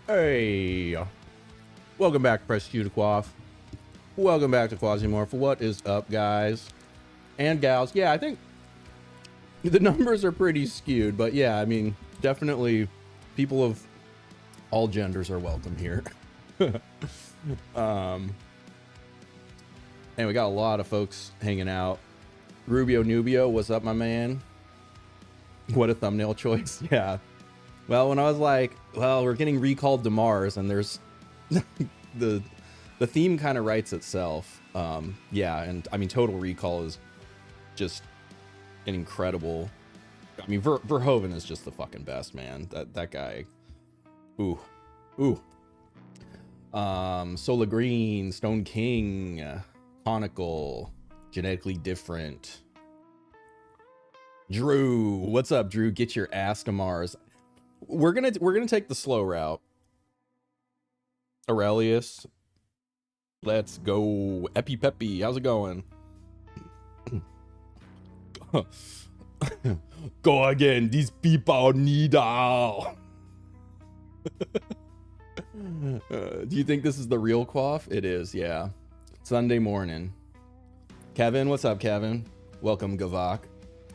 Hey, welcome back, Press Q to Quaff. Welcome back to QUASIMORPH. What is up, guys and gals? Yeah, I think the numbers are pretty skewed, but yeah, I mean, definitely people of all genders are welcome here. And we got a lot of folks hanging out. Rubio Nubio, what's up, my man? What a thumbnail choice. Yeah. Well, when I was like, well, we're getting recalled to Mars, and there's the theme kind of writes itself. Yeah, and I mean, Total Recall is just an incredible. I mean, Verhoeven is just the fucking best, man. That guy. Ooh. Solar Green, Stone King, Conical, Genetically Different. Drew, what's up, Drew? Get your ass to Mars. We're gonna take the slow route. Aurelius, let's go. Epi Peppy, how's it going? Go again. These people need all. Do you think this is the real quaff? It is, yeah. Sunday morning. Kevin, what's up, Kevin? Welcome, Gavak.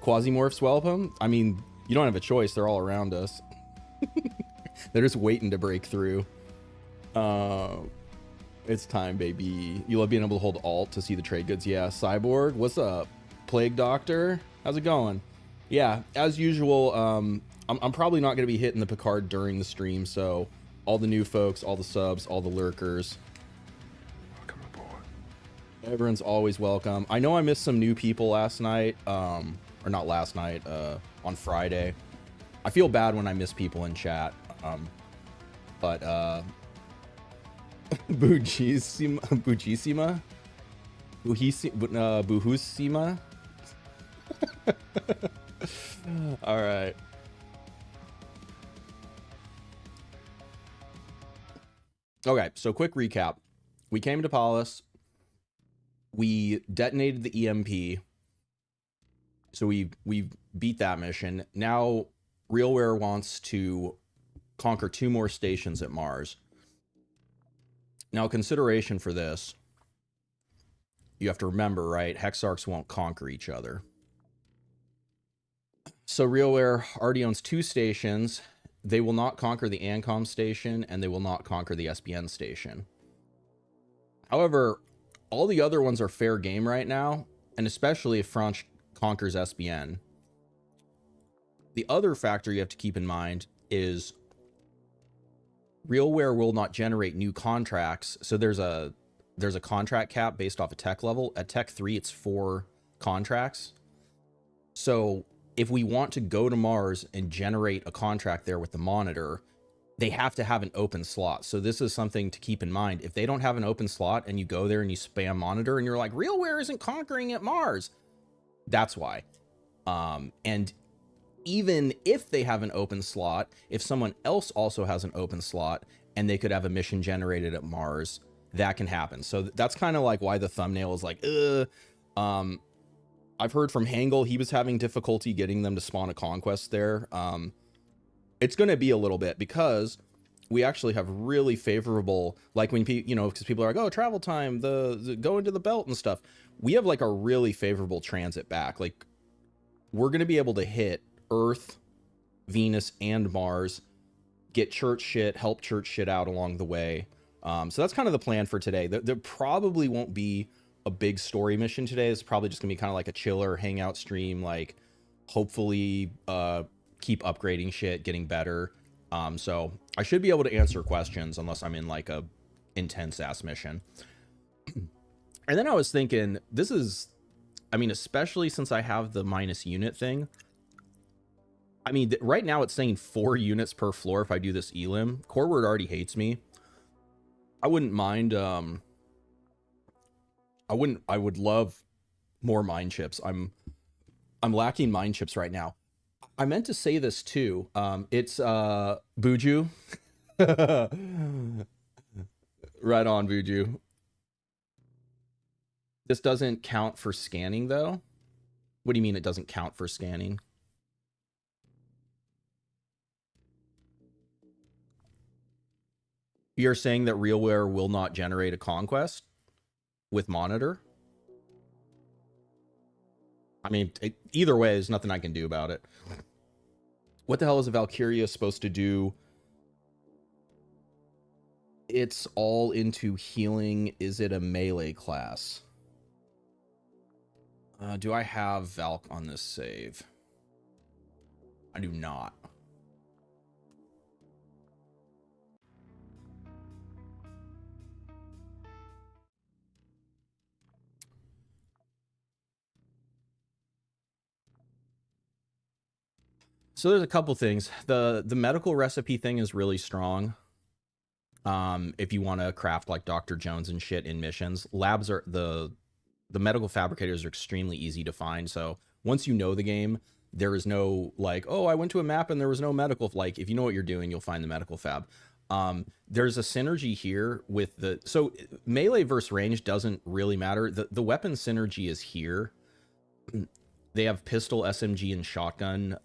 QUASIMORPHs, welcome. I mean, you don't have a choice. They're all around us. They're just waiting to break through. It's time, baby. You love being able to hold alt to see the trade goods. Yeah. Cyborg, what's up? Plague Doctor, how's it going? Yeah, as usual, I'm probably not going to be hitting the Picard during the stream, so all the new folks, all the subs, all the lurkers, welcome aboard. Everyone's always welcome. I know I missed some new people last night, or not last night, on Friday. I feel bad when I miss people in chat, but Bujisima, Buhusima. All right. Okay, so quick recap. We came to Pallas. We detonated the EMP. So we beat that mission. Now REALWARE wants to conquer 2 more stations at Mars. Now, consideration for this, you have to remember, right? Hexarchs won't conquer each other. So REALWARE already owns 2 stations. They will not conquer the ANCOM station, and they will not conquer the SBN station. However, all the other ones are fair game right now, and especially if France conquers SBN. The other factor you have to keep in mind is REALWARE will not generate new contracts. So there's a contract cap based off a tech level. At Tech 3, it's 4 contracts. So if we want to go to Mars and generate a contract there with the monitor, they have to have an open slot. So this is something to keep in mind. If they don't have an open slot and you go there and you spam monitor and you're like, REALWARE isn't conquering at Mars, that's why. And even if they have an open slot, if someone else also has an open slot and they could have a mission generated at Mars, that can happen. So that's kind of like why the thumbnail is like, I've heard from Hangul, he was having difficulty getting them to spawn a conquest there. It's going to be a little bit because we actually have really favorable, like when people, you know, because people are like, oh, travel time, the go into the belt and stuff. We have like a really favorable transit back. Like we're going to be able to hit Earth, Venus, and Mars, get church shit, help church shit out along the way. So that's kind of the plan for today. There probably won't be a big story mission today. It's probably just gonna be kind of like a chiller hangout stream, like hopefully keep upgrading shit, getting better. So I should be able to answer questions unless I'm in like a intense ass mission. And then I was thinking, this is, I mean, especially since I have the minus unit thing. I mean, right now it's saying 4 units per floor if I do this elim. Core Word already hates me. I wouldn't mind, I would love more mind chips. I'm lacking mind chips right now. I meant to say this too. It's Buju. Right on, Buju. This doesn't count for scanning though. What do you mean it doesn't count for scanning? You're saying that REALWARE will not generate a conquest with monitor? I mean, either way, there's nothing I can do about it. What the hell is a Valkyria supposed to do? It's all into healing. Is it a melee class? Do I have Valk on this save? I do not. So there's a couple things. The medical recipe thing is really strong. If you want to craft like Dr. Jones and shit in missions, labs are the medical fabricators are extremely easy to find. So once you know the game, there is no like, oh, I went to a map and there was no medical. Like if you know what you're doing, you'll find the medical fab. There's a synergy here with the, so melee versus range doesn't really matter. The weapon synergy is here. They have pistol, SMG, and shotgun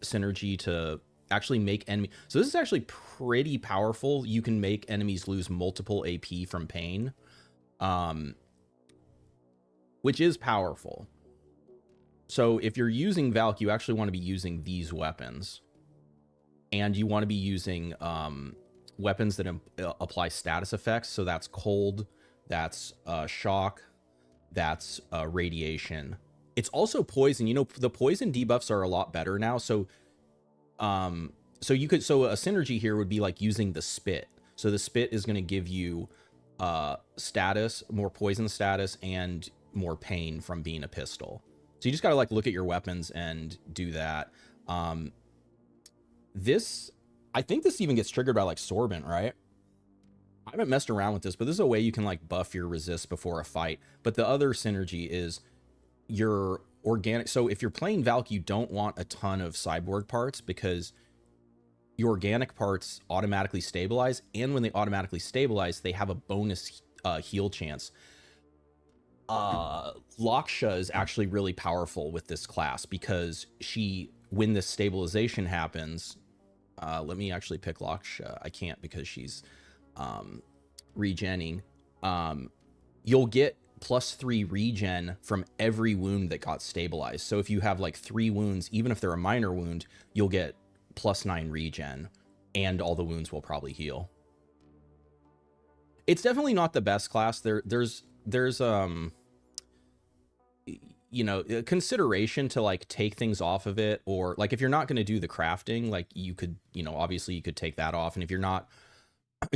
synergy to actually make enemy. So this is actually pretty powerful. You can make enemies lose multiple AP from pain, which is powerful. So if you're using Valk, you actually want to be using these weapons, and you want to be using weapons that apply status effects. So that's cold, that's shock, that's radiation. It's also poison. You know, the poison debuffs are a lot better now. So you could, so a synergy here would be like using the spit. So the spit is going to give you status, more poison status, and more pain from being a pistol. So you just got to like look at your weapons and do that. This, I think this even gets triggered by like Sorbent, right? I haven't messed around with this, but this is a way you can like buff your resist before a fight. But the other synergy is your organic. So if you're playing Valk, you don't want a ton of cyborg parts because your organic parts automatically stabilize, and when they automatically stabilize, they have a bonus heal chance. Laksha is actually really powerful with this class because she, when this stabilization happens, let me actually pick Laksha. I can't because she's regenning. You'll get +3 regen from every wound that got stabilized. So if you have like 3 wounds, even if they're a minor wound, you'll get +9 regen, and all the wounds will probably heal. It's definitely not the best class. There's you know, consideration to like take things off of it, or like if you're not going to do the crafting, like you could, you know, obviously you could take that off, and if you're not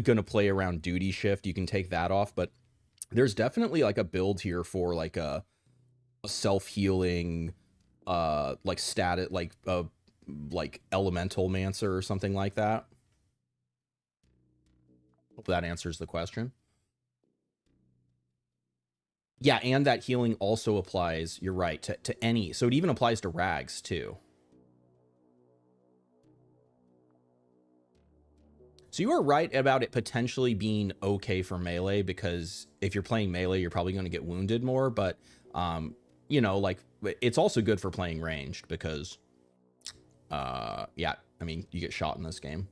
going to play around duty shift, you can take that off. But there's definitely like a build here for like a self-healing like status, like elemental mancer or something like that. Hope that answers the question. Yeah, and that healing also applies, you're right, to any, so it even applies to rags too. So you are right about it potentially being okay for melee, because if you're playing melee, you're probably going to get wounded more, but, you know, like, it's also good for playing ranged because, yeah, I mean, you get shot in this game.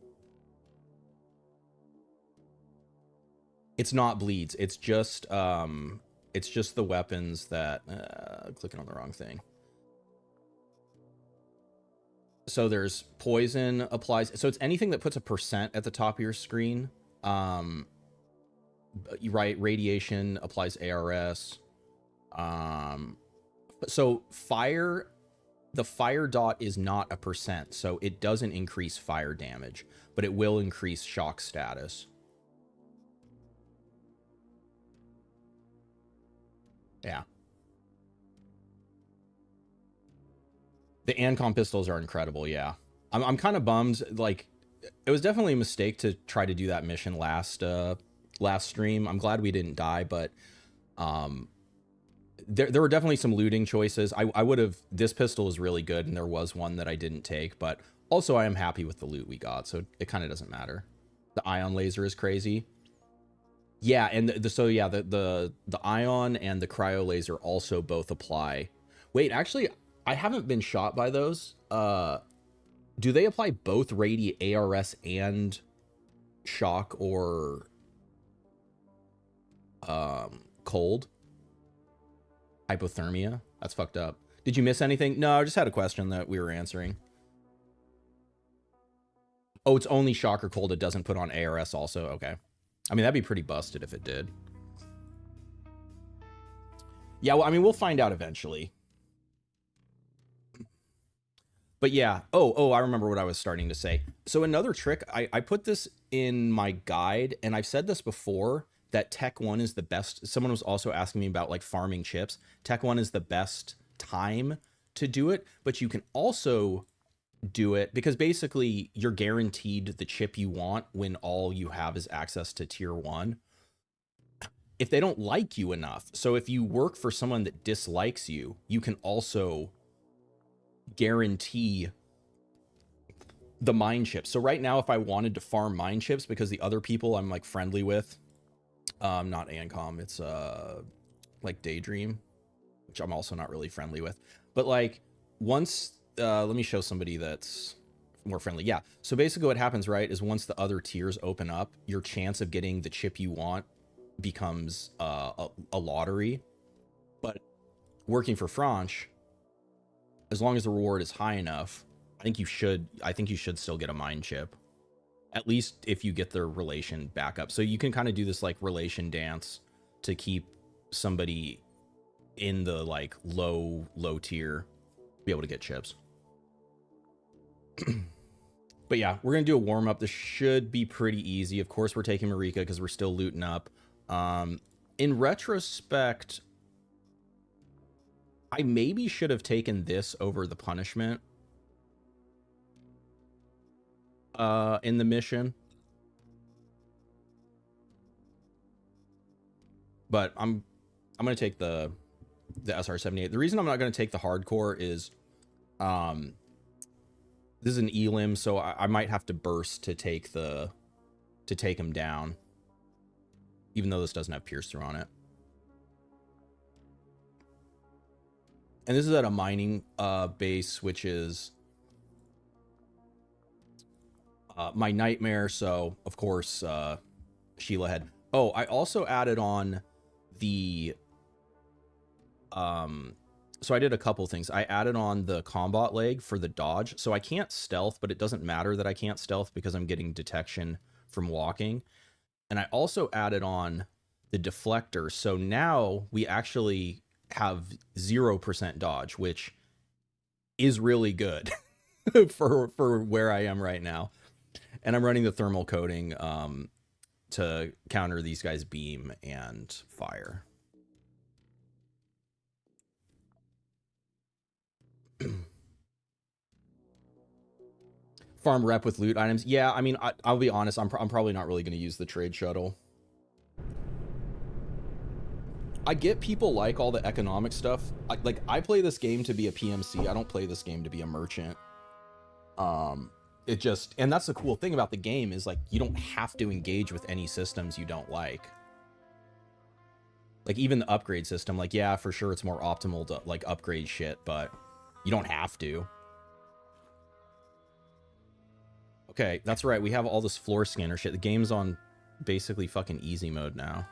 It's not bleeds. It's just the weapons that, clicking on the wrong thing. So there's poison applies. So it's anything that puts a % at the top of your screen. Right. Radiation applies ARS. So fire, the fire dot is not a %. So it doesn't increase fire damage, but it will increase shock status. Yeah. The ANCOM pistols are incredible, yeah. I'm kind of bummed. Like, it was definitely a mistake to try to do that mission last last stream. I'm glad we didn't die, but there were definitely some looting choices. I would have, this pistol is really good, and there was one that I didn't take, but also I am happy with the loot we got, so it kind of doesn't matter. The ion laser is crazy. Yeah, and the ion and the cryo laser also both apply. Wait, actually, I haven't been shot by those. Do they apply both ARS and shock or cold? Hypothermia? That's fucked up. Did you miss anything? No, I just had a question that we were answering. Oh, it's only shock or cold. It doesn't put on ARS also. Okay. I mean, that'd be pretty busted if it did. Yeah, well, I mean, we'll find out eventually. But yeah. Oh, I remember what I was starting to say. So another trick, I put this in my guide, and I've said this before, that Tech 1 is the best. Someone was also asking me about like farming chips. Tech 1 is the best time to do it, but you can also do it because basically you're guaranteed the chip you want when all you have is access to tier 1. If they don't like you enough, so if you work for someone that dislikes you, you can also guarantee the mine chips. So right now, if I wanted to farm mine chips because the other people I'm like friendly with, not ANCOM, it's like Daydream, which I'm also not really friendly with, but like once let me show somebody that's more friendly. Yeah, so basically what happens, right, is once the other tiers open up, your chance of getting the chip you want becomes a lottery. But working for Franch, as long as the reward is high enough, I think you should still get a mine chip, at least if you get their relation back up. So you can kind of do this like relation dance to keep somebody in the like low tier be able to get chips. But yeah, we're gonna do a warm-up. This should be pretty easy. Of course, we're taking Marika because we're still looting up. In retrospect, I maybe should have taken this over the punishment in the mission, but I'm gonna take the SR-78. The reason I'm not gonna take the hardcore is this is an elim, so I might have to burst to take him down, even though this doesn't have pierce through on it. And this is at a mining base, which is my nightmare. So of course, Sheila had. Oh, I also added on the. So I did a couple things. I added on the combat leg for the dodge. So I can't stealth, but it doesn't matter that I can't stealth because I'm getting detection from walking. And I also added on the deflector. So now we actually have 0% dodge, which is really good for where I am right now. And I'm running the thermal coating to counter these guys' beam and fire. Farm rep with loot items. Yeah, I mean, I'll be honest, I'm probably not really going to use the trade shuttle. I get people like all the economic stuff. I play this game to be a PMC. I don't play this game to be a merchant. It just, and that's the cool thing about the game is like, you don't have to engage with any systems you don't like. Like even the upgrade system, like, yeah, for sure it's more optimal to like upgrade shit, but you don't have to. Okay, that's right. We have all this floor scanner shit. The game's on basically fucking easy mode now.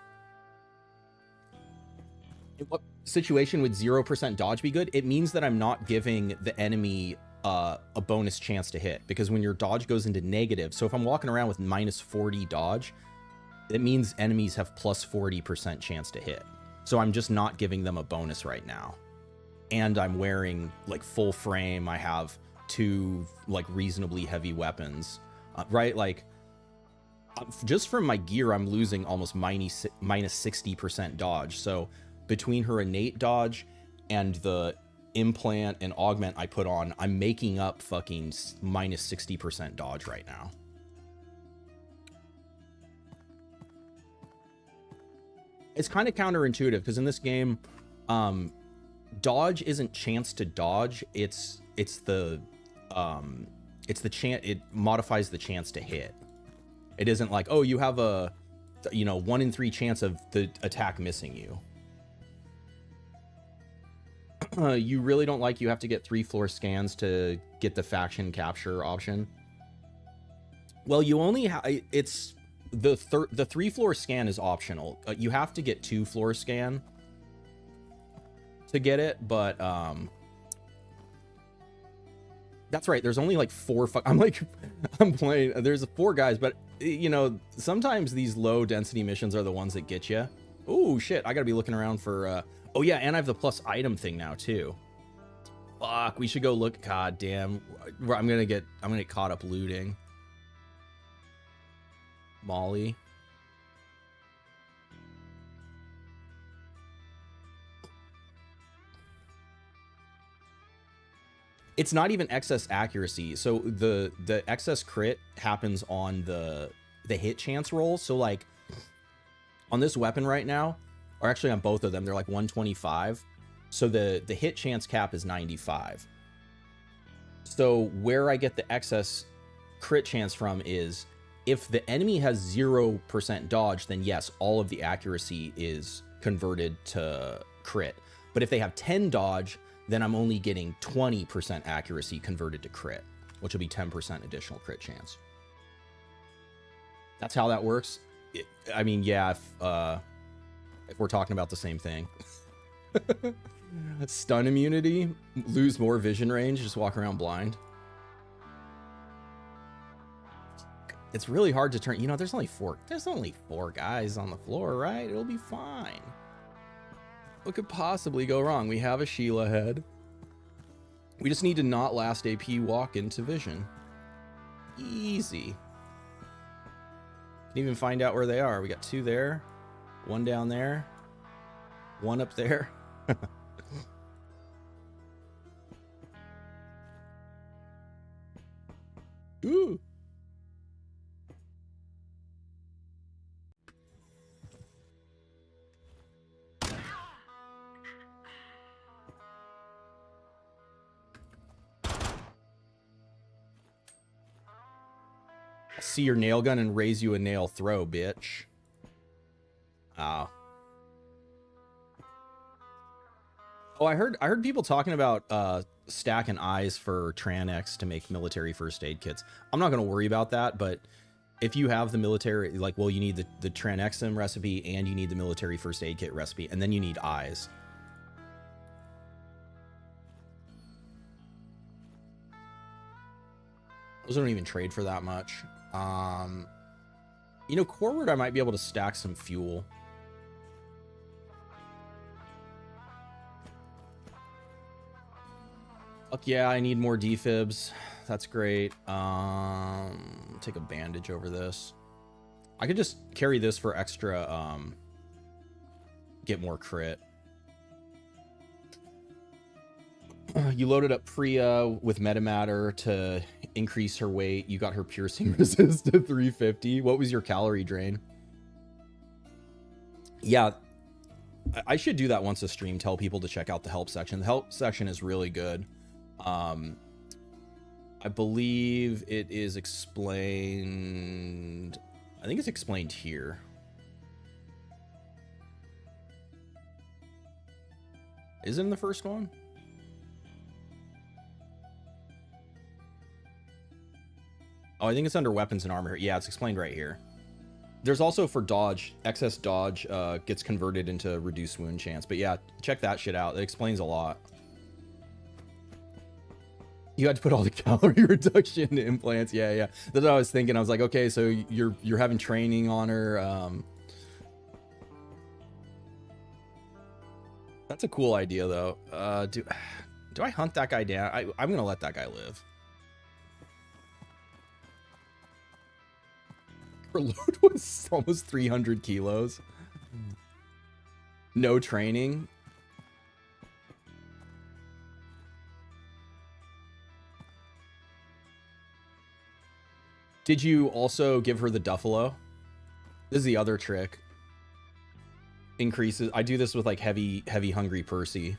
In what situation would 0% dodge be good? It means that I'm not giving the enemy a bonus chance to hit, because when your dodge goes into negative, so if I'm walking around with -40 dodge, it means enemies have +40% chance to hit. So I'm just not giving them a bonus right now. And I'm wearing like full frame. I have 2 like reasonably heavy weapons, right? Like just from my gear, I'm losing almost minus 60% dodge. So between her innate dodge and the implant and augment I put on, I'm making up fucking minus 60% dodge right now. It's kind of counterintuitive because in this game, dodge isn't chance to dodge. It's the chance. It modifies the chance to hit. It isn't like, oh, you have a, 1 in 3 chance of the attack missing you. You really don't like you have to get 3 floor scans to get the faction capture option. Well, you only have, it's the 3 floor scan is optional. You have to get 2 floor scan to get it, but that's right. There's only like 4. I'm playing. There's 4 guys, but sometimes these low density missions are the ones that get you. Oh shit! I gotta be looking around for. Oh yeah, and I have the plus item thing now too. Fuck, we should go look. God damn, I'm gonna get caught up looting. Molly. It's not even excess accuracy. So the excess crit happens on the hit chance roll. So like on this weapon right now, or actually on both of them, they're like 125. So the hit chance cap is 95. So where I get the excess crit chance from is if the enemy has 0% dodge, then yes, all of the accuracy is converted to crit. But if they have 10 dodge, then I'm only getting 20% accuracy converted to crit, which will be 10% additional crit chance. That's how that works. I mean, yeah, if we're talking about the same thing. Stun immunity, lose more vision range, just walk around blind. It's really hard to turn, there's only 4 guys on the floor, right? It'll be fine. What could possibly go wrong? We have a Sheila head. We just need to not last AP walk into vision. Easy. Can even find out where they are. We got 2 there, 1 down there, 1 up there. Ooh. See your nail gun and raise you a nail throw, bitch. Oh. Oh, I heard people talking about stacking eyes for Tranex to make military first aid kits. I'm not going to worry about that, but if you have the military, like, well, you need the Tranexum recipe and you need the military first aid kit recipe, and then you need eyes. Those don't even trade for that much. Coreward, I might be able to stack some fuel. Fuck yeah, I need more defibs. That's great. Take a bandage over this. I could just carry this for extra, get more crit. You loaded up Priya with Metamatter to increase her weight. You got her piercing resist to 350. What was your calorie drain? Yeah, I should do that once a stream. Tell people to check out the help section. The help section is really good. I believe it is explained. I think it's explained here. Is it in the first one? Oh, I think it's under weapons and armor. Yeah, it's explained right here. There's also for dodge, excess dodge gets converted into reduced wound chance. But yeah, check that shit out. It explains a lot. You had to put all the calorie reduction implants. Yeah. That's what I was thinking. I was like, okay, so you're having training on her. That's a cool idea though. Do I hunt that guy down? I'm gonna let that guy live. Her load was almost 300 kilos. No training. Did you also give her the Duffalo? This is the other trick. increases. I do this with like heavy hungry Percy.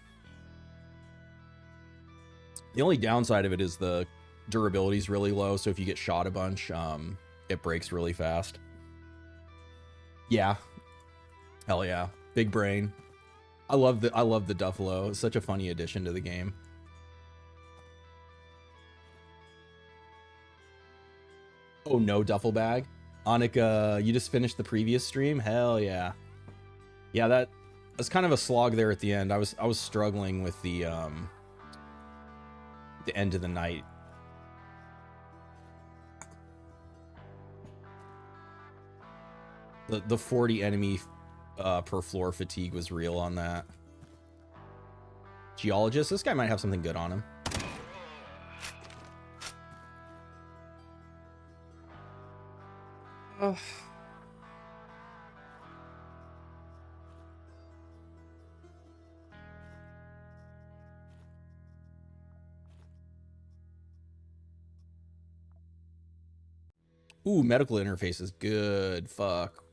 The only downside of it is the durability is really low, so if you get shot a bunch, it breaks really fast. Yeah. Hell yeah. Big brain. I love the Duffalo. It's such a funny addition to the game. Oh no, duffel bag. Annika, you just finished the previous stream? Hell yeah. Yeah, that was kind of a slog there at the end. I was struggling with the end of the night. The 40 enemy per floor fatigue was real on that. Geologist, this guy might have something good on him. Ooh, medical interface is good. Fuck.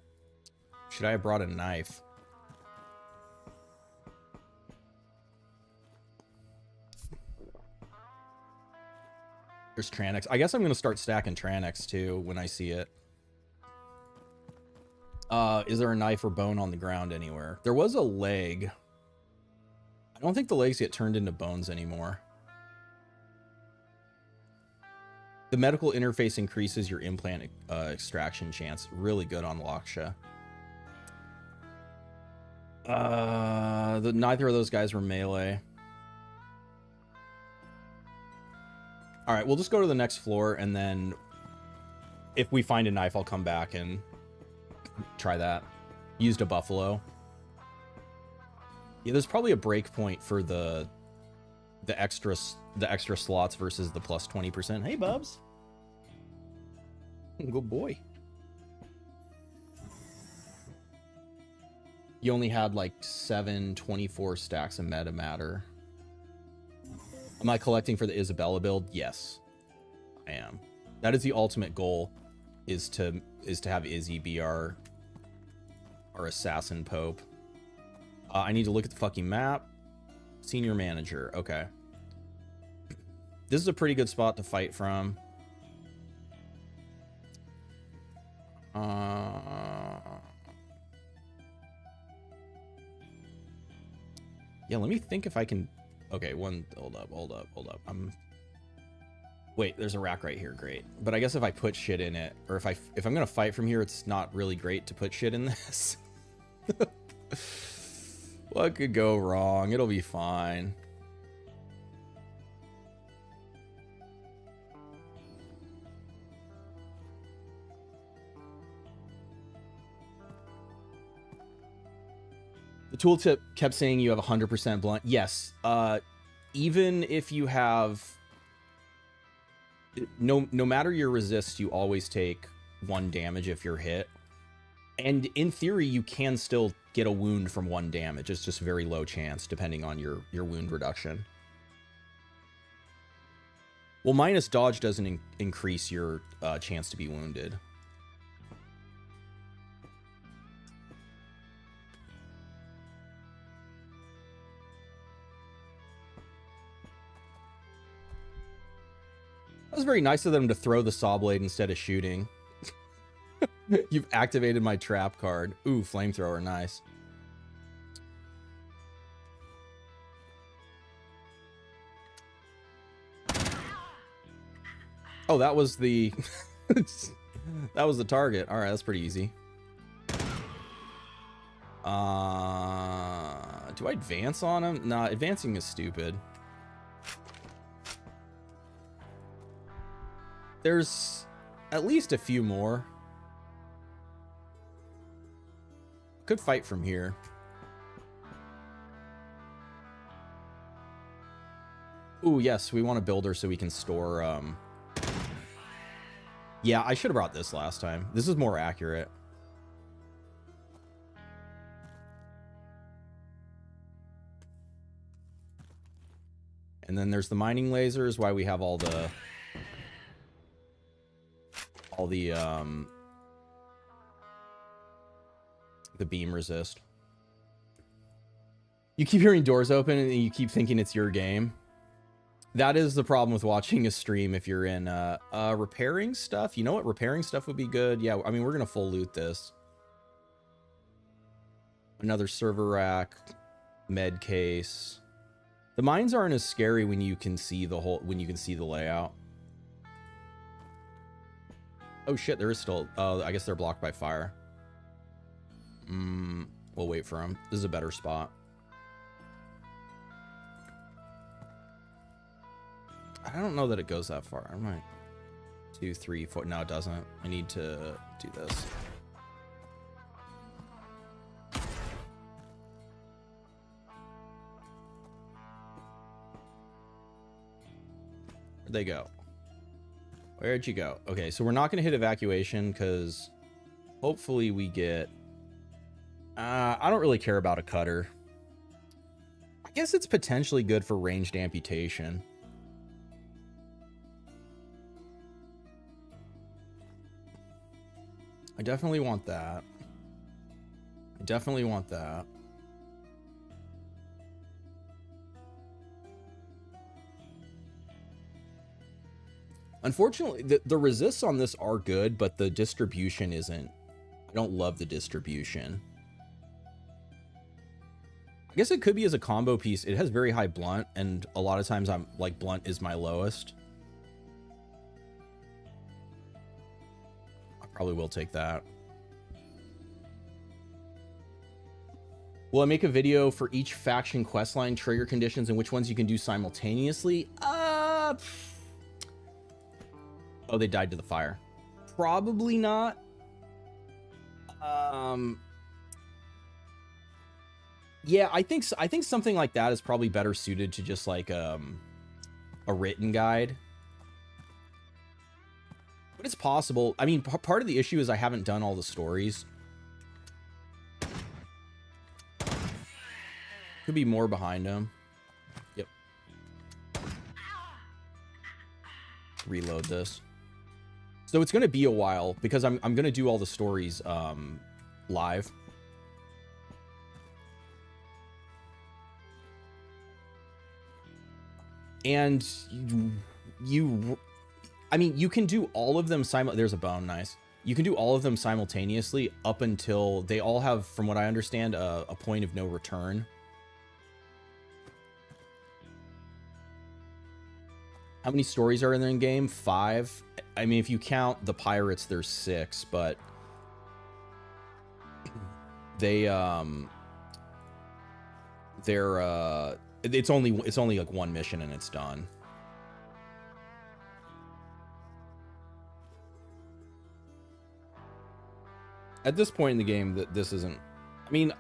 Should I have brought a knife? There's Tranix. I guess I'm going to start stacking Tranix too when I see it. Is there a knife or bone on the ground anywhere? There was a leg. I don't think the legs get turned into bones anymore. The medical interface increases your implant extraction chance. Really good on Laksha. Neither of those guys were melee. All right, we'll just go to the next floor, and then if we find a knife, I'll come back and try that. Used a buffalo. Yeah, there's probably a break point for the extra slots versus the plus 20%. Hey, Bubs. Good boy. You only had like 724 stacks of meta matter. Am I collecting for the Isabella build? Yes, I am. That is the ultimate goal, is to have Izzy be our assassin pope. I need to look at the fucking map. Senior manager. Okay. This is a pretty good spot to fight from. Yeah, let me think if I can. Okay, hold up. Wait, there's a rack right here. Great. But I guess if I put shit in it, or if I'm gonna fight from here, it's not really great to put shit in this. What could go wrong? It'll be fine. The tooltip kept saying you have 100% blunt. Yes. Even if you have... No matter your resist, you always take 1 damage if you're hit. And in theory, you can still get a wound from 1 damage. It's just very low chance, depending on your wound reduction. Well, minus dodge doesn't increase your chance to be wounded. That was very nice of them to throw the saw blade instead of shooting. You've activated my trap card. Ooh, flamethrower, nice. Oh, that was the... that was the target. Alright, that's pretty easy. Do I advance on him? Nah, advancing is stupid. There's at least a few more. Could fight from here. Ooh, yes, we want a builder so we can store... Yeah, I should have brought this last time. This is more accurate. And then there's the mining lasers, why we have all the beam resist. You keep hearing doors open and you keep thinking it's your game. That is the problem with watching a stream if you're in repairing stuff. You know what? Repairing stuff would be good. Yeah, I mean, we're going to full loot this. Another server rack, med case. The mines aren't as scary when you can see the layout. Oh shit, there is still, I guess they're blocked by fire. We'll wait for them. This is a better spot. I don't know that it goes that far. I might 2, 3, 4. No, it doesn't. I need to do this. Where'd they go? Where'd you go? Okay, so we're not going to hit evacuation because hopefully we get... I don't really care about a cutter. I guess it's potentially good for ranged amputation. I definitely want that. I definitely want that. Unfortunately, the resists on this are good, but the distribution isn't. I don't love the distribution. I guess it could be as a combo piece. It has very high blunt, and a lot of times I'm like blunt is my lowest. I probably will take that. Will I make a video for each faction questline trigger conditions and which ones you can do simultaneously? Oh, they died to the fire. Probably not. Yeah, I think something like that is probably better suited to just like a written guide. But it's possible. I mean, part of the issue is I haven't done all the stories. Could be more behind them. Yep. Reload this. So it's going to be a while because I'm going to do all the stories live. And I mean, you can do all of them there's a bone, nice. You can do all of them simultaneously up until they all have, from what I understand, a point of no return. How many stories are in the game? 5. I mean, if you count the pirates, there's 6, but it's only like one mission and it's done. At this point in the game, this isn't, I mean,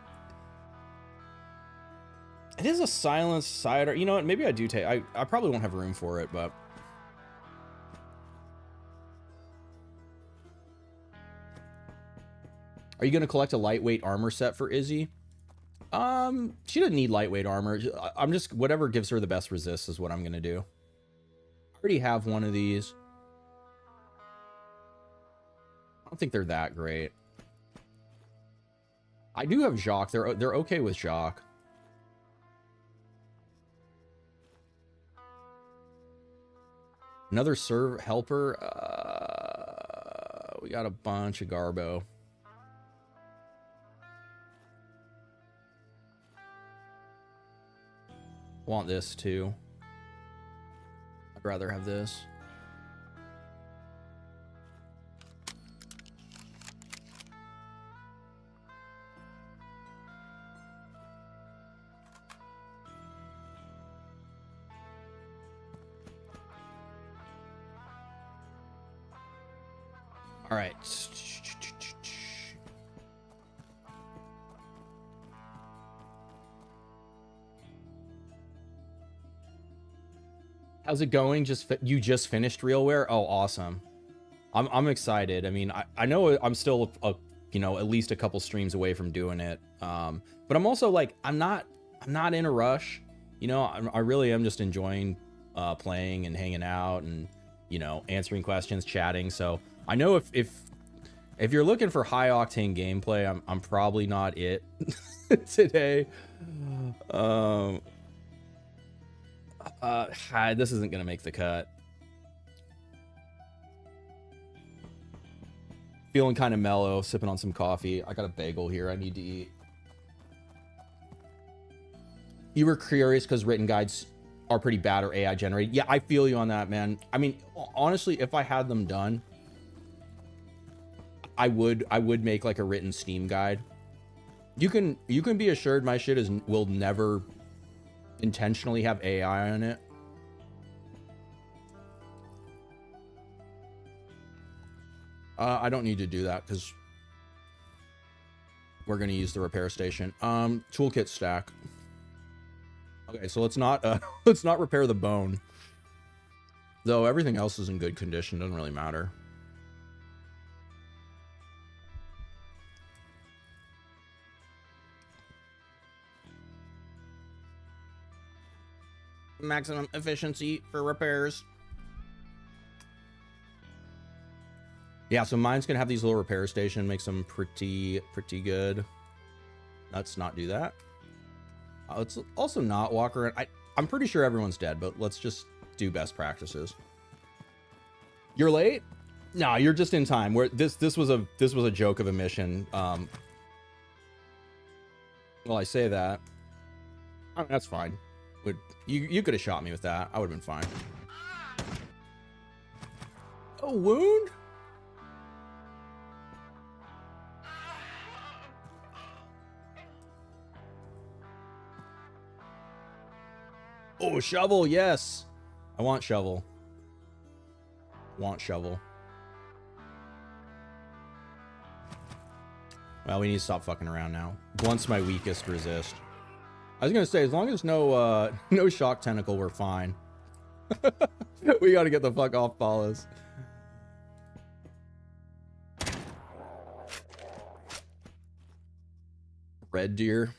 it is a silenced cider. You know what? Maybe I do take, I probably won't have room for it, but are you going to collect a lightweight armor set for Izzy? She doesn't need lightweight armor. I'm just, whatever gives her the best resist is what I'm going to do. I already have one of these. I don't think they're that great. I do have Jacques. They're okay with Jacques. Another serve helper. We got a bunch of Garbo. Want this too. I'd rather have this. All right. How's it going? You just finished REALWARE? Oh, awesome. I'm excited. I mean, I know I'm still you know, at least a couple streams away from doing it. But I'm also like, I'm not in a rush. You know, I really am just enjoying playing and hanging out and, you know, answering questions, chatting. So I know if If you're looking for high octane gameplay, I'm probably not it today. This isn't gonna make the cut. Feeling kind of mellow, sipping on some coffee. I got a bagel here I need to eat. You were curious because written guides are pretty bad or AI generated. Yeah, I feel you on that, man. I mean, honestly, if I had them done, I would make like a written Steam guide. You can be assured my shit will never intentionally have AI on it. I don't need to do that because we're going to use the repair station. Toolkit stack. Okay, so let's not repair the bone. Though everything else is in good condition, doesn't really matter. Maximum efficiency for repairs. Yeah, so mine's gonna have these little repair station, makes them pretty good. Let's not do that. Let's also not walk around. I'm pretty sure everyone's dead, but let's just do best practices. You're late? No, you're just in time. Where this was a joke of a mission. Well, I say that. I mean, that's fine. You could have shot me with that. I would have been fine. A wound? Oh, shovel, yes. I want shovel. Want shovel. Well, we need to stop fucking around now. Blunt's my weakest resist. I was gonna say, as long as no shock tentacle, we're fine. We gotta get the fuck off follows. Red deer.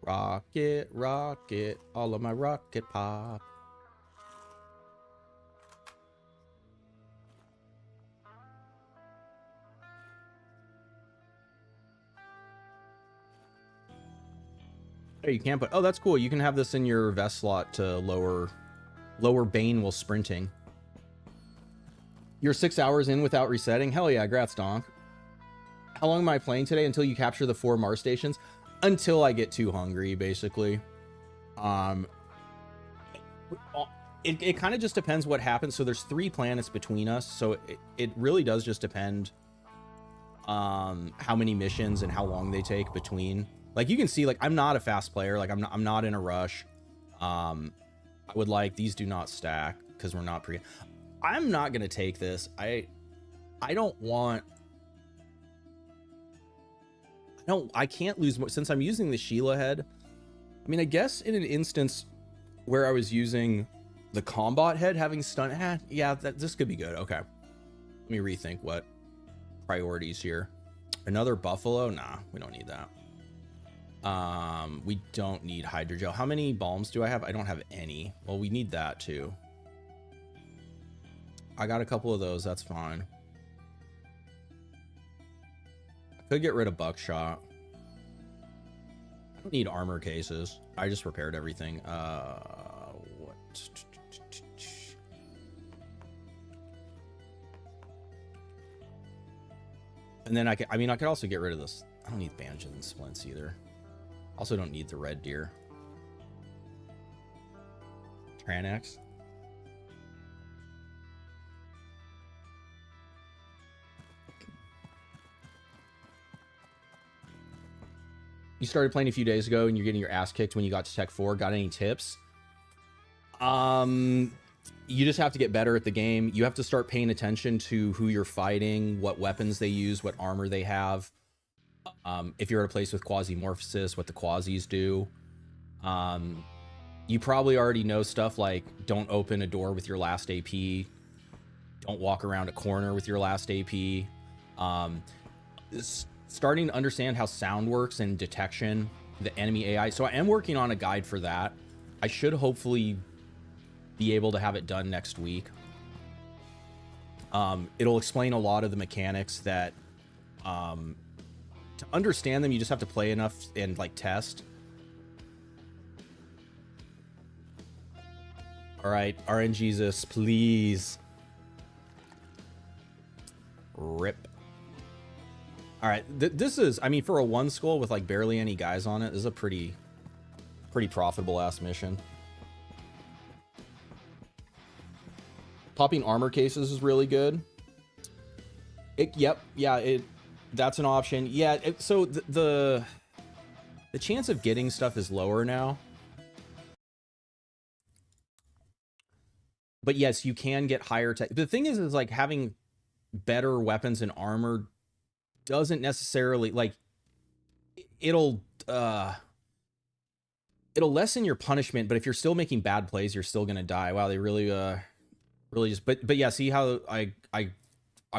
Rocket, rocket, all of my rocket pop. Oh, you can't put, oh, that's cool. You can have this in your vest slot to lower Bane while sprinting. You're 6 hours in without resetting? Hell yeah, grats, Donk. How long am I playing today until you capture the 4 Mars stations? Until I get too hungry, basically. It kind of just depends what happens. So there's 3 planets between us, so it really does just depend how many missions and how long they take between. Like, you can see, like, I'm not a fast player. Like, I'm not in a rush. I would like, these do not stack because we're not I'm not gonna take this. I don't want. No, I can't lose more since I'm using the Sheila head. I mean, I guess in an instance where I was using the combat head, having stun, yeah, this could be good. Okay, let me rethink what priorities here. Another buffalo? Nah, we don't need that. We don't need hydrogel. How many balms do I have? I don't have any. Well, we need that too. I got a couple of those. That's fine. Could get rid of buckshot. I don't need armor cases. I just repaired everything. What? And then I could also get rid of this. I don't need bandages and splints either. Also don't need the red deer. Tranex. You started playing a few days ago and you're getting your ass kicked when you got to Tech 4. Got any tips? You just have to get better at the game. You have to start paying attention to who you're fighting, what weapons they use, what armor they have. If you're at a place with QUASIMORPH, what the quasis do. You probably already know stuff like don't open a door with your last AP. Don't walk around a corner with your last AP. starting to understand how sound works and detection, the enemy AI. So I am working on a guide for that. I should hopefully be able to have it done next week. It'll explain a lot of the mechanics that, to understand them, you just have to play enough and like test. All right, RNGesus, please. Rip. All right, this is, I mean, for a one skull with like barely any guys on it, this is a pretty profitable ass mission. Popping armor cases is really good. Yep, yeah, that's an option. Yeah, so the chance of getting stuff is lower now. But yes, you can get higher tech. The thing is like having better weapons and armor doesn't necessarily, like, it'll lessen your punishment, but if you're still making bad plays, you're still gonna die. Wow, they really just, but yeah, see how I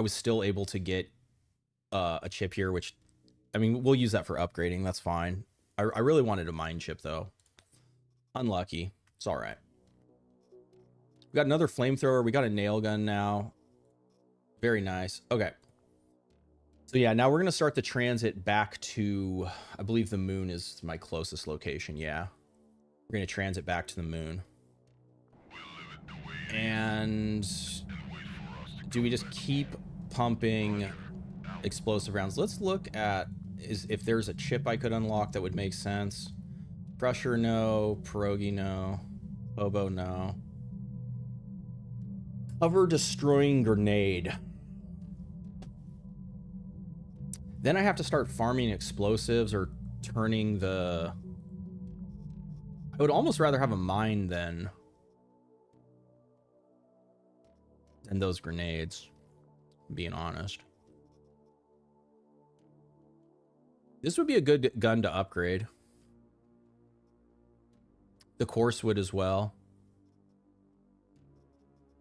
was still able to get a chip here, which, I mean, we'll use that for upgrading. That's fine. I really wanted a mine chip though. Unlucky. It's all right. We got another flamethrower. We got a nail gun now. Very nice. Okay. So yeah, now we're going to start the transit back to, I believe the moon is my closest location. Yeah. We're going to transit back to the moon. And do we just keep pumping explosive rounds? Let's look at if there's a chip I could unlock that would make sense. Pressure, no. Pierogi, no. Hobo, no. Cover destroying grenade. Then I have to start farming explosives or turning the... I would almost rather have a mine than those grenades, being honest. This would be a good gun to upgrade. The coarse wood as well.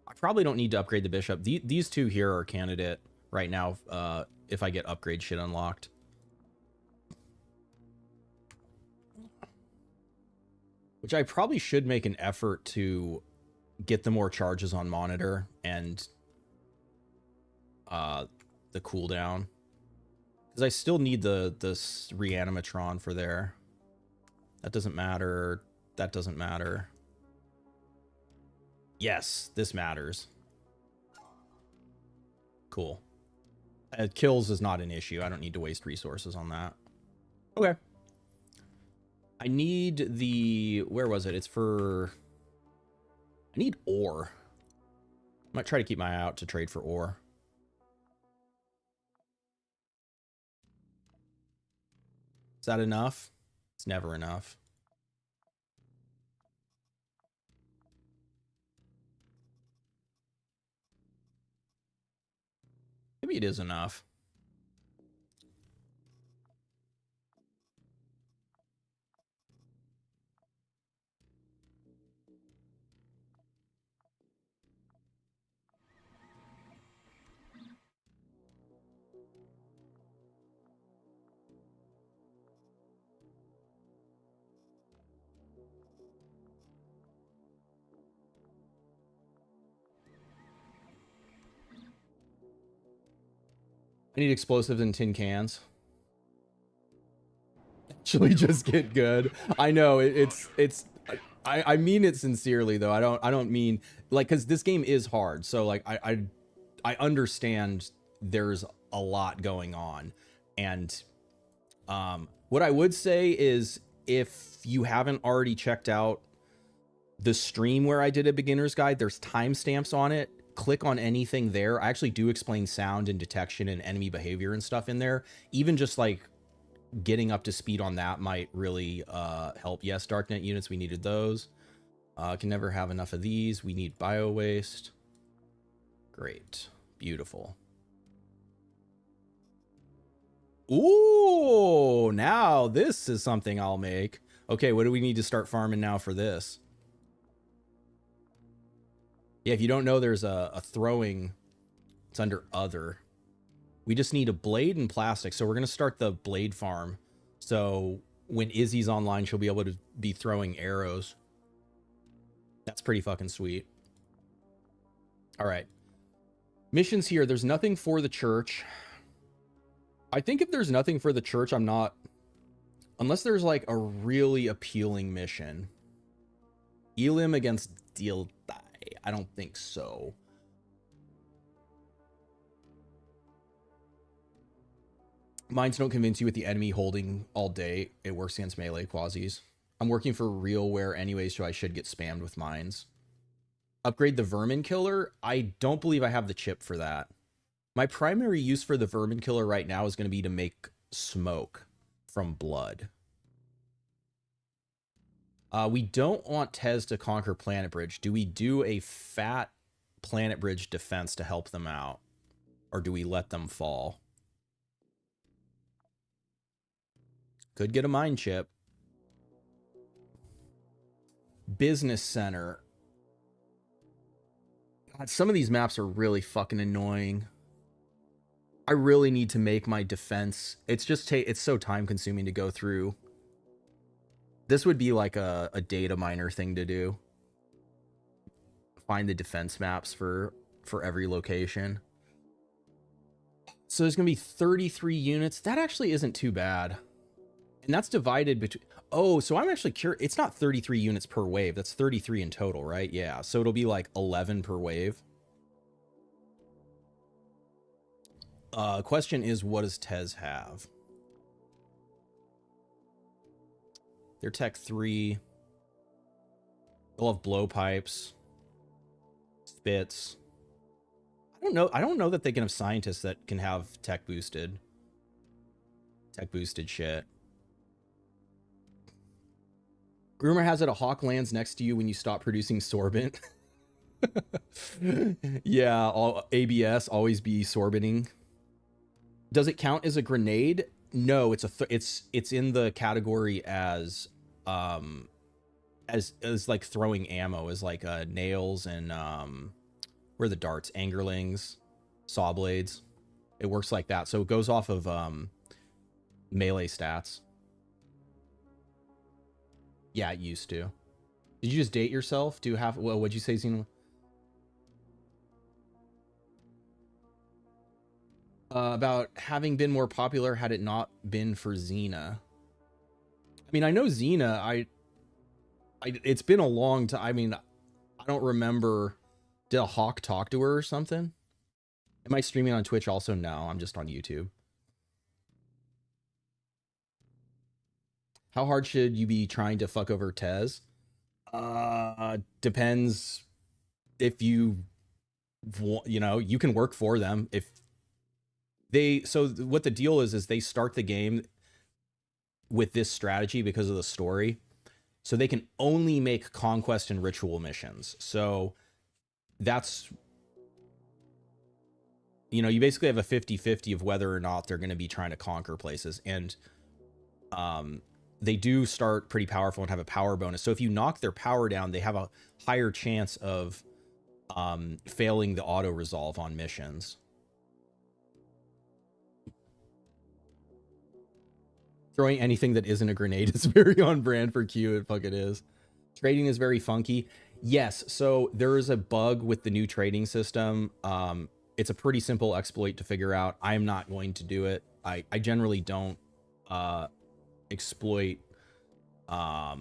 I probably don't need to upgrade the bishop. These two here are a candidate right now if I get upgrade shit unlocked. Which I probably should make an effort to get the more charges on monitor and the cooldown. Because I still need the reanimatron for there. That doesn't matter. That doesn't matter. Yes, this matters. Cool. Kills is not an issue. I don't need to waste resources on that. Okay. I need the... Where was it? It's for... I need ore. I might try to keep my eye out to trade for ore. Is that enough? It's never enough. Maybe it is enough. I need explosives in tin cans. Actually, just get good. I know I mean it sincerely though. I don't mean like, because this game is hard. So like I understand there's a lot going on, and what I would say is if you haven't already checked out the stream where I did a beginner's guide, there's timestamps on it. Click on anything there. I actually do explain sound and detection and enemy behavior and stuff in there. Even just like getting up to speed on that might really help. Yes, darknet units, we needed those. Can never have enough of these. We need bio waste. Great. Beautiful. Ooh, now this is something I'll make. Okay, what do we need to start farming now for this? Yeah, if you don't know, there's a throwing. It's under other. We just need a blade and plastic. So we're going to start the blade farm. So when Izzy's online, she'll be able to be throwing arrows. That's pretty fucking sweet. All right. Missions here. There's nothing for the church. I think if there's nothing for the church, I'm not... Unless there's like a really appealing mission. Elim against Deal Die. I don't think so. Mines don't convince you with the enemy holding all day. It works against melee quasis. I'm working for REALWARE anyways, so I should get spammed with mines. Upgrade the vermin killer. I don't believe I have the chip for that. My primary use for the vermin killer right now is going to be to make smoke from blood. We don't want Tez to conquer Planet Bridge. Do we do a fat Planet Bridge defense to help them out? Or do we let them fall? Could get a mine chip. Business Center. God, some of these maps are really fucking annoying. I really need to make my defense. It's just it's so time consuming to go through. This would be like a data miner thing to do. Find the defense maps for every location. So there's going to be 33 units. That actually isn't too bad. And that's divided between... Oh, so I'm actually curious. It's not 33 units per wave. That's 33 in total, right? Yeah, so it'll be like 11 per wave. Question is, what does Tez have? They're Tech 3. They'll have blowpipes. Spits. I don't know that they can have scientists that can have tech boosted shit. Rumor has it a hawk lands next to you when you stop producing sorbent. Yeah, all ABS, always be sorbenting. Does it count as a grenade? No, it's it's in the category as like throwing ammo, as like nails and where are the darts? Angerlings, saw blades. It works like that. So it goes off of melee stats. Yeah, it used to. Did you just date yourself? Do you have... Well, what'd you say, Xeno? About having been more popular had it not been for Xena. I mean, I know Xena. It's been a long time. I mean, I don't remember... Did a hawk talk to her or something? Am I streaming on Twitch also? No, I'm just on YouTube. How hard should you be trying to fuck over Tez? Depends if you want, you know, you can work for them. If they, so what the deal is they start the game with this strategy because of the story. So they can only make conquest and ritual missions. So that's, you know, you basically have a 50-50 of whether or not they're going to be trying to conquer places. And, they do start pretty powerful and have a power bonus. So if you knock their power down, they have a higher chance of failing the auto resolve on missions. Throwing anything that isn't a grenade is very on brand for Q. It fucking is. Trading is very funky. Yes, so there is a bug with the new trading system. It's a pretty simple exploit to figure out. I'm not going to do it. I generally don't exploit I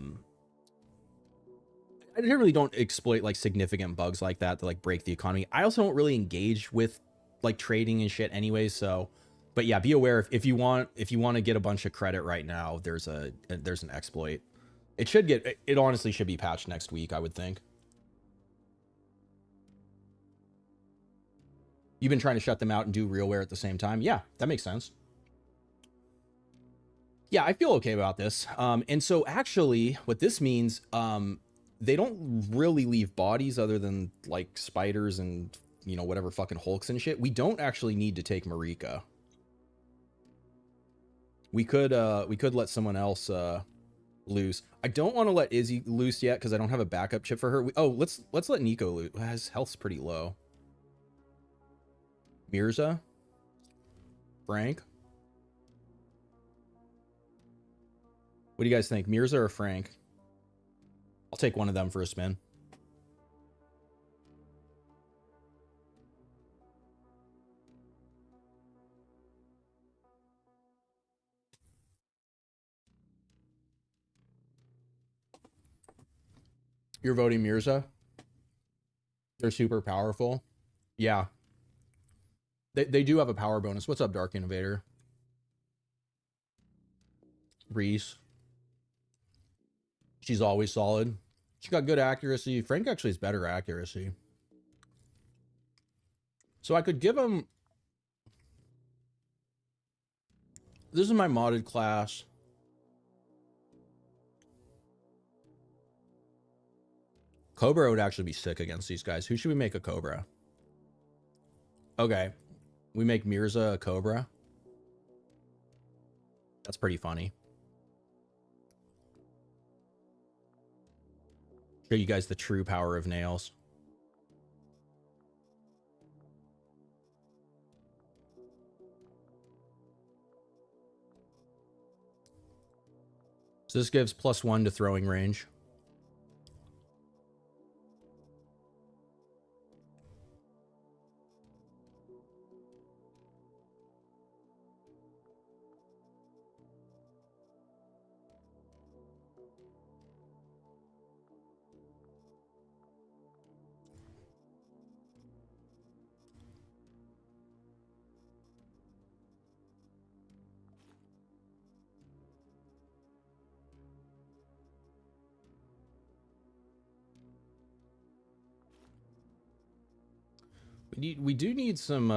generally don't exploit like significant bugs like that to like break the economy. I also don't really engage with like trading and shit anyway, so but yeah, be aware if you want to get a bunch of credit right now, there's an exploit. It honestly should be patched next week, I would think. You've been trying to shut them out and do REALWARE at the same time. Yeah, that makes sense. Yeah, I feel okay about this. And so actually what this means, they don't really leave bodies other than like spiders and, you know, whatever fucking hulks and shit. We don't actually need to take Marika. We could let someone else loose. I don't want to let Izzy loose yet because I don't have a backup chip for her. Let's let Nico loose. His health's pretty low. Mirza? Frank? What do you guys think? Mirza or Frank? I'll take one of them for a spin. You're voting Mirza? They're super powerful. Yeah. They do have a power bonus. What's up, Dark Innovator? Reese. She's always solid. She got good accuracy. Frank actually has better accuracy. So I could give him... This is my modded class. Cobra would actually be sick against these guys. Who should we make a Cobra? Okay. We make Mirza a Cobra. That's pretty funny. Show you guys the true power of nails. So this gives +1 to throwing range. We do need some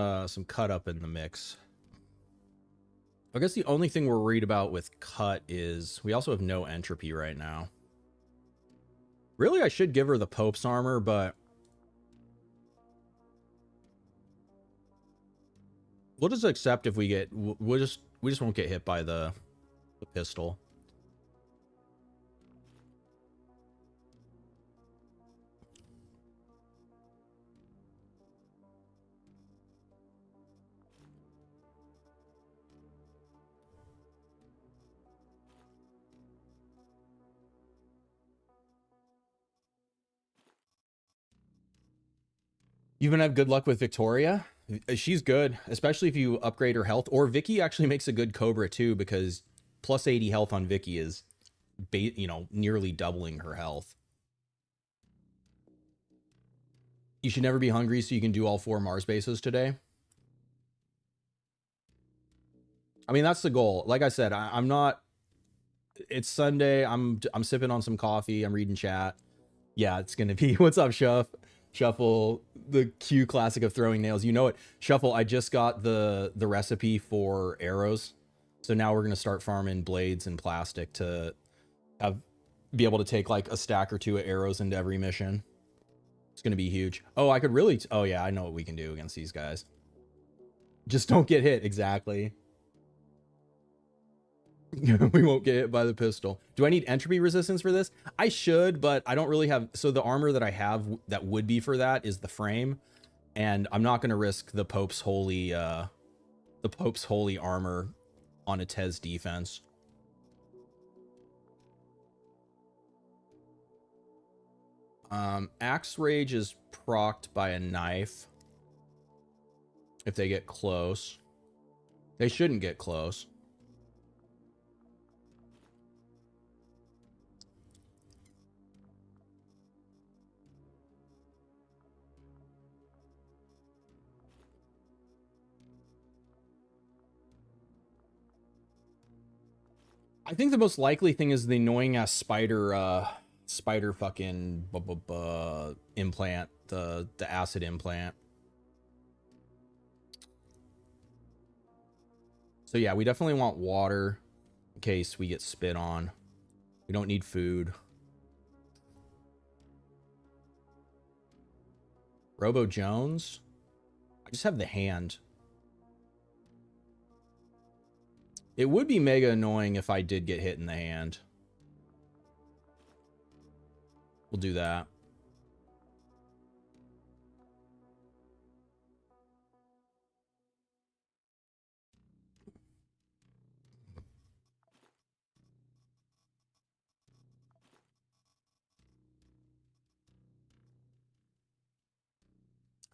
cut up in the mix. I guess the only thing we're worried about with cut is we also have no entropy right now. Really, I should give her the Pope's armor, but we'll just accept if we get we just won't get hit by the pistol. You've been having good luck with Victoria? She's good, especially if you upgrade her health. Or Vicky actually makes a good Cobra too, because plus 80 health on Vicky is, you know, nearly doubling her health. You should never be hungry, so you can do all 4 Mars bases today. I mean, that's the goal. Like I said, I'm not... It's Sunday. I'm sipping on some coffee. I'm reading chat. Yeah, it's going to be... What's up, Shuffle, the Q classic of throwing nails. You know it. Shuffle, I just got the recipe for arrows. So now we're going to start farming blades and plastic to be able to take like a stack or 2 of arrows into every mission. It's going to be huge. Oh, I could really... Oh, yeah, I know what we can do against these guys. Just don't get hit. Exactly. We won't get hit by the pistol. Do I need entropy resistance for this? I should, but I don't really have... So the armor that I have that would be for that is the frame. And I'm not going to risk the Pope's Holy armor on a Tez defense. Axe Rage is procced by a knife. If they get close. They shouldn't get close. I think the most likely thing is the annoying ass spider fucking implant, the acid implant. So yeah, we definitely want water in case we get spit on. We don't need food. Robo Jones? I just have the hand. It would be mega annoying if I did get hit in the hand. We'll do that.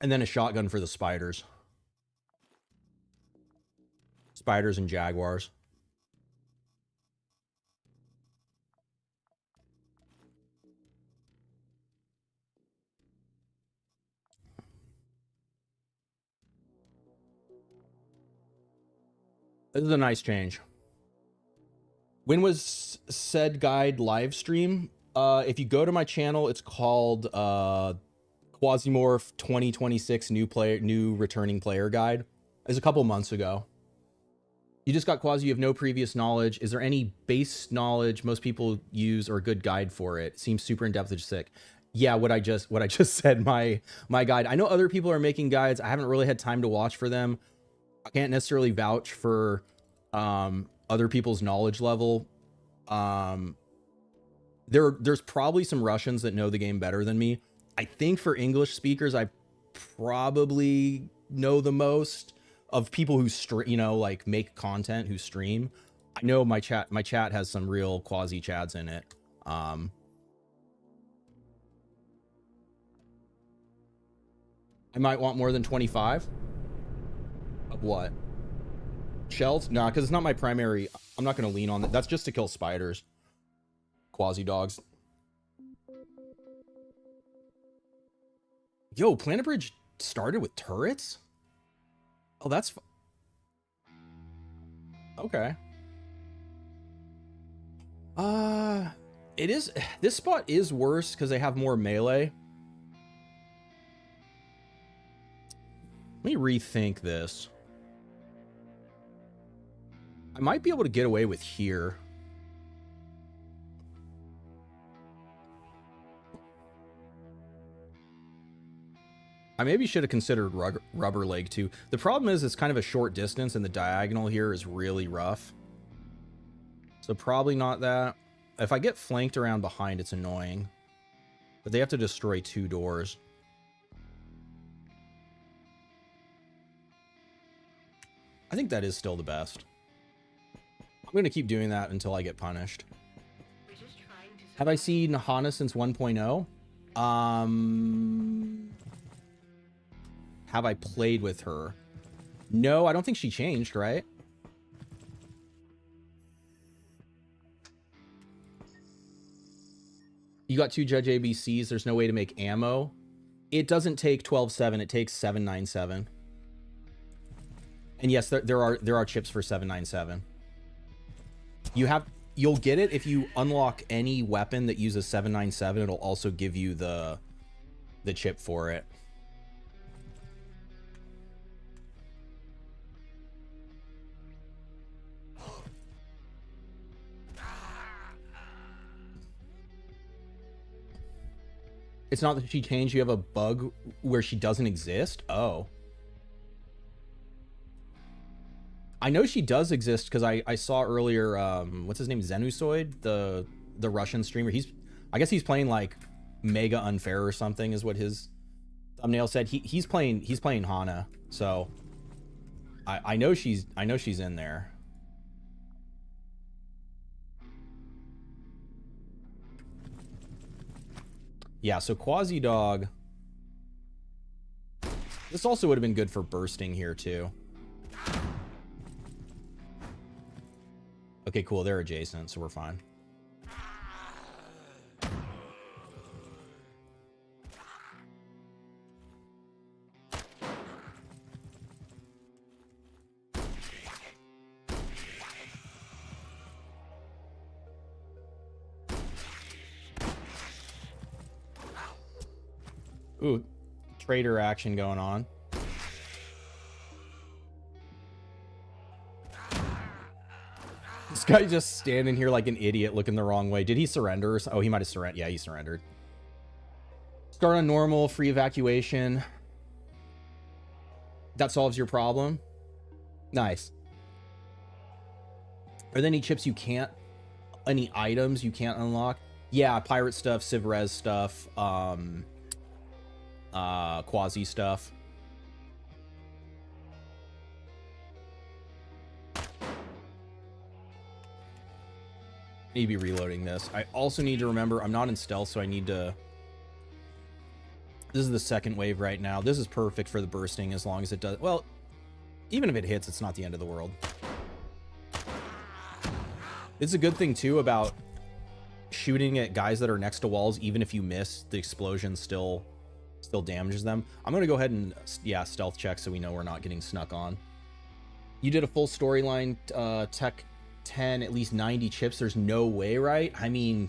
And then a shotgun for the spiders. Spiders and jaguars. This is a nice change. When was said guide live stream? If you go to my channel, it's called QUASIMORPH 2026 new returning player guide. It's a couple months ago. You just got Quasi, you have no previous knowledge. Is there any base knowledge most people use or a good guide for it? Seems super in-depth and sick. Yeah, what I just said, my guide. I know other people are making guides. I haven't really had time to watch for them. I can't necessarily vouch for other people's knowledge level. There's probably some Russians that know the game better than me. I think for English speakers, I probably know the most of people who like make content, who stream. I know my chat has some real quasi chads in it. I might want more than 25 of what? Shells? Nah, because it's not my primary. I'm not going to lean on that. That's just to kill spiders. Quasi dogs. Yo, Planet Bridge started with turrets? Oh, that's... Okay. It is... This spot is worse because they have more melee. Let me rethink this. I might be able to get away with here. I maybe should have considered rubber leg too. The problem is it's kind of a short distance and the diagonal here is really rough. So probably not that. If I get flanked around behind, it's annoying. But they have to destroy 2 doors. I think that is still the best. I'm going to keep doing that until I get punished. Have I seen Hana since 1.0? Have I played with her? No, I don't think she changed, right? You got 2 Judge ABCs. There's no way to make ammo. It doesn't take 12.7. It takes 7.97. And yes, there are chips for 7.97. You'll get it if you unlock any weapon that uses 7.97. It'll also give you the chip for it. It's not that she changed. You have a bug where she doesn't exist. Oh. I know she does exist because I saw earlier, what's his name? Zenusoid, the Russian streamer. I guess he's playing like Mega Unfair or something is what his thumbnail said. He's playing Hana. So I know she's in there. Yeah, so Quasi Dog. This also would have been good for bursting here too. Okay, cool. They're adjacent, so we're fine. Ooh, traitor action going on. This guy just standing here like an idiot looking the wrong way. Did he surrender? Oh, he might have surrendered. Yeah, he surrendered. Start on normal, free evacuation. That solves your problem. Nice. Are there any chips you can't, any items you can't unlock? Yeah, pirate stuff, Civ Res stuff, Quasi stuff. Need to be reloading this. I also need to remember I'm not in stealth, so I need to This is the second wave right now. This is perfect for the bursting as long as it does. Well, even if it hits, it's not the end of the world. It's a good thing too about shooting at guys that are next to walls. Even if you miss, the explosion still damages them. I'm going to go ahead and, yeah, stealth check so we know we're not getting snuck on. You did a full storyline, tech 10, at least 90 chips. There's no way, right? I mean,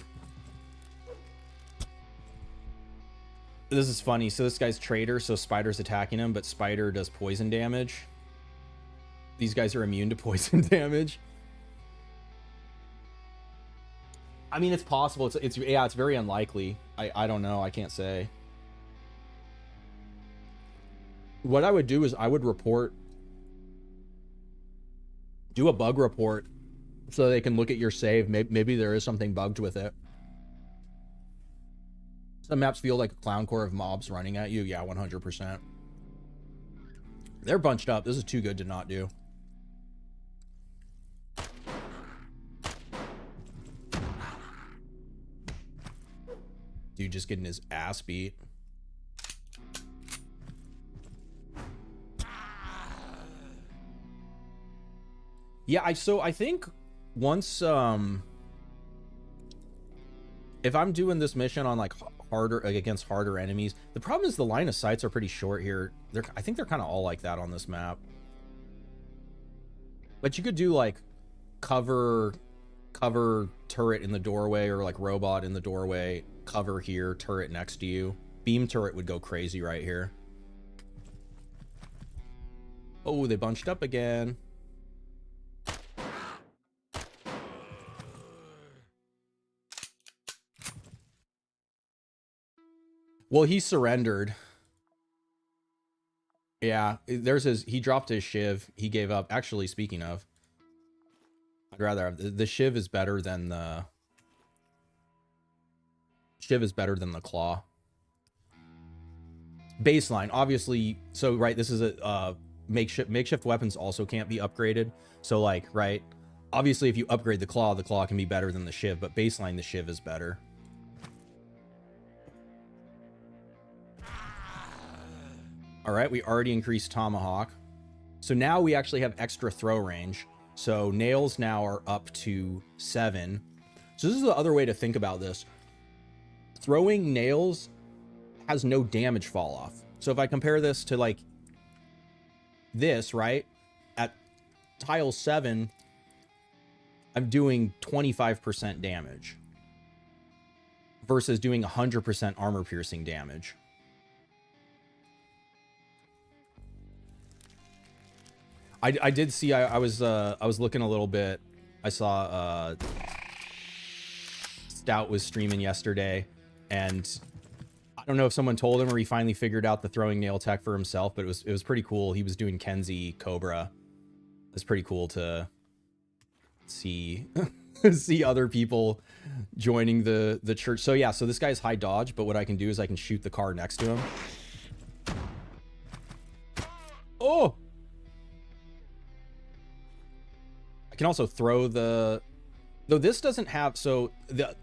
this is funny. So this guy's traitor, so Spider's attacking him, but Spider does poison damage. These guys are immune to poison damage. I mean, it's possible. Yeah, it's very unlikely. I don't know. I can't say. What I would do is I would do a bug report so they can look at your save. Maybe there is something bugged with it. Some maps feel like a clown core of mobs running at you. Yeah, 100%. They're bunched up. This is too good to not do. Dude just getting his ass beat. Yeah, I think once if I'm doing this mission on like harder, like against harder enemies, the problem is the line of sights are pretty short here. I think they're kind of all like that on this map. But you could do like cover turret in the doorway, or like robot in the doorway, cover here, turret next to you. Beam turret would go crazy right here. Oh, they bunched up again. Well, he surrendered. Yeah, there's he dropped his shiv. He gave up. Actually, speaking of, I'd rather have the shiv is better than the claw. Baseline, obviously. So, right, this is a makeshift weapons also can't be upgraded. So, like, right, obviously, if you upgrade the claw can be better than the shiv, but baseline, the shiv is better. All right, we already increased tomahawk. So now we actually have extra throw range. So nails now are up to 7. So this is the other way to think about this. Throwing nails has no damage fall off. So if I compare this to like this, right? At tile 7, I'm doing 25% damage versus doing 100% armor piercing damage. I did see, I was looking a little bit. I saw Stout was streaming yesterday, and I don't know if someone told him or he finally figured out the throwing nail tech for himself, but it was pretty cool. He was doing Kenzie Cobra. It's pretty cool to see see other people joining the church. So yeah, so this guy's high dodge, but what I can do is I can shoot the car next to him. Oh! I can also throw the, though this doesn't have, so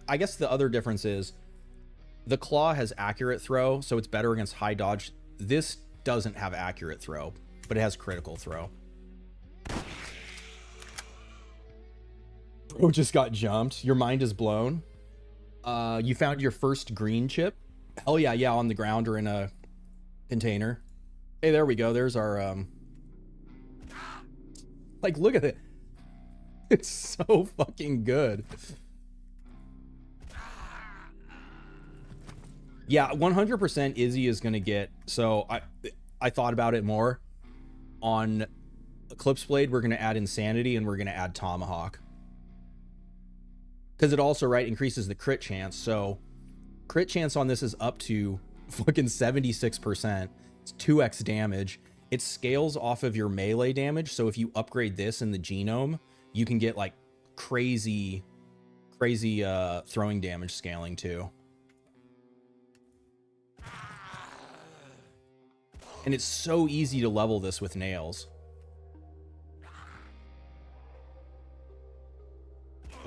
I guess the other difference is the claw has accurate throw, so it's better against high dodge. This doesn't have accurate throw, but it has critical throw. Bro just got jumped. Your mind is blown. You found your first green chip. Hell yeah, yeah, on the ground or in a container. Hey, there we go. There's our like, look at it. It's so fucking good. Yeah, 100% Izzy is going to get... So I thought about it more. On Eclipse Blade, we're going to add Insanity and we're going to add Tomahawk. Because it also, right, increases the crit chance. So crit chance on this is up to fucking 76%. It's 2x damage. It scales off of your melee damage. So if you upgrade this in the genome, you can get like crazy throwing damage scaling too. And it's so easy to level this with nails.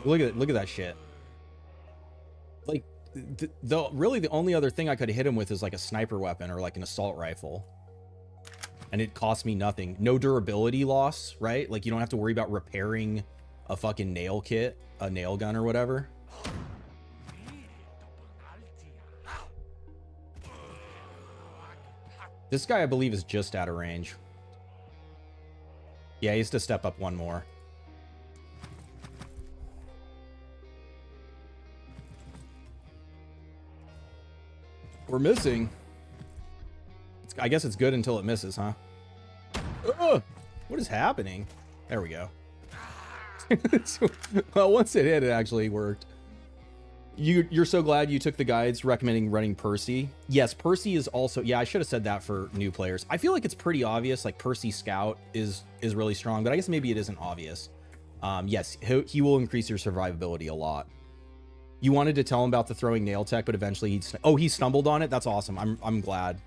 Look at that shit. Like, really the only other thing I could hit him with is like a sniper weapon or like an assault rifle. And it cost me nothing. No durability loss, right? Like you don't have to worry about repairing a fucking nail kit, a nail gun or whatever. This guy, I believe, is just out of range. Yeah, he has to step up one more. We're missing. I guess it's good until it misses, huh? Ugh, what is happening? There we go. Well, once it hit, it actually worked. You're so glad you took the guides recommending running Percy. Yes, Percy is also... Yeah, I should have said that for new players. I feel like it's pretty obvious, like Percy Scout is really strong, but I guess maybe it isn't obvious. Yes, he will increase your survivability a lot. You wanted to tell him about the throwing nail tech, but eventually he stumbled on it. That's awesome. I'm glad.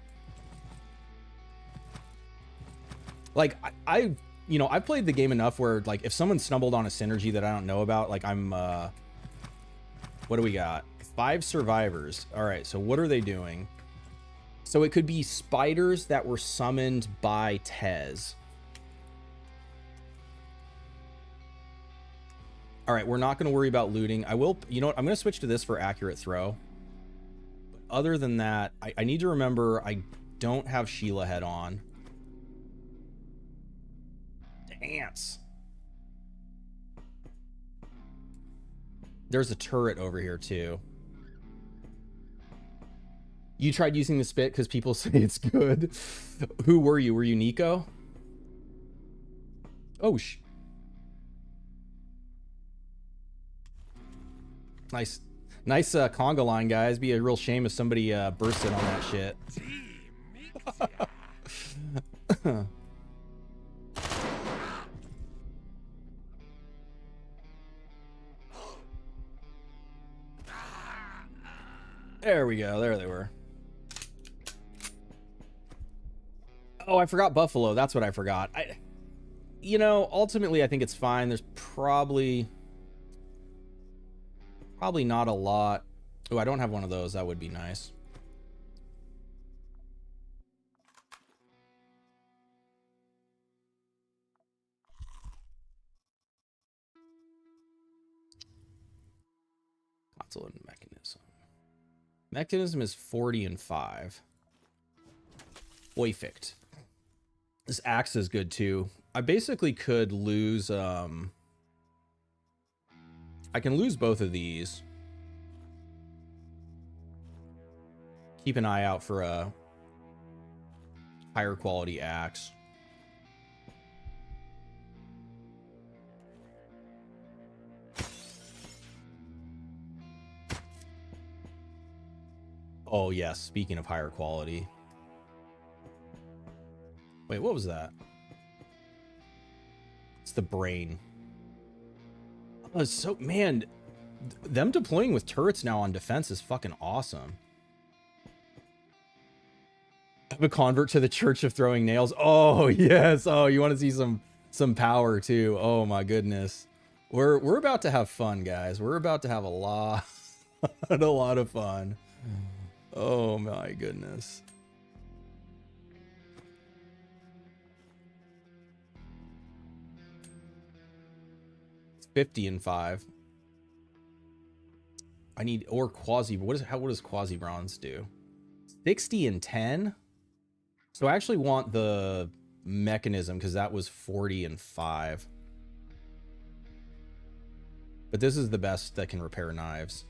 Like I've played the game enough where like if someone stumbled on a synergy that I don't know about, like I'm what do we got? 5 survivors. All right, so what are they doing? So it could be spiders that were summoned by Tez. All right, we're not going to worry about looting. I will, you know what? I'm going to switch to this for accurate throw. But other than that, I need to remember I don't have Sheila head on. Dance. There's a turret over here too. You tried using the spit because people say it's good. Who were you? Were you Nico? Oh, nice conga line, guys. Be a real shame if somebody burst in on that shit. There we go. There they were. Oh, I forgot Buffalo. That's what I forgot. You know, ultimately, I think it's fine. There's probably not a lot. Oh, I don't have one of those. That would be nice. Console and mechanism. Mechanism is 40 and 5. Perfect. This axe is good too. I basically could lose I can lose both of these. Keep an eye out for a higher quality axe. Oh yes, speaking of higher quality. Wait, what was that? It's the brain. Oh, so man, them deploying with turrets now on defense is fucking awesome. I'm a convert to the Church of Throwing Nails. Oh yes. Oh, you want to see some power too? Oh my goodness. We're about to have fun, guys. We're about to have a lot of fun. Oh my goodness. It's 50 and 5. I need or quasi. What does quasi bronze do? 60 and 10. So I actually want the mechanism because that was 40 and 5. But this is the best that can repair knives.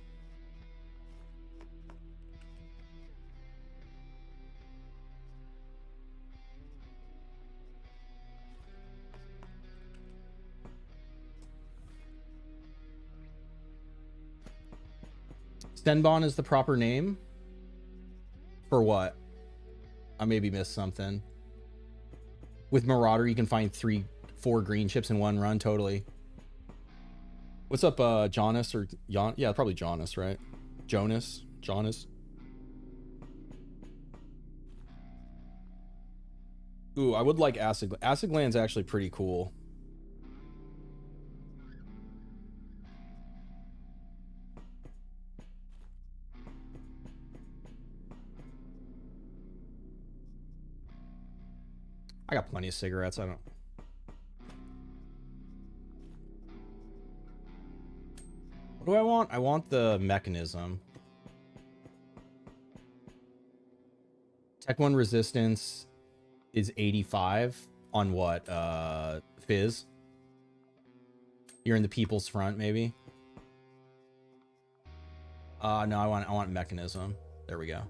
Senbon is the proper name? For what? I maybe missed something. With Marauder, you can find 4 green chips in one run, totally. What's up, Jonas or yeah, probably Jonas, right? Jonas. Ooh, I would like acid. Acid gland's actually pretty cool. I got plenty of cigarettes. I don't. What do I want? I want the mechanism. Tech 1 resistance is 85 on what? Fizz? You're in the People's Front, maybe? No, I want mechanism. There we go.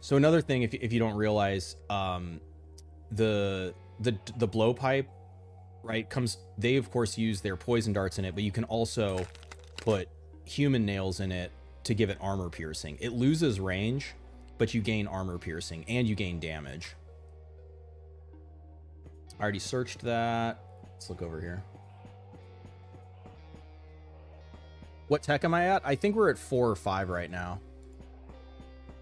So another thing, if you don't realize, the blowpipe, right, comes, they of course use their poison darts in it, but you can also put human nails in it to give it armor piercing. It loses range, but you gain armor piercing and you gain damage. I already searched that. Let's look over here. What tech am I at? I think we're at 4 or 5 right now.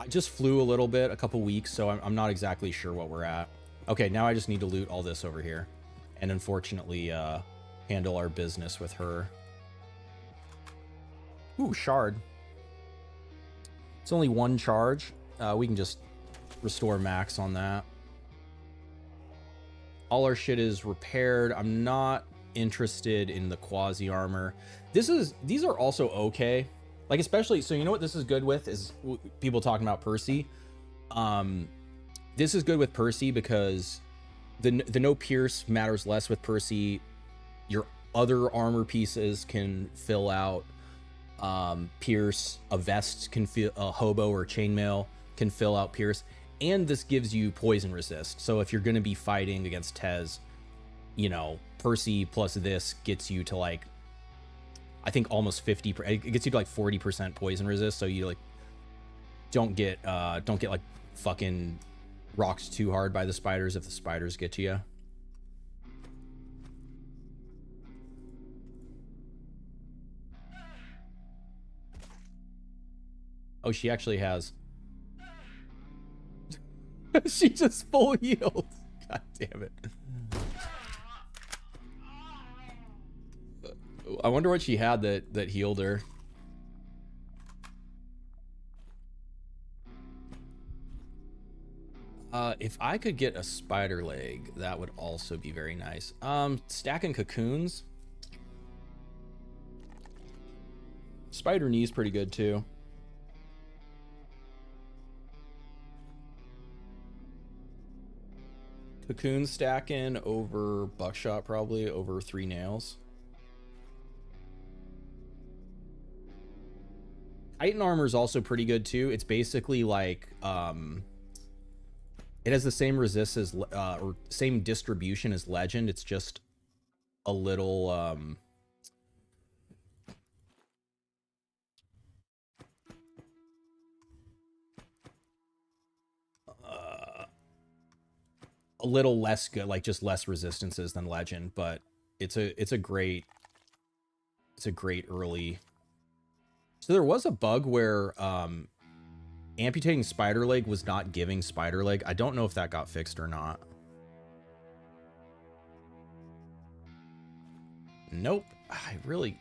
I just flew a little bit, a couple weeks, so I'm not exactly sure what we're at. Okay, now I just need to loot all this over here. And unfortunately, handle our business with her. Ooh, shard. It's only 1 charge. We can just restore max on that. All our shit is repaired. I'm not interested in the quasi armor. These are also okay. Like, especially, so you know what this is good with is people talking about Percy. This is good with Percy because the no pierce matters less with Percy. Your other armor pieces can fill out pierce. A vest can fill, a hobo or chainmail can fill out pierce, and this gives you poison resist. So if you're going to be fighting against Tez, you know, Percy plus this gets you to like, I think almost 50. It gets you to like 40% poison resist. So you like don't get like fucking rocked too hard by the spiders if the spiders get to you. Oh, she actually has. She just full healed. God damn it. I wonder what she had that healed her. If I could get a spider leg, that would also be very nice. Stacking cocoons. Spider knee's pretty good too. Cocoon stacking over buckshot, probably over 3 nails. Titan armor is also pretty good too. It's basically like it has the same resist as or same distribution as Legend. It's just a little a little less good, like just less resistances than Legend, but it's a great early. So there was a bug where amputating spider leg was not giving spider leg. I don't know if that got fixed or not. Nope. I really.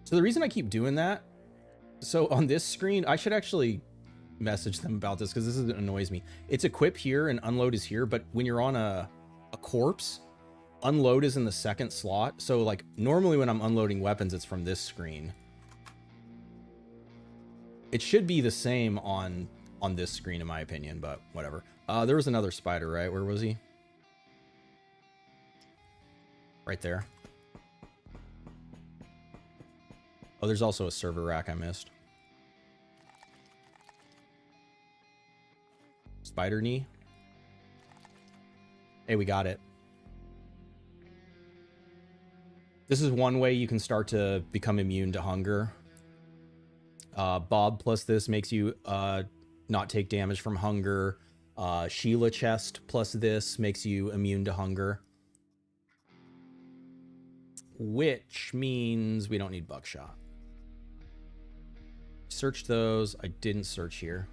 So the reason I keep doing that, so on this screen, I should actually message them about this because this annoys me. It's equip here and unload is here, but when you're on a corpse, unload is in the second slot. So like normally when I'm unloading weapons, it's from this screen. It should be the same on this screen in my opinion, but whatever. There was another spider, right? Where was he? Right there. Oh, there's also a server rack I missed. Spider knee. Hey, we got it. This is one way you can start to become immune to hunger. Bob plus this makes you not take damage from hunger. Sheila chest plus this makes you immune to hunger. Which means we don't need buckshot. Searched those. I didn't search here.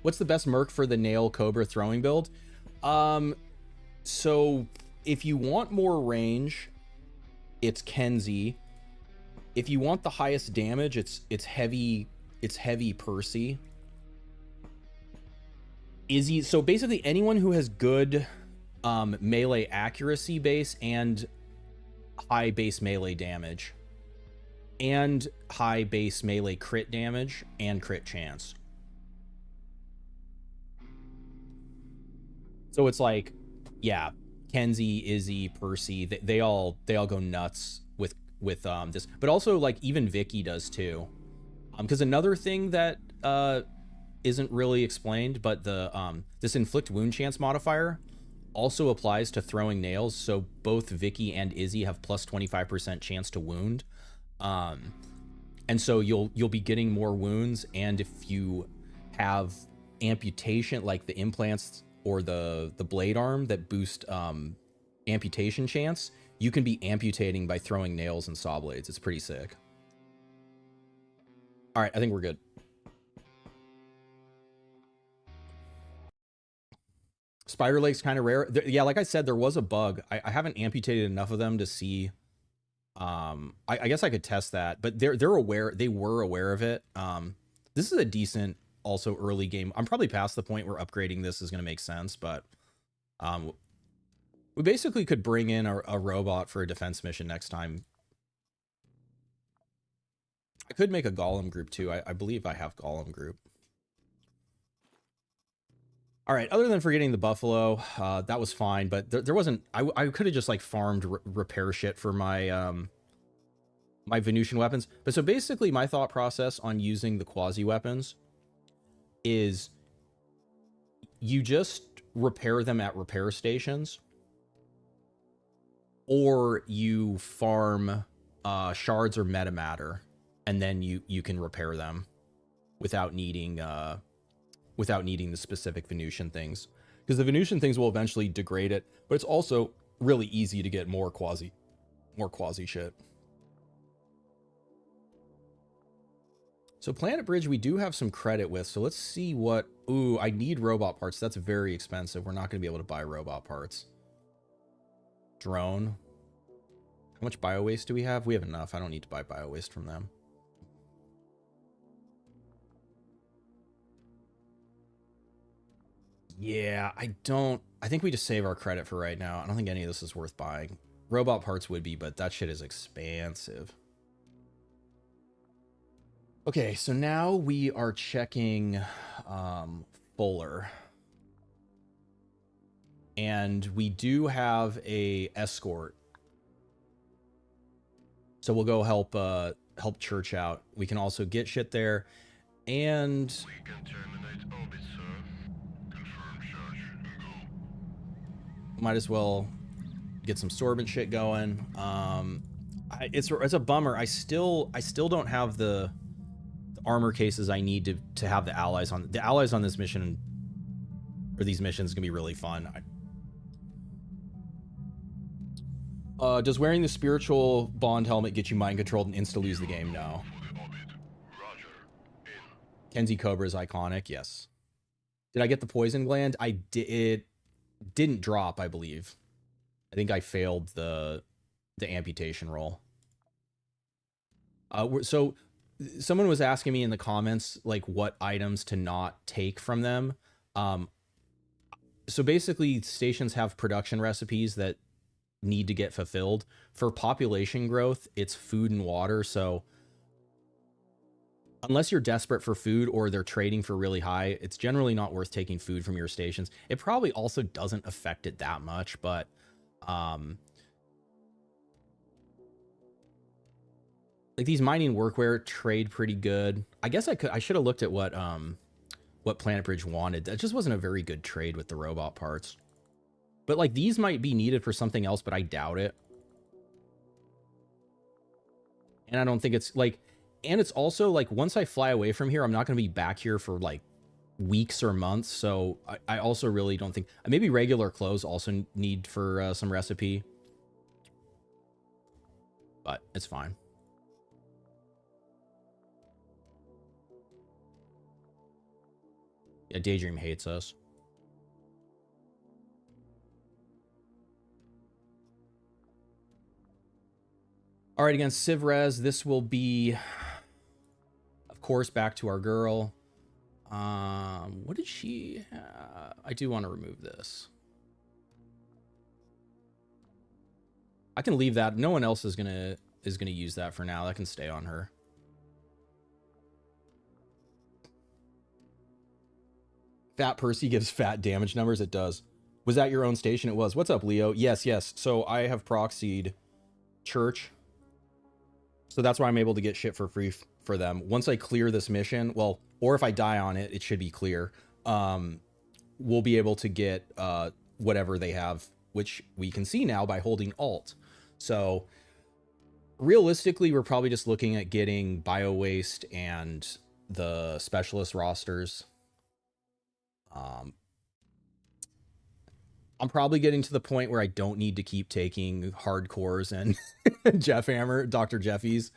What's the best merc for the nail cobra throwing build? So if you want more range, it's Kenzie. If you want the highest damage, it's heavy Percy. Izzy, so basically anyone who has good melee accuracy base and high base melee damage and high base melee crit damage and crit chance. So it's like, yeah, Kenzie, Izzy, Percy, they all go nuts with this, but also like even Vicky does too. Because another thing that isn't really explained, but the this inflict wound chance modifier also applies to throwing nails. So both Vicky and Izzy have plus 25% chance to wound. And so you'll be getting more wounds, and if you have amputation, like the implants or the blade arm that boost amputation chance, you can be amputating by throwing nails and saw blades. It's pretty sick. All right, I think we're good. Spider legs kind of rare. Yeah, like I said, there was a bug. I haven't amputated enough of them to see. I guess I could test that, but they're aware. They were aware of it. This is a decent, also early game. I'm probably past the point where upgrading this is going to make sense, but we basically could bring in a robot for a defense mission next time. I could make a golem group too. I believe I have golem group. All right, other than forgetting the buffalo, that was fine, but there wasn't, I could have just like farmed repair shit for my my Venusian weapons. But so basically my thought process on using the quasi weapons is you just repair them at repair stations, or you farm shards or metamatter, and then you can repair them without needing the specific Venusian things, because the Venusian things will eventually degrade it, but it's also really easy to get more quasi shit. So Planet Bridge we do have some credit with, so let's see what... Ooh, I need robot parts. That's very expensive. We're not going to be able to buy robot parts. Drone. How much bio waste do we have? We have enough. I don't need to buy bio waste from them. Yeah, I think we just save our credit for right now. I don't think any of this is worth buying. Robot parts would be, but that shit is expansive. Okay, so now we are checking Fuller. And we do have a escort. So we'll go help Church out. We can also get shit there. And we can terminate orbit, sir. Confirm charge and go. Might as well get some sorbent shit going. It's a bummer. I still don't have the armor cases I need to have the allies on. The allies on this mission, or these missions, gonna be really fun. Does wearing the spiritual bond helmet get you mind controlled and insta lose the game? No. Kenzie Cobra is iconic. Yes. Did I get the poison gland? I did. It didn't drop, I believe. I think I failed the amputation roll. So someone was asking me in the comments, like, what items to not take from them. So basically, stations have production recipes that need to get fulfilled. For population growth, it's food and water. So unless you're desperate for food or they're trading for really high, it's generally not worth taking food from your stations. It probably also doesn't affect it that much, but like these mining workwear trade pretty good. I guess I should have looked at what Planet Bridge wanted. That just wasn't a very good trade with the robot parts. But like these might be needed for something else, but I doubt it. And I don't think it's like, and it's also like once I fly away from here, I'm not going to be back here for like weeks or months. So I also really don't think, maybe regular clothes also need for some recipe, but it's fine. Yeah, Daydream hates us. All right, against Civrez, this will be, of course, back to our girl. What did she have? I do want to remove this. I can leave that. No one else is gonna use that for now. That can stay on her. Fat Percy gives fat damage numbers. It does. Was that your own station? It was. What's up, Leo? Yes, yes. So I have proxied Church. So that's why I'm able to get shit for free for them. Once I clear this mission, well, or if I die on it, it should be clear. We'll be able to get whatever they have, which we can see now by holding Alt. So realistically, we're probably just looking at getting bio waste and the specialist rosters. I'm probably getting to the point where I don't need to keep taking hardcores and Jeff Hammer, Dr. Jeffies.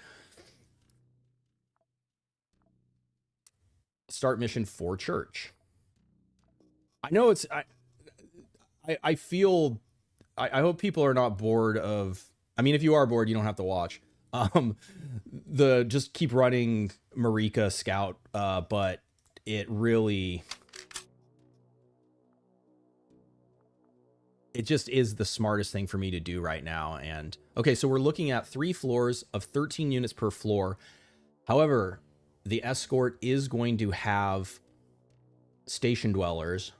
Start mission for Church. I know it's, I feel, I hope people are not bored of, I mean, if you are bored, you don't have to watch. Just keep running Marika Scout, but it really, it just is the smartest thing for me to do right now. And okay, so we're looking at 3 floors of 13 units per floor. However, the escort is going to have station dwellers,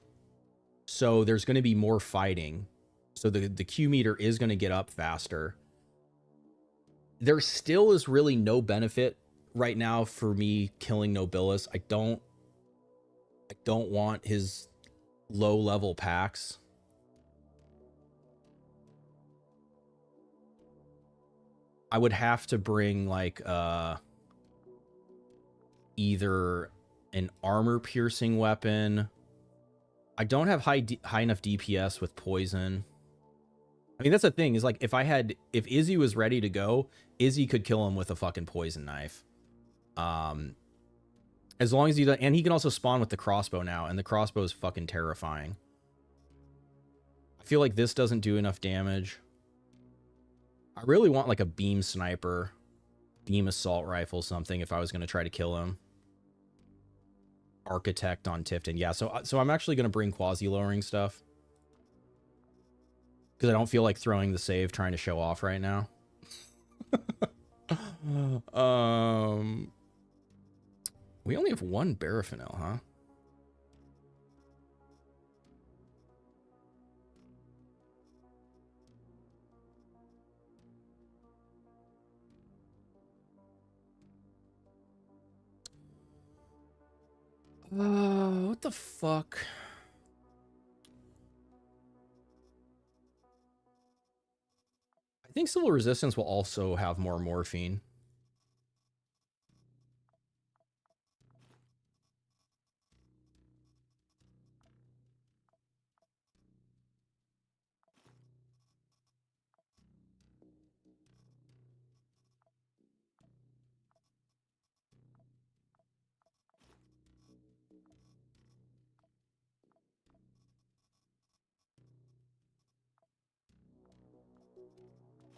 so there's going to be more fighting. So the Q meter is going to get up faster. There still is really no benefit right now for me killing Nobilis. I don't want his low level packs. I would have to bring like either an armor piercing weapon. I don't have high enough DPS with poison. I mean, that's the thing, is like if Izzy was ready to go, Izzy could kill him with a fucking poison knife. As long as he does, and he can also spawn with the crossbow now, and the crossbow is fucking terrifying. I feel like this doesn't do enough damage. I really want like a beam sniper, beam assault rifle, something if I was going to try to kill him. Architect on Tifton. Yeah, so I'm actually going to bring quasi-lowering stuff. Because I don't feel like throwing the save trying to show off right now. We only have 1 Barafinil, huh? What the fuck? I think Civil Resistance will also have more morphine.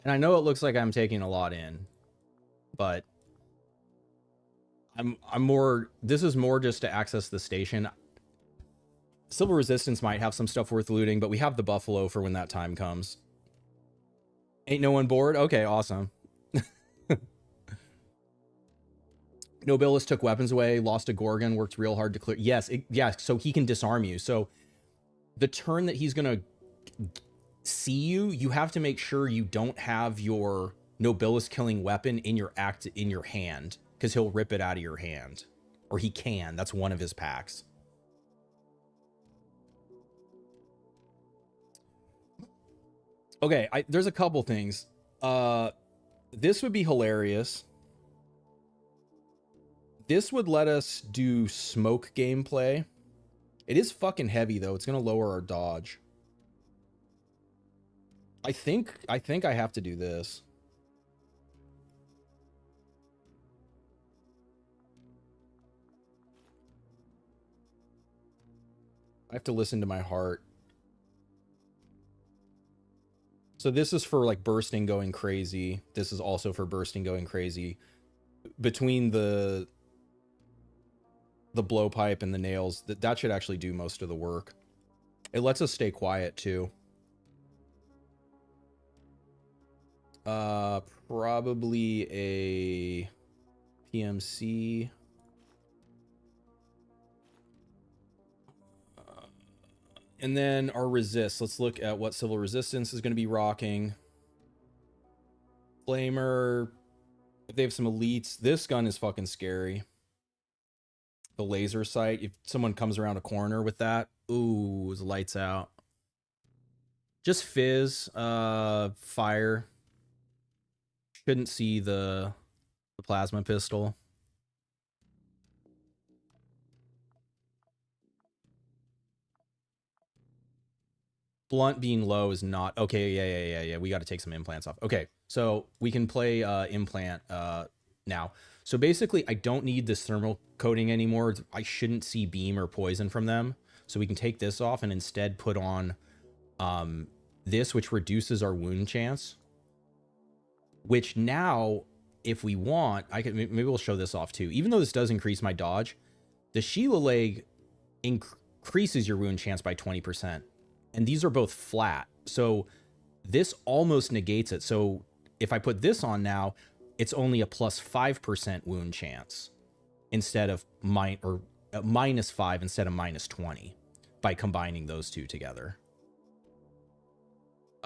And I know it looks like I'm taking a lot in, but I'm more, this is more just to access the station. Civil Resistance might have some stuff worth looting, but we have the Buffalo for when that time comes. Ain't no one bored? Okay, awesome. Nobilis took weapons away, lost a Gorgon, worked real hard to clear. Yes, yeah, so he can disarm you. So the turn that he's going to see you, you have to make sure you don't have your Nobilis killing weapon in your hand, because he'll rip it out of your hand. Or he can. That's one of his packs. Okay, there's a couple things. This would be hilarious. This would let us do smoke gameplay. It is fucking heavy though. It's gonna lower our dodge. I think I have to do this. I have to listen to my heart. So this is for like bursting going crazy. This is also for bursting going crazy. Between the the blowpipe and the nails, that should actually do most of the work. It lets us stay quiet too. Probably a PMC. And then our resist. Let's look at what civil resistance is going to be rocking. Flamer. If they have some elites, this gun is fucking scary. The laser sight. If someone comes around a corner with that, ooh, the lights out. Just fizz, fire. Couldn't see the plasma pistol. Blunt being low is not okay. Yeah. We got to take some implants off. Okay, so we can play implant now. So basically, I don't need this thermal coating anymore. I shouldn't see beam or poison from them. So we can take this off and instead put on this, which reduces our wound chance. Which now, if we want, I can maybe we'll show this off too. Even though this does increase my dodge, the Sheila leg increases your wound chance by 20%. And these are both flat. So this almost negates it. So if I put this on now, it's only a plus 5% wound chance instead of minus 5 instead of minus 20 by combining those two together.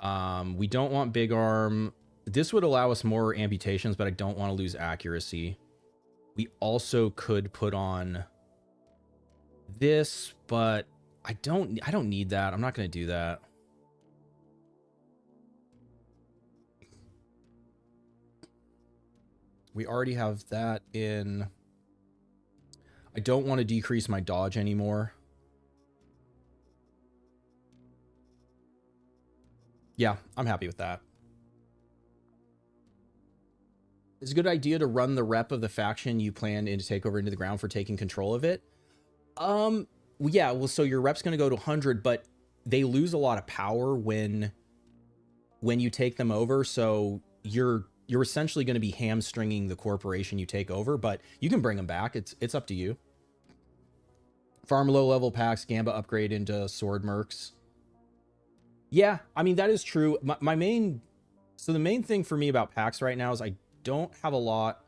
We don't want big arm. This would allow us more amputations, but I don't want to lose accuracy. We also could put on this, but I don't need that. I'm not going to do that. We already have that in. I don't want to decrease my dodge anymore. Yeah, I'm happy with that. It's a good idea to run the rep of the faction you plan to take over into the ground for taking control of it. Yeah, well, so your rep's going to go to 100, but they lose a lot of power when you take them over. So you're essentially going to be hamstringing the corporation you take over, but you can bring them back. It's up to you. Farm low level packs, Gamba upgrade into sword mercs. Yeah, I mean, that is true. So the main thing for me about packs right now is I don't have a lot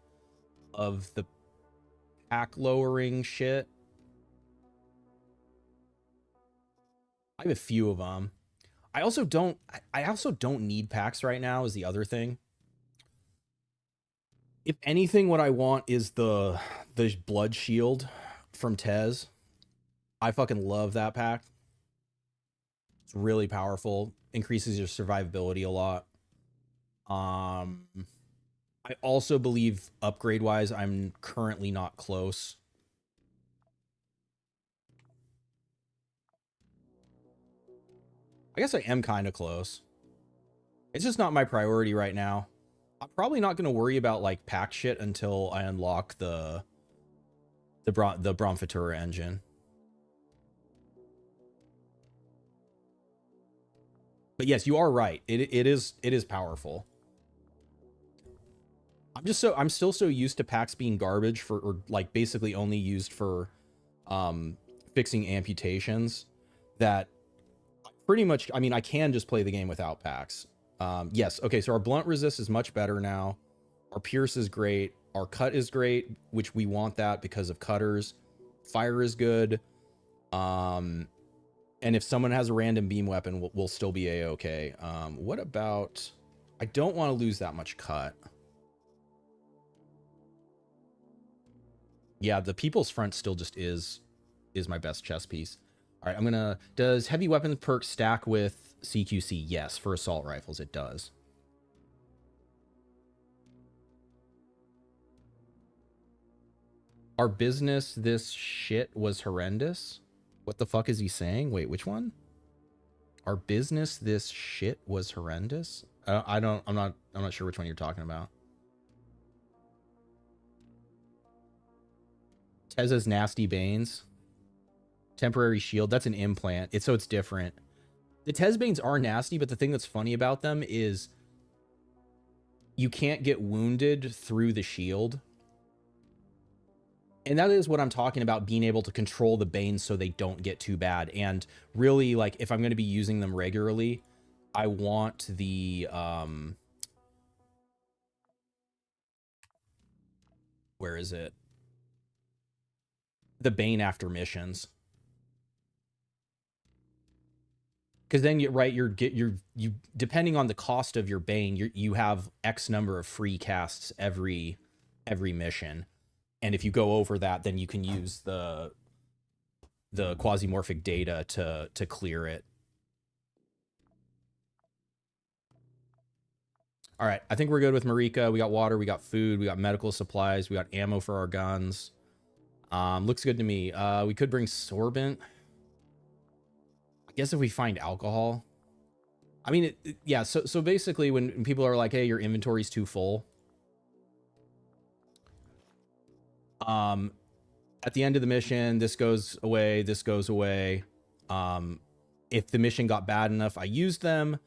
of the pack lowering shit. I have a few of them. I also don't need packs right now is the other thing. If anything, what I want is the blood shield from Tez. I fucking love that pack. It's really powerful. Increases your survivability a lot. I also believe upgrade wise, I'm currently not close. I guess I am kind of close. It's just not my priority right now. I'm probably not going to worry about like pack shit until I unlock the Bromfatura engine. But yes, you are right. It is powerful. I'm still so used to packs being garbage or like basically only used for fixing amputations that pretty much, I mean, I can just play the game without packs. Yes, okay, so our blunt resist is much better now. Our pierce is great. Our cut is great, which we want that because of cutters. Fire is good. And if someone has a random beam weapon, we'll still be a-okay. What about... I don't want to lose that much cut. Yeah, the People's Front still just is my best chess piece. All right, I'm gonna... Does heavy weapons perk stack with CQC? Yes, for assault rifles, it does. Our business, this shit was horrendous. What the fuck is he saying? Wait, which one? Our business, this shit was horrendous. I'm not sure which one you're talking about. Tez's nasty banes. Temporary shield. That's an implant. So it's different. The Tez banes are nasty, but the thing that's funny about them is you can't get wounded through the shield. And that is what I'm talking about, being able to control the Banes so they don't get too bad. And really, like, if I'm going to be using them regularly, I want the, where is it? The Bane after missions. Because then you depending on the cost of your Bane, you have X number of free casts every mission. And if you go over that, then you can use the quasimorphic data to clear it. All right, I think we're good with Marika. We got water, we got food, we got medical supplies, we got ammo for our guns. Looks good to me. We could bring sorbent. I guess if we find alcohol. I mean, yeah, so basically when people are like, hey, your inventory's too full. At the end of the mission, this goes away, this goes away. If the mission got bad enough, I used them.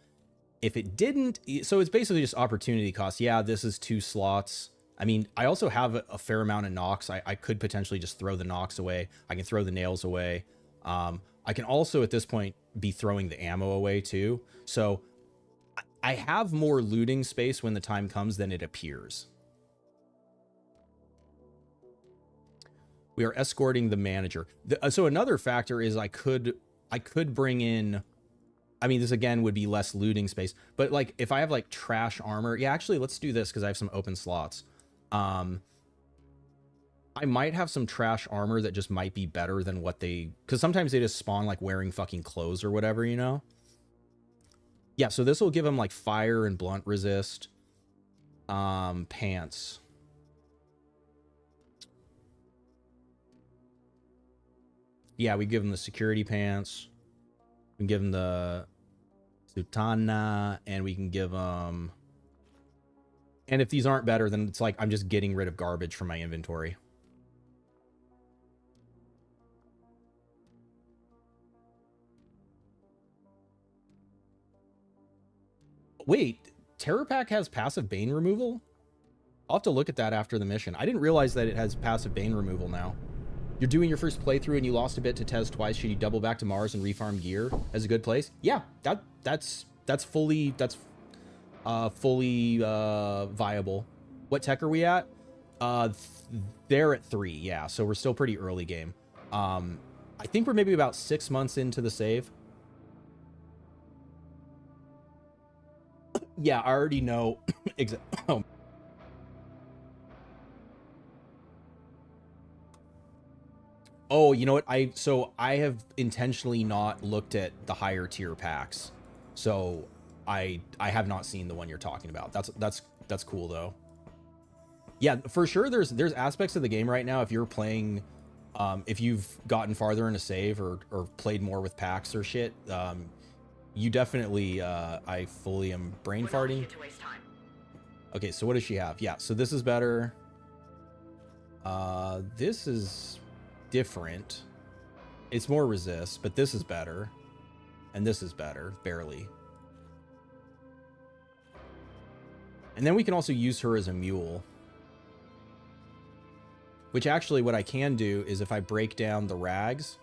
If it didn't, so it's basically just opportunity cost. Yeah, this is 2 slots. I mean, I also have a fair amount of Nox. I could potentially just throw the Nox away. I can throw the nails away. I can also, at this point, be throwing the ammo away too. So I have more looting space when the time comes than it appears. We are escorting the manager. So another factor is I could bring in, I mean, this again would be less looting space, but like if I have like trash armor, yeah, actually let's do this because I have some open slots. I might have some trash armor that just might be better than what they, because sometimes they just spawn like wearing fucking clothes or whatever, you know? Yeah, so this will give them like fire and blunt resist. Pants. Yeah, we give them the security pants. We can give them the Sutana, and we can give them... And if these aren't better, then it's like I'm just getting rid of garbage from my inventory. Wait, Terror Pack has passive Bane removal? I'll have to look at that after the mission. I didn't realize that it has passive Bane removal now. You're doing your first playthrough and you lost a bit to Tez twice. Should you double back to Mars and refarm gear as a good place? Yeah, that's fully viable. What tech are we at? They're at 3. Yeah, so we're still pretty early game. I think we're maybe about 6 months into the save. Yeah, I already know. Oh. Oh, you know what? I have intentionally not looked at the higher tier packs, so I have not seen the one you're talking about. That's cool though. Yeah, for sure. There's aspects of the game right now. If you're playing, if you've gotten farther in a save or played more with packs or shit, you definitely. I fully am brain farting. Okay, so what does she have? Yeah, so this is better. This is different. It's more resist, but this is better. And this is better, barely. And then we can also use her as a mule. Which actually what I can do is if I break down the rags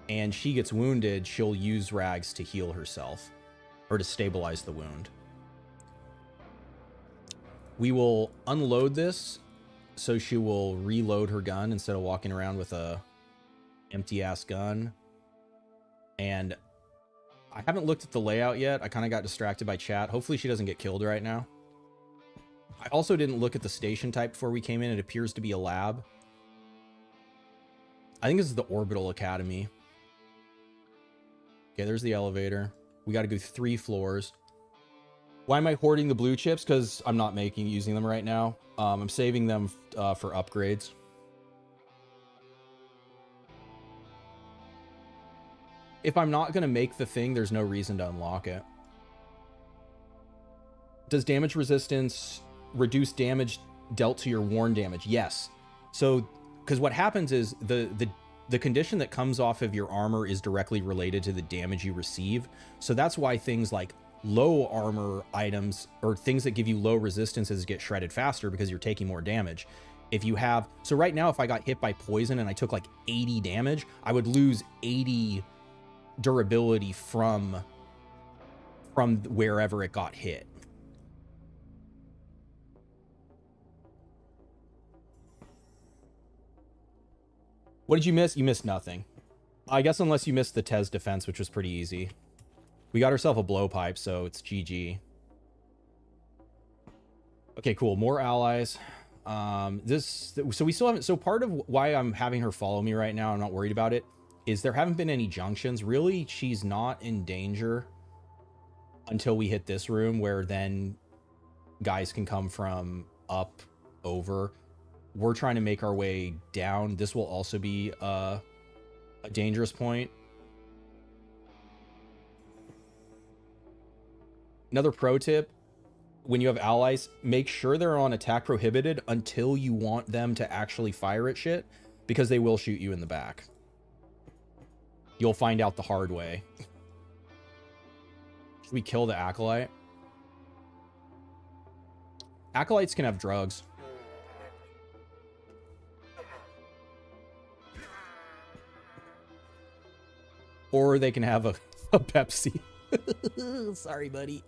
and she gets wounded, she'll use rags to heal herself or to stabilize the wound. We will unload this so she will reload her gun instead of walking around with a empty ass gun. And I haven't looked at the layout yet. I kind of got distracted by chat. Hopefully she doesn't get killed right now. I also didn't look at the station type before we came in. It appears to be a lab. I think this is the Orbital Academy. Okay, there's the elevator. We got to go 3 floors. Why am I hoarding the blue chips? Because I'm not using them right now. I'm saving them for upgrades. If I'm not going to make the thing, there's no reason to unlock it. Does damage resistance reduce damage dealt to your worn damage? Yes. So, because what happens is the condition that comes off of your armor is directly related to the damage you receive. So that's why things like low armor items or things that give you low resistances get shredded faster because you're taking more damage. If you have, so right now, if I got hit by poison and I took like 80 damage, I would lose 80 durability from wherever it got hit. What did you miss? You missed nothing. I guess unless you missed the Tez defense, which was pretty easy. We got ourselves a blowpipe, so it's GG. Okay, cool. More allies. So we still haven't, so part of why I'm having her follow me right now, I'm not worried about it, is there haven't been any junctions. Really, she's not in danger until we hit this room, where then guys can come from up over. We're trying to make our way down. This will also be a dangerous point. Another pro tip, when you have allies, make sure they're on attack prohibited until you want them to actually fire at shit, because they will shoot you in the back. You'll find out the hard way. Should we kill the acolyte? Acolytes can have drugs. Or they can have a Pepsi. Sorry, buddy.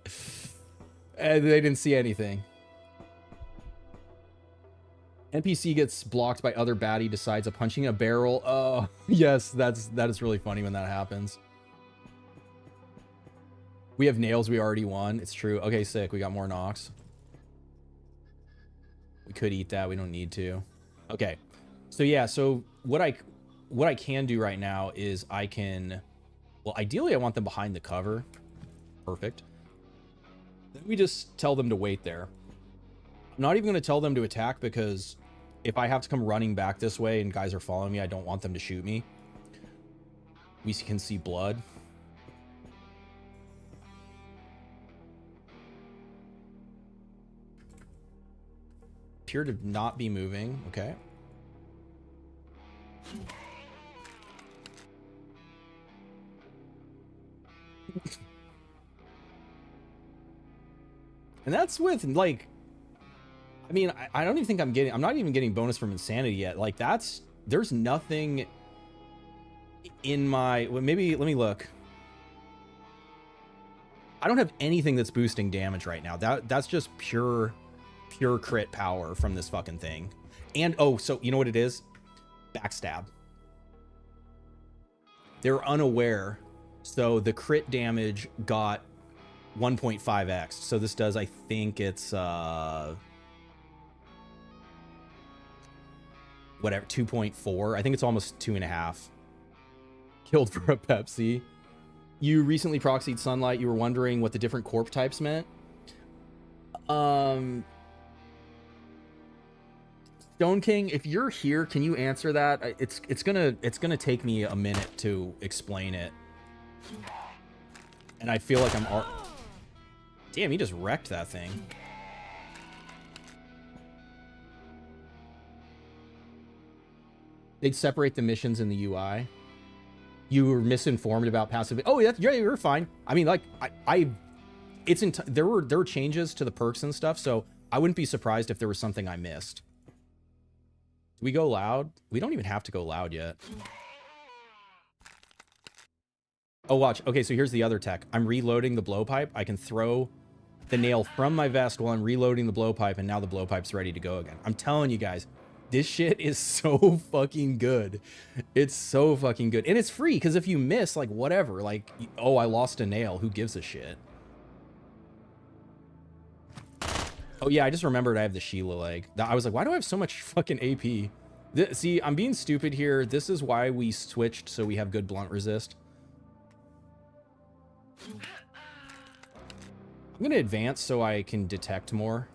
And they didn't see anything. NPC gets blocked by other baddie, decides a punching a barrel. Oh, yes, that is really funny when that happens. We have nails, we already won. It's true. Okay, sick. We got more knocks. We could eat that. We don't need to. Okay. So yeah, so what I can do right now is I can, well, ideally I want them behind the cover. Perfect. Then we just tell them to wait there. I'm not even going to tell them to attack, because if I have to come running back this way and guys are following me, I don't want them to shoot me. We can see blood. Appear to not be moving. Okay. And that's with, like, I mean, I don't even think I'm not even getting bonus from insanity yet. Like, there's nothing in my, well, maybe, let me look. I don't have anything that's boosting damage right now. That's just pure crit power from this fucking thing. And, oh, so you know what it is? Backstab. They're unaware. So the crit damage got 1.5x. So this does, I think it's whatever, 2.4. I think it's almost 2.5. Killed for a Pepsi. You recently proxied Sunlight. You were wondering what the different corp types meant. Stone King, if you're here, can you answer that? It's gonna take me a minute to explain it. And I feel like damn, he just wrecked that thing. They'd separate the missions in the UI. You were misinformed about passive. Oh, yeah, you're fine. I mean, like, there were changes to the perks and stuff, so I wouldn't be surprised if there was something I missed. Do we go loud? We don't even have to go loud yet. Oh, watch. Okay, so here's the other tech. I'm reloading the blowpipe. I can throw the nail from my vest while I'm reloading the blowpipe, and now the blowpipe's ready to go again. I'm telling you guys, this shit is so fucking good. It's so fucking good. And it's free, because if you miss, like, whatever, like, oh, I lost a nail. Who gives a shit? Oh, yeah, I just remembered I have the Sheila leg. I was like, why do I have so much fucking AP? See, I'm being stupid here. This is why we switched, so we have good blunt resist. I'm going to advance so I can detect more.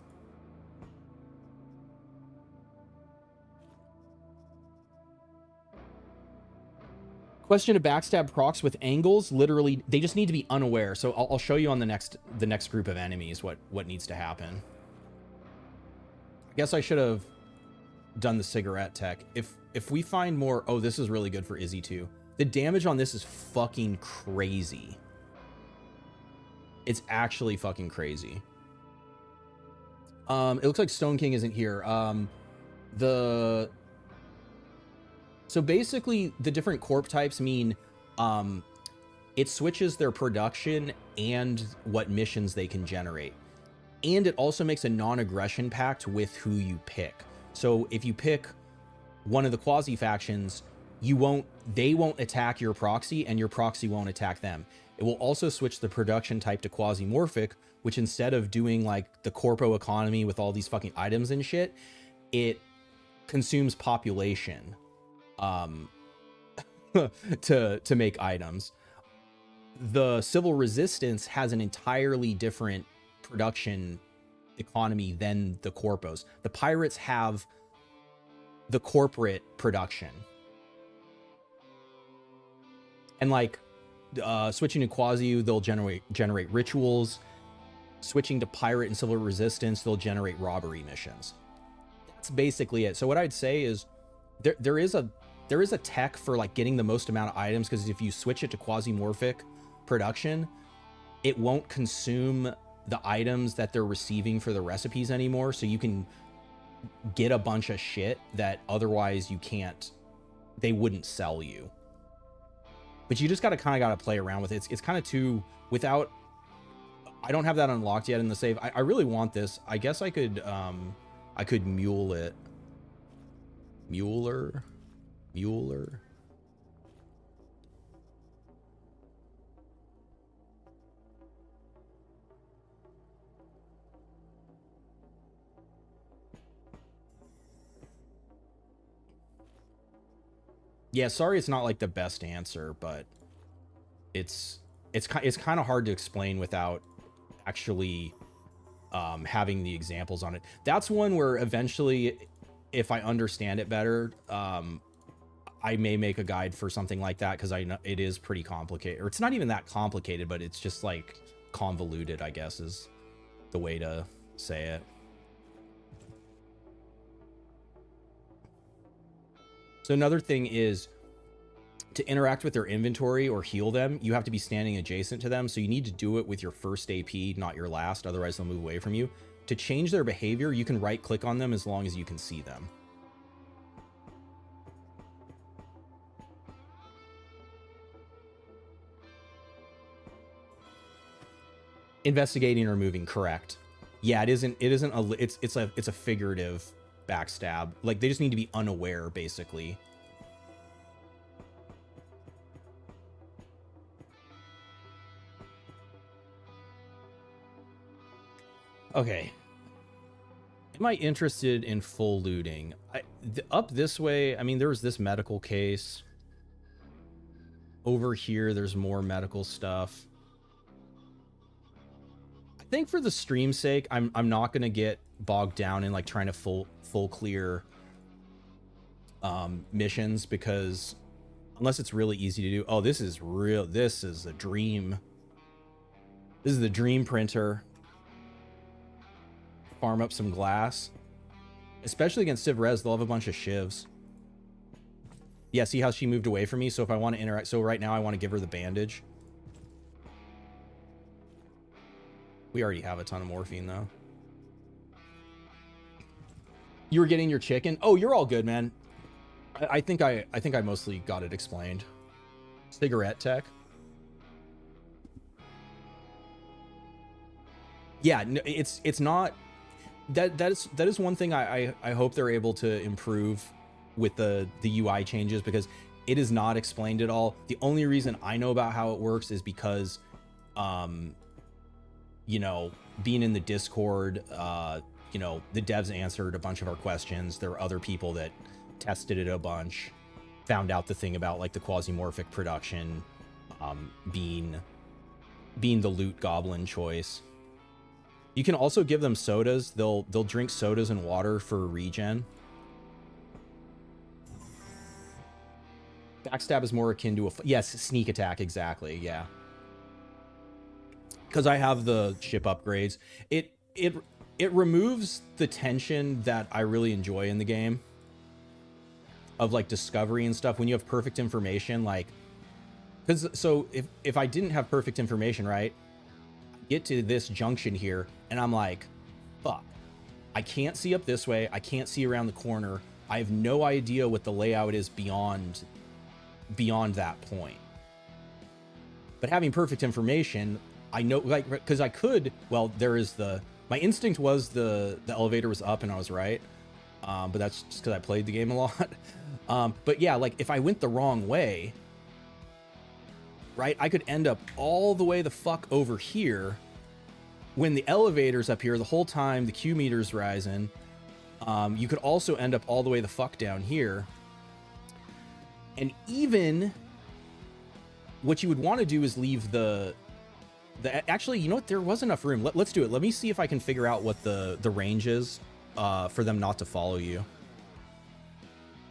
Question of backstab procs with angles. Literally, they just need to be unaware. So I'll show you on the next group of enemies what needs to happen. I guess I should have done the cigarette tech. If we find more, oh, this is really good for Izzy too. The damage on this is fucking crazy. It's actually fucking crazy. It looks like Stone King isn't here. So basically the different corp types mean it switches their production and what missions they can generate. And it also makes a non-aggression pact with who you pick. So if you pick one of the quasi factions, they won't attack your proxy and your proxy won't attack them. It will also switch the production type to quasimorphic, which instead of doing like the corpo economy with all these fucking items and shit, it consumes population to make items. The civil resistance has an entirely different production economy than the corpos. The pirates have the corporate production. And like switching to quasi, they'll generate rituals. Switching to pirate and civil resistance, they'll generate robbery missions. That's basically it. So what I'd say is there is a tech for like getting the most amount of items, because if you switch it to quasimorphic production, it won't consume the items that they're receiving for the recipes anymore. So you can get a bunch of shit that otherwise you can't, they wouldn't sell you. But you just gotta play around with it. It's kind of too, without, I don't have that unlocked yet in the save. I really want this. I guess I could mule it. Mueller. Yeah, sorry it's not like the best answer, but it's kind of hard to explain without actually having the examples on it. That's one where eventually, if I understand it better, I may make a guide for something like that, because I know it is pretty complicated. Or it's not even that complicated, but it's just like convoluted, I guess is the way to say it. So another thing is, to interact with their inventory or heal them, you have to be standing adjacent to them. So you need to do it with your first AP, not your last. Otherwise they'll move away from you. To change their behavior, you can right click on them as long as you can see them. Investigating or moving, correct. Yeah, it's a figurative backstab. Like, they just need to be unaware, basically. Okay. Am I interested in full looting? Up this way, I mean, there was this medical case. Over here, there's more medical stuff. I think for the stream's sake, I'm not gonna get bogged down in like trying to full clear missions, because unless it's really easy to do. Oh, this is real. This is a dream. This is the dream printer. Farm up some glass, especially against Civ Res. They'll have a bunch of shivs. Yeah, see how she moved away from me? So if I want to interact, so right now I want to give her the bandage. We already have a ton of morphine though. You were getting your chicken? Oh, you're all good, man. I think I mostly got it explained. Cigarette tech. Yeah, no, it's not. That is one thing I hope they're able to improve with the UI changes, because it is not explained at all. The only reason I know about how it works is because, you know, being in the Discord, you know, the devs answered a bunch of our questions. There were other people that tested it a bunch, found out the thing about like the quasimorphic production, being the loot goblin choice. You can also give them sodas. They'll drink sodas and water for regen. Backstab is more akin to a... Yes, sneak attack, exactly, yeah. Because I have the ship upgrades. It removes the tension that I really enjoy in the game. Of, like, discovery and stuff. When you have perfect information, like... Because, so, if I didn't have perfect information, right? Get to this junction here, and I'm like, fuck. I can't see up this way. I can't see around the corner. I have no idea what the layout is beyond that point. But having perfect information, I know, like, because I could, well, there is my instinct was the elevator was up and I was right. But that's just because I played the game a lot. But yeah, like if I went the wrong way, right, I could end up all the way the fuck over here when the elevator's up here the whole time, the Q meter's rising. You could also end up all the way the fuck down here. And even what you would want to do is leave actually, you know what? There was enough room. Let's do it. Let me see if I can figure out what the range is for them not to follow you.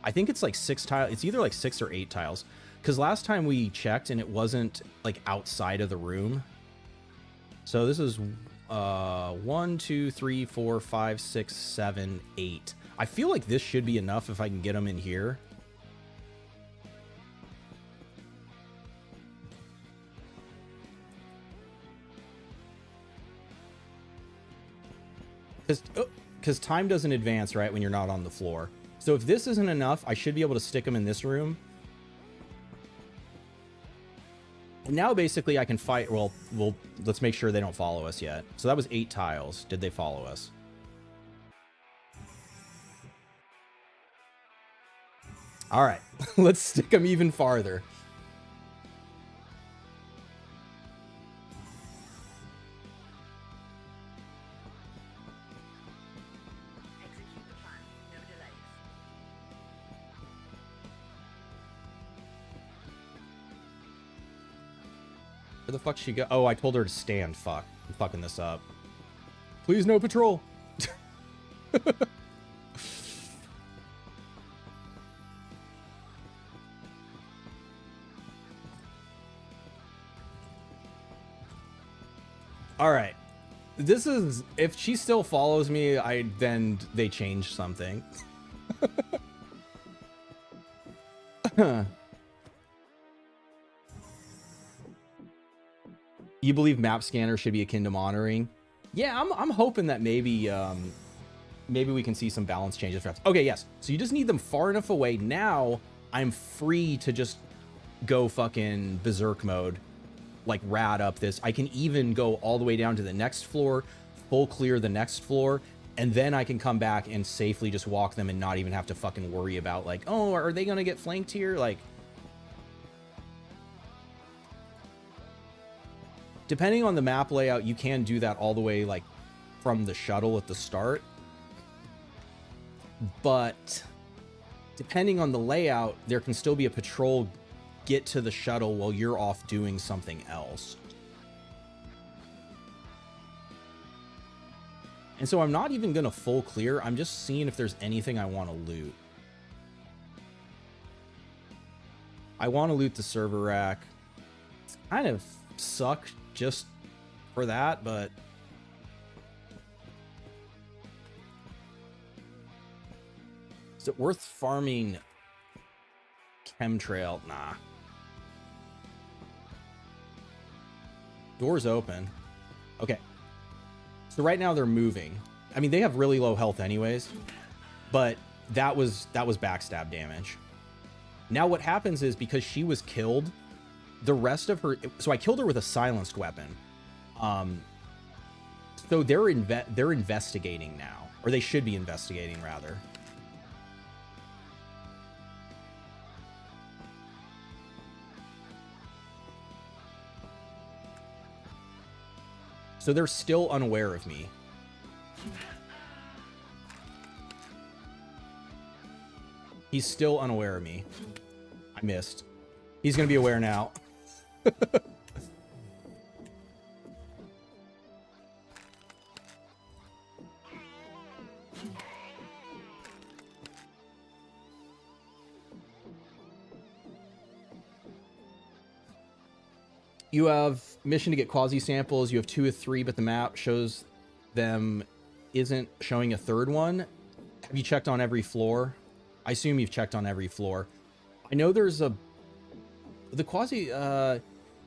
I think it's like 6 tiles. It's either like 6 or 8 tiles. Because last time we checked and it wasn't like outside of the room. So this is 1, 2, 3, 4, 5, 6, 7, 8. I feel like this should be enough if I can get them in here. Because time doesn't advance, right, when you're not on the floor. So if this isn't enough, I should be able to stick them in this room. And now basically I can fight. Well, let's make sure they don't follow us yet. So that was 8 tiles. Did they follow us? All right, let's stick them even farther. Where the fuck she go? Oh, I told her to stand. Fuck. I'm fucking this up. Please no patrol. All right. This is, if she still follows me, then they change something. You believe map scanner should be akin to monitoring? Yeah, I'm hoping that maybe we can see some balance changes. Okay, yes. So you just need them far enough away. Now I'm free to just go fucking berserk mode, like rad up this. I can even go all the way down to the next floor, full clear the next floor, and then I can come back and safely just walk them and not even have to fucking worry about like, oh, are they gonna get flanked here? Like, depending on the map layout, you can do that all the way like from the shuttle at the start. But depending on the layout, there can still be a patrol get to the shuttle while you're off doing something else. And so I'm not even going to full clear. I'm just seeing if there's anything I want to loot. I want to loot the server rack. It's kind of suck just for that, but is it worth farming chemtrail? Nah. Doors open. Okay. So right now they're moving. I mean, they have really low health anyways, but that was backstab damage. Now what happens is, because she was killed, the rest of her, so I killed her with a silenced weapon. So they're investigating now, or they should be investigating rather. So they're still unaware of me. He's still unaware of me. I missed. He's gonna be aware now. You have mission to get quasi samples. You have 2 of 3, but the map shows them isn't showing a third one. Have you checked on every floor? I assume you've checked on every floor. I know there's the quasi,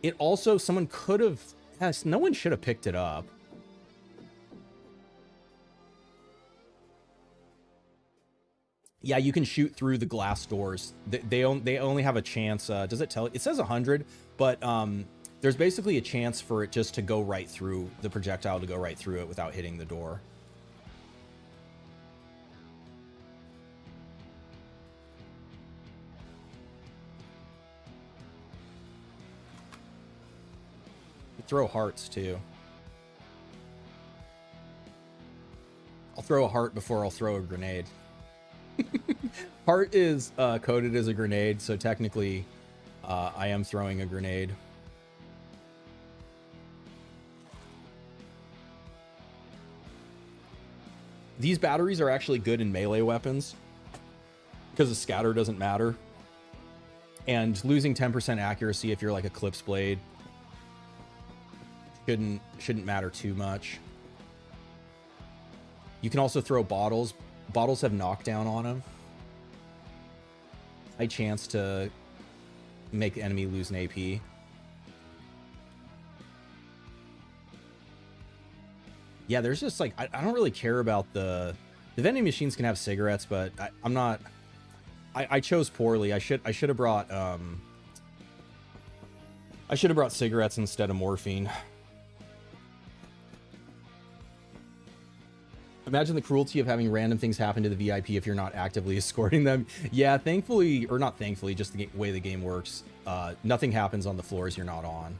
it also, someone could have, yes, no one should have picked it up. Yeah, you can shoot through the glass doors. They only have a chance. Does it tell? It says 100, but there's basically a chance for it just to go right through the projectile, to go right through it without hitting the door. You throw hearts too. I'll throw a heart before I'll throw a grenade. Heart is coded as a grenade, so technically I am throwing a grenade. These batteries are actually good in melee weapons because the scatter doesn't matter. And losing 10% accuracy if you're like a Clips Blade shouldn't matter too much. You can also throw bottles. Bottles have knockdown on them. High chance to make the enemy lose an AP. Yeah, there's just like, I don't really care about the vending machines can have cigarettes, but I'm not, I chose poorly. I should have brought cigarettes instead of morphine. Imagine the cruelty of having random things happen to the VIP if you're not actively escorting them. Yeah, thankfully, or not thankfully, just the way the game works, nothing happens on the floors you're not on.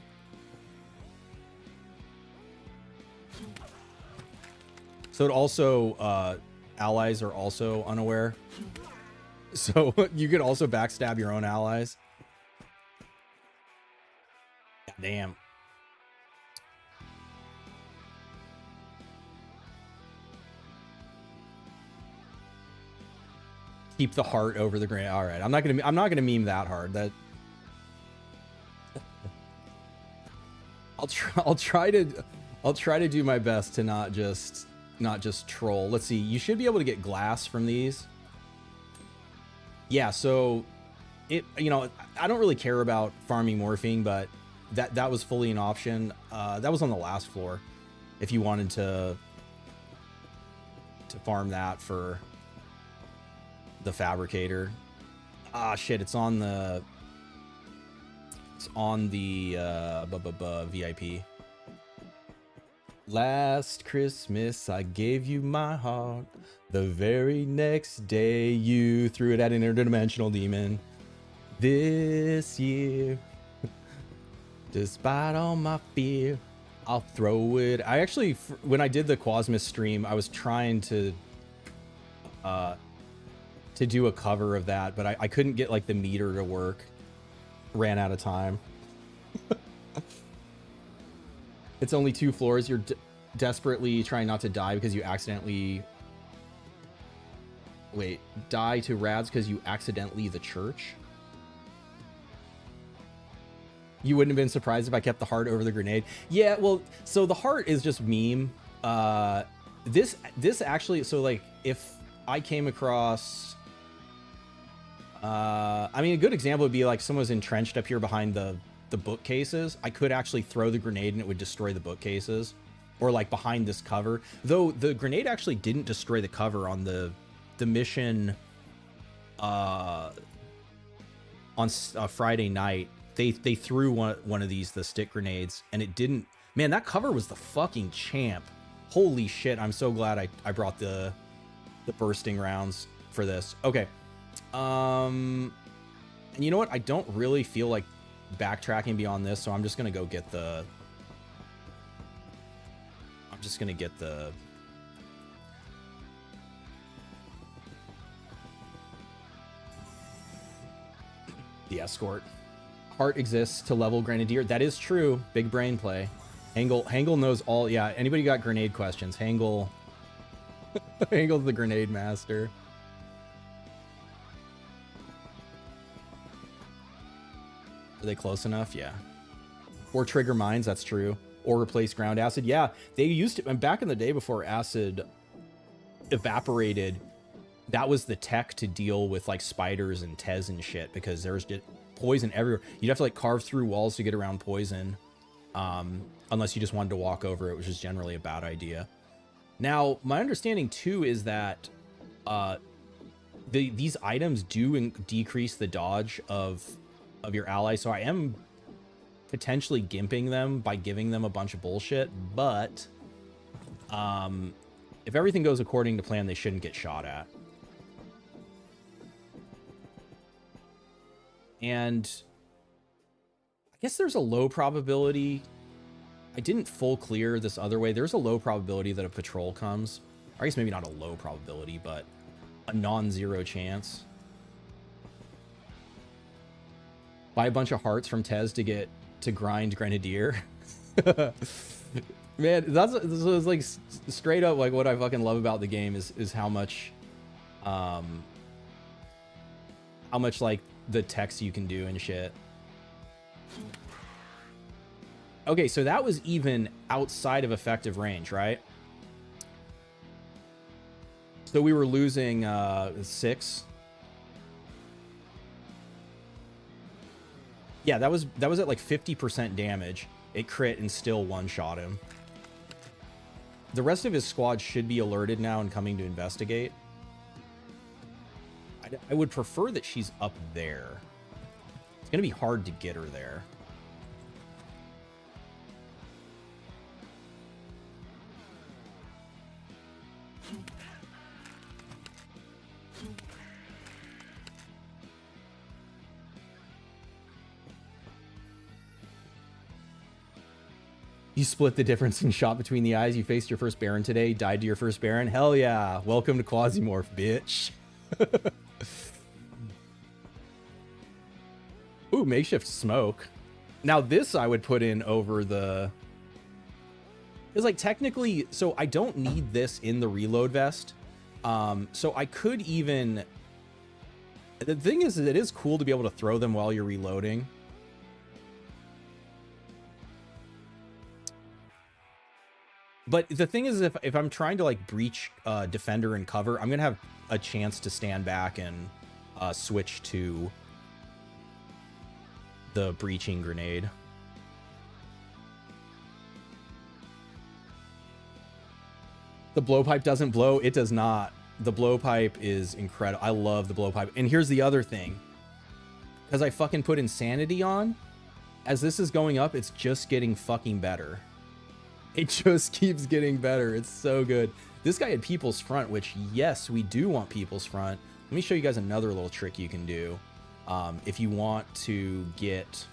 So it also, allies are also unaware. So you could also backstab your own allies. God damn. Keep the heart over the grenade. All right, I'm not gonna meme that hard. That I'll try to do my best to not just troll. Let's see. You should be able to get glass from these. Yeah, so you know, I don't really care about farming morphine, but that was fully an option. That was on the last floor if you wanted to farm that for the fabricator. Ah, shit, it's on the VIP. Last Christmas I gave you my heart. The very next day you threw it at an interdimensional demon. This year, despite all my fear, I'll throw it. I actually, when I did the QUASIMORPH stream, I was trying to do a cover of that, but I couldn't get like the meter to work. Ran out of time. It's only 2 floors. You're desperately trying not to die because you accidentally... Wait, die to rads because you accidentally the church? You wouldn't have been surprised if I kept the heart over the grenade. Yeah, well, so the heart is just meme. This actually, so like if I came across... I mean, a good example would be like someone's entrenched up here behind the bookcases. I could actually throw the grenade and it would destroy the bookcases, or like behind this cover. Though the grenade actually didn't destroy the cover on the mission on Friday night. They threw one of these, the stick grenades, and it didn't. Man, that cover was the fucking champ. Holy shit, I'm so glad I brought the bursting rounds for this. Okay. And you know what? I don't really feel like backtracking beyond this, so I'm just gonna go get the... the escort. Heart exists to level Grenadier. That is true. Big brain play. Hangle knows all... Yeah, anybody got grenade questions? Hangle's the grenade master. Are they close enough? Yeah. Or trigger mines, that's true. Or replace ground acid. Yeah, they used to, and back in the day before acid evaporated, that was the tech to deal with like spiders and Tez and shit, because there's just poison everywhere. You'd have to like carve through walls to get around poison, unless you just wanted to walk over it, which is generally a bad idea. Now, my understanding too is that these items do decrease the dodge of your ally, so I am potentially gimping them by giving them a bunch of bullshit, but if everything goes according to plan, they shouldn't get shot at. And I guess there's a low probability. I didn't full clear this other way. There's a low probability that a patrol comes. Or I guess maybe not a low probability, but a non-zero chance. Buy a bunch of hearts from Tez to get to grind Grenadier. Man, that's like straight up like what I fucking love about the game is how much like the text you can do and shit. Okay, so that was even outside of effective range, right? So we were losing 6. Yeah, that was at like 50% damage. It crit and still one-shot him. The rest of his squad should be alerted now and coming to investigate. I would prefer that she's up there. It's going to be hard to get her there. You split the difference in shot between the eyes. You faced your first Baron today, died to your first Baron. Hell yeah. Welcome to QUASIMORPH, bitch. Ooh, makeshift smoke. Now this I would put in over the... It's like technically, so I don't need this in the reload vest. So I could even... The thing is, it is cool to be able to throw them while you're reloading. But the thing is, if I'm trying to like breach defender and cover, I'm gonna have a chance to stand back and switch to the breaching grenade. The blowpipe doesn't blow. It does not. The blowpipe is incredible. I love the blowpipe. And here's the other thing. Because I fucking put insanity on, as this is going up, it's just getting fucking better. It just keeps getting better. It's so good. This guy had People's Front, which, yes, we do want People's Front. Let me show you guys another little trick you can do. If you want to get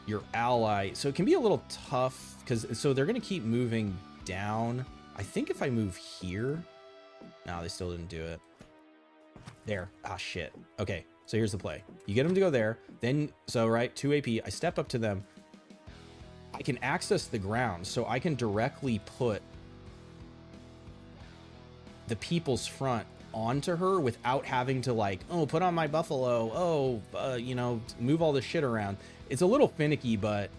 your ally... So it can be a little tough, because so they're going to keep moving down. I think if I move here... No, they still didn't do it. There. Ah, shit. Okay, so here's the play. You get them to go there. Then, so, right, 2 AP. I step up to them. I can access the ground, so I can directly put the People's Front onto her without having to like, oh, put on my buffalo, oh, you know, move all this shit around. It's a little finicky, but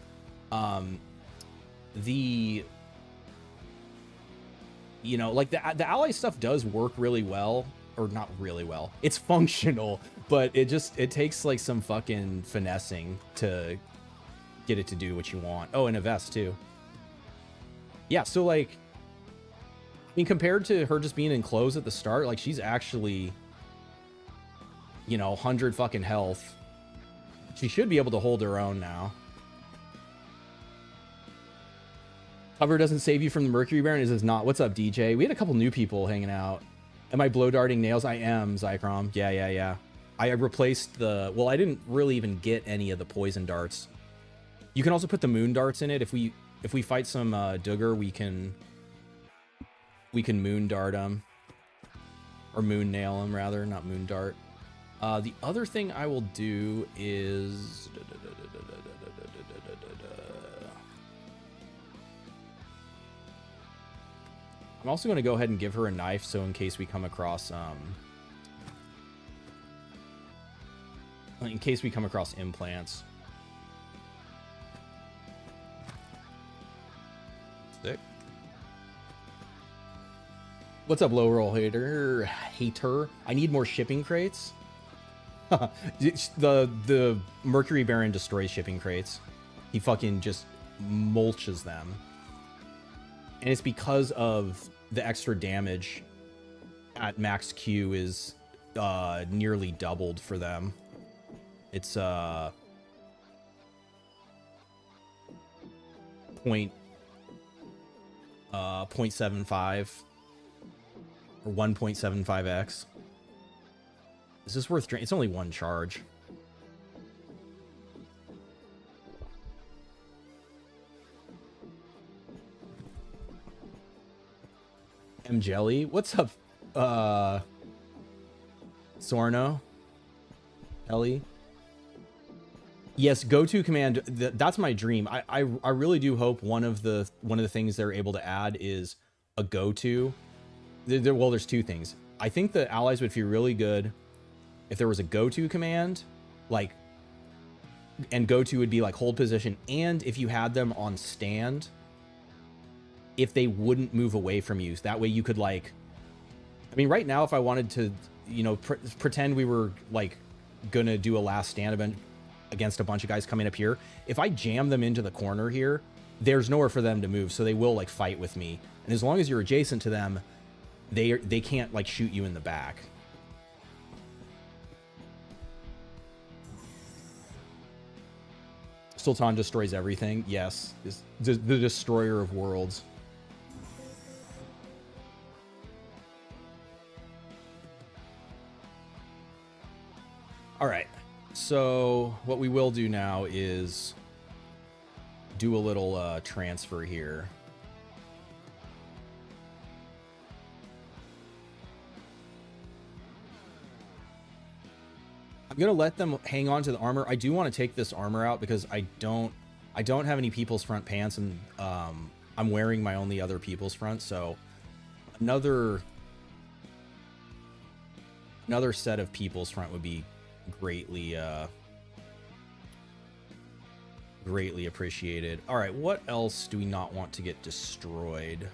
the, you know, like the ally stuff does work really well, or not really well. It's functional, but it takes like some fucking finessing to get it to do what you want. Oh, and a vest too. Yeah, so like, I mean, compared to her just being in clothes at the start, like she's actually, you know, 100 fucking health. She should be able to hold her own now. Cover doesn't save you from the Mercury Baron. It does not. What's up, DJ? We had a couple new people hanging out. Am I blow darting nails? I am, Zychrom. Yeah. I replaced the... Well, I didn't really even get any of the poison darts. You can also put the moon darts in it. If we fight some Dugger, we can moon dart them. Or moon nail them, rather. Not moon dart. The other thing I will do is... I'm also going to go ahead and give her a knife, so in case we come across implants. Sick. What's up, low roll hater? I need more shipping crates. The Mercury Baron destroys shipping crates. He fucking just mulches them. And it's because of the extra damage at max Q is nearly doubled for them. It's point 0.75 or 1.75x. Is this worth draining? It's only one charge. M Jelly, what's up? Sorno, Ellie. Yes, go-to command. That's my dream. I really do hope one of the things they're able to add is a go-to. Well, there's two things. I think the allies would feel really good if there was a go-to command, like, and go-to would be like hold position, and if you had them on stand, if they wouldn't move away from you, so that way you could, like, I mean, right now, if I wanted to, you know, pretend we were like gonna do a last stand event against a bunch of guys coming up here, if I jam them into the corner here, there's nowhere for them to move, so they will like fight with me, and as long as you're adjacent to them, they can't like shoot you in the back. Sultan destroys everything. Yes, is the destroyer of worlds. All right, so what we will do now is do a little transfer here. I'm gonna let them hang on to the armor. I do want to take this armor out because I don't have any people's front pants, and I'm wearing my only other people's front, so another set of people's front would be greatly appreciated. All right, what else do we not want to get destroyed?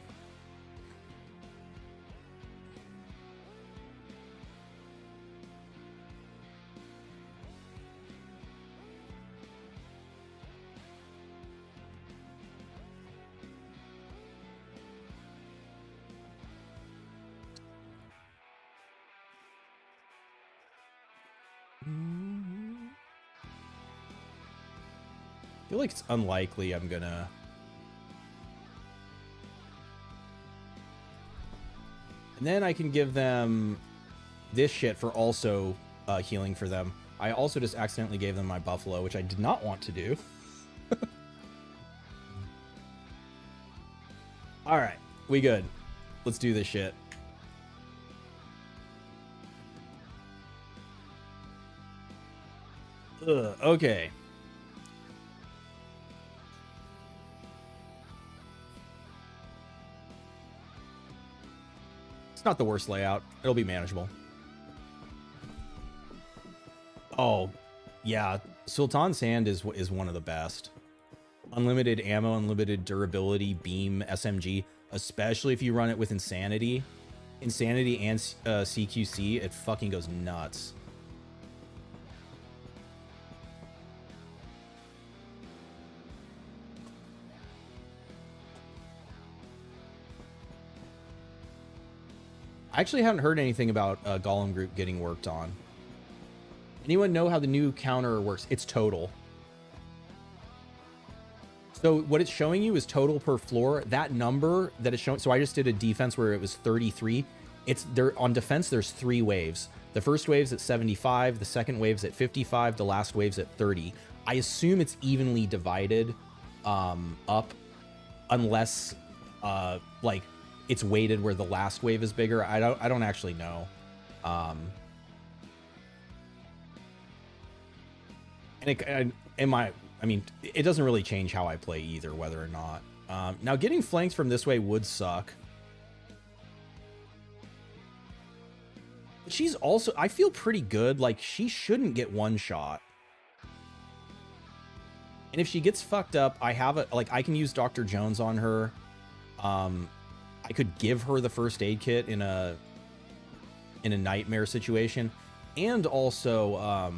I feel like it's unlikely I'm gonna... And then I can give them this shit for also healing for them. I also just accidentally gave them my buffalo, which I did not want to do. All right, we good. Let's do this shit. Okay. It's not the worst layout. It'll be manageable. Oh, yeah. Sultan Sand is one of the best. Unlimited ammo, unlimited durability, beam, SMG, especially if you run it with Insanity. Insanity and CQC, it fucking goes nuts. I actually haven't heard anything about Golem Group getting worked on. Anyone know how the new counter works? It's total. So what it's showing you is total per floor. That number that it's showing, so I just did a defense where it was 33. It's there on defense, there's 3 waves. The first wave's at 75, the second wave's at 55, the last wave's at 30. I assume it's evenly divided up, unless like it's weighted where the last wave is bigger. I don't actually know. And I mean, it doesn't really change how I play either, whether or not. Now, getting flanked from this way would suck. But she's also, I feel pretty good. Like, she shouldn't get one shot. And if she gets fucked up, I have a, like, I can use Dr. Jones on her. I could give her the first aid kit in a nightmare situation. And also, I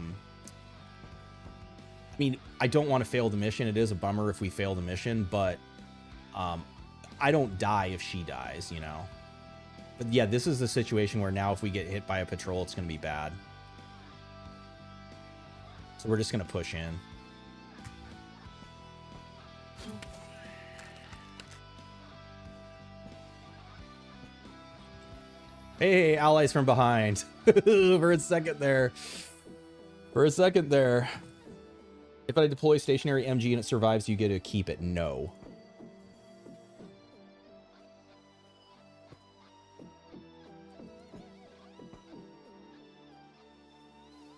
mean, I don't want to fail the mission. It is a bummer if we fail the mission, but I don't die if she dies, you know? But yeah, this is the situation where now if we get hit by a patrol, it's going to be bad. So we're just going to push in. Hey, allies from behind. For a second there. For a second there. If I deploy stationary MG and it survives, you get to keep it. No.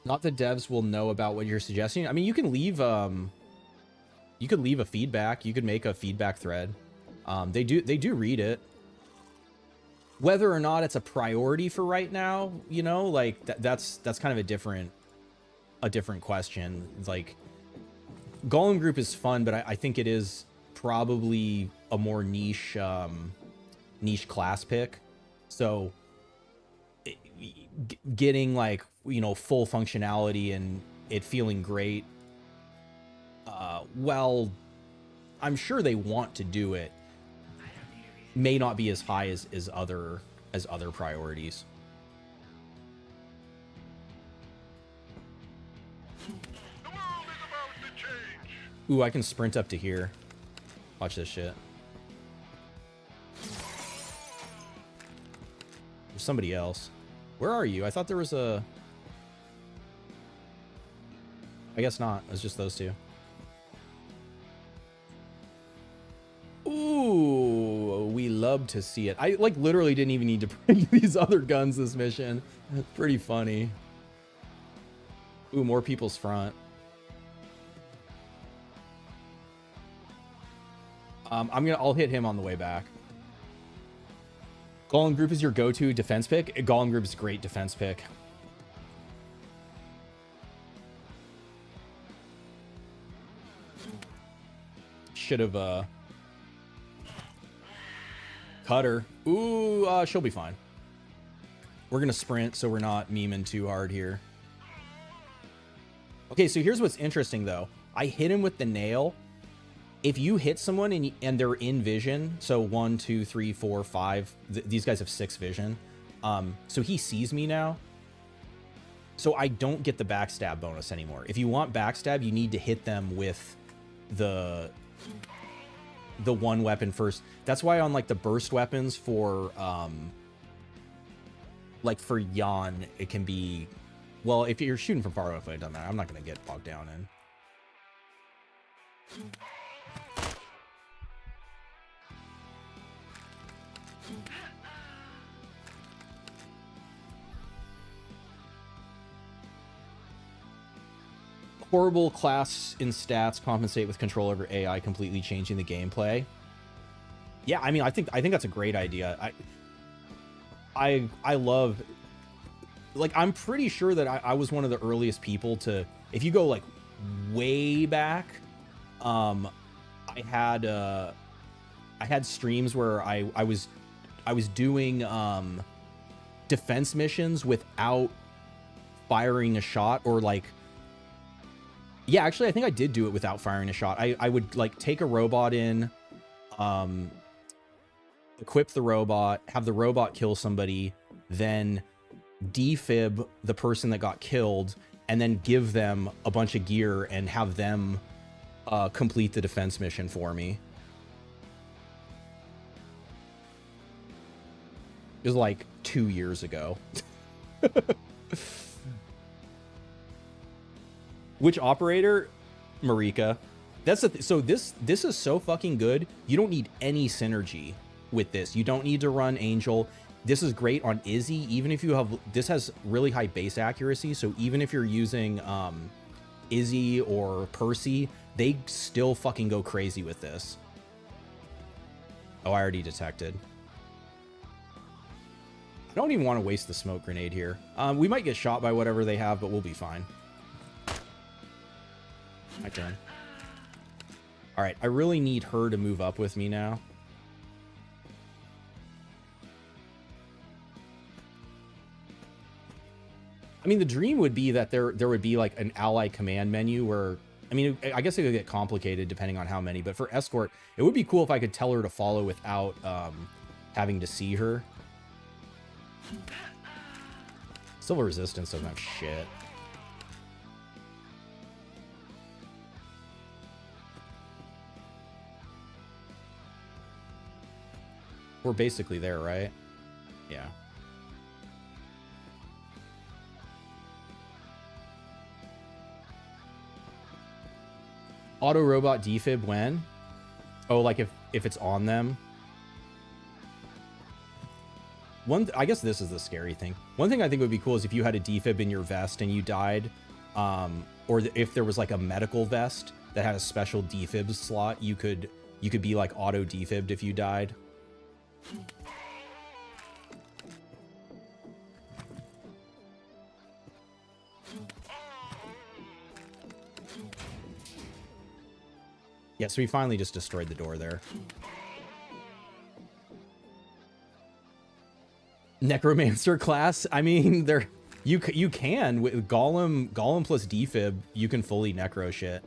Not the devs will know about what you're suggesting. I mean, you can leave you could leave a feedback. You could make a feedback thread. They do read it. Whether or not it's a priority for right now, you know, like that's kind of a different question. It's like Golem Group is fun, but I think it is probably a more niche niche class pick. So getting like, you know, full functionality and it feeling great, well, I'm sure they want to do it, may not be as high as other priorities. Ooh, I can sprint up to here. Watch this shit. There's somebody else. Where are you? I thought there was a... I guess not. It was just those two. Ooh, we love to see it. I like literally didn't even need to bring these other guns this mission. It's pretty funny. Ooh, more people's front. I'll hit him on the way back. Golem Group is your go-to defense pick. Golem Group is a great defense pick. Should have cut her. Ooh, she'll be fine. We're gonna sprint so we're not memeing too hard here. Okay, so here's what's interesting though. I hit him with the nail. If you hit someone and they're in vision, so 1, 2, 3, 4, 5, these guys have 6 vision. So he sees me now. So I don't get the backstab bonus anymore. If you want backstab, you need to hit them with the one weapon first. That's why on like the burst weapons for like for Yan, it can be, well, if you're shooting from far away, it doesn't matter. I'm not gonna get bogged down in. Horrible class in stats compensate with control over AI, completely changing the gameplay. Yeah, I mean, I think that's a great idea. I love, like, I'm pretty sure that I was one of the earliest people to, if you go like way back, I had streams where I was doing defense missions without firing a shot, or like, yeah, actually, I think I did do it without firing a shot. I would like take a robot in, equip the robot, have the robot kill somebody, then defib the person that got killed, and then give them a bunch of gear and have them complete the defense mission for me. It was like 2 years ago. Which operator? Marika. That's the so this is so fucking good. You don't need any synergy with this. You don't need to run Angel. This is great on Izzy. Even if you have, this has really high base accuracy. So even if you're using Izzy or Percy, they still fucking go crazy with this. Oh, I already detected. I don't even want to waste the smoke grenade here. We might get shot by whatever they have, but we'll be fine. My turn. All right, I really need her to move up with me now. I mean, the dream would be that there would be like an ally command menu where, I mean, I guess it could get complicated depending on how many, but for escort, it would be cool if I could tell her to follow without having to see her. Civil Resistance doesn't have shit. We're basically there, right? Yeah. Auto robot defib when? Oh, like if it's on them. I guess this is the scary thing. One thing I think would be cool is if you had a defib in your vest and you died, or if there was like a medical vest that had a special defib slot, you could be like auto defibbed if you died. Yeah, so we finally just destroyed the door there. Necromancer class? I mean, you can with Golem plus defib, you can fully necro shit.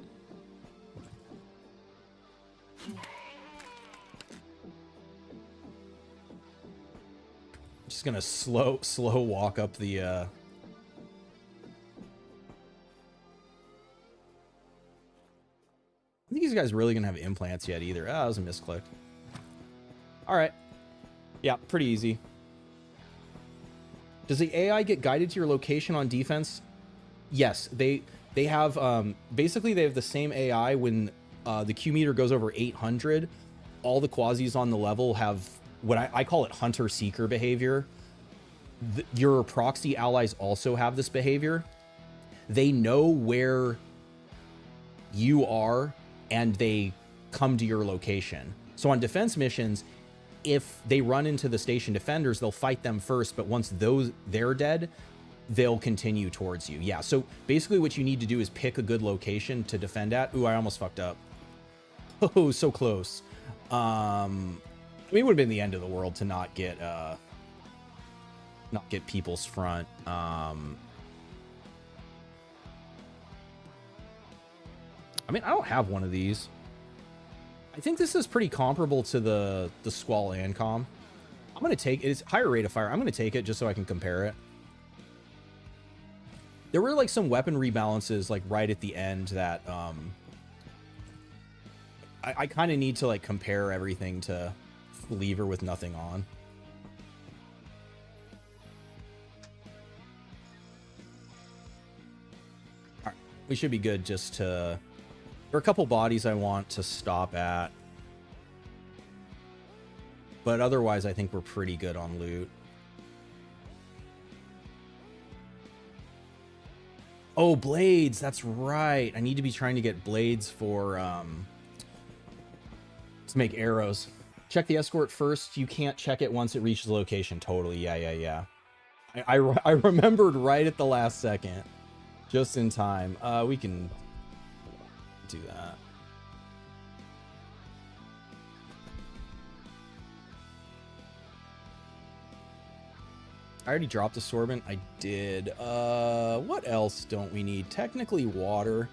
Just gonna slow walk up the I don't think these guys really gonna have implants yet either. Ah, that was a misclick. All right. Yeah, pretty easy. Does the AI get guided to your location on defense? Yes, they have basically they have the same AI when the Q meter goes over 800. All the quasis on the level have what I call it hunter seeker behavior. Your proxy allies also have this behavior. They know where you are and they come to your location. So on defense missions, if they run into the station defenders, they'll fight them first, but once they're dead, they'll continue towards you. Yeah, so basically what you need to do is pick a good location to defend at. Ooh, I almost fucked up. Oh, so close. I mean, it would have been the end of the world to not get people's front. I mean, I don't have one of these. I think this is pretty comparable to the Squall ANCOM. I'm going to take it. It's higher rate of fire. I'm going to take it just so I can compare it. There were like some weapon rebalances like right at the end that I kind of need to like compare everything to Lever with nothing on. All right, we should be good just to... There are a couple bodies I want to stop at. But otherwise, I think we're pretty good on loot. Oh, blades. That's right. I need to be trying to get blades for... to make arrows. Check the escort first. You can't check it once it reaches the location. Totally. Yeah. I remembered right at the last second. Just in time. We can... do that. I already dropped assorbent. I did. What else don't we need? Technically water.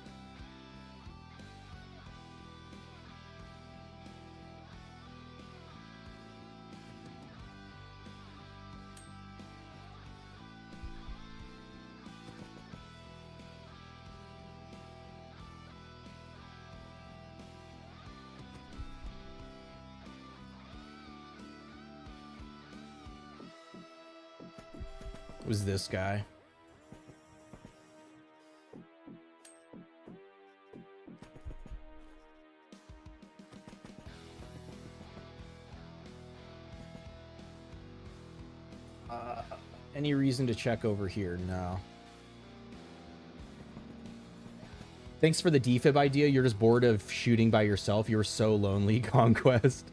Was this guy. Any reason to check over here? No. Thanks for the defib idea. You're just bored of shooting by yourself. You're so lonely, Conquest.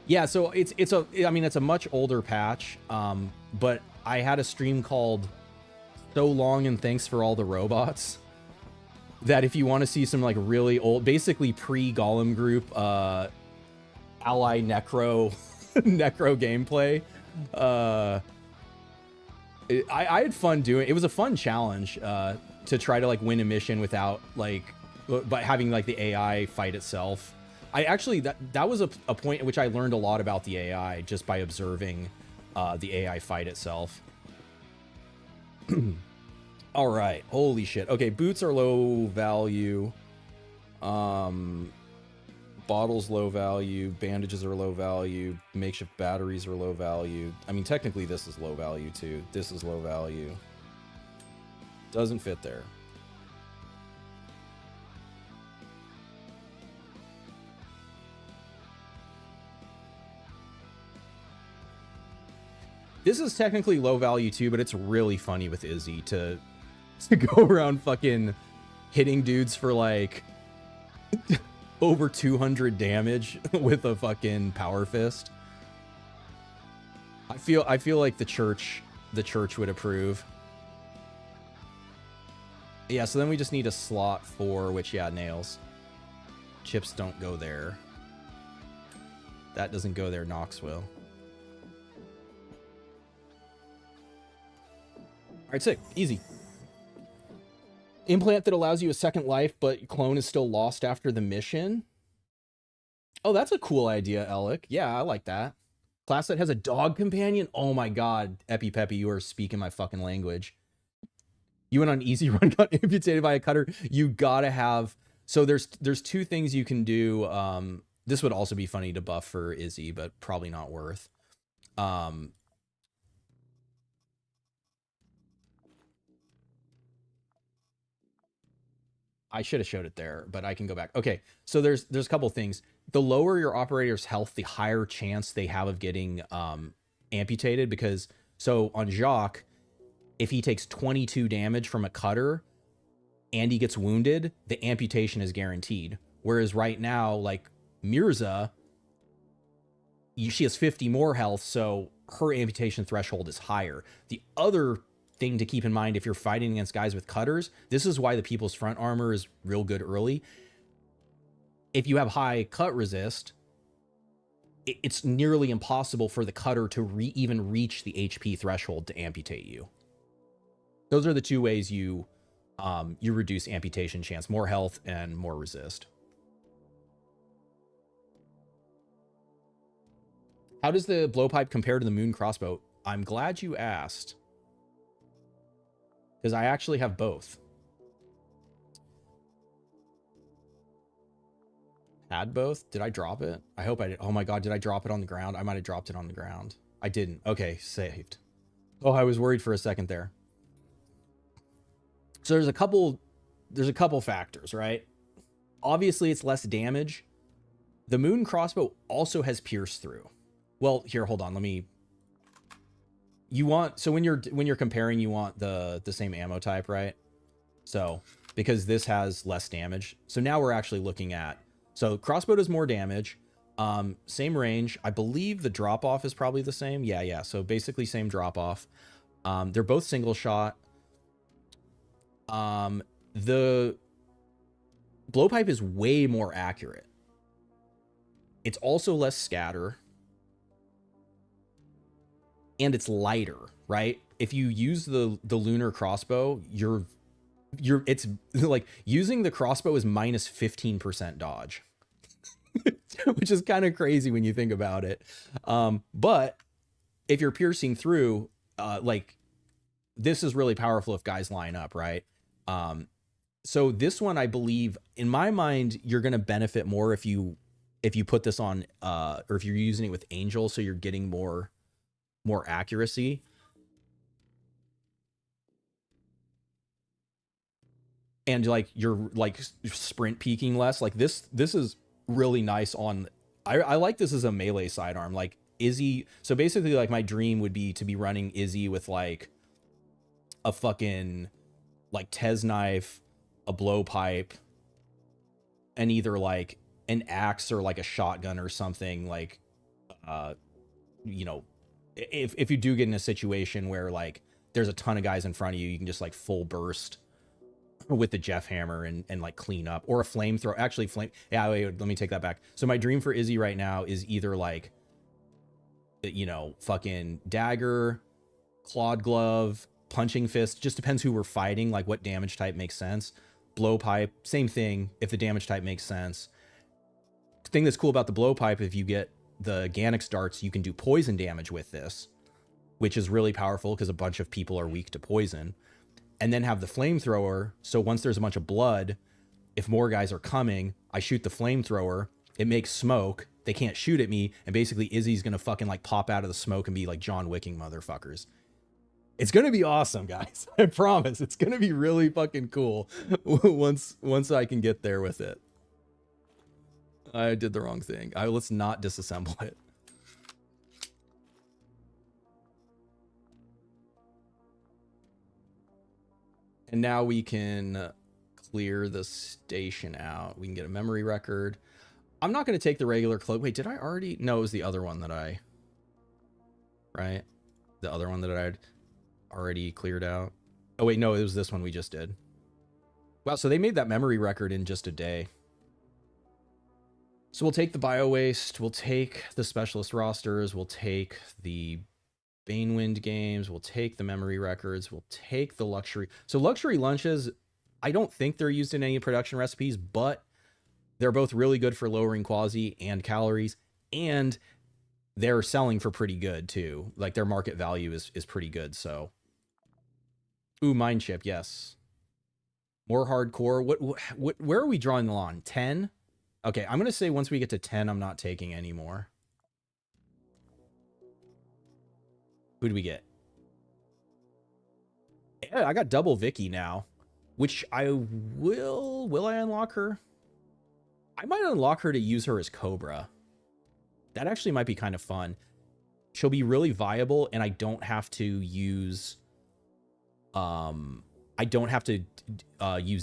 Yeah, so it's a much older patch, but I had a stream called So Long and Thanks for All the Robots, that if you want to see some like really old, basically pre-Golem group ally necro gameplay, I had fun doing it. It was a fun challenge to try to like win a mission without like by having like the AI fight itself. I actually, that was a point at which I learned a lot about the AI just by observing the AI fight itself. All right, holy shit. Okay, boots are low value. Bottles low value, bandages are low value, makeshift batteries are low value. I mean, technically this is low value too. This is low value. Doesn't fit there. This is technically low value too, but it's really funny with Izzy to go around fucking hitting dudes for like over 200 damage with a fucking power fist. I feel like the church would approve. Yeah, so then we just need a slot for which, yeah, nails. Chips don't go there. That doesn't go there, Knox will. All right, sick, easy. Implant that allows you a second life, but clone is still lost after the mission. Oh, that's a cool idea, Alec. Yeah, I like that. Class that has a dog companion? Oh my god, Epi you are speaking my fucking language. You went on easy run, got amputated by a cutter. You gotta have... So there's two things you can do. This would also be funny to buff for Izzy, but probably not worth. I should have showed it there, but I can go back. Okay, so there's a couple things. The lower your operator's health, the higher chance they have of getting amputated, because so on Jacques, if he takes 22 damage from a cutter and he gets wounded, the amputation is guaranteed. Whereas right now, like Mirza, she has 50 more health, so her amputation threshold is higher. The other thing to keep in mind if you're fighting against guys with cutters, this is why the People's Front armor is real good early. If you have high cut resist, it's nearly impossible for the cutter to even reach the HP threshold to amputate you. Those are the two ways you reduce amputation chance: more health and more resist. How does the blowpipe compare to the moon crossbow? I'm glad you asked, because I actually have both. Had both? Did I drop it? I hope I did. Oh my god, did I drop it on the ground? I might have dropped it on the ground. I didn't. Okay, saved. Oh, I was worried for a second there. So there's a couple factors, right? Obviously, it's less damage. The moon crossbow also has pierce through. Well, here, hold on. Let me... You want... So when you're comparing, you want the same ammo type, right? So, because this has less damage. So now we're actually looking at... So crossbow does more damage. Same range. I believe the drop-off is probably the same. Yeah. So basically same drop-off. They're both single shot. The blowpipe is way more accurate. It's also less scatter. And it's lighter, right? If you use the lunar crossbow, it's like using the crossbow is minus 15% dodge, which is kind of crazy when you think about it. But if you're piercing through, like this is really powerful if guys line up, right? So this one, I believe, in my mind, you're going to benefit more if you put this on, or if you're using it with Angel, so you're getting more accuracy. And like you're like sprint peaking less. Like this is really nice on... I like this as a melee sidearm. Like Izzy, so basically like my dream would be to be running Izzy with like a fucking like Tez knife, a blowpipe, and either like an axe or like a shotgun or something. Like you know, if you do get in a situation where like there's a ton of guys in front of you, you can just like full burst with the Jeff hammer and like clean up, or a flamethrower. Actually, yeah, wait, let me take that back. So my dream for Izzy right now is either like, you know, fucking dagger, clawed glove, punching fist, just depends who we're fighting, like what damage type makes sense. Blowpipe, same thing if the damage type makes sense. thing that's cool about the blowpipe, if you get the Ganix darts, you can do poison damage with this, which is really powerful because a bunch of people are weak to poison. And then have the flamethrower, so once there's a bunch of blood, if more guys are coming, I shoot the flamethrower, it makes smoke, they can't shoot at me, and basically Izzy's gonna fucking like pop out of the smoke and be like John Wicking motherfuckers. It's gonna be awesome, guys. I promise. It's gonna be really fucking cool once I can get there with it. I did the wrong thing. Let's not disassemble it. And now we can clear the station out. We can get a memory record. I'm not going to take the regular cloak. Wait, did I already? No, it was the other one that I... Right? The other one that I had already cleared out. Oh, wait, no, it was this one we just did. Wow, so they made that memory record in just a day. So we'll take the bio waste. We'll take the specialist rosters. We'll take the Banewind games. We'll take the memory records. We'll take the luxury. So luxury lunches, I don't think they're used in any production recipes, but they're both really good for lowering quasi and calories, and they're selling for pretty good too. Like their market value is pretty good. So, ooh, mind chip, yes. More hardcore. What? Where are we drawing the line? 10? Okay, I'm gonna say once we get to 10, I'm not taking any more. Who do we get? Yeah, I got double Vicky now, which I will I unlock her? I might unlock her to use her as Cobra. That actually might be kind of fun. She'll be really viable, and I don't have to use use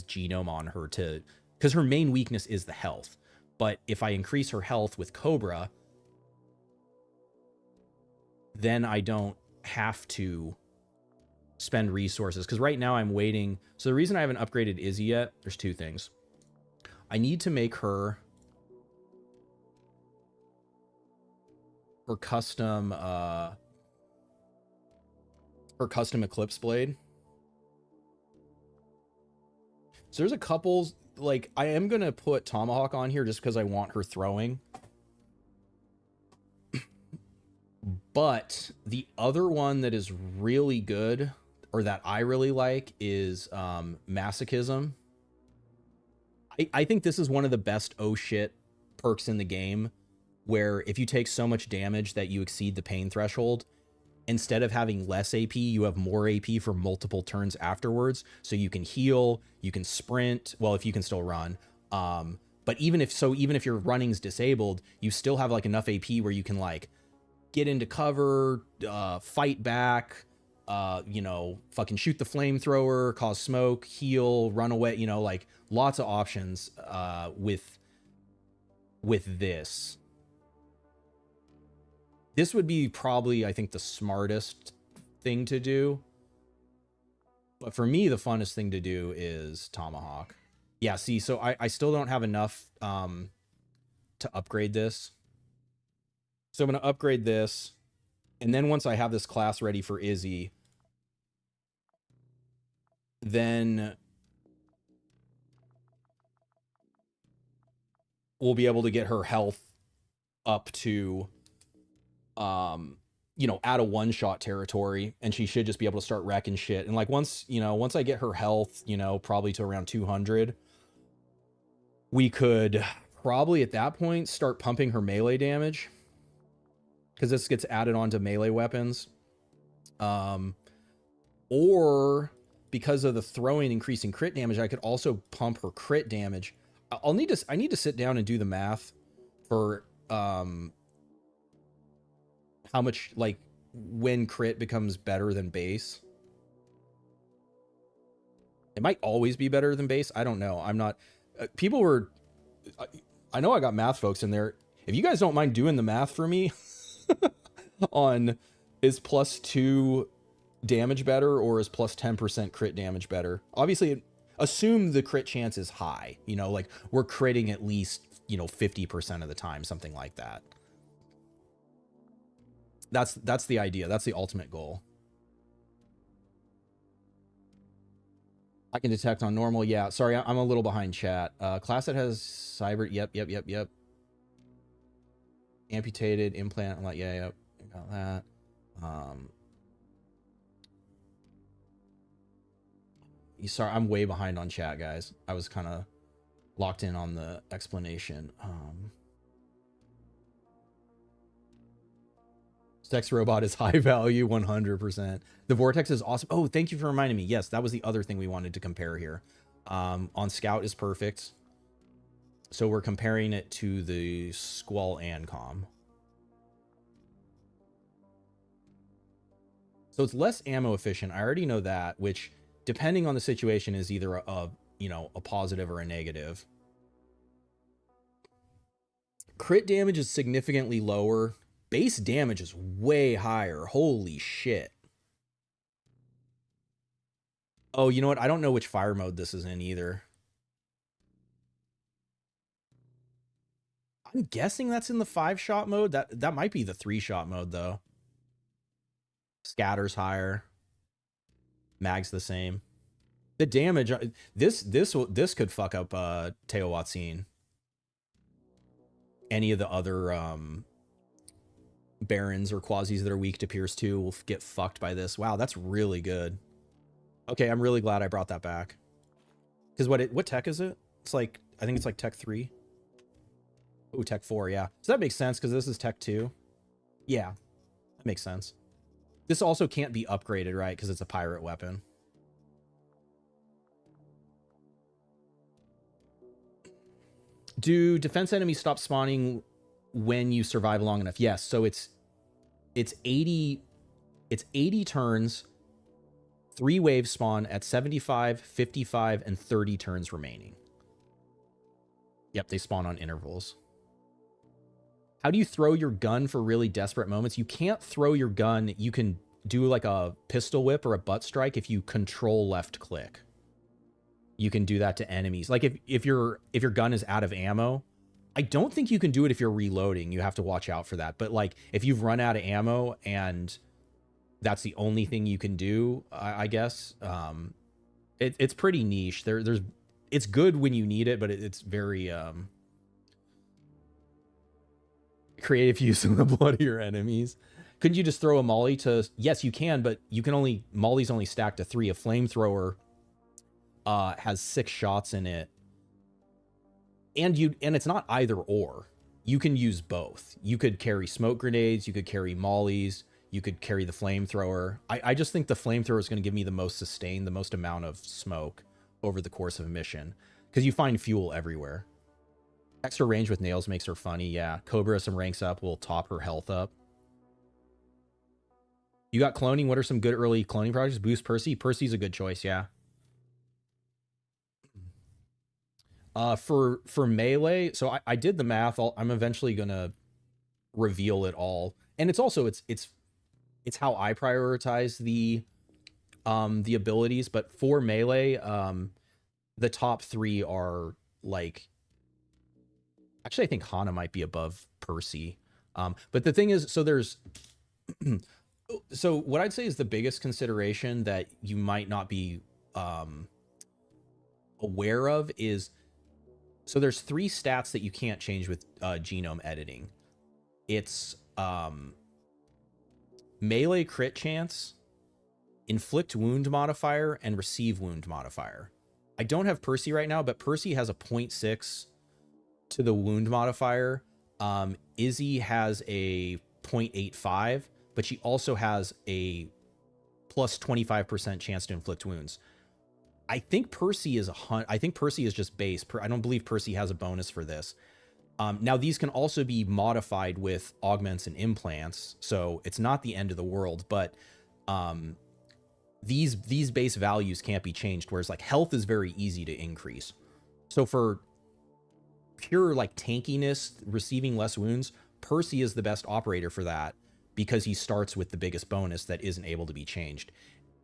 genome on her to, because her main weakness is the health. But if I increase her health with Cobra, then I don't have to spend resources, because right now I'm waiting. So the reason I haven't upgraded Izzy yet, there's two things. I need to make her custom Eclipse blade. So there's a couple, like, I am gonna put Tomahawk on here just because I want her throwing. But the other one that is really good, or that I really like, is Masochism. I think this is one of the best oh shit perks in the game, where if you take so much damage that you exceed the pain threshold, instead of having less AP, you have more AP for multiple turns afterwards. So you can heal, you can sprint, well, if you can still run. But even if your running's disabled, you still have like enough AP where you can like get into cover, fight back, you know, fucking shoot the flamethrower, cause smoke, heal, run away, you know, like lots of options with this. This would be probably, I think, the smartest thing to do. But for me, the funnest thing to do is Tomahawk. Yeah, see, so I still don't have enough to upgrade this. So I'm going to upgrade this. And then once I have this class ready for Izzy, then we'll be able to get her health up to, you know, at a one-shot territory, and she should just be able to start wrecking shit. And like once I get her health, you know, probably to around 200, we could probably at that point start pumping her melee damage, because this gets added on to melee weapons. Or because of the throwing increasing crit damage, I could also pump her crit damage. I need to sit down and do the math for how much, like, when crit becomes better than base. It might always be better than base. I don't know. I'm not... people were... I know I got math folks in there. If you guys don't mind doing the math for me on is +2 damage better or is +10% crit damage better? Obviously, assume the crit chance is high. You know, like, we're critting at least, you know, 50% of the time, something like that. That's the idea. That's the ultimate goal. I can detect on normal. Yeah, sorry, I'm a little behind chat. Class that has cyber. Yep. Amputated, implant, like, yeah, got that. Sorry, I'm way behind on chat, guys. I was kind of locked in on the explanation. Sex robot is high value, 100%. The Vortex is awesome. Oh, thank you for reminding me. Yes, that was the other thing we wanted to compare here. On Scout is perfect. So we're comparing it to the Squall ANCOM. So it's less ammo efficient. I already know that, which depending on the situation is either a positive or a negative. Crit damage is significantly lower. Base damage is way higher. Holy shit. Oh, you know what? I don't know which fire mode this is in either. I'm guessing that's in the 5-shot mode. That might be the 3-shot mode though. Scatter's higher. Mag's the same. The damage, this could fuck up Teotihuacan. Any of the other barons or quasis that are weak to Pierce 2 will get fucked by this. Wow, that's really good. Okay, I'm really glad I brought that back. Because what tech is it? It's like, I think it's like tech 3. Oh, tech 4, yeah. So that makes sense because this is tech 2. Yeah, that makes sense. This also can't be upgraded, right? Because it's a pirate weapon. Do defense enemies stop spawning when you survive long enough? Yes. So it's 80 turns. 3 waves spawn at 75, 55, and 30 turns remaining. Yep, they spawn on intervals. How do you throw your gun for really desperate moments? You can't throw your gun. You can do like a pistol whip or a butt strike if you control left click. You can do that to enemies. Like if your gun is out of ammo, I don't think you can do it if you're reloading. You have to watch out for that. But like if you've run out of ammo and that's the only thing you can do, I guess. It's pretty niche. It's good when you need it, but it's very creative use of the blood of your enemies. Couldn't you just throw a molly to? Yes, you can, but you can only molly's only stacked to 3. A flamethrower has 6 shots in it, and it's not either or. You can use both. You could carry smoke grenades. You could carry mollies. You could carry the flamethrower. I just think the flamethrower is going to give me the most sustain, the most amount of smoke over the course of a mission, because you find fuel everywhere. Extra range with nails makes her funny. Yeah, Cobra some ranks up will top her health up. You got cloning. What are some good early cloning projects? Boost Percy. Percy's a good choice. Yeah. For melee, so I did the math. I'm eventually gonna reveal it all, and it's also it's how I prioritize the abilities. But for melee, the top 3 are like, actually I think Hana might be above Percy. But the thing is, so there's so what I'd say is the biggest consideration that you might not be aware of is, so there's 3 stats that you can't change with genome editing. It's melee crit chance, inflict wound modifier, and receive wound modifier. I don't have Percy right now, but Percy has a 0.6 to the wound modifier. Izzy has a 0.85, but she also has a plus 25% chance to inflict wounds. I think Percy is just base. I don't believe Percy has a bonus for this. Now these can also be modified with augments and implants, so it's not the end of the world. But these base values can't be changed. Whereas like health is very easy to increase. So for pure like tankiness, receiving less wounds, Percy is the best operator for that because he starts with the biggest bonus that isn't able to be changed.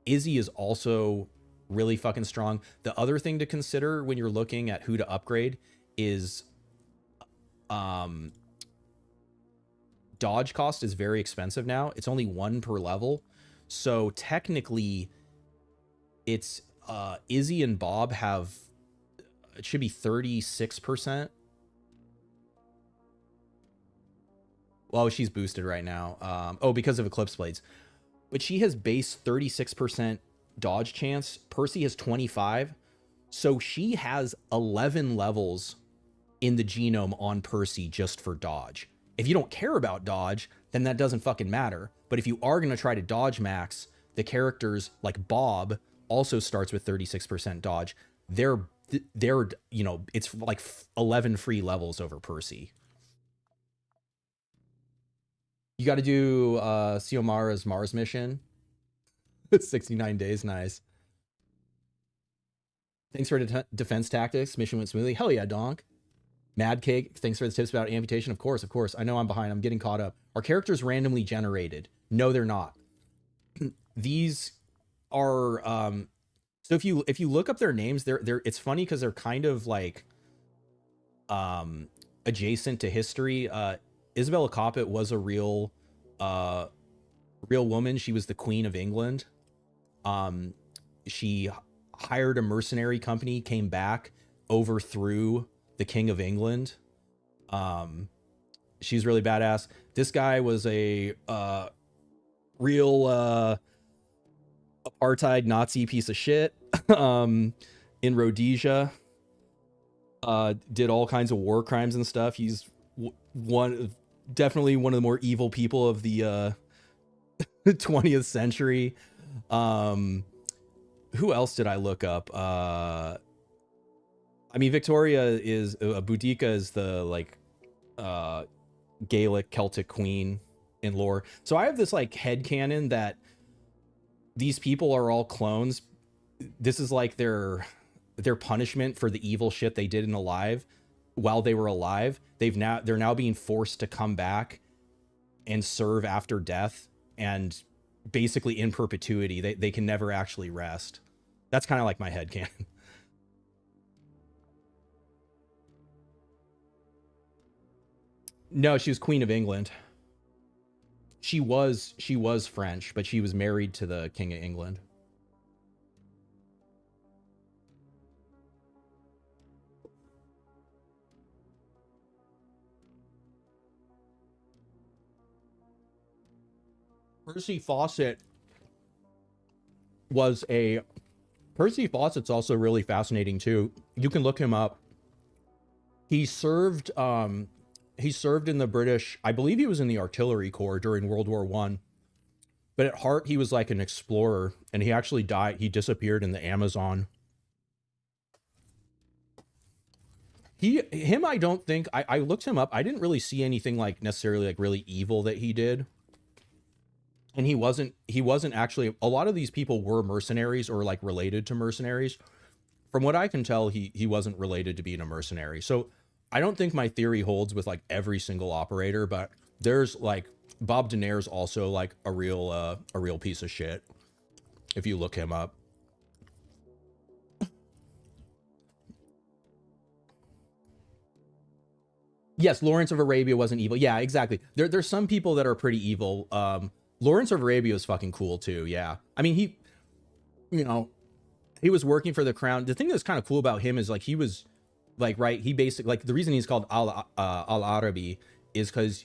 Izzy is also really fucking strong. The other thing to consider when you're looking at who to upgrade is dodge cost is very expensive now. It's only 1 per level. So technically it's Izzy and Bob have, it should be 36%. well, she's boosted right now. Oh, because of Eclipse Blades. But she has base 36% dodge chance. Percy has 25. So she has 11 levels in the genome on Percy just for dodge. If you don't care about dodge, then that doesn't fucking matter. But if you are going to try to dodge max, the characters like Bob also starts with 36% dodge. They're, you know, it's like 11 free levels over Percy. You got to do Xiomara's Mars mission. 69 days, nice. Thanks for defense tactics. Mission went smoothly. Hell yeah, Donk. Mad Cake, thanks for the tips about amputation. Of course. I know I'm behind. I'm getting caught up. Are characters randomly generated? No, they're not. These are so if you look up their names, they're it's funny because they're kind of like adjacent to history. Isabella Coppet was a real woman. She was the Queen of England. She hired a mercenary company, came back, overthrew the King of England. She's really badass. This guy was a real apartheid Nazi piece of shit in Rhodesia. Did all kinds of war crimes and stuff. He's definitely one of the more evil people of the 20th century. Who else did I look up? I mean, Victoria is Boudica is the like Gaelic Celtic queen in lore. So I have this like headcanon that these people are all clones. This is like their punishment for the evil shit they did while they were alive. They're now being forced to come back and serve after death, and basically in perpetuity. They can never actually rest. That's kind of like my headcanon. No, she was Queen of England. She was French, but she was married to the King of England. Percy Fawcett Percy Fawcett's also really fascinating too. You can look him up. He served in the British, I believe he was in the Artillery Corps during World War I. But at heart, he was like an explorer, and he actually died. He disappeared in the Amazon. I don't think, I looked him up. I didn't really see anything like necessarily like really evil that he did. And he wasn't actually, a lot of these people were mercenaries or like related to mercenaries. From what I can tell, he wasn't related to being a mercenary. So I don't think my theory holds with like every single operator, but there's like Bob Daenerys also like a real piece of shit if you look him up. Yes, Lawrence of Arabia wasn't evil. Yeah, exactly. There's some people that are pretty evil. Lawrence of Arabia is fucking cool too. Yeah. I mean, he was working for the crown. The thing that's kind of cool about him is like, he was like, right. He basically like the reason he's called Al-Arabi is because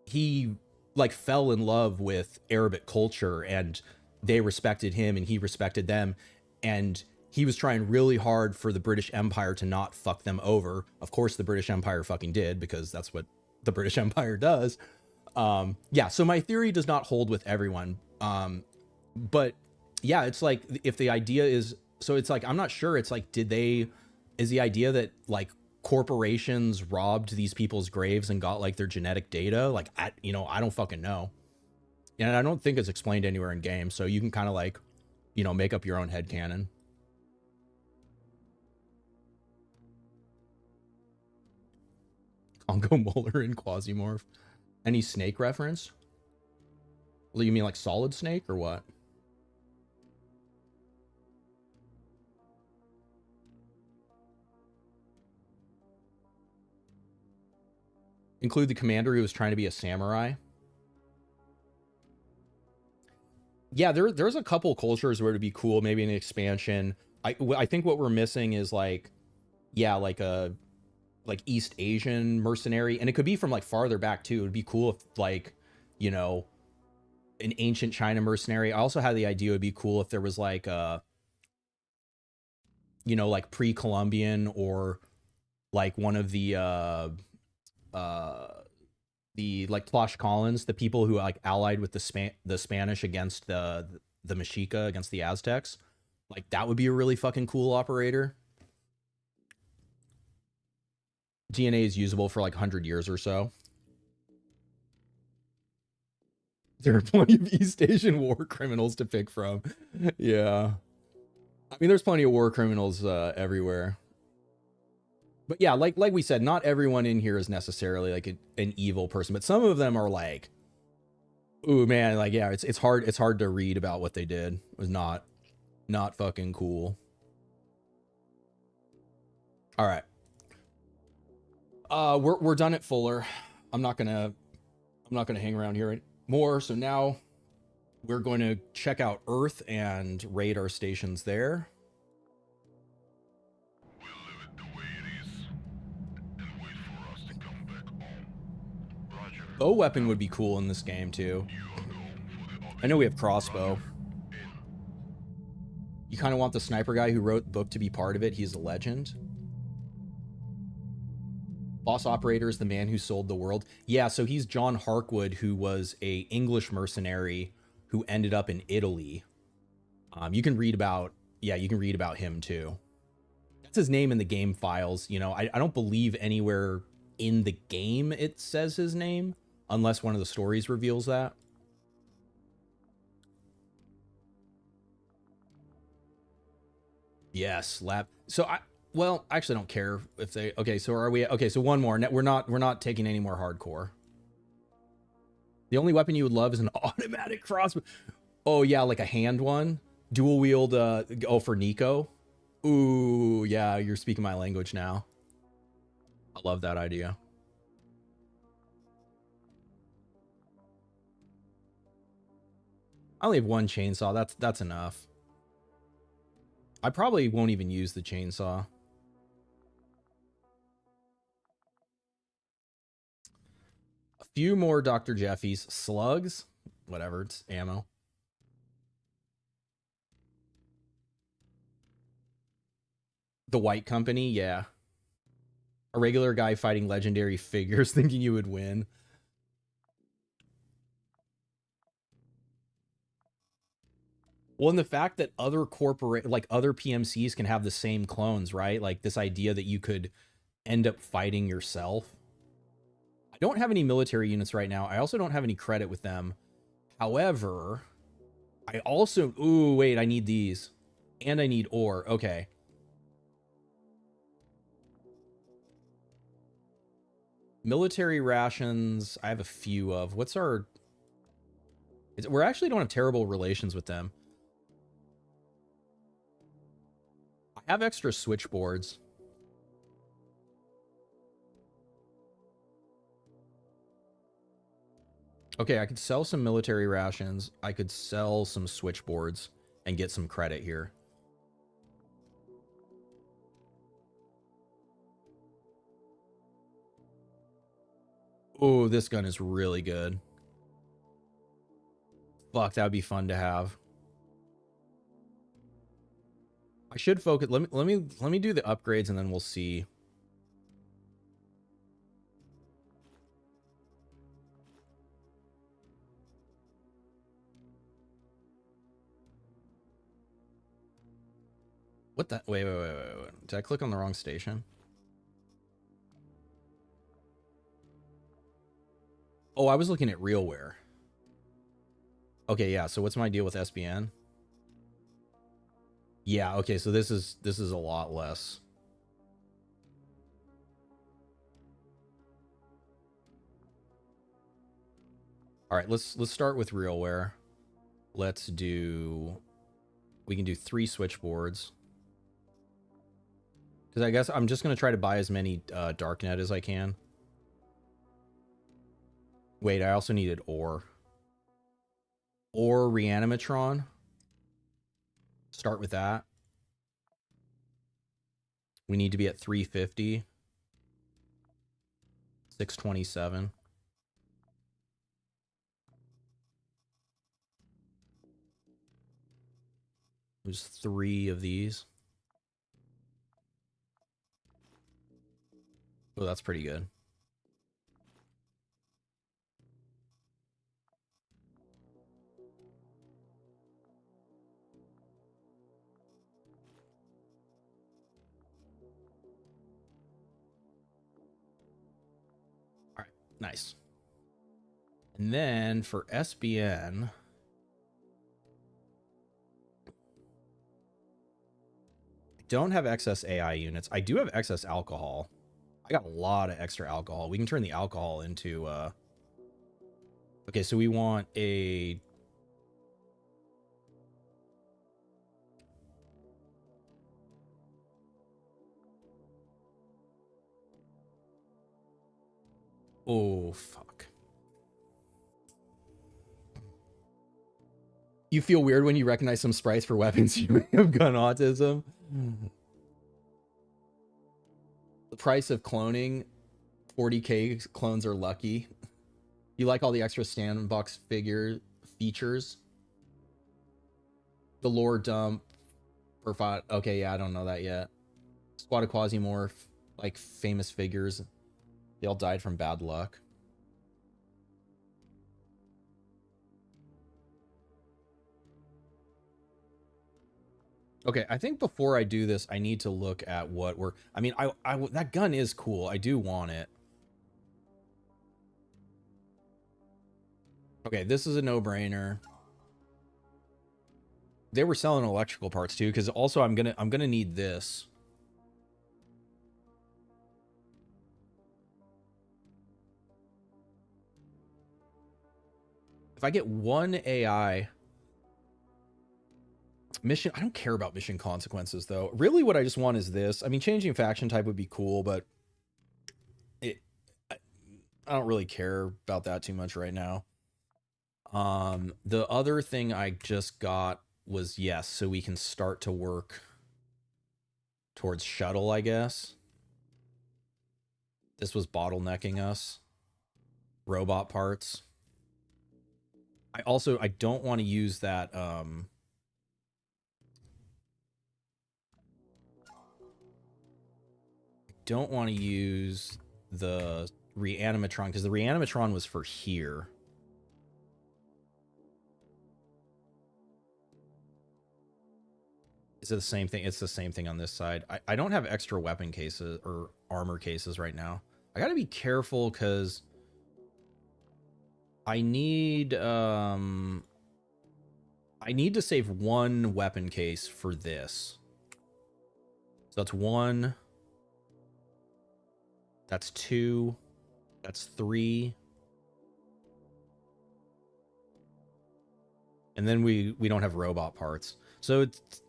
he like fell in love with Arabic culture and they respected him and he respected them. And he was trying really hard for the British Empire to not fuck them over. Of course, the British Empire fucking did, because that's what the British Empire does. Yeah, so my theory does not hold with everyone. But yeah, it's like, if the idea is, so it's like, I'm not sure. It's like, is the idea that like corporations robbed these people's graves and got like their genetic data? Like, I don't fucking know. And I don't think it's explained anywhere in game. So you can kind of like, make up your own headcanon. Congo Molar and Quasimorph. Any snake reference? Well, you mean like Solid Snake or what? Include the commander who was trying to be a samurai. Yeah, there's a couple cultures where it'd be cool, maybe an expansion. I think what we're missing is like, yeah, like a like East Asian mercenary, and it could be from like farther back too. It'd be cool if like, you know, an ancient China mercenary. I also had the idea it'd be cool if there was like you know, like pre-Columbian or like one of uh the like Tlaxcalans, the people who like allied with the Spanish against the Mexica, against the Aztecs. Like that would be a really fucking cool operator. DNA is usable for like 100 years or so. There are plenty of East Asian war criminals to pick from. Yeah. I mean, there's plenty of war criminals everywhere. But yeah, like we said, not everyone in here is necessarily like an evil person, but some of them are like, ooh man, like yeah, it's hard to read about what they did. It was not fucking cool. All right. We're done at Fuller. I'm not gonna hang around here anymore. So now we're going to check out Earth and raid our stations there. We'll leave it the way it is and wait for us to come back home. Roger. Bow weapon would be cool in this game too. I know we have crossbow. You kind of want the sniper guy who wrote the book to be part of it. He's a legend. Boss operator is the man who sold the world. Yeah, so he's John Harkwood, who was a English mercenary who ended up in Italy. You can read about him too. That's his name in the game files. You know, I don't believe anywhere in the game it says his name, unless one of the stories reveals that. Yes, lab. So well, I actually don't care if they. Okay, so are we? Okay, so one more. We're not taking any more hardcore. The only weapon you would love is an automatic crossbow. Oh yeah, like a hand one, dual wield. Oh, for Nico. Ooh, yeah, you're speaking my language now. I love that idea. I only have one chainsaw. That's enough. I probably won't even use the chainsaw. A few more Dr. Jeffy's slugs. Whatever, it's ammo. The White Company, yeah. A regular guy fighting legendary figures thinking you would win. Well, and the fact that other other PMCs can have the same clones, right? Like this idea that you could end up fighting yourself. I don't have any military units right now. I also don't have any credit with them. However, I also... Ooh, wait, I need these. And I need ore. Okay. Military rations, I have a few of. What's our... We're actually don't have terrible relations with them. I have extra switchboards. Okay, I could sell some military rations. I could sell some switchboards and get some credit here. Oh, this gun is really good. Fuck, that would be fun to have. I should focus. Let me do the upgrades and then we'll see. What the? Wait. Did I click on the wrong station? Oh, I was looking at REALWARE. Okay, yeah. So what's my deal with SBN? Yeah, okay, so this is a lot less. All right, let's start with REALWARE. Let's do... We can do 3 switchboards. Because I guess I'm just going to try to buy as many Darknet as I can. Wait, I also needed ore. Ore Reanimatron. Start with that. We need to be at 350. 627. There's 3 of these. Oh, that's pretty good. All right, nice. And then for SBN, I don't have excess AI units. I do have excess alcohol. I got a lot of extra alcohol. We can turn the alcohol into okay, so we want a oh fuck. You feel weird when you recognize some sprites for weapons. You may have gun autism. The price of cloning, 40k clones are lucky. You like all the extra sandbox figure features? The lore dump for 5. Okay, yeah, I don't know that yet. Squad of Quasimorph, like famous figures. They all died from bad luck. Okay, I think before I do this, I need to look at what we're... I mean, that gun is cool. I do want it. Okay, this is a no-brainer. They were selling electrical parts too, because also I'm gonna need this. If I get 1 AI mission, I don't care about mission consequences though. Really, what I just want is this. I mean, changing faction type would be cool, but I don't really care about that too much right now. The other thing I just got was yes, so we can start to work towards shuttle, I guess. This was bottlenecking us. Robot parts. I don't want to use that don't want to use the reanimatron because the reanimatron was for here. Is it the same thing? It's the same thing on this side. I don't have extra weapon cases or armor cases right now. I got to be careful because I need to save 1 weapon case for this. So that's 1. That's 2. That's 3. And then we don't have robot parts. So it's...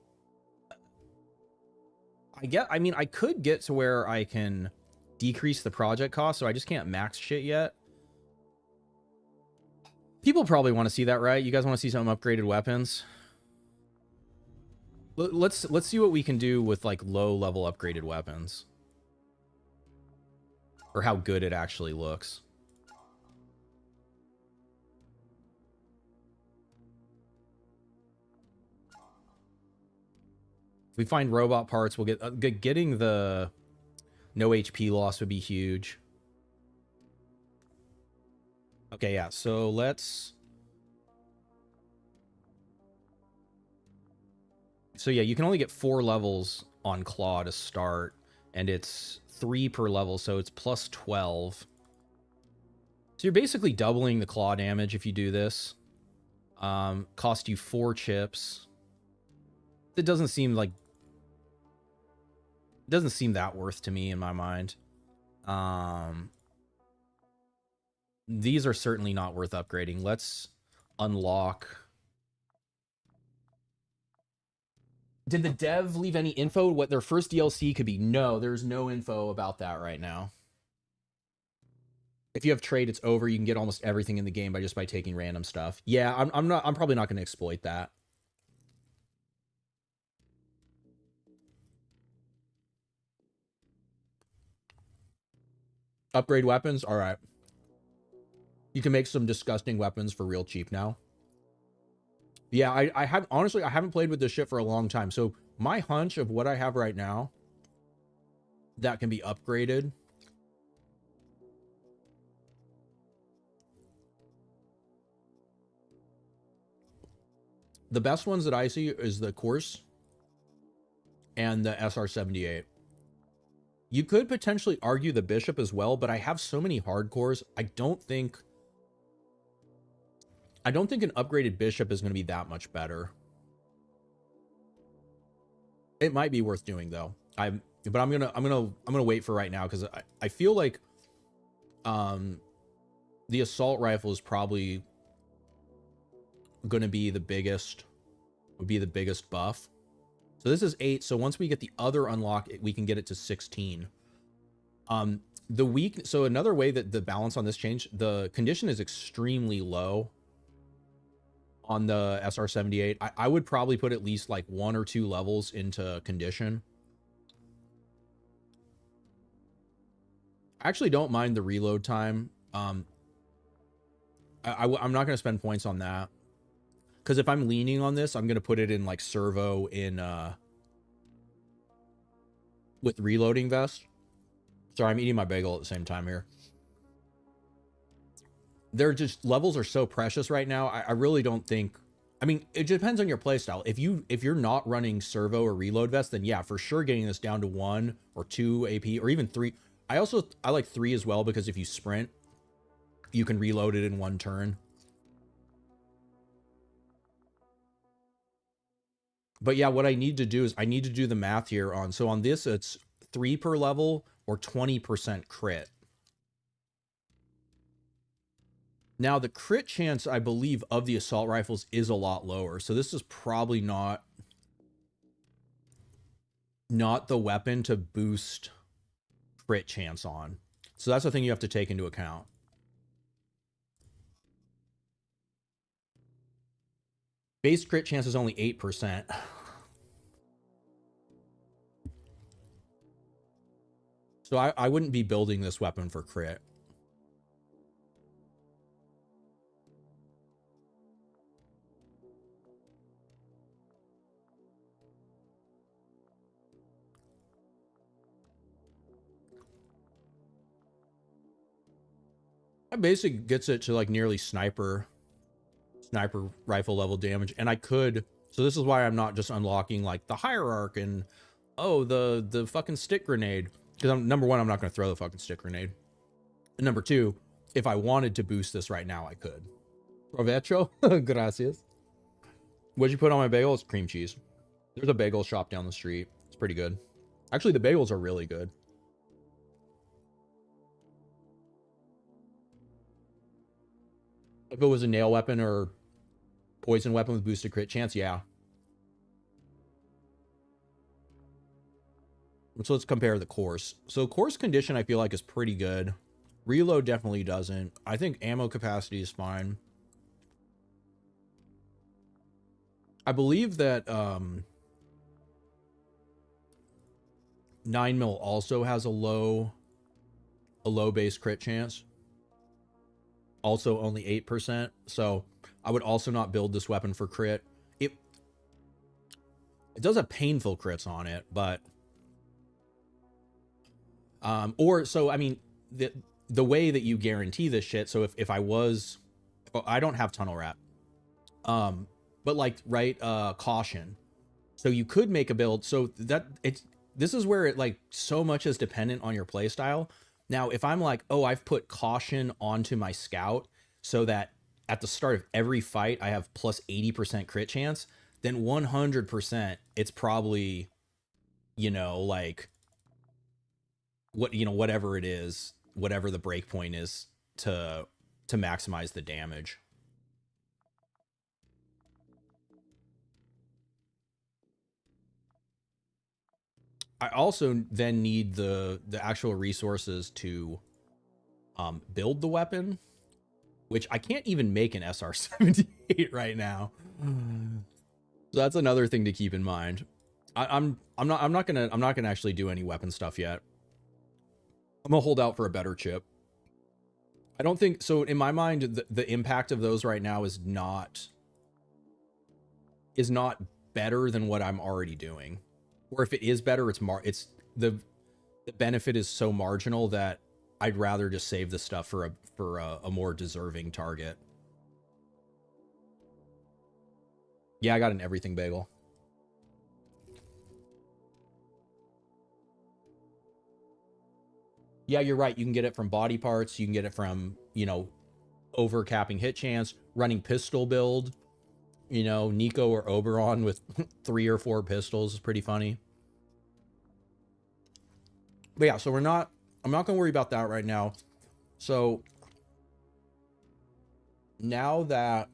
I mean, I could get to where I can decrease the project cost, so I just can't max shit yet. People probably want to see that, right? You guys want to see some upgraded weapons? Let's see what we can do with like low level upgraded weapons. Or how good it actually looks. If we find robot parts, we'll get getting the no HP loss would be huge. Okay, yeah, so let's... So yeah, you can only get 4 levels on Claw to start, and it's 3 per level, so it's plus 12. So you're basically doubling the Claw damage if you do this. Cost you 4 chips. It doesn't seem like... It doesn't seem that worth to me in my mind. These are certainly not worth upgrading. Let's unlock... Did the dev leave any info what their first DLC could be? No, there's no info about that right now. If you have trade, it's over. You can get almost everything in the game by taking random stuff. Yeah, I'm probably not going to exploit that. Upgrade weapons? All right. You can make some disgusting weapons for real cheap now. Yeah, I have, honestly, I haven't played with this shit for a long time. So my hunch of what I have right now that can be upgraded. The best ones that I see is the Course and the SR-78. You could potentially argue the Bishop as well, but I have so many hardcores. I don't think an upgraded Bishop is going to be that much better. It might be worth doing though. I'm gonna wait for right now because I feel like the assault rifle is probably gonna be the biggest buff. So this is 8. So once we get the other unlock, we can get it to 16. So another way that the balance on this changed, the condition is extremely low on the SR-78. I would probably put at least like 1 or 2 levels into condition. I actually don't mind the reload time. I'm not going to spend points on that. Because if I'm leaning on this, I'm going to put it in like servo in with reloading vest. Sorry, I'm eating my bagel at the same time here. They're just, levels are so precious right now. I really don't think, I mean, it depends on your playstyle. If you're not running servo or reload vest, then yeah, for sure getting this down to 1 or 2 AP or even 3. I like 3 as well, because if you sprint, you can reload it in 1 turn. But yeah, what I need to do is I need to do the math here on, so on this, it's 3 per level or 20% crit. Now the crit chance, I believe, of the assault rifles is a lot lower. So this is probably not the weapon to boost crit chance on. So that's the thing you have to take into account. Base crit chance is only 8%. So I wouldn't be building this weapon for crit. That basically gets it to like nearly sniper rifle level damage. And I could, so this is why I'm not just unlocking like the hierarch and the fucking stick grenade, because number 1, I'm not going to throw the fucking stick grenade, and number 2, if I wanted to boost this right now, I could. Provecho. Gracias. What'd you put on my bagel? It's cream cheese. There's a bagel shop down the street. It's pretty good. Actually, the bagels are really good. If it was a nail weapon or poison weapon with boosted crit chance, yeah. So let's compare the course. So course condition, I feel like, is pretty good. Reload definitely doesn't. I think ammo capacity is fine. I believe that 9mm also has a low base crit chance. Also only 8%. So I would also not build this weapon for crit. It does have painful crits on it, but so I mean, the way that you guarantee this shit, so if I don't have tunnel wrap, but like, right, caution, so you could make a build so that this is where it, like, so much is dependent on your play style. Now if I'm like, oh, I've put caution onto my scout so that at the start of every fight I have plus 80% crit chance, then 100% it's probably, you know, like, whatever it is, whatever the breakpoint is to maximize the damage. I also then need the actual resources to build the weapon, which I can't even make an SR-78 right now. So that's another thing to keep in mind. I'm not gonna actually do any weapon stuff yet. I'm gonna hold out for a better chip. I don't think so. In my mind, the impact of those right now is not better than what I'm already doing. Or if it is better, it's the benefit is so marginal that I'd rather just save the stuff for a more deserving target. Yeah, I got an everything bagel. Yeah, you're right. You can get it from body parts. You can get it from, you know, overcapping hit chance, running pistol build. You know, Nico or Oberon with 3 or 4 pistols is pretty funny. But yeah, so I'm not going to worry about that right now. So now that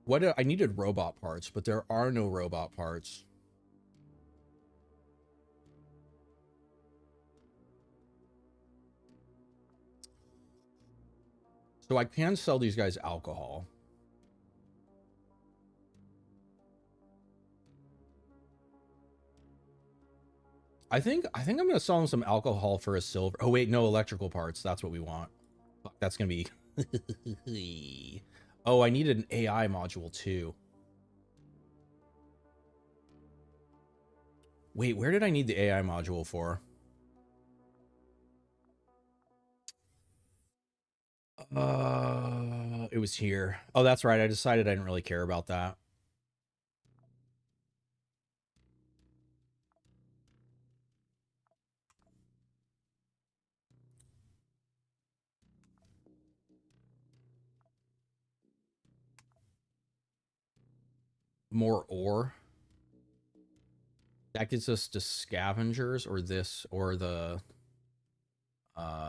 I needed robot parts, but there are no robot parts. So I can sell these guys alcohol. I think I'm going to sell them some alcohol for a silver. Oh wait, no, electrical parts. That's what we want. Fuck, that's going to be Oh, I needed an AI module too. Wait, where did I need the AI module for? It was here. Oh, that's right. I decided I didn't really care about that. More ore. That gets us to scavengers or this or the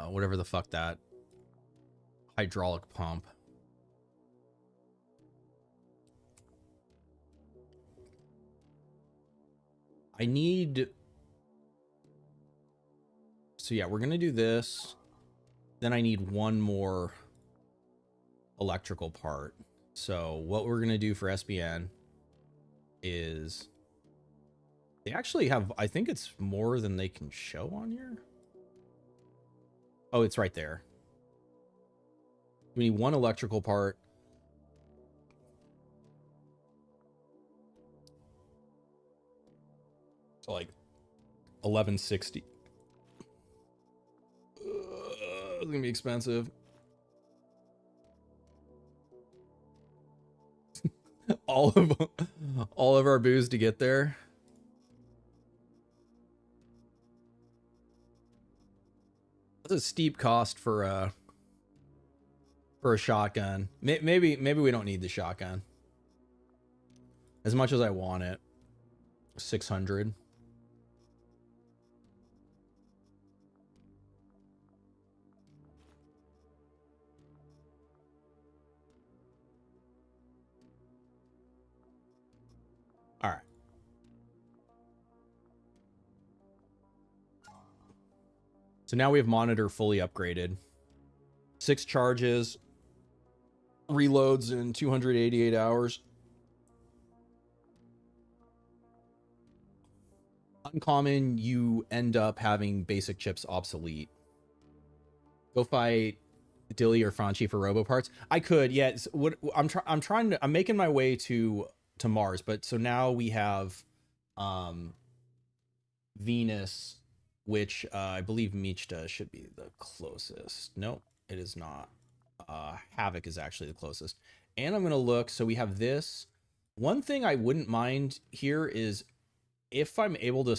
whatever the fuck that hydraulic pump. I need. So yeah, we're going to do this. Then I need one more electrical part. So what we're going to do for SBN is they actually have, I think it's more than they can show on here. Oh, it's right there. We need one electrical part. So like 1160. It's gonna be expensive. all of our booze to get there. That's a steep cost for a shotgun. Maybe we don't need the shotgun as much as I want it. 600. All right. So now we have monitor fully upgraded. 6 charges. Reloads in 288 hours. Uncommon, you end up having basic chips obsolete. Go fight Dilly or Franchi for robo parts. I could, yeah. What I'm making my way to Mars, but so now we have Venus, which I believe Michta should be the closest. Nope, it is not. Havoc is actually the closest. And I'm gonna look. So we have this. One thing I wouldn't mind here is if I'm able to.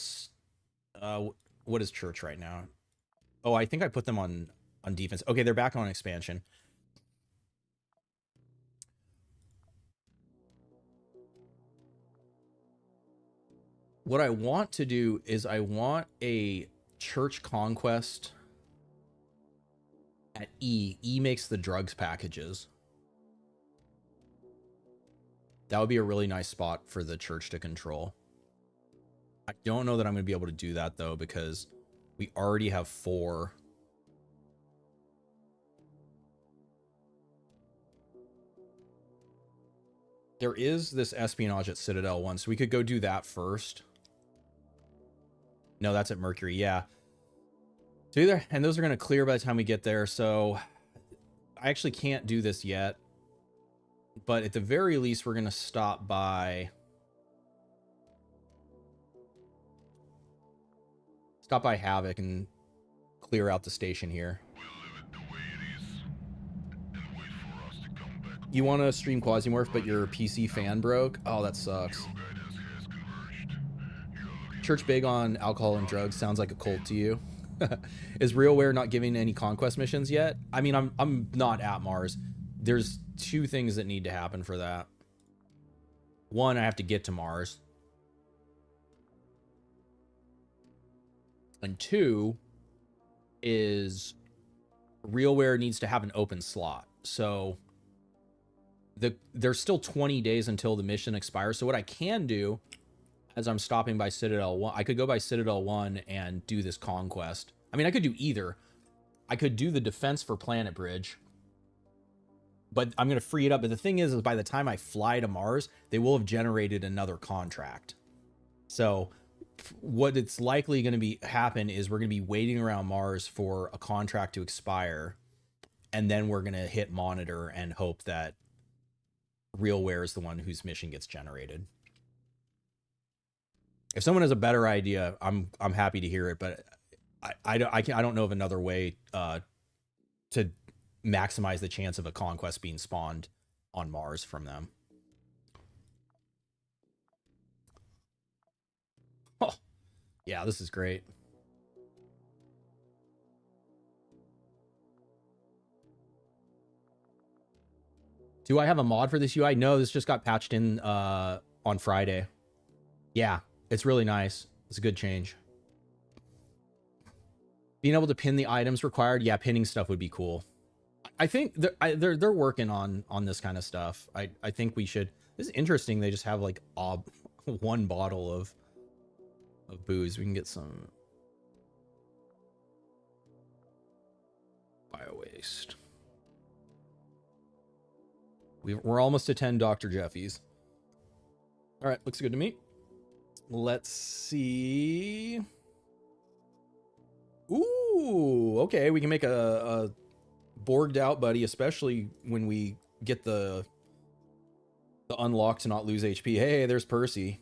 What is Church right now? Oh, I think I put them on defense. Okay, they're back on expansion. What I want to do is I want a Church conquest at E. E makes the drugs packages. That would be a really nice spot for the Church to control. I don't know that I'm going to be able to do that, though, because we already have 4. There is this espionage at Citadel one, so we could go do that first. No, that's at Mercury. Yeah. So either, and those are going to clear by the time we get there. So I actually can't do this yet, but at the very least, we're going to stop by Havoc and clear out the station here. We'll leave it the way it is and wait for us to come back. You want to stream Quasimorph, but your PC fan broke? Oh, that sucks. Your guidance has converged. You're looking Church big on alcohol and drugs sounds like a cult to you. Is RealWare not giving any conquest missions yet? I mean, I'm not at Mars. There's two things that need to happen for that. One, I have to get to Mars. And two is RealWare needs to have an open slot. So there's still 20 days until the mission expires. So what I can do, as I'm stopping by Citadel 1, I could go by Citadel 1 and do this conquest. I mean, I could do either. I could do the defense for Planet Bridge, but I'm going to free it up. But the thing is by the time I fly to Mars, they will have generated another contract. So what it's likely going to happen is we're going to be waiting around Mars for a contract to expire, and then we're going to hit monitor and hope that RealWare is the one whose mission gets generated. If someone has a better idea, I'm happy to hear it, but I don't know of another way to maximize the chance of a conquest being spawned on Mars from them. Oh, yeah, this is great. Do I have a mod for this UI? No, this just got patched in on Friday. Yeah, it's really nice. It's a good change. Being able to pin the items required, yeah, pinning stuff would be cool. I think they're working on this kind of stuff. I think we should. This is interesting. They just have like one bottle of booze. We can get some bio waste. We're almost to 10 Dr. Jeffies. All right, looks good to me. Let's see. Ooh, okay. We can make a Borged out buddy, especially when we get the unlock to not lose HP. Hey, there's Percy.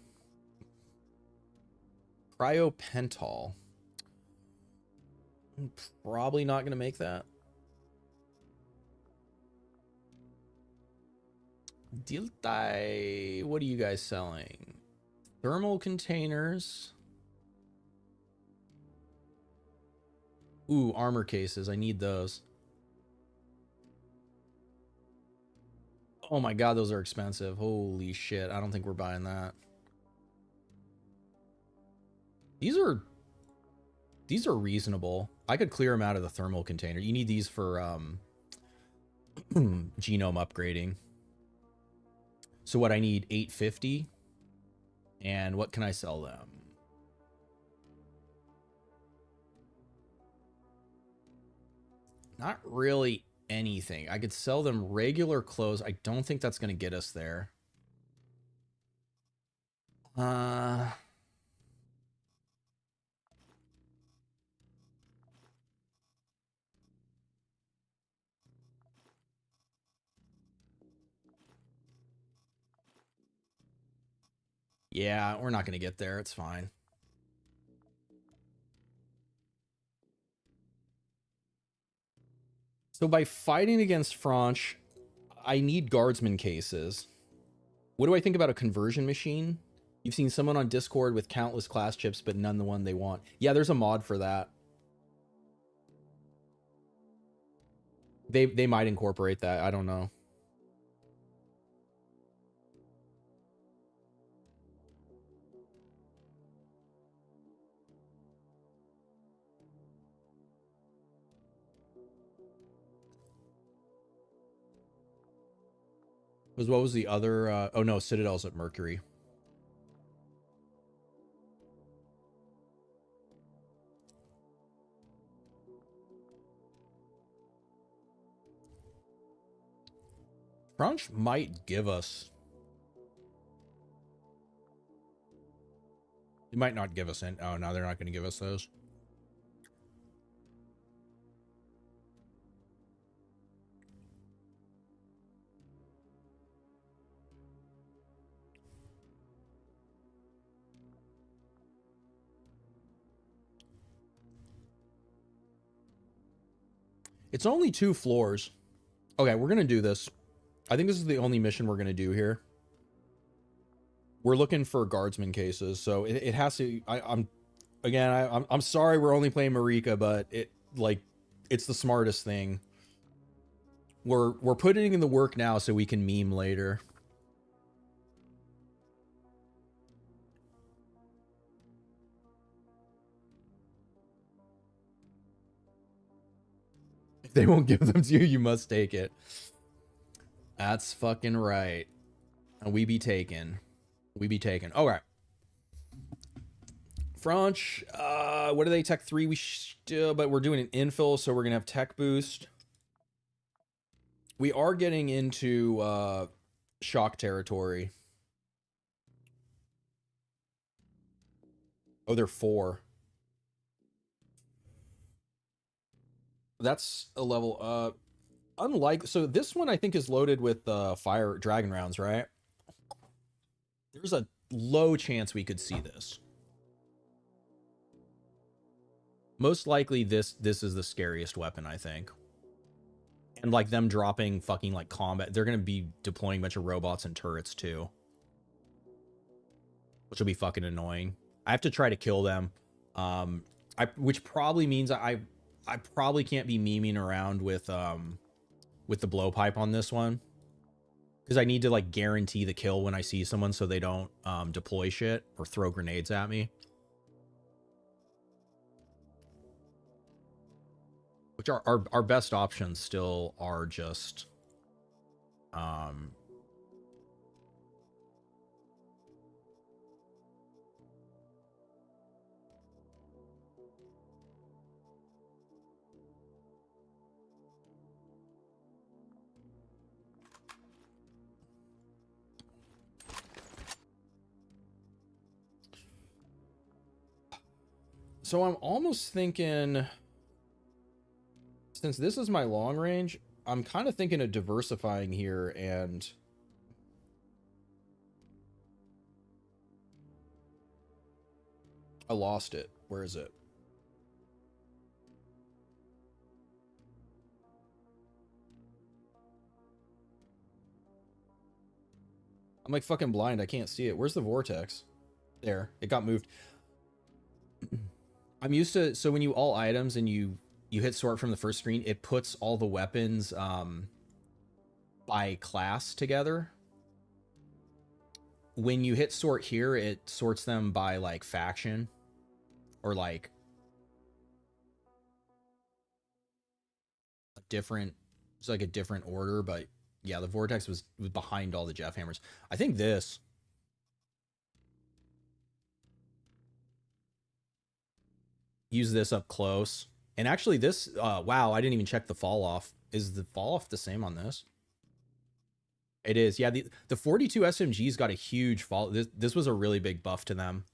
Cryopental. I'm probably not going to make that. Diltai. What are you guys selling? Thermal containers. Ooh, armor cases. I need those. Oh my god, those are expensive. Holy shit. I don't think we're buying that. These are reasonable. I could clear them out of the thermal container. You need these for genome upgrading. So what I need, 850. And what can I sell them? Not really anything. I could sell them regular clothes. I don't think that's going to get us there. Yeah, we're not going to get there. It's fine. So by fighting against Franch, I need guardsman cases. What do I think about a conversion machine? You've seen someone on Discord with countless class chips, but none the one they want. Yeah, there's a mod for that. They might incorporate that. I don't know. What was the other? Oh no, Citadel's at Mercury. Franch might give us. Might not give us any. Oh, no, they're not going to give us those. It's only 2 floors. Okay, we're going to do this. I think this is the only mission we're going to do here. We're looking for guardsman cases, so it has to. I'm sorry we're only playing Marika, but it's the smartest thing. We're putting in the work now so we can meme later. If they won't give them to you, you must take it. That's fucking right. And we be taken. We be taken. All right. Franch, what are they? Tech 3? We still, but we're doing an infill, so we're gonna have tech boost. We are getting into shock territory. Oh, they're 4. That's a level. Unlike, so this one I think is loaded with fire dragon rounds, right? There's a low chance we could see this. Most likely this is the scariest weapon, I think. And like them dropping fucking like combat, they're gonna be deploying a bunch of robots and turrets too, which will be fucking annoying. I have to try to kill them, which probably means I probably can't be memeing around with the blowpipe on this one, because I need to like guarantee the kill when I see someone so they don't deploy shit or throw grenades at me. Which are our best options still are just so I'm almost thinking, since this is my long range, I'm kind of thinking of diversifying here, and I lost it. Where is it? I'm like fucking blind. I can't see it. Where's the vortex? There. It got moved. I'm used to, so when you all items and you hit sort from the first screen, it puts all the weapons by class together. When you hit sort here, it sorts them by like faction or like a different, it's like a different order. But yeah, the vortex was behind all the Jeff hammers. I think this, use this up close. And actually this, wow, I didn't even check the fall off. Is the fall off the same on this? It is. Yeah, the 42 SMGs got a huge fall. This was a really big buff to them.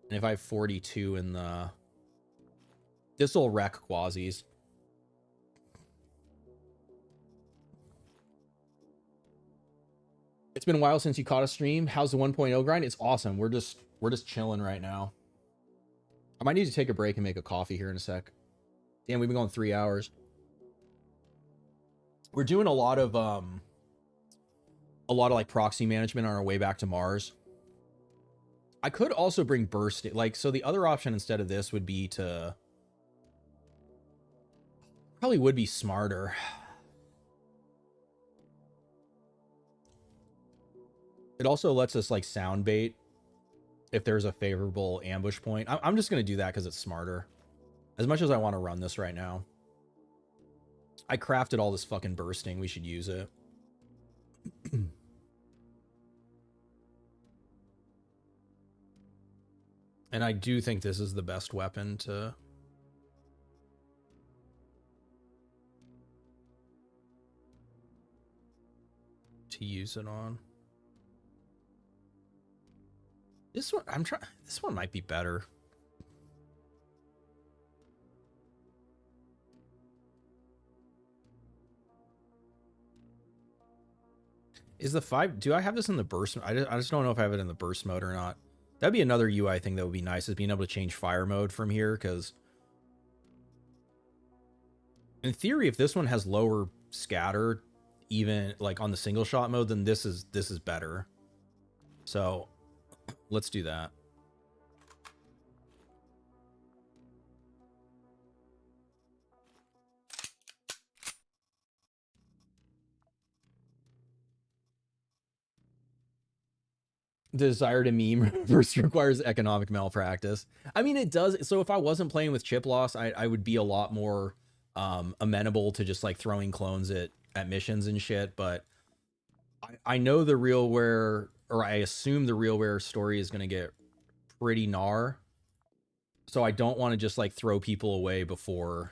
And if I have 42 in the, this will wreck quasis. It's been a while since you caught a stream. How's the 1.0 grind? It's awesome. We're just chilling right now. I might need to take a break and make a coffee here in a sec. Damn, we've been going 3 hours. We're doing a lot of like proxy management on our way back to Mars. I could also bring burst, like, so the other option instead of this would be to, probably would be smarter. It also lets us like sound bait if there's a favorable ambush point. I'm just going to do that because it's smarter. As much as I want to run this right now. I crafted all this fucking bursting. We should use it. And I do think this is the best weapon to... to use it on. This one, this one might be better. Is the 5, do I have this in the burst? I just don't know if I have it in the burst mode or not. That'd be another UI thing that would be nice, is being able to change fire mode from here, because in theory, if this one has lower scatter, even like on the single shot mode, then this is better. So let's do that. The desire to meme first requires economic malpractice. I mean, it does. So if I wasn't playing with chip loss, I would be a lot more amenable to just like throwing clones at missions and shit. But I know the REALWARE, or I assume the REALWARE story is going to get pretty gnar. So I don't want to just like throw people away before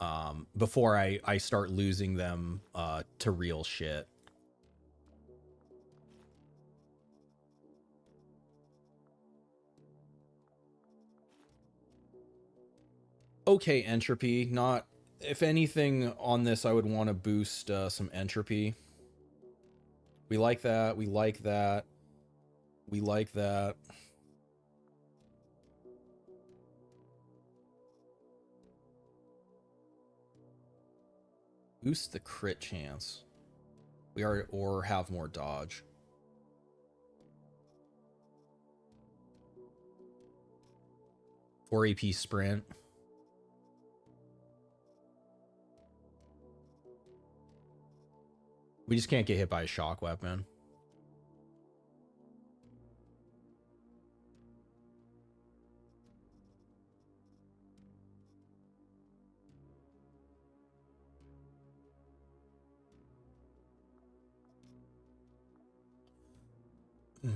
I start losing them to real shit. Okay, entropy. Not, if anything on this, I would want to boost some entropy. We like that. We like that. We like that. Boost the crit chance. We are, or have more dodge. Or AP sprint. We just can't get hit by a shock weapon.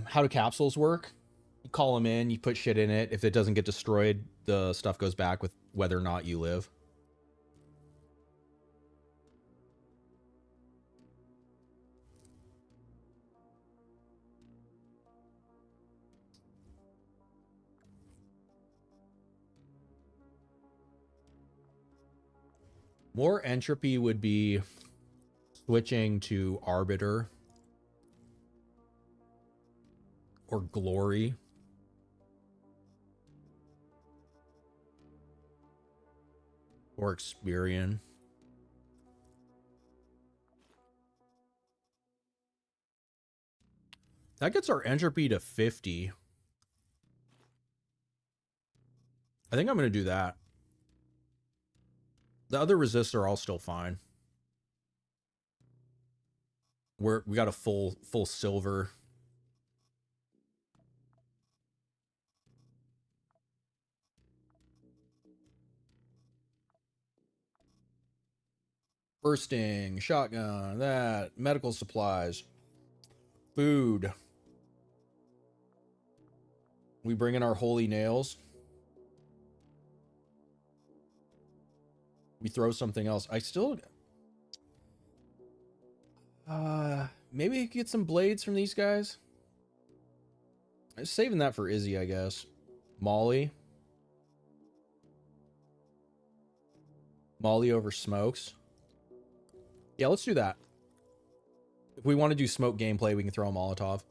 How do capsules work? You call them in, you put shit in it. If it doesn't get destroyed, the stuff goes back with whether or not you live. More entropy would be switching to Arbiter or Glory. Or Experian. That gets our entropy to 50. I think I'm going to do that. The other resists are all still fine. We got a full silver. Bursting, shotgun, that, medical supplies, food. We bring in our holy nails. We throw something else. I still... maybe I could get some blades from these guys. I'm saving that for Izzy, I guess. Molly. Molly over smokes. Yeah, let's do that. If we want to do smoke gameplay, we can throw a Molotov.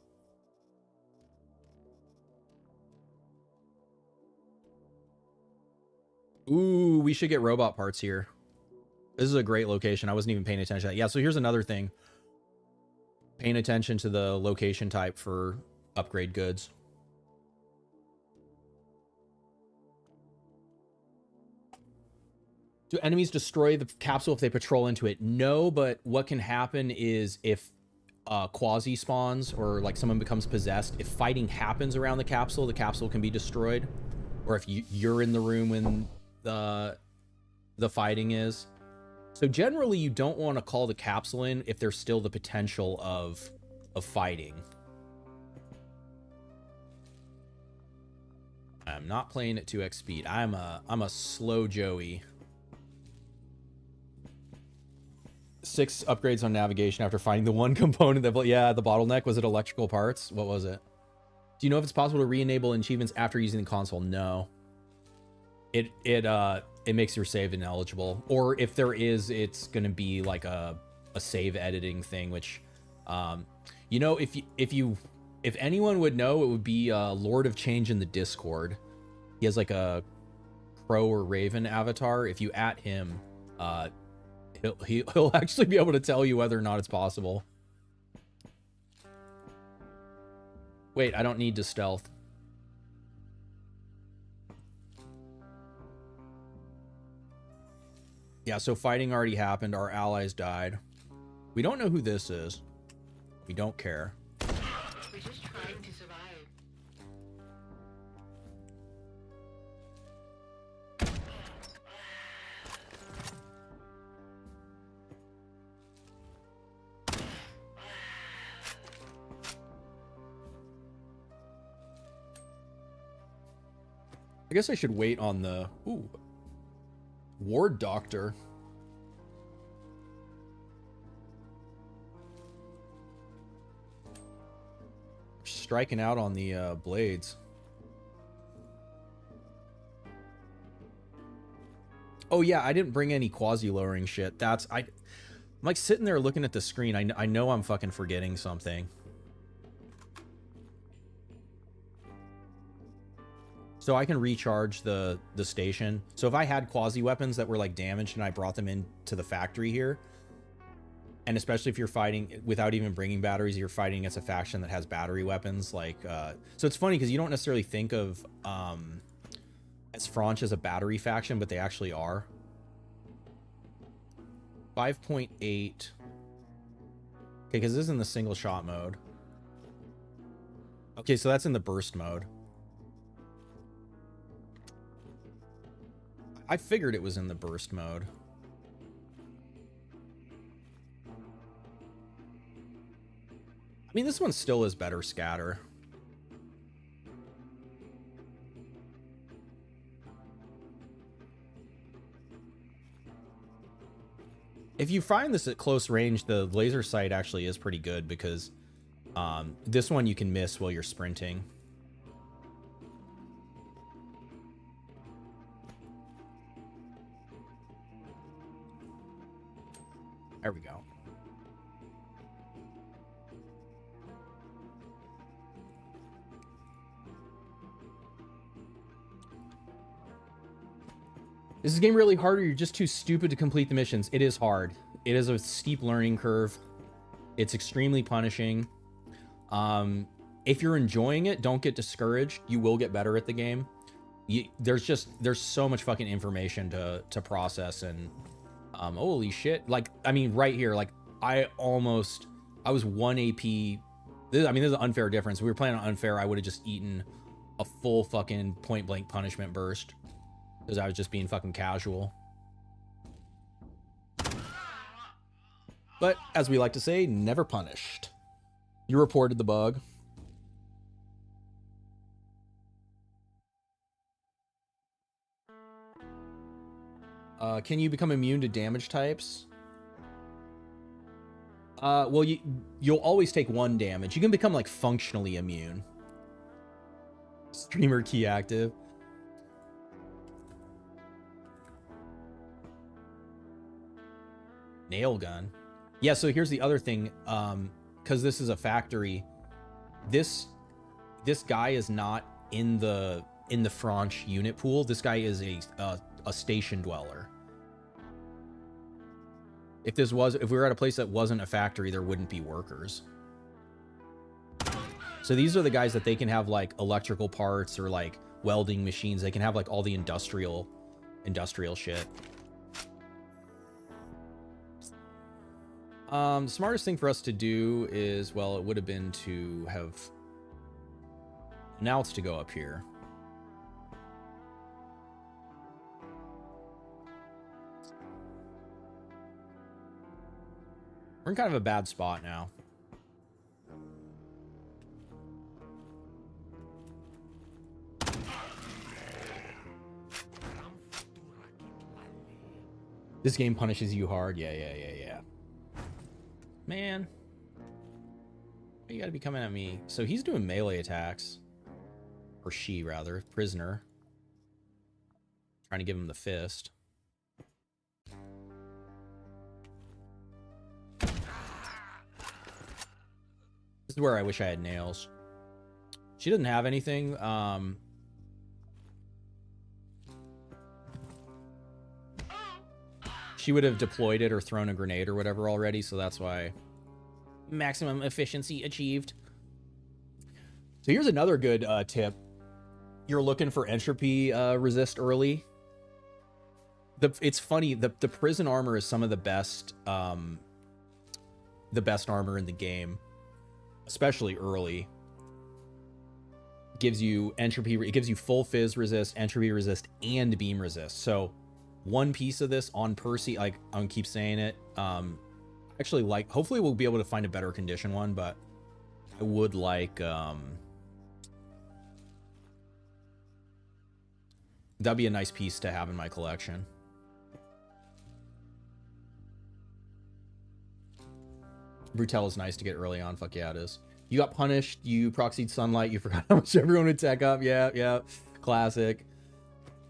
Ooh, we should get robot parts here. This is a great location. I wasn't even paying attention to that. Yeah, so here's another thing. Paying attention to the location type for upgrade goods. Do enemies destroy the capsule if they patrol into it? No, but what can happen is if quasi spawns or like someone becomes possessed, if fighting happens around the capsule can be destroyed. Or if you're in the room when the fighting is. So generally you don't want to call the capsule in if there's still the potential of fighting. I'm not playing at 2x speed. I'm a slow Joey. 6 upgrades on navigation after finding the one component that, yeah, the bottleneck. Was it electrical parts? What was it? Do you know if it's possible to re-enable achievements after using the console? No. It makes your save ineligible. Or if there is, it's going to be like a save editing thing, which, you know, if anyone would know, it would be Lord of Change in the Discord. He has like a crow or raven avatar. If you at him, he'll actually be able to tell you whether or not it's possible. Wait, I don't need to stealth. Yeah, so fighting already happened. Our allies died. We don't know who this is. We don't care. We're just trying to survive. I guess I should wait on the... Ooh. Ward Doctor. Striking out on the blades. Oh yeah, I didn't bring any quasi-lowering shit. I'm like sitting there looking at the screen. I know I'm fucking forgetting something. So I can recharge the station. So if I had quasi weapons that were like damaged and I brought them into the factory here, and especially if you're fighting without even bringing batteries, you're fighting against a faction that has battery weapons. Like, so it's funny because you don't necessarily think of as Franch as a battery faction, but they actually are. 5.8. Okay, because this is in the single shot mode. Okay, so that's in the burst mode. I figured it was in the burst mode. I mean, this one still is better scatter. If you find this at close range, the laser sight actually is pretty good because this one you can miss while you're sprinting. There we go. Is this game really hard or you're just too stupid to complete the missions? It is hard. It is a steep learning curve. It's extremely punishing. If you're enjoying it, don't get discouraged. You will get better at the game. There's so much fucking information to process, and holy shit. Like, I mean, right here, like I was 1 AP. This is an unfair difference. If we were playing on unfair, I would have just eaten a full fucking point blank punishment burst because I was just being fucking casual. But as we like to say, never punished. You reported the bug. Can you become immune to damage types? Well, you'll always take 1 damage. You can become like functionally immune. Streamer key active. Nail gun. Yeah, so here's the other thing. Because this is a factory, this guy is not in the Franch unit pool. This guy is a station dweller. If we were at a place that wasn't a factory, there wouldn't be workers. So these are the guys that they can have like electrical parts or like welding machines. They can have like all the industrial shit. The smartest thing for us to do is, well, it would have been to have, now it's to go up here. We're in kind of a bad spot now. This game punishes you hard. Yeah. Man. You gotta be coming at me. So he's doing melee attacks. Or she, rather. Prisoner. Trying to give him the fist. This is where I wish I had nails. She doesn't have anything. She would have deployed it or thrown a grenade or whatever already, so that's why. Maximum efficiency achieved. So here's another good tip. You're looking for entropy resist early. It's funny, the prison armor is some of the best armor in the game, especially early. Gives you entropy, it gives you full fizz resist, entropy resist, and beam resist. So one piece of this on Percy, like I'm gonna keep saying it. Actually, like, hopefully we'll be able to find a better condition one, but I would like that'd be a nice piece to have in my collection. Brutel is nice to get early on. Fuck yeah, it is. You got punished. You proxied sunlight. You forgot how much everyone would tech up. Yeah, yeah. Classic.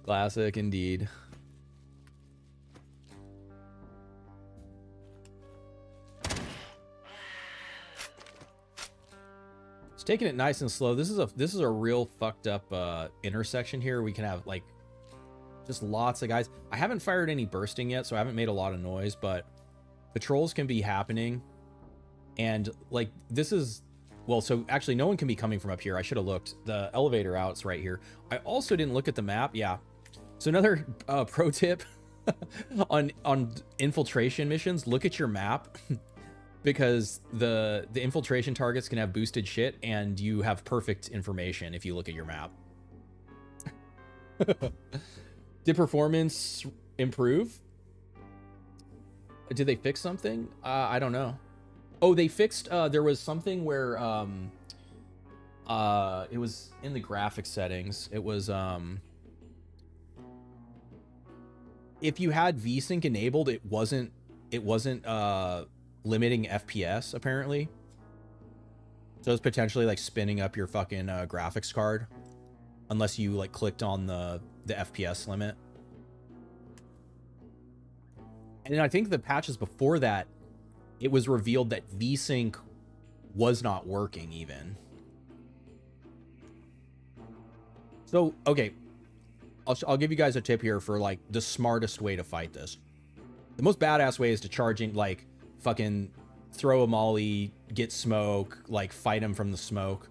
Classic indeed. Just taking it nice and slow. This is a real fucked up intersection here. We can have like just lots of guys. I haven't fired any bursting yet, so I haven't made a lot of noise, but patrols can be happening. And like this is, well, so actually no one can be coming from up here. I should have looked. The elevator out's right here. I also didn't look at the map. Yeah. So another pro tip on infiltration missions, look at your map because the infiltration targets can have boosted shit and you have perfect information if you look at your map. Did performance improve? Did they fix something? I don't know. Oh, they fixed, there was something where, it was in the graphics settings. It was, if you had VSync enabled, it wasn't limiting FPS, apparently. So it's potentially, like, spinning up your fucking, graphics card. Unless you, like, clicked on the FPS limit. And then I think the patches before that, it was revealed that VSync was not working even. So, okay. I'll give you guys a tip here for like the smartest way to fight this. The most badass way is to charge in, like, fucking throw a molly, get smoke, like fight them from the smoke.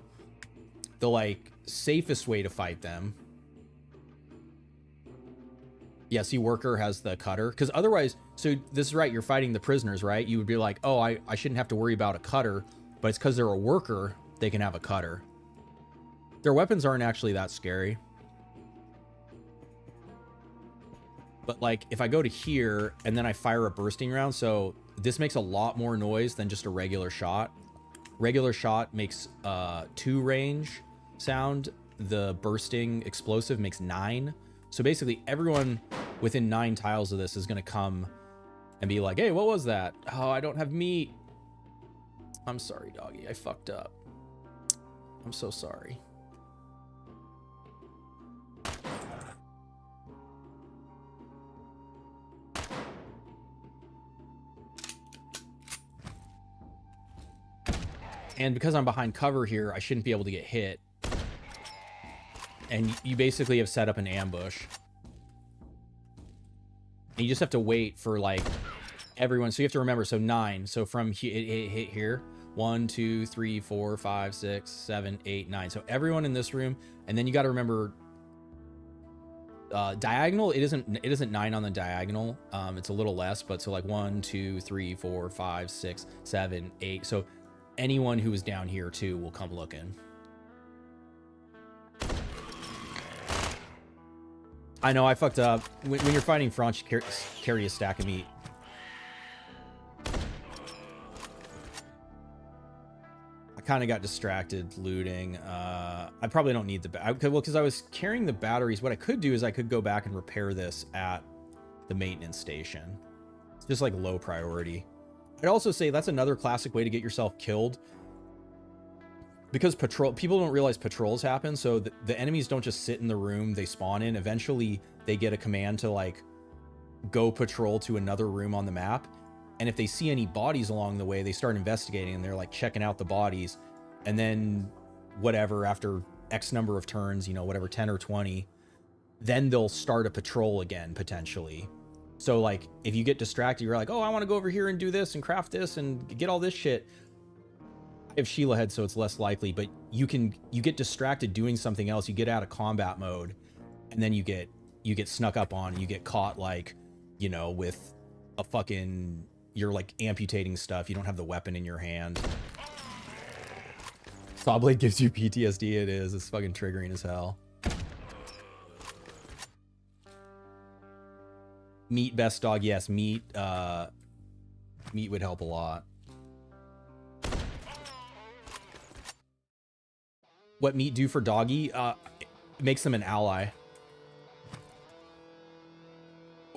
The like safest way to fight them. Yeah, see, worker has the cutter. Because otherwise, so this is right, you're fighting the prisoners, right? You would be like, oh, I shouldn't have to worry about a cutter. But it's because they're a worker, they can have a cutter. Their weapons aren't actually that scary. But like, if I go to here, and then I fire a bursting round, so this makes a lot more noise than just a regular shot. Regular shot makes 2 range sound. The bursting explosive makes 9. So basically everyone within 9 tiles of this is going to come and be like, hey, what was that? Oh, I don't have meat. I'm sorry, doggy. I fucked up. I'm so sorry. And because I'm behind cover here, I shouldn't be able to get hit. And you basically have set up an ambush. And you just have to wait for, like, everyone. So you have to remember, so 9. So from here, it hit here. 1, 2, 3, 4, 5, 6, 7, 8, 9. So everyone in this room. And then you got to remember, diagonal, it isn't 9 on the diagonal. It's a little less, but so like 1, 2, 3, 4, 5, 6, 7, 8. So anyone who is down here too will come looking. I know, I fucked up. When you're fighting front, you carry a stack of meat. I kind of got distracted looting. I probably don't need the... well, because I was carrying the batteries. What I could do is I could go back and repair this at the maintenance station. It's just like low priority. I'd also say that's another classic way to get yourself killed, because people don't realize patrols happen. So the enemies don't just sit in the room they spawn in. Eventually they get a command to like go patrol to another room on the map. And if they see any bodies along the way, they start investigating and they're like checking out the bodies. And then whatever, after X number of turns, you know, whatever, 10 or 20, then they'll start a patrol again, potentially. So like if you get distracted, you're like, oh, I want to go over here and do this and craft this and get all this shit. I have Sheila head, so it's less likely, but you get distracted doing something else. You get out of combat mode and then you get snuck up on and you get caught, like, you know, with a fucking, you're like amputating stuff. You don't have the weapon in your hand. Sawblade gives you PTSD. It is. It's fucking triggering as hell. Meat, best dog. Yes, meat. Meat would help a lot. What meat do for doggy? It makes them an ally.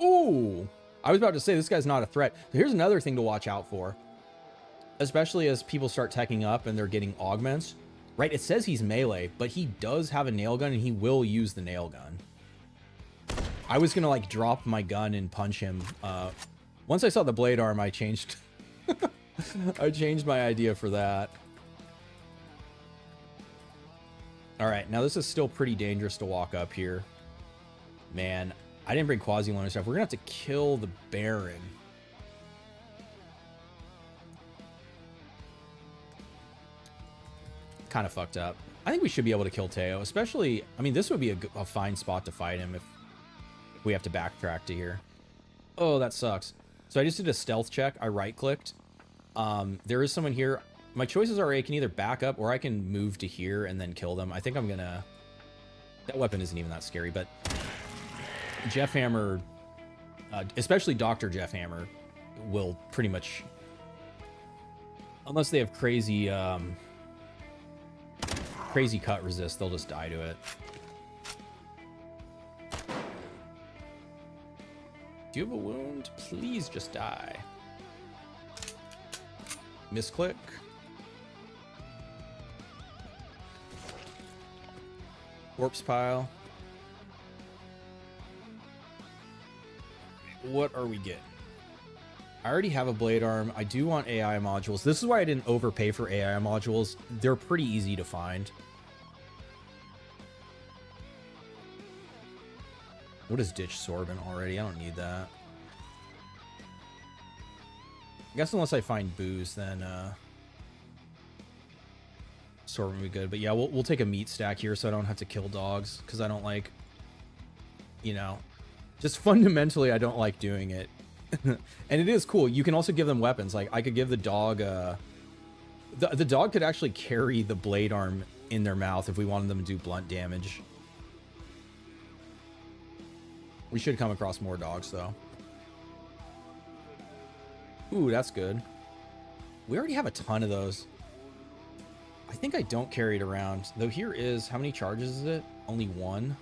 Ooh, I was about to say this guy's not a threat. So here's another thing to watch out for, especially as people start teching up and they're getting augments. Right? It says he's melee, but he does have a nail gun and he will use the nail gun. I was gonna like drop my gun and punch him. Once I saw the blade arm, I changed. I changed my idea for that. All right, now this is still pretty dangerous to walk up here. Man, I didn't bring Quasimoorph stuff. We're gonna have to kill the Baron. Kind of fucked up. I think we should be able to kill Teo, especially, I mean, this would be a fine spot to fight him if we have to backtrack to here. Oh, that sucks. So I just did a stealth check. I right-clicked. There is someone here. My choices are I can either back up or I can move to here and then kill them. I think I'm gonna... That weapon isn't even that scary, but Jeff Hammer, especially Dr. Jeff Hammer, will pretty much... Unless they have crazy... crazy cut resist, they'll just die to it. Do you have a wound? Please just die. Misclick. Corpse pile. What are we getting? I already have a blade arm. I do want AI modules. This is why I didn't overpay for AI modules. They're pretty easy to find. What is Ditch Sorbent already? I don't need that. I guess unless I find booze, then Sorbent would be good. But yeah, we'll take a meat stack here so I don't have to kill dogs, because I don't like, you know, just fundamentally I don't like doing it. And it is cool. You can also give them weapons. Like I could give the dog the dog could actually carry the blade arm in their mouth if we wanted them to do blunt damage. We should come across more dogs though. Ooh, that's good. We already have a ton of those. I think I don't carry it around. Though here is, how many charges is it? Only one.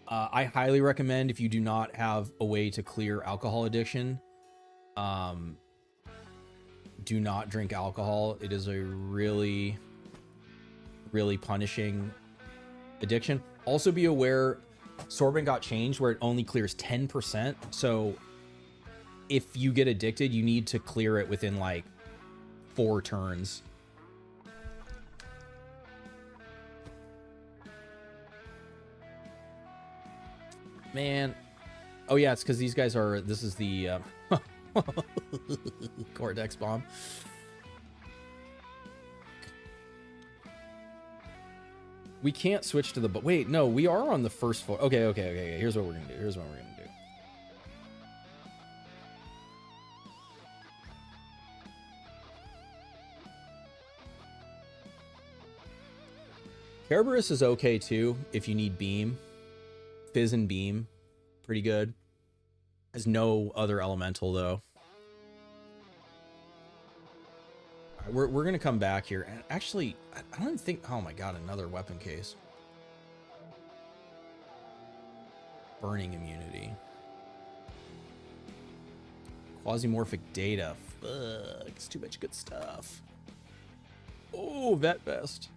I highly recommend, if you do not have a way to clear alcohol addiction, do not drink alcohol. It is a really, really punishing addiction. Also be aware, Sorbent got changed where it only clears 10%. So if you get addicted, you need to clear it within like 4 turns. Man. Oh yeah, it's because these guys are, this is the Cortex bomb. We can't switch to the, but wait, no, we are on the first floor. Okay. Here's what we're gonna do. Kerberos is okay too if you need beam. Fizz and beam, pretty good. Has no other elemental though. All right, we're gonna come back here, and actually, I don't think. Oh my god, another weapon case. Burning immunity. Quasimorphic data. Fuck, it's too much good stuff. Oh, vet vest.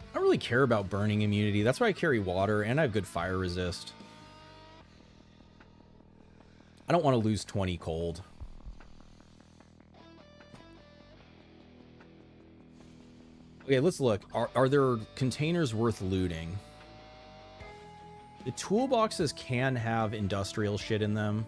I don't really care about burning immunity. That's why I carry water, and I have good fire resist. I don't want to lose 20 cold. Okay, let's look. Are there containers worth looting? The toolboxes can have industrial shit in them.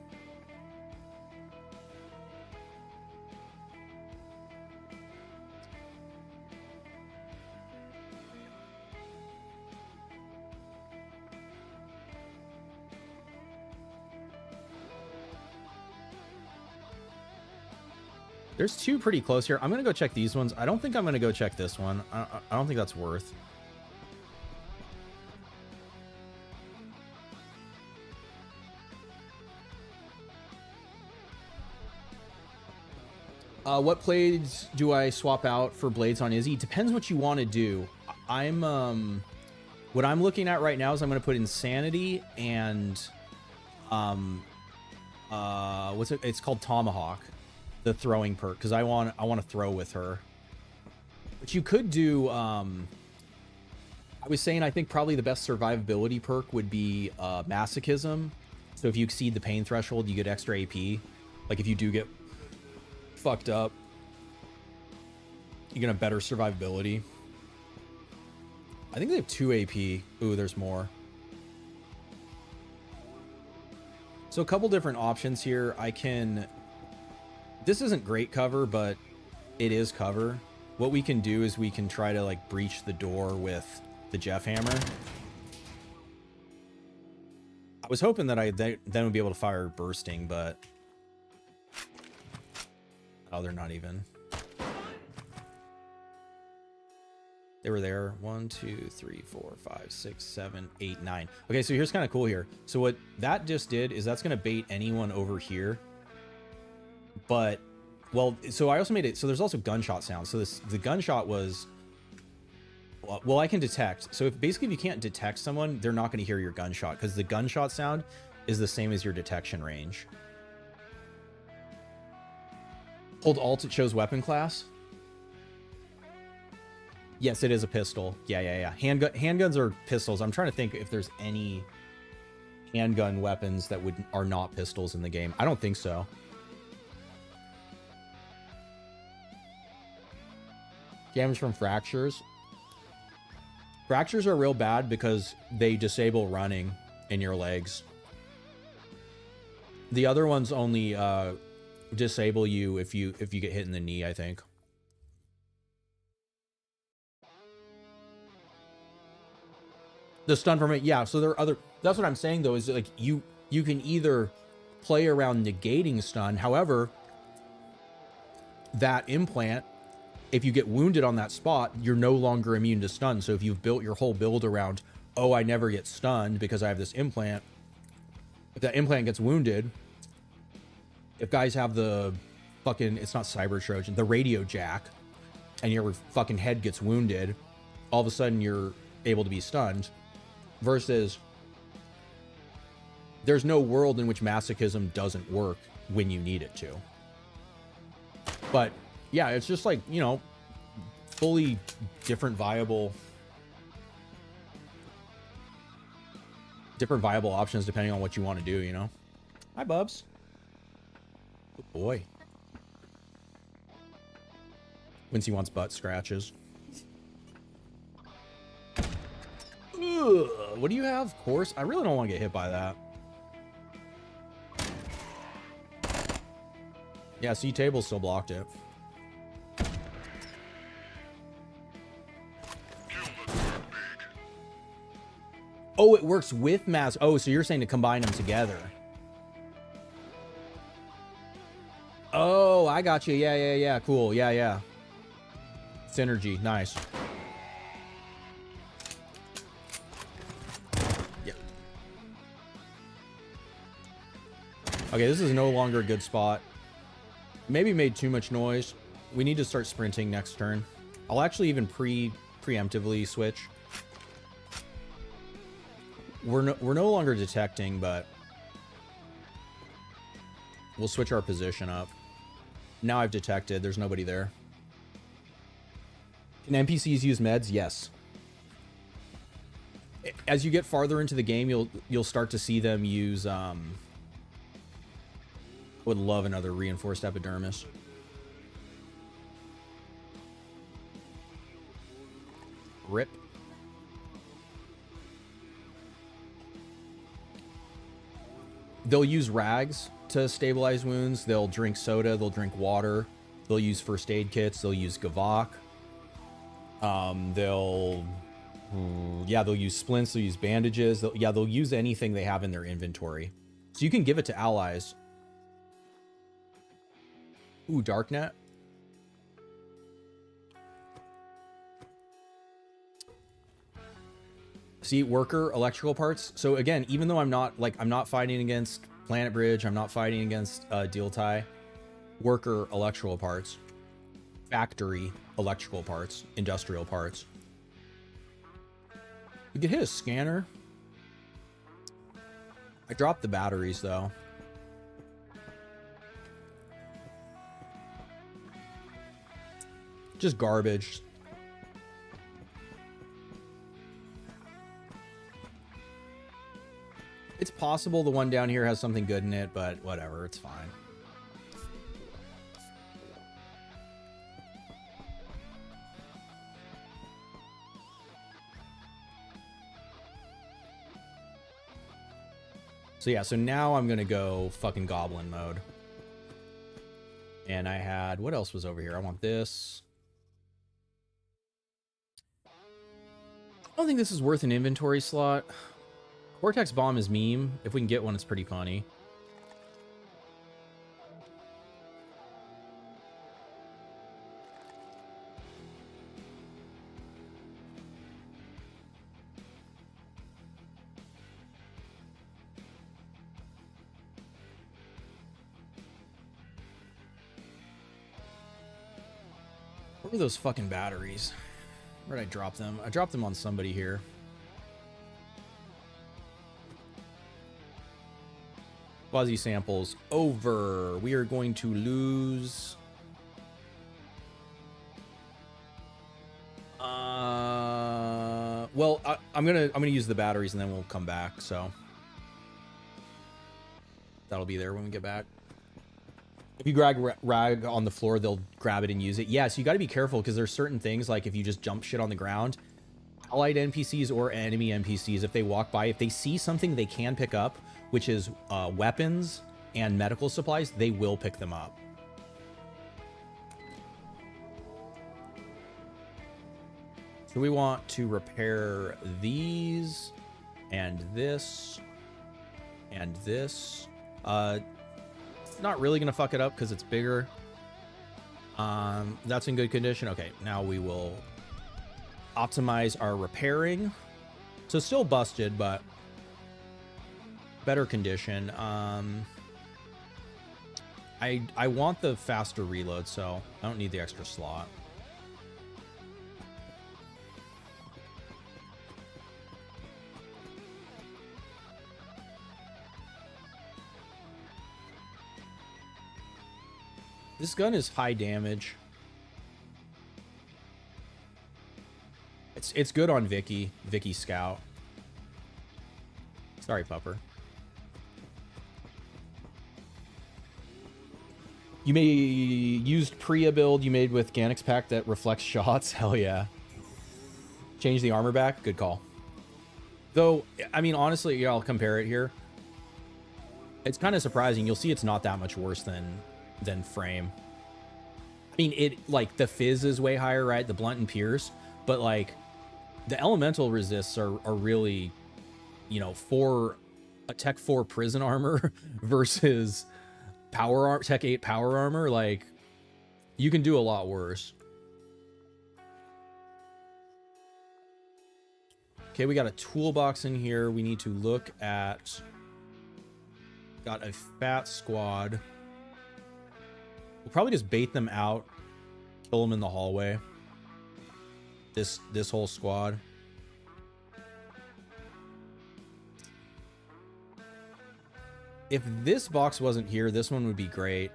There's two pretty close here. I'm going to go check these ones. I don't think I'm going to go check this one. I don't think that's worth. What blades do I swap out for blades on Izzy? Depends what you want to do. What I'm looking at right now is I'm going to put Insanity and what's it? It's called Tomahawk. The throwing perk, because I want to throw with her. But you could do I was saying I think probably the best survivability perk would be masochism. So if you exceed the pain threshold, you get extra AP. Like if you do get fucked up, you're gonna have better survivability. I think they have 2 AP. Ooh, there's more. So a couple different options here. This isn't great cover, but it is cover. What we can do is we can try to like breach the door with the Jeff hammer. I was hoping that I then would be able to fire bursting, but oh, they're not even. They were there. 1, 2, 3, 4, 5, 6, 7, 8, 9. Okay, so here's kind of cool here. So what that just did is that's going to bait anyone over here. But, well, so I also made it, so there's also gunshot sounds. So the gunshot was, well, I can detect. So basically if you can't detect someone, they're not going to hear your gunshot because the gunshot sound is the same as your detection range. Hold Alt, it shows weapon class. Yes, it is a pistol. Yeah. Handguns are pistols. I'm trying to think if there's any handgun weapons that are not pistols in the game. I don't think so. Damage from fractures. Fractures are real bad because they disable running in your legs. The other ones only disable you if you get hit in the knee, I think. The stun from it, yeah. So there are other. That's what I'm saying though. Is like you can either play around negating stun. However, that implant, if you get wounded on that spot, you're no longer immune to stun. So if you've built your whole build around, oh, I never get stunned because I have this implant. If that implant gets wounded, if guys have the fucking, it's not Cyber Trojan, the radio jack, and your fucking head gets wounded, all of a sudden you're able to be stunned. Versus, there's no world in which masochism doesn't work when you need it to. But yeah, it's just like, you know, fully different viable options depending on what you want to do, you know. Hi, Bubs. Good boy. Wincy wants butt scratches. Ugh, what do you have? Course? I really don't want to get hit by that. Yeah, see, table still blocked it. Oh, it works with mass. Oh, so you're saying to combine them together. Oh, I got you. Yeah, yeah, yeah. Cool. Yeah, yeah. Synergy. Nice. Yeah. Okay, this is no longer a good spot. Maybe made too much noise. We need to start sprinting next turn. I'll actually even preemptively switch. We're no longer detecting, but we'll switch our position up. Now I've detected. There's nobody there. Can NPCs use meds? Yes. As you get farther into the game, you'll start to see them use. Would love another reinforced epidermis. Rip. They'll use rags to stabilize wounds. They'll drink soda. They'll drink water. They'll use first aid kits. They'll use Gavok. They'll use splints. They'll use bandages. They'll use anything they have in their inventory. So you can give it to allies. Ooh, Darknet. See, worker, electrical parts. So again, even though I'm not fighting against Planet Bridge, I'm not fighting against Deal Tie, worker, electrical parts, factory, electrical parts, industrial parts. We could hit a scanner. I dropped the batteries though. Just garbage. It's possible the one down here has something good in it, but whatever, it's fine. So yeah, so now I'm gonna go fucking goblin mode. And I had, what else was over here? I want this. I don't think this is worth an inventory slot. Vortex Bomb is meme. If we can get one, it's pretty funny. Where were those fucking batteries? Where did I drop them? I dropped them on somebody here. Quasi samples over. We are going to lose. Well, I'm gonna use the batteries and then we'll come back. So that'll be there when we get back. If you grab rag on the floor, they'll grab it and use it. Yeah, so you got to be careful because there's certain things like if you just jump shit on the ground, allied NPCs or enemy NPCs, if they walk by, if they see something they can pick up, which is weapons and medical supplies, they will pick them up. So we want to repair these and this and this. Not really gonna fuck it up because it's bigger. That's in good condition. Okay, now we will optimize our repairing. So still busted, but better condition. I want the faster reload, so I don't need the extra slot. This gun is high damage. It's good on Vicky Scout. Sorry, Pupper. You may used Priya build you made with Ganix pack that reflects shots. Hell yeah. Change the armor back. Good call. Though, I mean, honestly, yeah, I'll compare it here. It's kind of surprising. You'll see it's not that much worse than frame. I mean, it like the fizz is way higher, right? The blunt and pierce, but like the elemental resists are really, you know, for a tech 4 prison armor versus Tech 8 power armor, like, you can do a lot worse. Okay, we got a toolbox in here. We need to look at... Got a fat squad. We'll probably just bait them out. Kill them in the hallway. This whole squad. If this box wasn't here, this one would be great.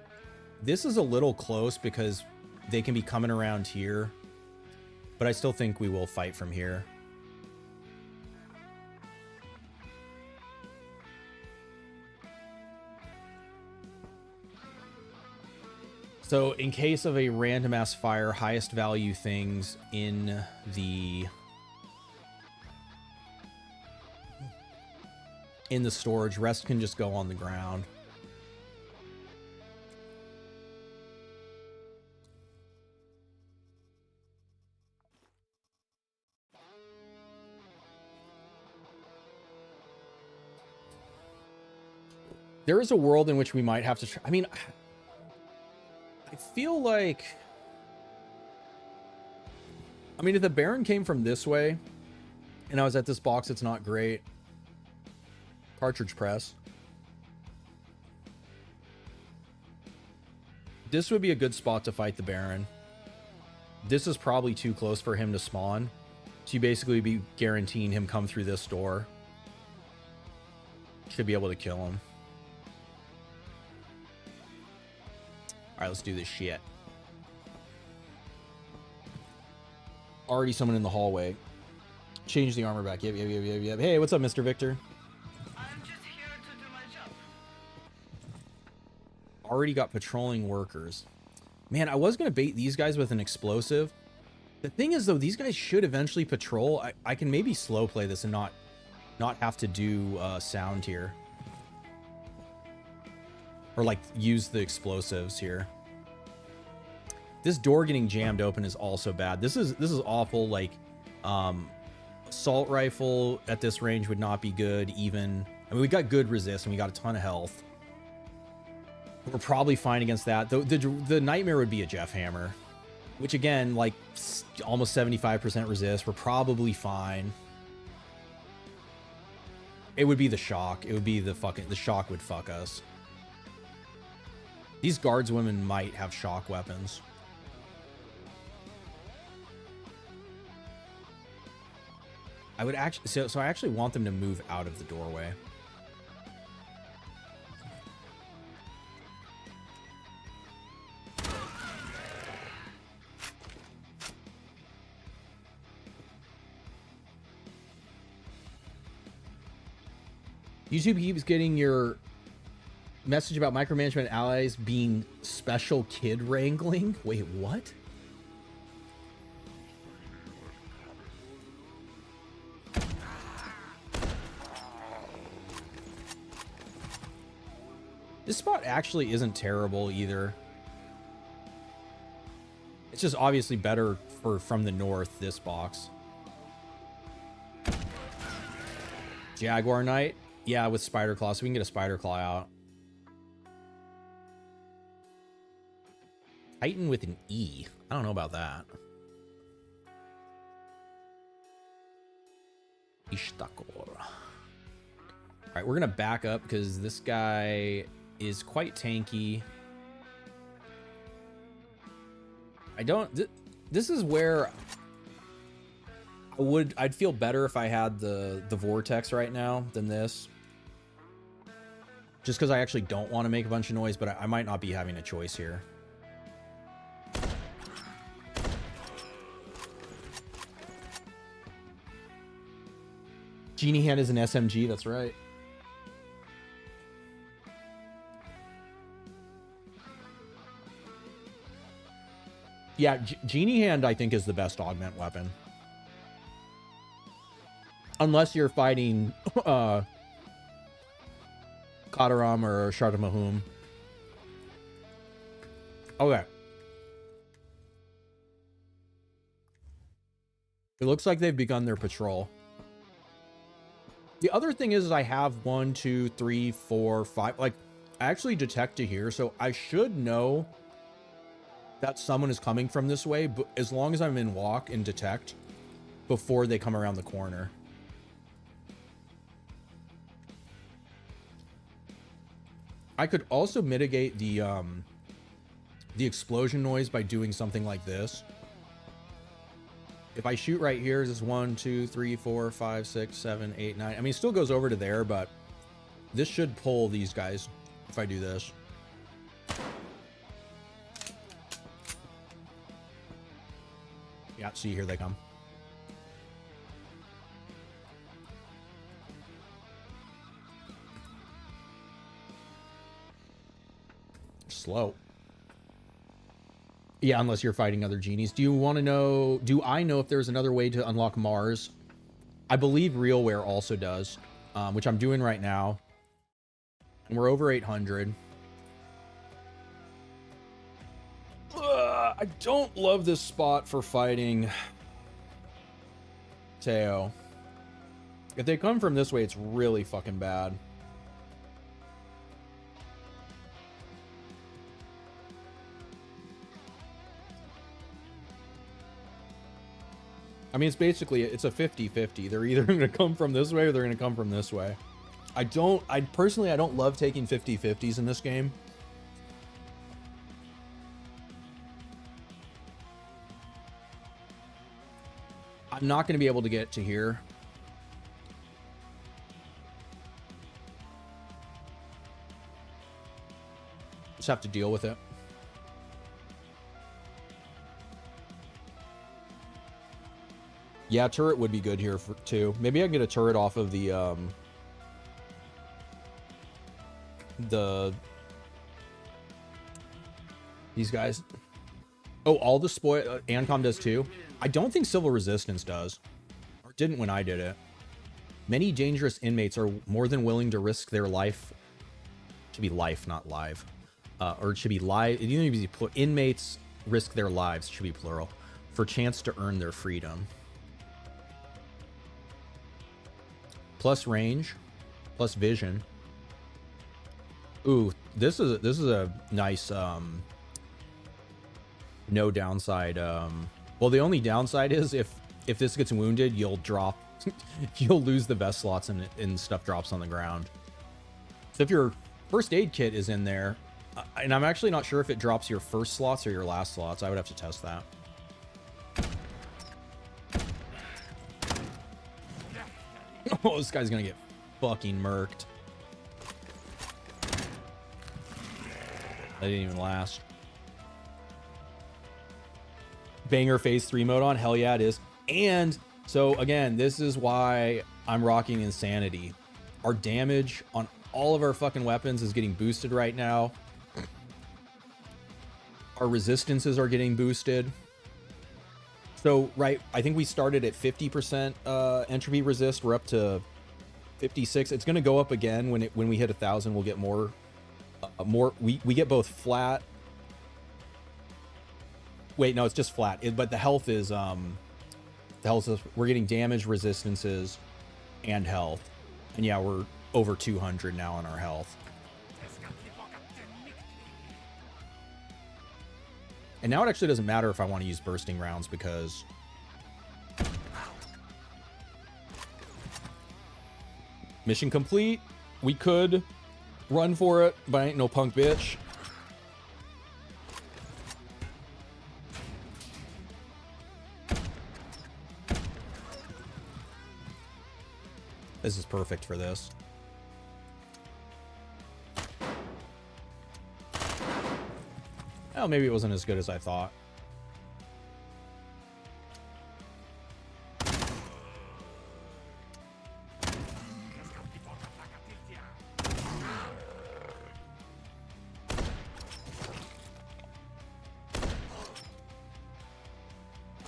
This is a little close because they can be coming around here. But I still think we will fight from here. So in case of a random ass fire, highest value things in the storage, rest can just go on the ground. There is a world in which we might have to I mean, I feel like, I mean, if the Baron came from this way and I was at this box, it's not great. Cartridge press. This would be a good spot to fight the Baron. This is probably too close for him to spawn. So you basically be guaranteeing him come through this door. Should be able to kill him. Alright, let's do this shit. Already someone in the hallway. Change the armor back. Yep. Hey, what's up, Mr. Victor? I'm just here to do my job. Already got patrolling workers. Man, I was going to bait these guys with an explosive. The thing is, though, these guys should eventually patrol. I can maybe slow play this and not have to do sound here. Or, like, use the explosives here. This door getting jammed open is also bad. This is awful. Like, assault rifle at this range would not be good even. I mean, we got good resist and we got a ton of health. We're probably fine against that. The nightmare would be a Jeff Hammer. Which, again, like, almost 75% resist. We're probably fine. It would be the shock. It would be the shock would fuck us. These guardswomen might have shock weapons. I would actually... So I actually want them to move out of the doorway. YouTube keeps getting your message about micromanagement allies being special kid wrangling. Wait, what? This spot actually isn't terrible either. It's just obviously better from the north, this box. Jaguar Knight. Yeah, with Spider Claw, so we can get a Spider Claw out. Titan with an E. I don't know about that. Ishtakor. Alright, we're gonna back up because this guy is quite tanky. This is where I'd feel better if I had the Vortex right now than this. Just because I actually don't want to make a bunch of noise, but I might not be having a choice here. Genie Hand is an SMG, that's right. Yeah, Genie Hand, I think, is the best augment weapon. Unless you're fighting Kataram or Shardamahum. Okay. It looks like they've begun their patrol. The other thing is I have 1, 2, 3, 4, 5. Like, I actually detect to here, so I should know that someone is coming from this way, but as long as I'm in walk and detect before they come around the corner. I could also mitigate the explosion noise by doing something like this. If I shoot right here, this is 1, 2, 3, 4, 5, 6, 7, 8, 9. I mean, it still goes over to there, but this should pull these guys if I do this. Yeah, see, here they come. Slow. Yeah, unless you're fighting other genies. Do you want to know, do I know if there's another way to unlock Mars? I believe REALWARE also does, which I'm doing right now. And we're over 800. I don't love this spot for fighting Teo. If they come from this way, it's really fucking bad. I mean, it's basically, it's a 50-50. They're either going to come from this way or they're going to come from this way. I personally, I don't love taking 50-50s in this game. I'm not going to be able to get to here. Just have to deal with it. Yeah, turret would be good here too. Maybe I can get a turret off of the these guys. Oh, all the spoil ANCOM does too. I don't think Civil Resistance does, or didn't when I did it. Many dangerous inmates are more than willing to risk their life. It should be life, not live. Or it should be live. It needs to be inmates risk their lives. It should be plural for chance to earn their freedom. Plus range, plus vision. Ooh, this is a nice no downside. Well, the only downside is if this gets wounded, you'll drop, you'll lose the vest slots and stuff drops on the ground. So if your first aid kit is in there, and I'm actually not sure if it drops your first slots or your last slots. I would have to test that. Oh, this guy's gonna get fucking murked. That didn't even last. Banger phase 3 mode on? Hell yeah, it is. And so again, this is why I'm rocking Insanity. Our damage on all of our fucking weapons is getting boosted right now. Our resistances are getting boosted. So, right, I think we started at 50% entropy resist. We're up to 56. It's going to go up again when we hit 1,000. We'll get more. We get both flat. Wait, no, it's just flat. But the health is we're getting damage, resistances, and health. And yeah, we're over 200 now on our health. And now it actually doesn't matter if I want to use bursting rounds because mission complete. We could run for it, but I ain't no punk bitch. This is perfect for this. Oh, maybe it wasn't as good as I thought.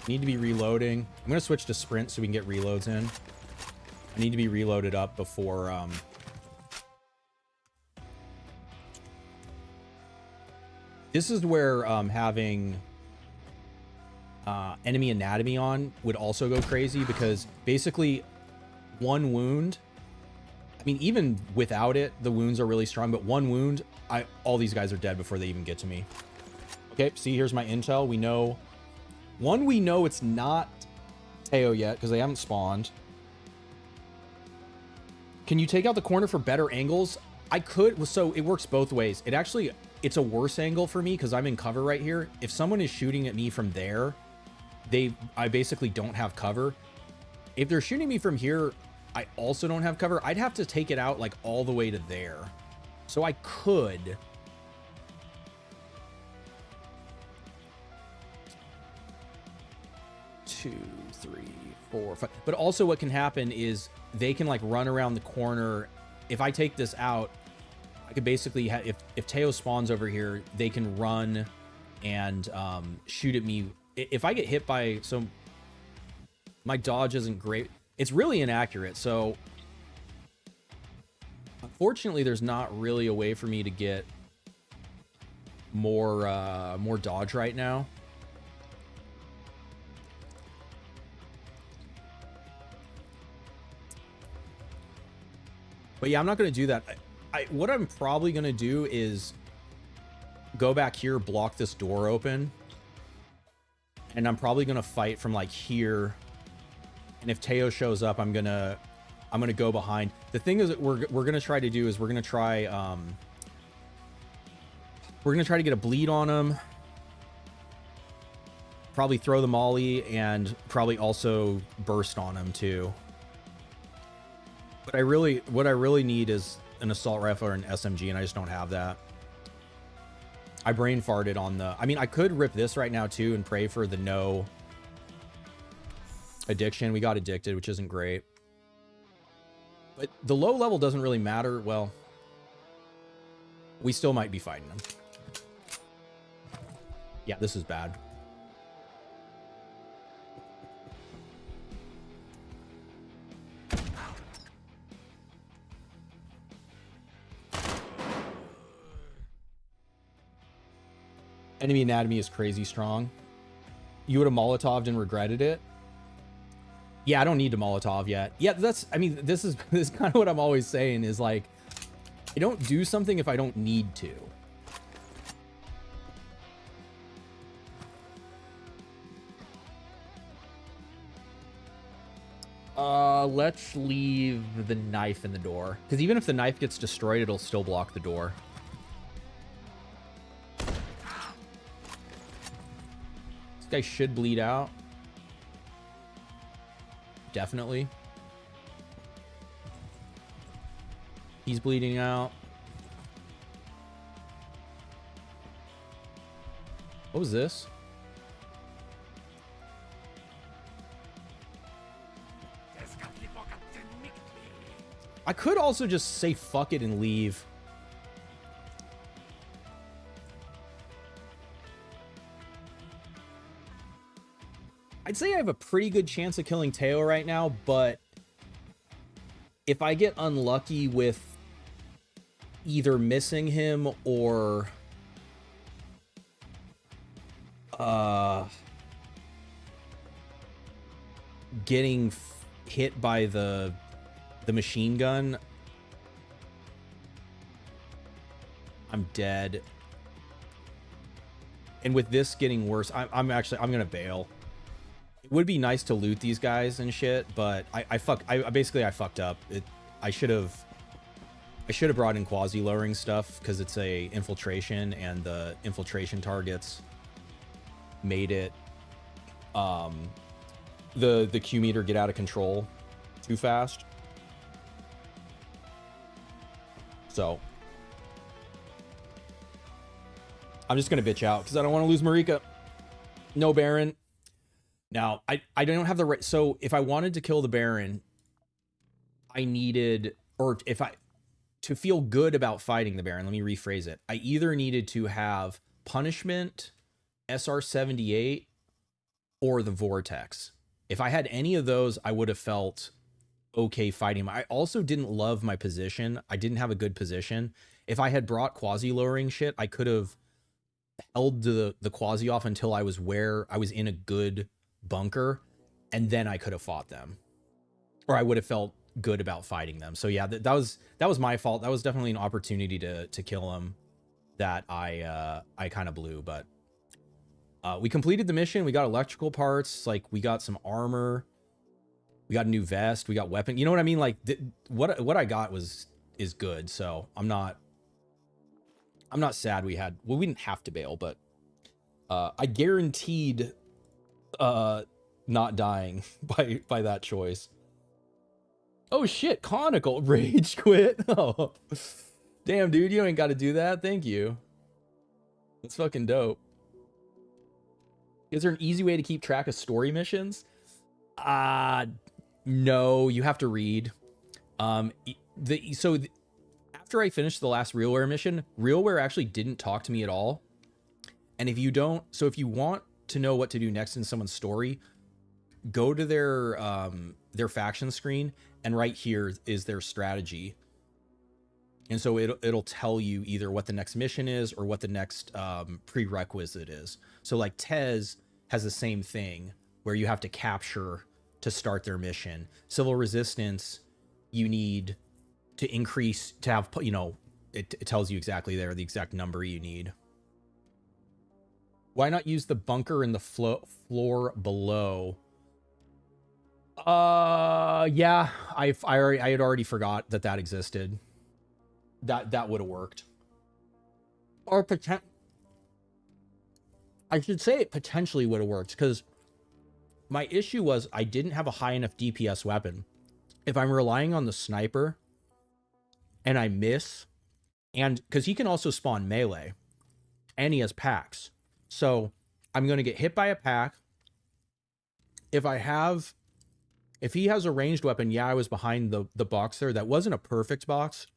Need to be reloading. I'm going to switch to sprint so we can get reloads in. I need to be reloaded up before... This is where having enemy anatomy on would also go crazy, because basically one wound I mean, even without it, the wounds are really strong, but one wound, all these guys are dead before they even get to me. Okay, see, here's my intel. We know, we know it's not Teo yet because they haven't spawned. Can you take out the corner for better angles? I could, so it works both ways. It actually, it's a worse angle for me because I'm in cover right here. If someone is shooting at me from there, I basically don't have cover. If they're shooting me from here, I also don't have cover. I'd have to take it out like all the way to there. So I could. Two, three, four, five. But also what can happen is they can like run around the corner. If I take this out, I could basically have, if Teo spawns over here, they can run and shoot at me. If I get hit by, so my dodge isn't great. It's really inaccurate. So unfortunately, there's not really a way for me to get more dodge right now. But yeah, I'm not going to do that. What I'm probably going to do is go back here, block this door open. And I'm probably going to fight from like here. And if Teo shows up, I'm going to go behind. The thing is that we're going to try to do is we're going to try to get a bleed on him. Probably throw the molly and probably also burst on him too. But what I really need is an assault rifle or an SMG, and I just don't have that. I brain farted on the, I mean, I could rip this right now too and pray for the no addiction. We got addicted, which isn't great. But the low level doesn't really matter. Well, we still might be fighting them. Yeah, this is bad. Enemy anatomy is crazy strong. You would have Molotoved and regretted it. Yeah, I don't need to Molotov yet. Yeah, that's, I mean, this is kind of what I'm always saying is like, I don't do something if I don't need to. Let's leave the knife in the door. Because even if the knife gets destroyed, it'll still block the door. This guy should bleed out. Definitely. He's bleeding out. What was this? I could also just say fuck it and leave. I'd say I have a pretty good chance of killing Teo right now, but if I get unlucky with either missing him or getting hit by the machine gun, I'm dead. And with this getting worse, I'm gonna bail. It would be nice to loot these guys and shit, but I fucked up. I should have brought in quasi lowering stuff because it's a infiltration, and the infiltration targets made it the Q meter get out of control too fast. So I'm just gonna bitch out because I don't want to lose Marika. No Baron. Now I don't have the right. So if I wanted to kill the Baron, I needed, or if to feel good about fighting the Baron, let me rephrase it. I either needed to have Punishment, SR-78, or the Vortex. If I had any of those, I would have felt okay fighting him. I also didn't love my position. I didn't have a good position. If I had brought quasi lowering shit, I could have held the quasi off until I was where I was in a good bunker, and then I could have fought them, or I would have felt good about fighting them. So yeah, that was my fault. That was definitely an opportunity to kill him that I kind of blew. But we completed the mission. We got electrical parts. Like, we got some armor. We got a new vest. We got weapon. You know what I mean? Like, what I got is good. So I'm not sad we didn't have to bail, but I guaranteed not dying by that choice. Oh shit, conical rage quit. Oh damn, dude, you ain't got to do that. Thank you. That's fucking dope. Is there an easy way to keep track of story missions? No, you have to read. After I finished the last REALWARE mission, REALWARE actually didn't talk to me at all. And if you want to know what to do next in someone's story, go to their faction screen, and right here is their strategy. And so it'll tell you either what the next mission is or what the next prerequisite is. So like Tez has the same thing where you have to capture to start their mission. Civil Resistance, you need to increase to have, you know, it tells you exactly there the exact number you need. Why not use the bunker in the floor below? Yeah, I had already forgot that existed. That would have worked. Or I should say it potentially would have worked, because my issue was I didn't have a high enough DPS weapon. If I'm relying on the sniper and I miss, and because he can also spawn melee and he has packs, so I'm going to get hit by a pack. If he has a ranged weapon, yeah, I was behind the box there. That wasn't a perfect box.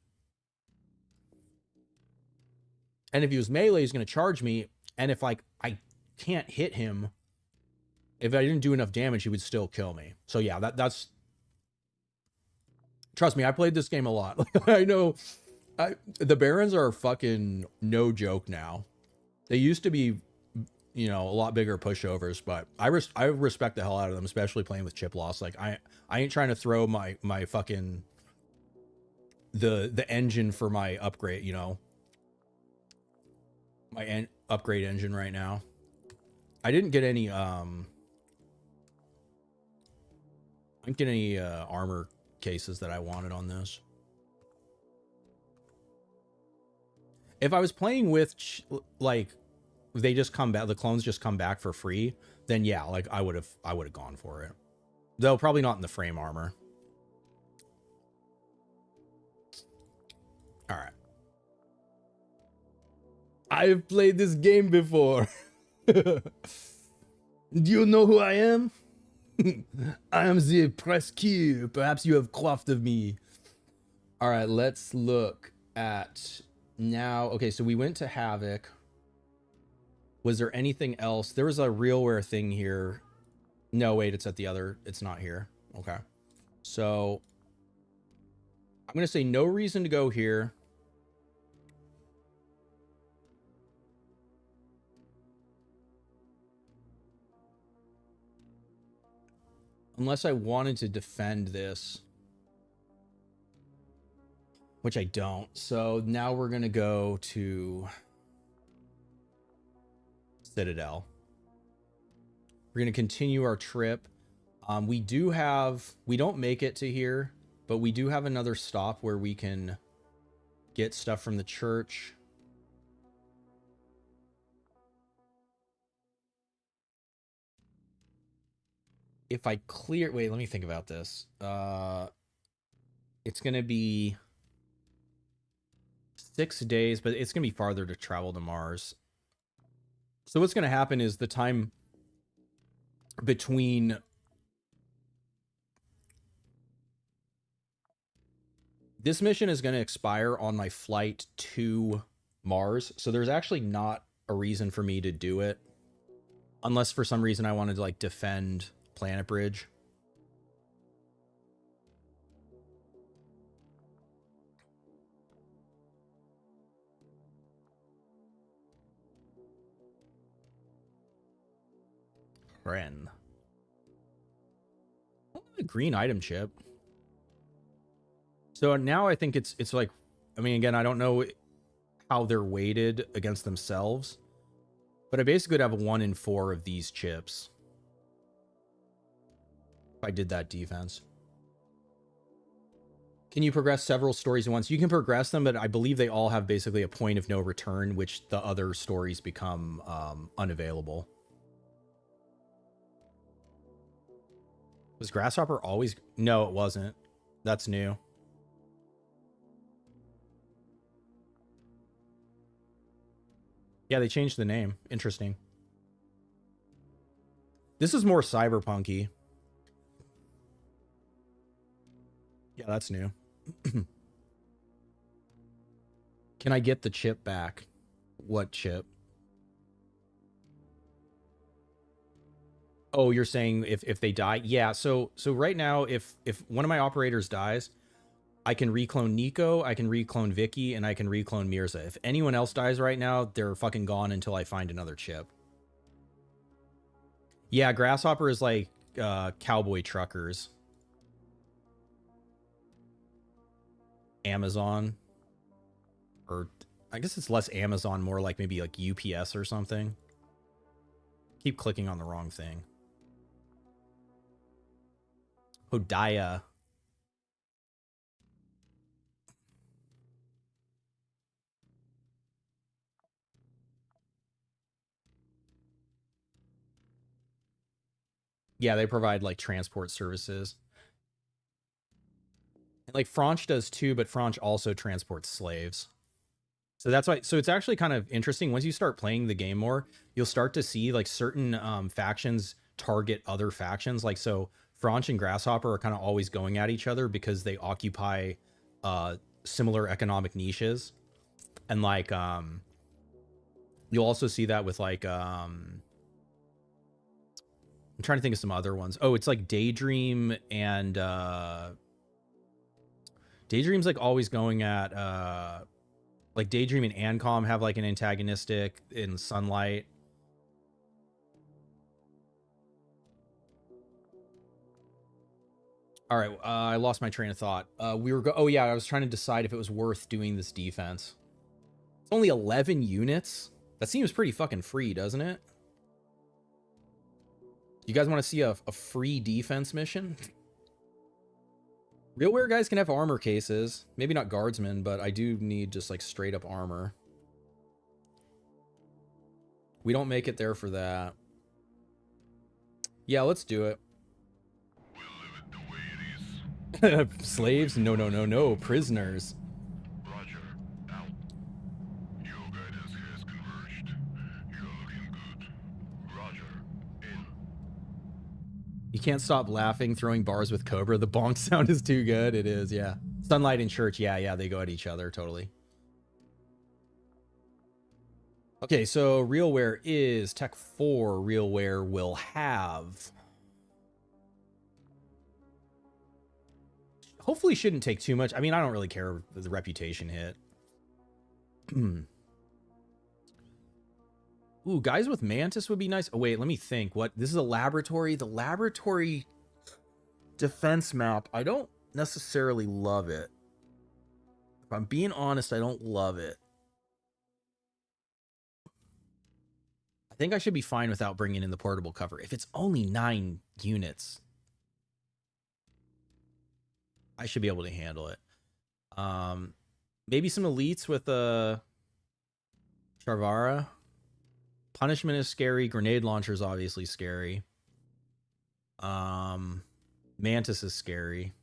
And if he was melee, he's going to charge me. And if like I can't hit him, if I didn't do enough damage, he would still kill me. So yeah, that's trust me, I played this game a lot. I know the Barons are fucking no joke now. They used to be, you know, a lot bigger pushovers, but I respect the hell out of them, especially playing with chip loss. Like I ain't trying to throw my fucking the engine for my upgrade, you know, my upgrade engine right now. I didn't get any armor cases that I wanted on this. If I was playing with like they just come back, the clones just come back for free, then yeah, like I would have gone for it. Though probably not in the frame armor. All right. I've played this game before. Do you know who I am? I am the press Q. Perhaps you have quaffed of me. All right, let's look at now. Okay, so we went to Havoc. Was there anything else? There was a REALWARE thing here. No, wait, it's at the other. It's not here. Okay. So I'm going to say no reason to go here. Unless I wanted to defend this, which I don't. So now we're going to go to Citadel. We're going to continue our trip. We don't make it to here, but we do have another stop where we can get stuff from the church. If I clear, wait, let me think about this. It's going to be 6 days, but it's going to be farther to travel to Mars. So what's going to happen is the time between this mission is going to expire on my flight to Mars. So there's actually not a reason for me to do it, unless for some reason I wanted to like defend Planet Bridge. Ren. A green item chip. So now I think it's like, I mean, again, I don't know how they're weighted against themselves, but I basically would have a 1 in 4 of these chips if I did that defense. Can you progress several stories at once? You can progress them, but I believe they all have basically a point of no return, which the other stories become unavailable. Was Grasshopper always? No, it wasn't. That's new. Yeah, they changed the name. Interesting. This is more cyberpunky. Yeah, that's new. Can I get the chip back? What chip? Oh, you're saying if they die? Yeah, so right now, if one of my operators dies, I can reclone Nico, I can reclone Vicky, and I can reclone Mirza. If anyone else dies right now, they're fucking gone until I find another chip. Yeah, Grasshopper is like cowboy truckers. Amazon. Or I guess it's less Amazon, more like maybe like UPS or something. Keep clicking on the wrong thing. Hodaya. Yeah, they provide like transport services. And like Franch does too, but Franch also transports slaves. So that's why, so it's actually kind of interesting. Once you start playing the game more, you'll start to see like certain factions target other factions. Like, so Franch and Grasshopper are kind of always going at each other because they occupy similar economic niches. And like, you'll also see that with like, I'm trying to think of some other ones. Oh, it's like Daydream and Daydream's like always going at like Daydream and ANCOM have like an antagonistic in Sunlight. All right, I lost my train of thought. Oh yeah, I was trying to decide if it was worth doing this defense. It's only 11 units. That seems pretty fucking free, doesn't it? You guys want to see a free defense mission? RealWare guys can have armor cases. Maybe not guardsmen, but I do need just like straight up armor. We don't make it there for that. Yeah, let's do it. We'll leave it the way it is. Slaves? No, no, no, no. Prisoners. Roger. Out. Your guidance has converged. You're looking good. Roger. In. You can't stop laughing, throwing bars with Cobra. The bonk sound is too good. It is, yeah. Sunlight and Church, yeah, they go at each other, totally. Okay, so RealWare is Tech 4. RealWare will have... Hopefully shouldn't take too much. I mean, I don't really care if the reputation hit. Ooh, guys with Mantis would be nice. Oh, wait, let me think. What? This is a laboratory. The laboratory defense map, I don't necessarily love it. If I'm being honest, I don't love it. I think I should be fine without bringing in the portable cover. If it's only 9 units, I should be able to handle it. Maybe some elites with Charvara. Punishment is scary. Grenade launcher is obviously scary. Mantis is scary.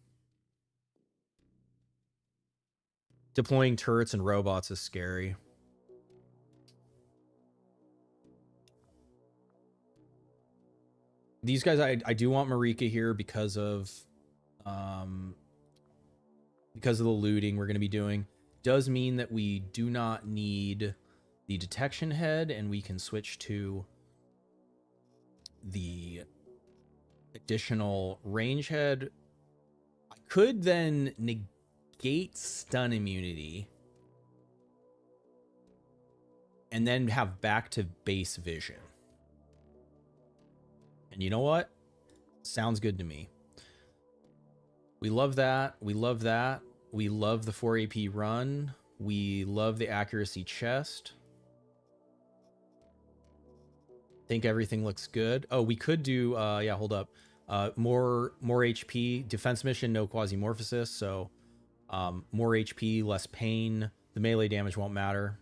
Deploying turrets and robots is scary. These guys, I do want Marika here because of the looting we're going to be doing. Does mean that we do not need the detection head, and we can switch to the additional range head. I could then negate stun immunity and then have back to base vision. And you know what? Sounds good to me. We love that. We love that. We love the 4 AP run. We love the accuracy chest. Think everything looks good. Oh, we could do, yeah, hold up. More HP. Defense mission, no quasimorphosis. So more HP, less pain. The melee damage won't matter.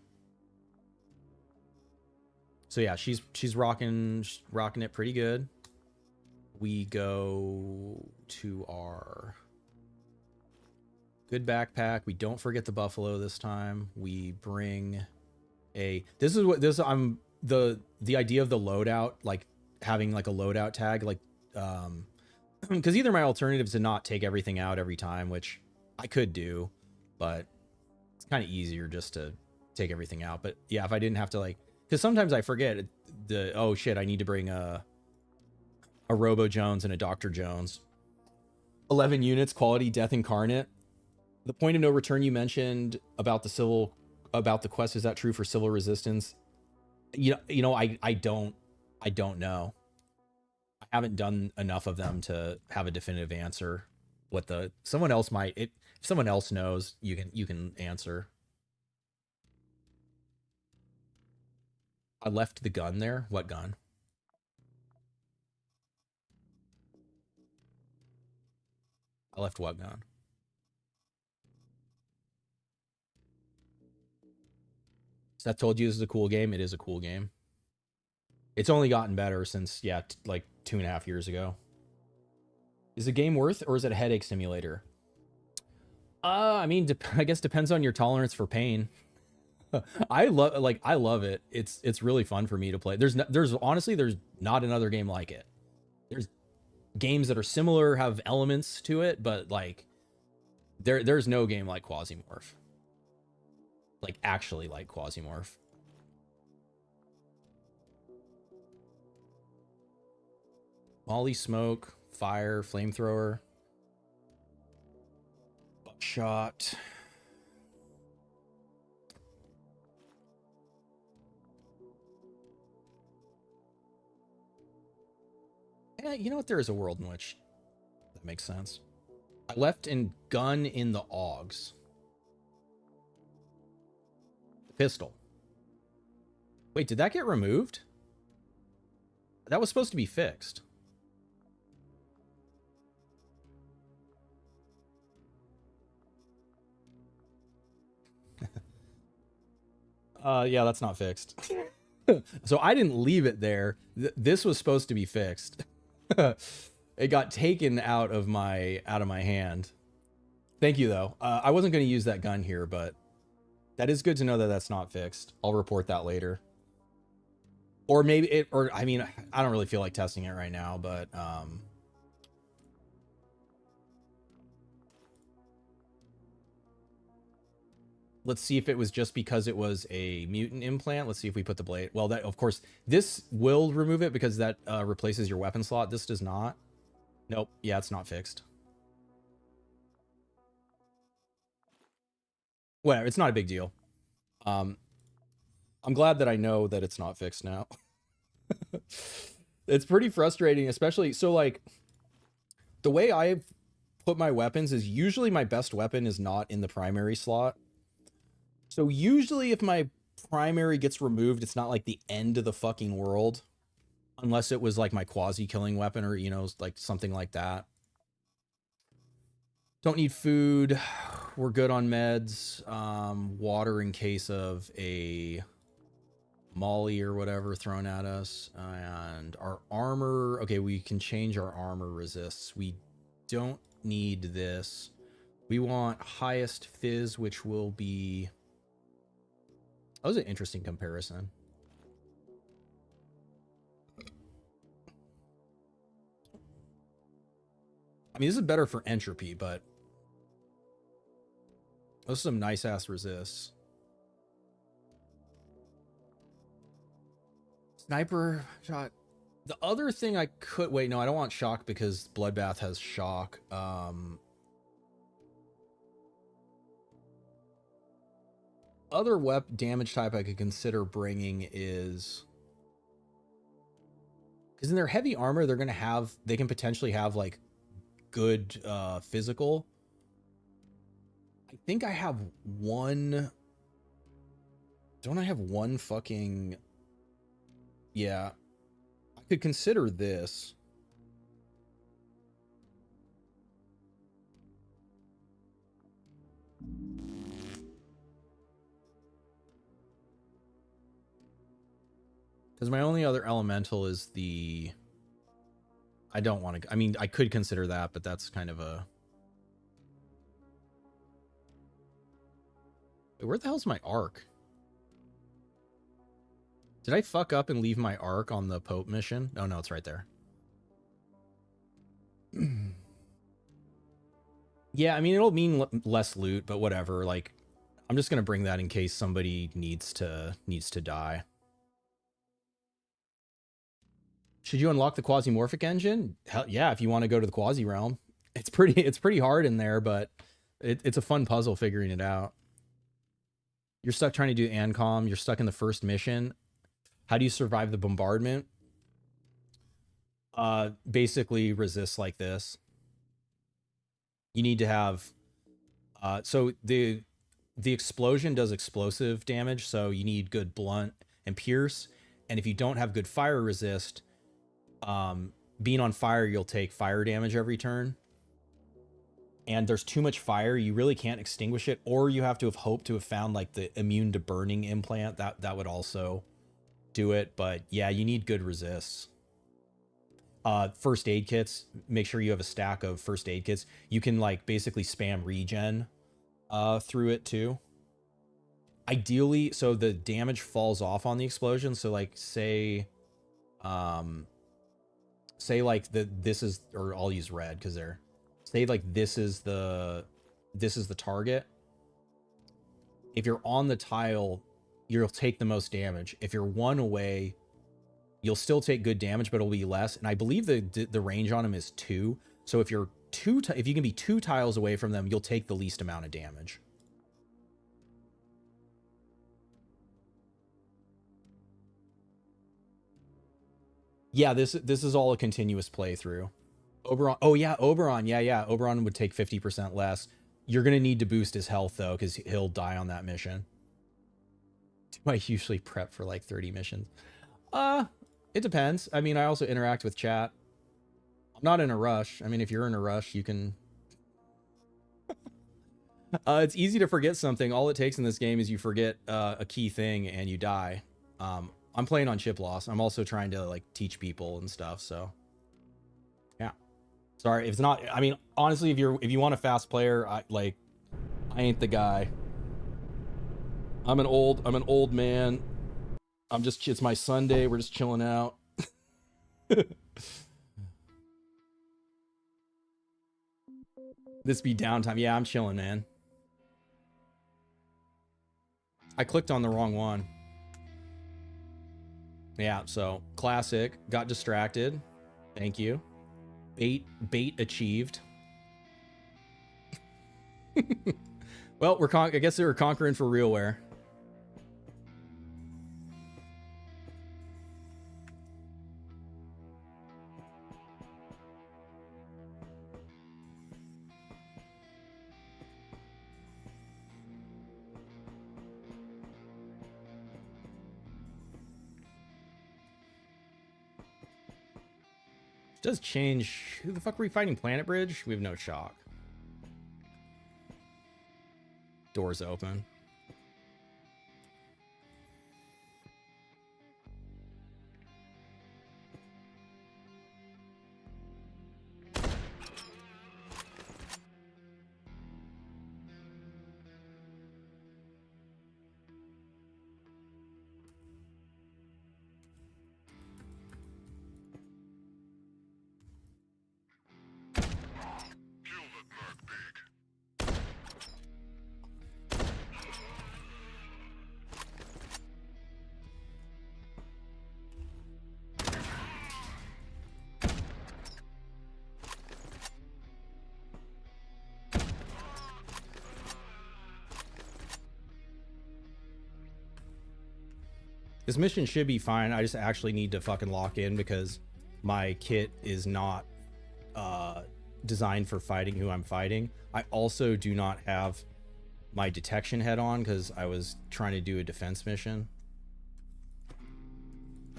So yeah, she's rocking it pretty good. We go to our good backpack. We don't forget the buffalo this time. We bring a the idea of the loadout, like having like a loadout tag, like because either my alternative is to not take everything out every time, which I could do, but it's kind of easier just to take everything out. But yeah, if I didn't have to, like, because sometimes I forget oh shit, I need to bring a Robo Jones and a Dr. Jones. 11 units, quality, death incarnate. The point of no return you mentioned about the quest, is that true for civil resistance? You know, I don't know. I haven't done enough of them to have a definitive answer. What someone else might, if someone else knows, you can answer. I left the gun there. What gun? I left what gun? Seth told you this is a cool game. It is a cool game. It's only gotten better since, yeah, like 2.5 years ago. Is the game worth, or is it a headache simulator? I mean, I guess depends on your tolerance for pain. I love it. It's really fun for me to play. There's honestly, there's not another game like it. There's games that are similar, have elements to it, but like there's no game like QUASIMORPH. Like actually like QUASIMORPH. Molly smoke, fire, flamethrower, buckshot. Yeah, you know what? There is a world in which that makes sense. I left in gun in the AUGs. The pistol. Wait, did that get removed? That was supposed to be fixed. Yeah, that's not fixed. So I didn't leave it there. This was supposed to be fixed. It got taken out of my hand. Thank you though. I wasn't going to use that gun here, but that is good to know that that's not fixed. I'll report that later. Or maybe it, or I mean, I don't really feel like testing it right now, but let's see if it was just because it was a mutant implant. Let's see if we put the blade. Well, that, of course, this will remove it because that replaces your weapon slot. This does not. Nope. Yeah, it's not fixed. Whatever. It's not a big deal. I'm glad that I know that it's not fixed now. It's pretty frustrating, especially so like the way I put my weapons is usually my best weapon is not in the primary slot. So usually if my primary gets removed, it's not like the end of the fucking world. Unless it was like my quasi killing weapon or, you know, like something like that. Don't need food. We're good on meds. Water in case of a molly or whatever thrown at us. And our armor. Okay, we can change our armor resists. We don't need this. We want highest fizz, which will be... That was an interesting comparison. I mean, this is better for entropy, but those are some nice ass resists. Sniper shot. The other thing I could wait, no, I don't want shock because Bloodbath has shock. Other damage type I could consider bringing is because in their heavy armor, they're gonna have, they can potentially have like good physical. I think I have one. Don't I have one fucking... Yeah. I could consider this. Because my only other elemental is the... I don't want to... I mean, I could consider that, but that's kind of a... Wait, where the hell's my arc? Did I fuck up and leave my arc on the Pope mission? Oh, no, it's right there. Yeah, I mean, it'll mean less loot, but whatever. Like, I'm just going to bring that in case somebody needs to die. Should you unlock the quasimorphic engine? Hell yeah, if you want to go to the quasi realm. It's pretty hard in there, but it's a fun puzzle figuring it out. You're stuck trying to do ANCOM. You're stuck in the first mission. How do you survive the bombardment? Basically resist like this. You need to have... so the explosion does explosive damage, so you need good blunt and pierce. And if you don't have good fire resist, being on fire, you'll take fire damage every turn. And there's too much fire, you really can't extinguish it, or you have to have hoped to have found like the immune to burning implant. That would also do it. But yeah, you need good resists. First aid kits, make sure you have a stack of first aid kits. You can like basically spam regen through it too. Ideally, so the damage falls off on the explosion. So like say like this is, or I'll use red because they're, say like this is the target. If you're on the tile, you'll take the most damage. If you're one away, you'll still take good damage, but it'll be less. And I believe the range on them is 2. So if you're if you can be 2 tiles away from them, you'll take the least amount of damage. Yeah, this is all a continuous playthrough. Oberon, oh yeah, Oberon, yeah. Oberon would take 50% less. You're gonna need to boost his health though, because he'll die on that mission. Do I usually prep for like 30 missions? It depends. I mean, I also interact with chat. I'm not in a rush. I mean, if you're in a rush, you can... it's easy to forget something. All it takes in this game is you forget a key thing and you die. I'm playing on chip loss. I'm also trying to like teach people and stuff, so... Yeah. Sorry, if it's not... I mean, honestly, if you want a fast player, I ain't the guy. I'm an old man. It's my Sunday. We're just chilling out. This be downtime. Yeah, I'm chilling, man. I clicked on the wrong one. Yeah, so classic. Got distracted. Thank you. Bait achieved. Well, I guess they were conquering for REALWARE. Does change. Who the fuck were we fighting? Planet Bridge? We have no shock. Doors open. This mission should be fine. I just actually need to fucking lock in because my kit is not designed for fighting who I'm fighting. I also do not have my detection head on because I was trying to do a defense mission.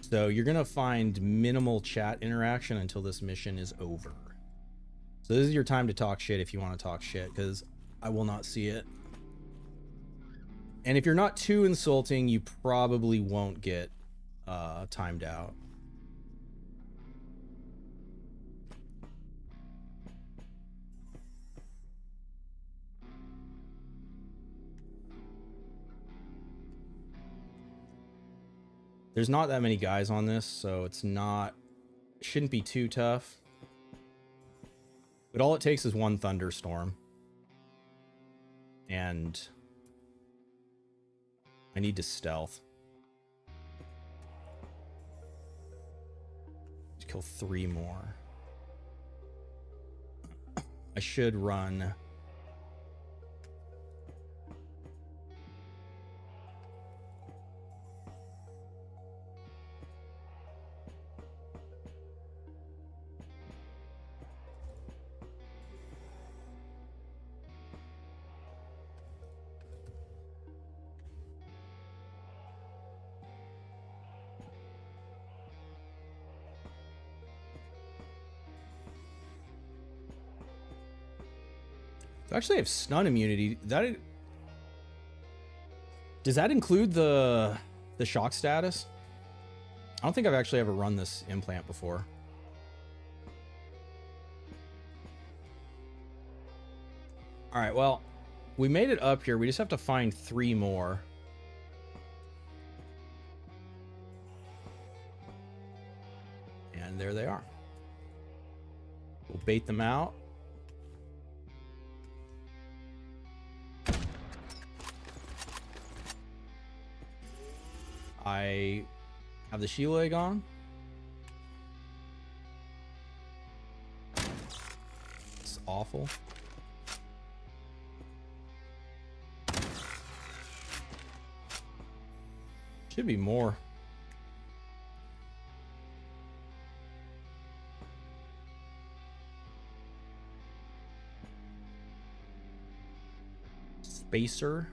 So you're gonna find minimal chat interaction until this mission is over. So this is your time to talk shit if you want to talk shit, because I will not see it. And if you're not too insulting, you probably won't get timed out. There's not that many guys on this, so it's not, shouldn't be too tough. But all it takes is one thunderstorm. And I need to stealth. Just kill 3 more. I should run. Actually, I have stun immunity. Does that include the shock status? I don't think I've actually ever run this implant before. All right, well, we made it up here. We just have to find 3 more. And there they are. We'll bait them out. I have the shield leg on. It's awful. Should be more. Spacer.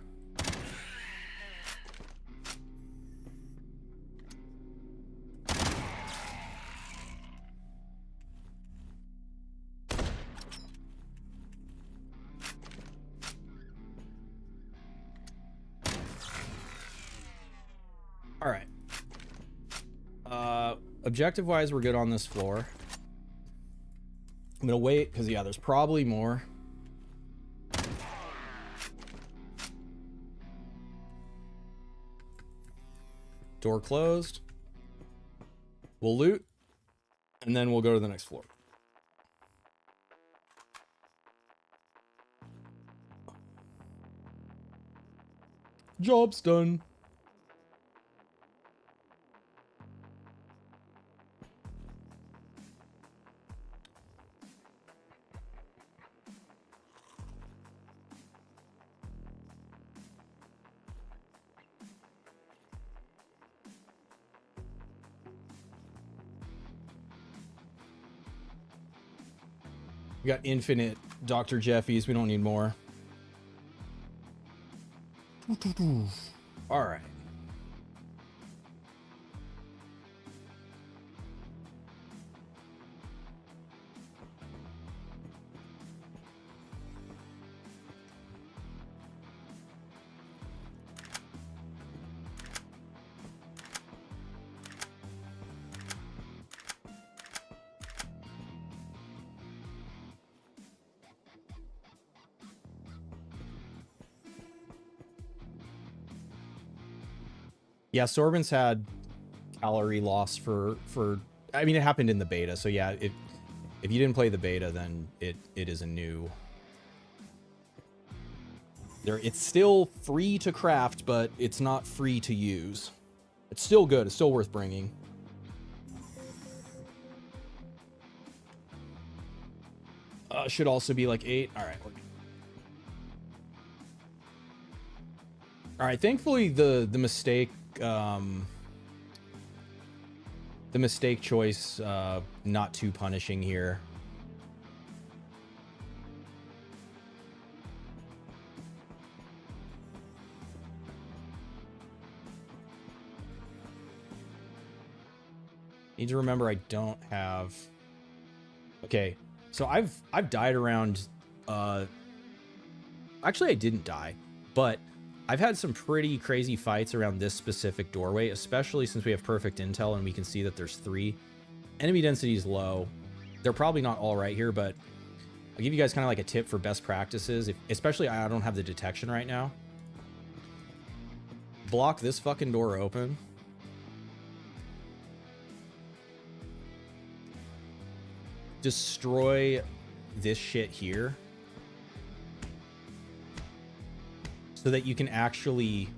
All right. Objective wise, we're good on this floor. I'm gonna wait because yeah, there's probably more. Door closed. We'll loot, and then we'll go to the next floor. Job's done. We got infinite Dr. Jeffies. We don't need more. All right. Yeah, Sorbent's had calorie loss for I mean, it happened in the beta, so yeah, if you didn't play the beta, then it is a new. It's still free to craft, but it's not free to use. It's still good. It's still worth bringing. Should also be like 8. All right. All right. Thankfully, the mistake choice not too punishing here. Need to remember I don't have... Okay, so I've died around... Actually, I didn't die, but I've had some pretty crazy fights around this specific doorway, especially since we have perfect intel and we can see that there's 3. Enemy density is low. They're probably not all right here, but I'll give you guys kind of like a tip for best practices. Especially I don't have the detection right now. Block this fucking door open. Destroy this shit here. So that you can actually,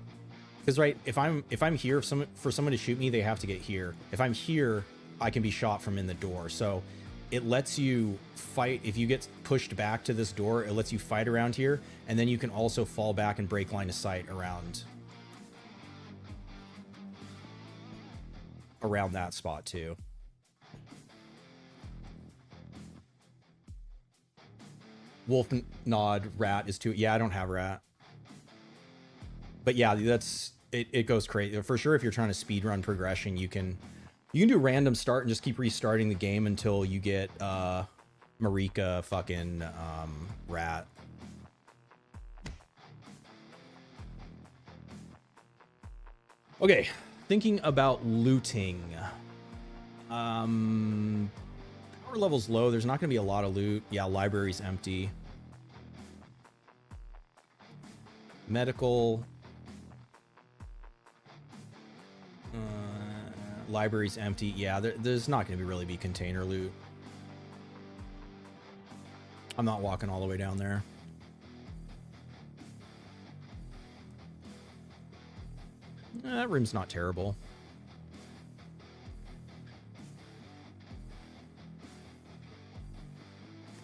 because right, if I'm here, for someone to shoot me, they have to get here. If I'm here, I can be shot from in the door. So it lets you fight. If you get pushed back to this door, it lets you fight around here, and then you can also fall back and break line of sight around that spot too. Wolf nod, rat is too. Yeah, I don't have rat. But yeah, that's it. It goes crazy for sure. If you're trying to speed run progression, you can do random start and just keep restarting the game until you get Marika fucking rat. Okay, thinking about looting. Power level's low. There's not gonna be a lot of loot. Yeah, library's empty. Medical. Library's empty. Yeah, there's not going to really be container loot. I'm not walking all the way down there. That room's not terrible.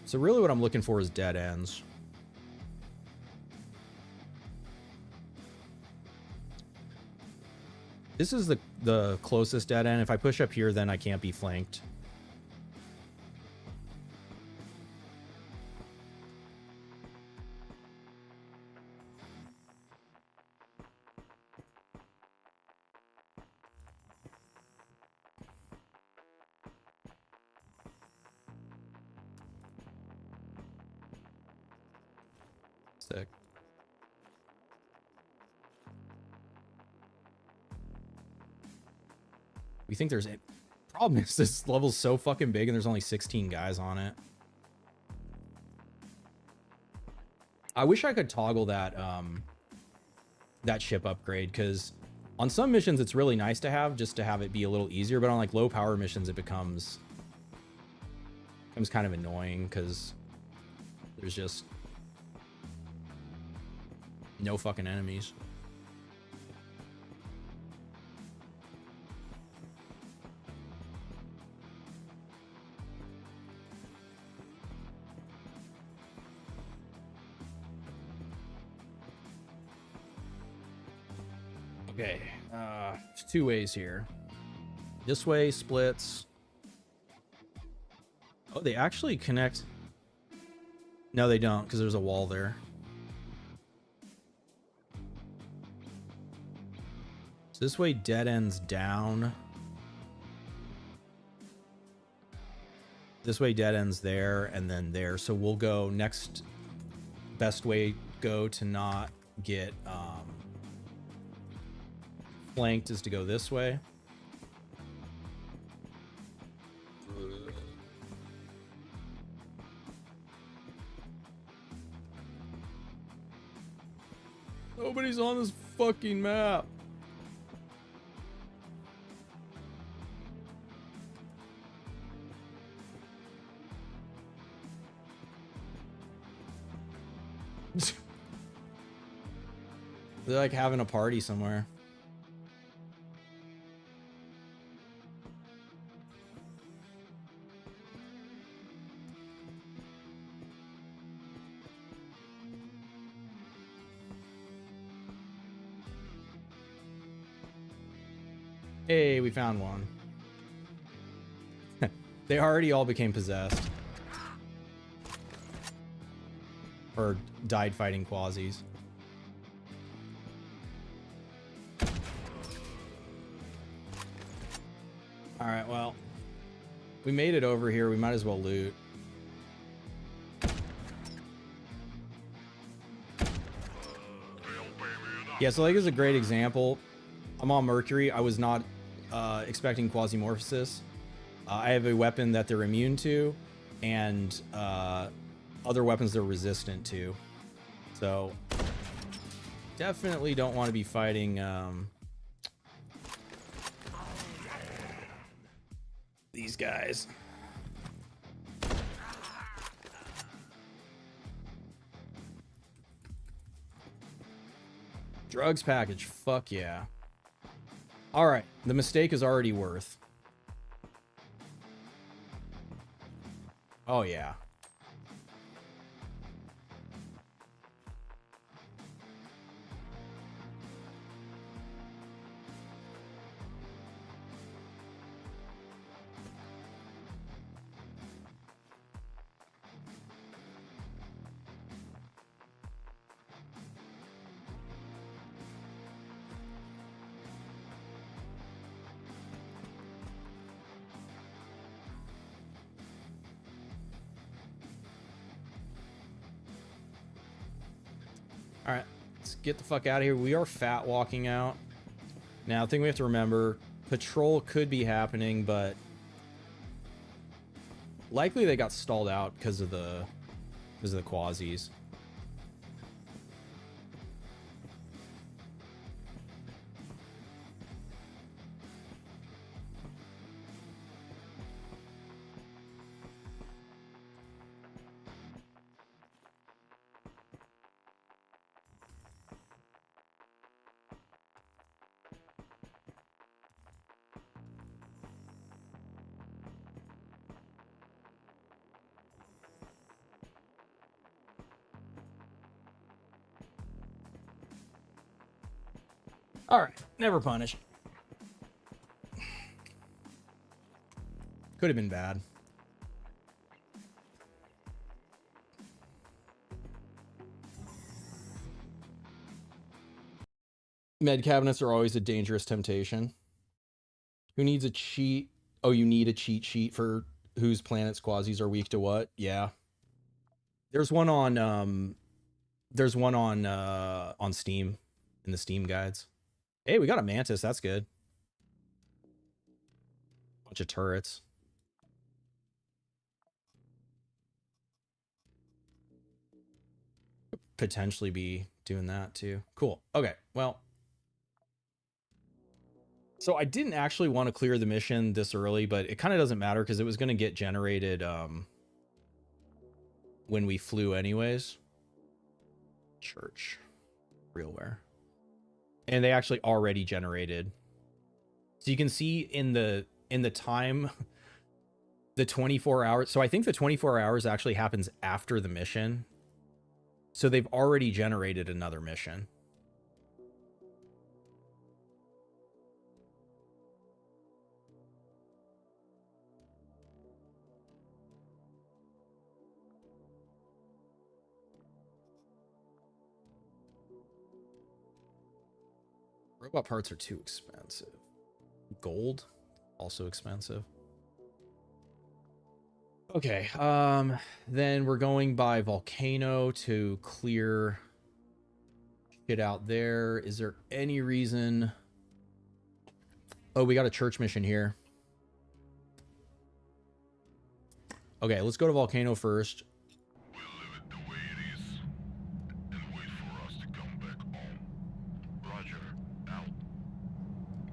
So really what I'm looking for is dead ends. This is the closest dead end. If I push up here, then I can't be flanked. Sick. We think there's a problem is this level's so fucking big and there's only 16 guys on it. I wish I could toggle that that ship upgrade, because on some missions it's really nice to have, just to have it be a little easier, but on like low power missions it becomes kind of annoying because there's just no fucking enemies. Okay, there's 2 ways here. This way splits. Oh, they actually connect. No, they don't, because there's a wall there. So this way dead ends down. This way dead ends there and then there. So we'll go next best way go to not get flanked is to go this way. Nobody's on this fucking map. They're like having a party somewhere. Hey, we found one. They already all became possessed. Or died fighting quasis. All right, well, we made it over here. We might as well loot. Yeah, so like is a great example. I'm on Mercury. I was not expecting Quasimorphosis. I have a weapon that they're immune to, and other weapons they're resistant to. So definitely don't want to be fighting these guys. Drugs package, fuck yeah. All right, the mistake is already worth. Oh yeah. All right, let's get the fuck out of here. We are fat walking out. Now, the thing we have to remember, patrol could be happening, but likely they got stalled out because of the quasis. All right, never punish. Could have been bad. Med cabinets are always a dangerous temptation. Who needs a cheat? Oh, you need a cheat sheet for whose planets quasis are weak to what? Yeah. There's one on Steam in the Steam guides. Hey, we got a mantis. That's good. Bunch of turrets. Potentially be doing that too. Cool. Okay. Well, so I didn't actually want to clear the mission this early, but it kind of doesn't matter because it was going to get generated when we flew anyways. Church. REALWARE. And they actually already generated. So you can see in the time, the 24 hours. So I think the 24 hours actually happens after the mission. So they've already generated another mission. Robot parts are too expensive. Gold, also expensive. Okay, then we're going by Volcano to clear shit out there. Is there any reason? Oh, we got a church mission here. Okay, let's go to Volcano first. We'll leave it the way it is and wait for us to come back home. Roger, out.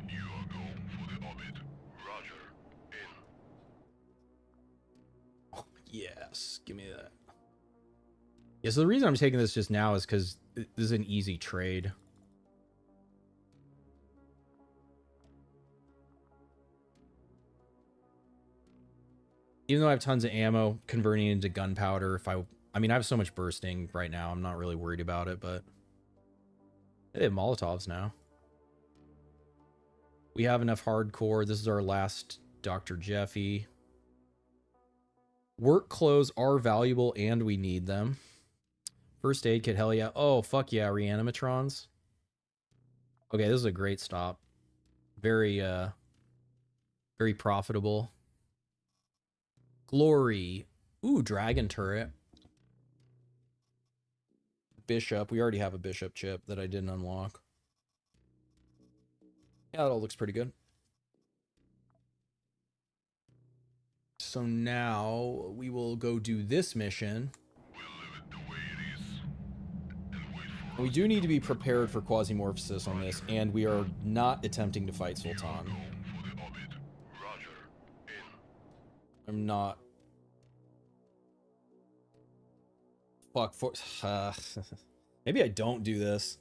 You are going for the orbit. Roger, in. Yes, give me that. Yeah, so the reason I'm taking this just now is because this is an easy trade. Even though I have tons of ammo, converting into gunpowder, I mean, I have so much bursting right now, I'm not really worried about it, but they have Molotovs now. We have enough hardcore. This is our last Dr. Jeffy. Work clothes are valuable and we need them. First aid kit, hell yeah. Oh, fuck yeah, reanimatrons. Okay, this is a great stop. Very Very profitable. Glory. Ooh, dragon turret. Bishop. We already have a bishop chip that I didn't unlock. Yeah, that all looks pretty good. So now we will go do this mission. We do need to be prepared for QUASIMORPH on this, and we are not attempting to fight Sultan. I'm not. Fuck. Maybe I don't do this.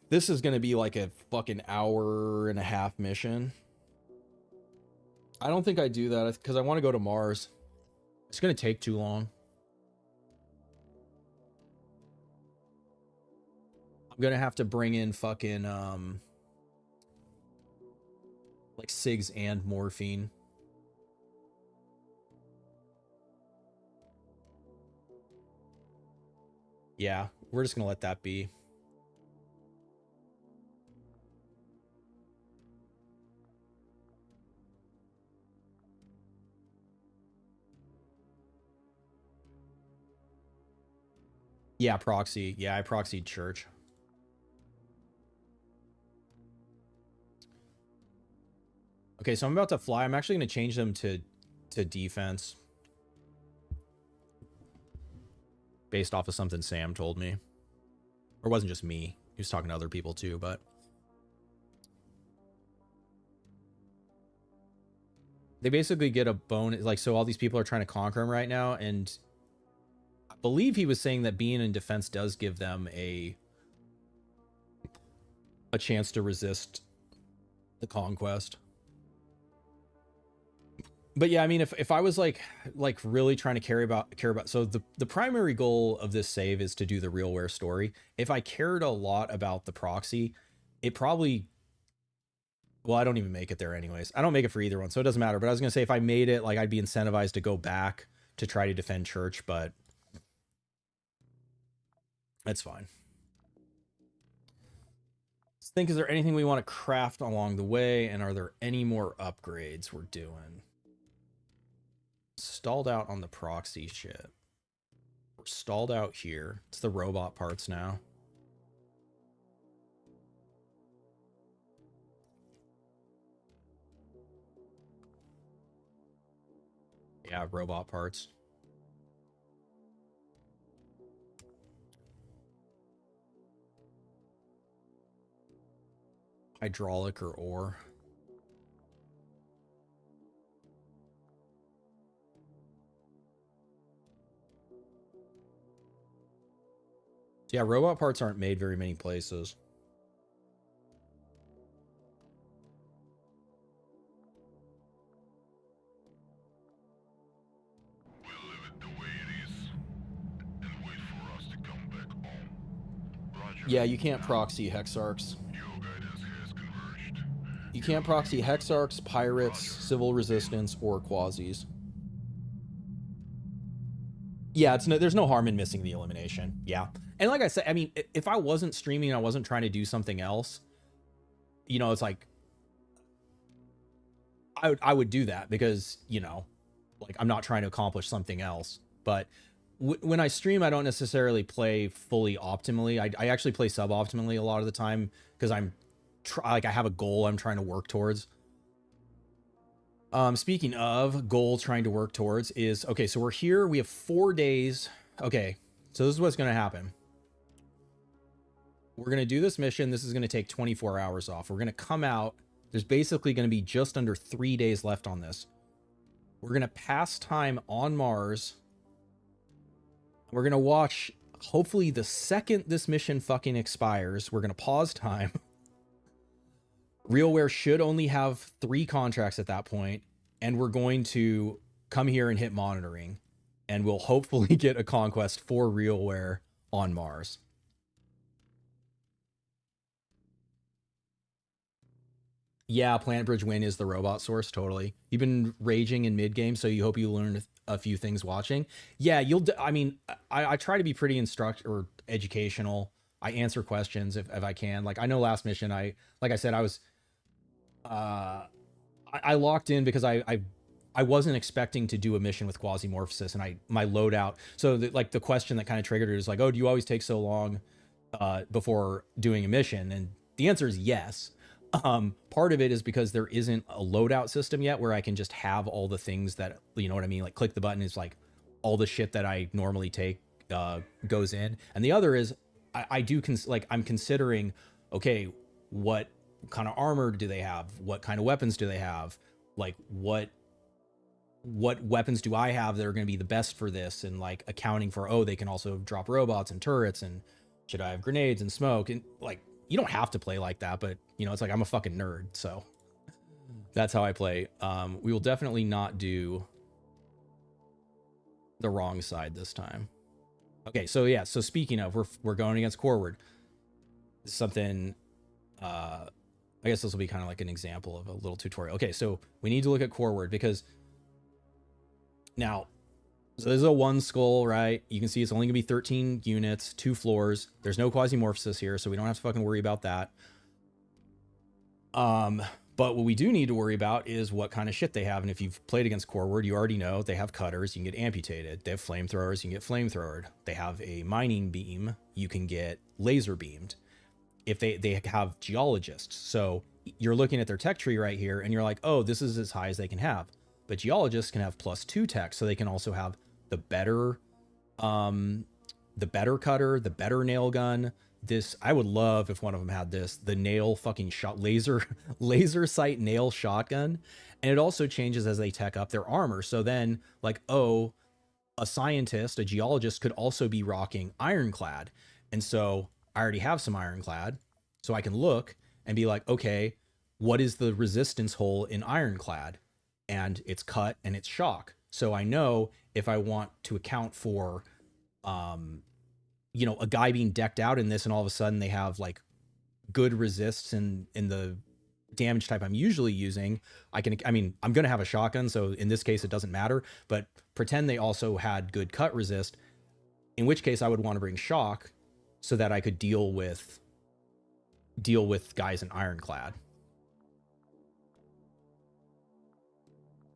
This is going to be like a fucking hour-and-a-half mission. I don't think I do that because I want to go to Mars. It's going to take too long. I'm going to have to bring in fucking, like SIGs and morphine. Yeah, we're just going to let that be. Yeah, proxy. Yeah, I proxied church. Okay, so I'm about to fly. I'm actually going to change them to defense. Based off of something Sam told me. Or it wasn't just me. He was talking to other people too, but... They basically get a bonus. Like, so all these people are trying to conquer him right now, and... I believe he was saying that being in defense does give them a chance to resist the conquest. But yeah, I mean, if I was like really trying to care about, so the primary goal of this save is to do the REALWARE story. If I cared a lot about the proxy, it probably, well, I don't even make it there anyways. I don't make it for either one, so it doesn't matter. But I was gonna say if I made it, like I'd be incentivized to go back to try to defend church, but that's fine. Let's think, is there anything we want to craft along the way, and are there any more upgrades we're doing? Stalled out on the proxy shit. We're stalled out here. It's the robot parts now. Yeah, robot parts. Hydraulic or ore. Yeah, robot parts aren't made very many places. We'll leave it the way it is and wait for us to come back home. Roger. Yeah, you can't proxy Hexarchs. Your guidance has converged. You can't proxy Hexarchs, Pirates, Civil Resistance, or Quasis. Yeah, there's no harm in missing the elimination. Yeah. And like I said, I mean, if I wasn't streaming and I wasn't trying to do something else, you know, it's like, I would do that because, you know, like I'm not trying to accomplish something else. But when I stream, I don't necessarily play fully optimally. I actually play suboptimally a lot of the time because I'm like I have a goal I'm trying to work towards. Speaking of goal trying to work towards is, okay, so we're here. We have 4 days. Okay, so this is what's going to happen. We're going to do this mission. This is going to take 24 hours off. We're going to come out. There's basically going to be just under 3 days left on this. We're going to pass time on Mars. We're going to watch, hopefully the second this mission fucking expires, we're going to pause time. REALWARE should only have 3 contracts at that point, and we're going to come here and hit monitoring, and we'll hopefully get a conquest for REALWARE on Mars. Yeah, Planet Bridge Win is the robot source, totally. You've been raging in mid-game, so you hope you learn a few things watching. Yeah, I mean, I try to be pretty educational. I answer questions if I can. Like, I know last mission, like I said, I locked in because I wasn't expecting to do a mission with Quasimorph, and my loadout. So like the question that kind of triggered it is like, oh, do you always take so long before doing a mission? And the answer is yes. Part of it is because there isn't a loadout system yet where I can just have all the things that, you know what I mean? Like click the button is like all the shit that I normally take goes in. And the other is I'm considering, okay, what kind of armor do they have? What kind of weapons do they have? Like what weapons do I have that are going to be the best for this? And like accounting for, oh, they can also drop robots and turrets, and should I have grenades and smoke? And like, you don't have to play like that, but you know, it's like, I'm a fucking nerd. So that's how I play. We will definitely not do the wrong side this time. Okay. So yeah. So speaking of, we're going against Corward. Something, I guess this will be kind of like an example of a little tutorial. Okay. So we need to look at Corward because now, so this is a 1 skull, right? You can see it's only gonna be 13 units, 2 floors. There's no Quasimorph here, so we don't have to fucking worry about that. But what we do need to worry about is what kind of shit they have. And if you've played against Corward, you already know they have cutters, you can get amputated. They have flamethrowers, you can get flamethrowered. They have a mining beam, you can get laser beamed. If they have geologists. So you're looking at their tech tree right here, and you're like, oh, this is as high as they can have. But geologists can have +2 tech, so they can also have the better cutter, the better nail gun. This, I would love if one of them had this, the nail fucking shot laser sight nail shotgun. And it also changes as they tech up their armor. So then like, oh, a scientist, a geologist could also be rocking ironclad. And so I already have some ironclad, so I can look and be like, okay, what is the resistance hole in ironclad? And it's cut and it's shock. So I know if I want to account for, you know, a guy being decked out in this and all of a sudden they have like good resists in the damage type I'm usually using, I'm going to have a shotgun. So in this case, it doesn't matter, but pretend they also had good cut resist, in which case I would want to bring shock so that I could deal with guys in ironclad.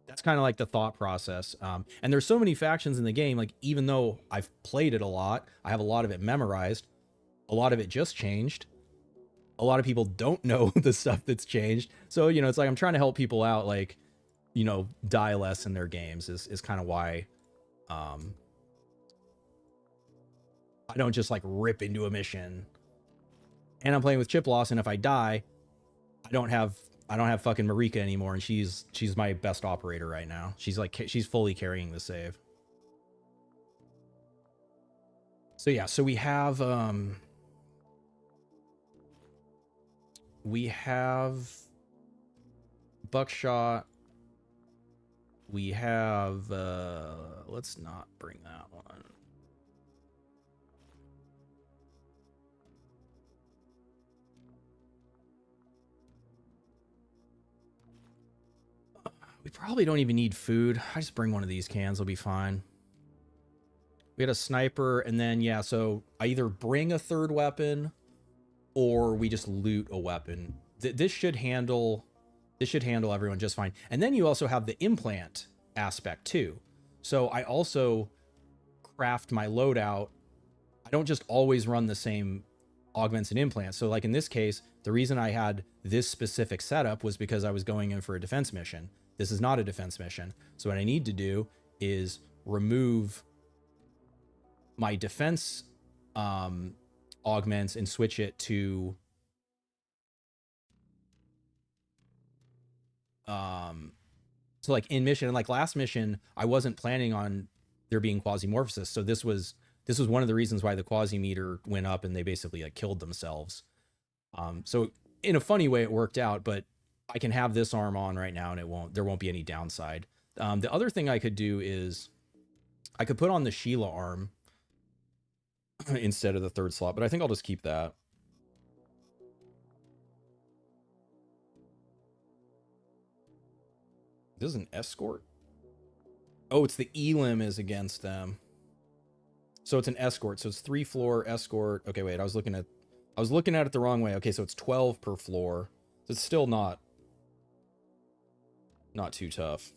That's kind of like the thought process. And there's so many factions in the game, like even though I've played it a lot, I have a lot of it memorized, a lot of it just changed. A lot of people don't know the stuff that's changed. So, you know, it's like I'm trying to help people out, like, you know, die less in their games is kind of why I don't just like rip into a mission. And I'm playing with chip loss, and if I die, I don't have fucking Marika anymore, and she's my best operator right now. She's fully carrying the save. So yeah, so we have buckshot. We have let's not bring that one. We probably don't even need food. I just bring one of these cans, will be fine. We had a sniper, and then yeah, so I either bring a third weapon or we just loot a weapon. This should handle everyone just fine. And then you also have the implant aspect too. So I also craft my loadout. I don't just always run the same augments and implants. So like in this case, the reason I had this specific setup was because I was going in for a defense mission. This is not a defense mission. So what I need to do is remove my defense augments and switch it to so like in mission, and like last mission, I wasn't planning on there being quasimorphosis. So this was one of the reasons why the quasi meter went up and they basically like killed themselves. So in a funny way it worked out, but I can have this arm on right now and there won't be any downside. The other thing I could do is I could put on the Sheila arm instead of the third slot, but I think I'll just keep that. This is an escort? Oh, it's the Elim is against them. So it's an escort. So it's 3-floor escort. Okay, wait, I was looking at it the wrong way. Okay, so it's 12 per floor. So it's still not Not too tough.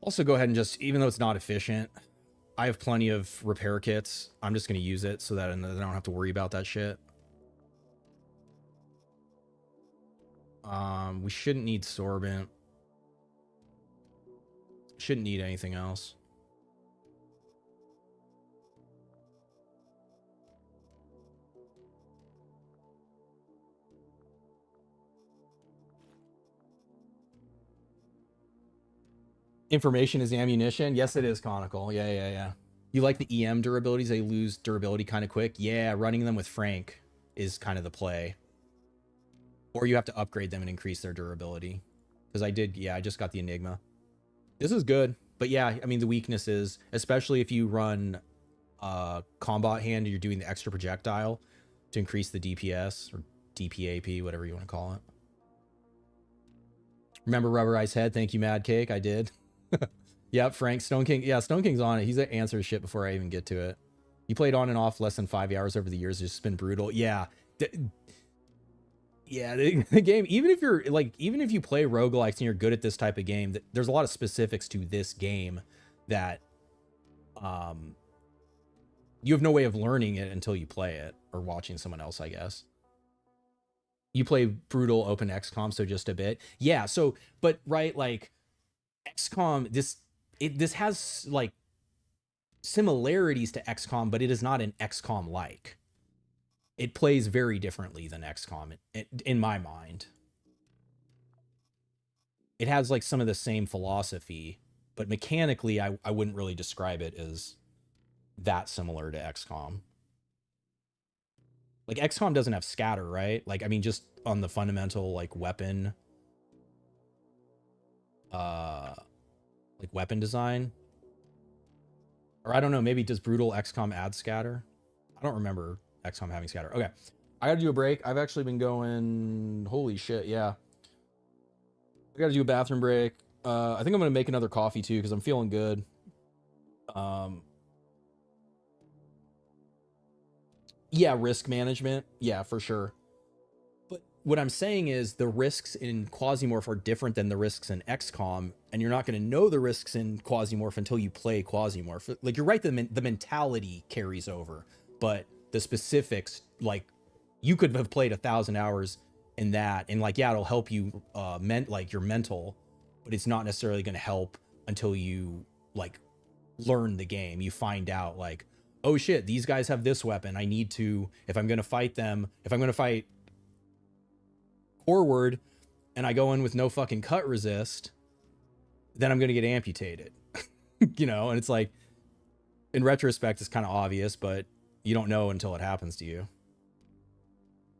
Also, go ahead and just, even though it's not efficient, I have plenty of repair kits. I'm just going to use it so that I don't have to worry about that shit. We shouldn't need sorbent. Shouldn't need anything else. Information is ammunition. Yes, it is, Conical. Yeah. You like the EM durabilities? They lose durability kind of quick. Yeah, running them with Frank is kind of the play. Or you have to upgrade them and increase their durability. Because I did, yeah, I just got the Enigma. This is good. But yeah, I mean, the weakness is, especially if you run combat hand and you're doing the extra projectile to increase the DPS or DPAP, whatever you want to call it. Remember Rubberized Head? Thank you, Mad Cake. I did. Yep, Frank, Stone King. Yeah, Stone King's on it. He's answering shit before I even get to it. You played on and off less than 5 hours over the years. It's just been brutal. Yeah. Yeah, the game, even if you're like, even if you play roguelikes and you're good at this type of game, there's a lot of specifics to this game that you have no way of learning it until you play it or watching someone else, I guess. You play brutal open XCOM, so just a bit. Yeah, so, but right, like XCOM, this has like similarities to XCOM, but it is not an XCOM like. It plays very differently than XCOM in my mind. It has like some of the same philosophy, but mechanically, I wouldn't really describe it as that similar to XCOM. Like XCOM doesn't have scatter, right? Like, I mean, just on the fundamental like weapon, like weapon design, or I don't know, maybe does brutal XCOM add scatter? I don't remember XCOM having scatter. Okay, I gotta do a break. I've actually been going, holy shit, yeah. I gotta do a bathroom break. I think I'm gonna make another coffee too because I'm feeling good. Yeah, risk management. Yeah, for sure. But what I'm saying is the risks in Quasimorph are different than the risks in XCOM, and you're not going to know the risks in Quasimorph until you play Quasimorph. Like, you're right, the mentality carries over, but the specifics, like, you could have played 1,000 hours in that, and like, yeah, it'll help you like your mental, but it's not necessarily going to help until you like learn the game. You find out like, oh shit, these guys have this weapon. I need to, if I'm going to fight them, if I'm going to fight forward and I go in with no fucking cut resist, then I'm going to get amputated. You know, and it's like, in retrospect, it's kind of obvious, but you don't know until it happens to you.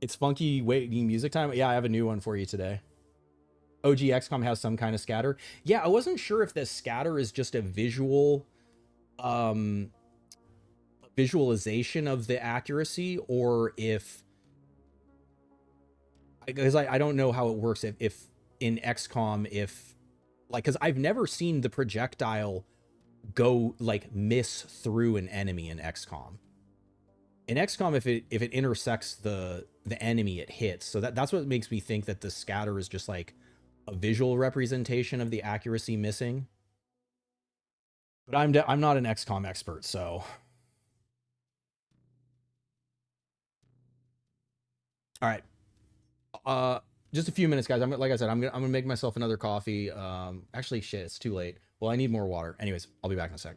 It's funky waiting music time. Yeah, I have a new one for you today. OG XCOM has some kind of scatter. Yeah, I wasn't sure if the scatter is just a visual, visualization of the accuracy, or if, because I don't know how it works if in XCOM, if like, because I've never seen the projectile go like miss through an enemy in XCOM. In XCOM, if it intersects the enemy, it hits. So that's what makes me think that the scatter is just like a visual representation of the accuracy missing. But I'm not an XCOM expert, so. All right. Just a few minutes, guys. Like I said, I'm gonna make myself another coffee. Actually, shit, it's too late. Well, I need more water. Anyways, I'll be back in a sec.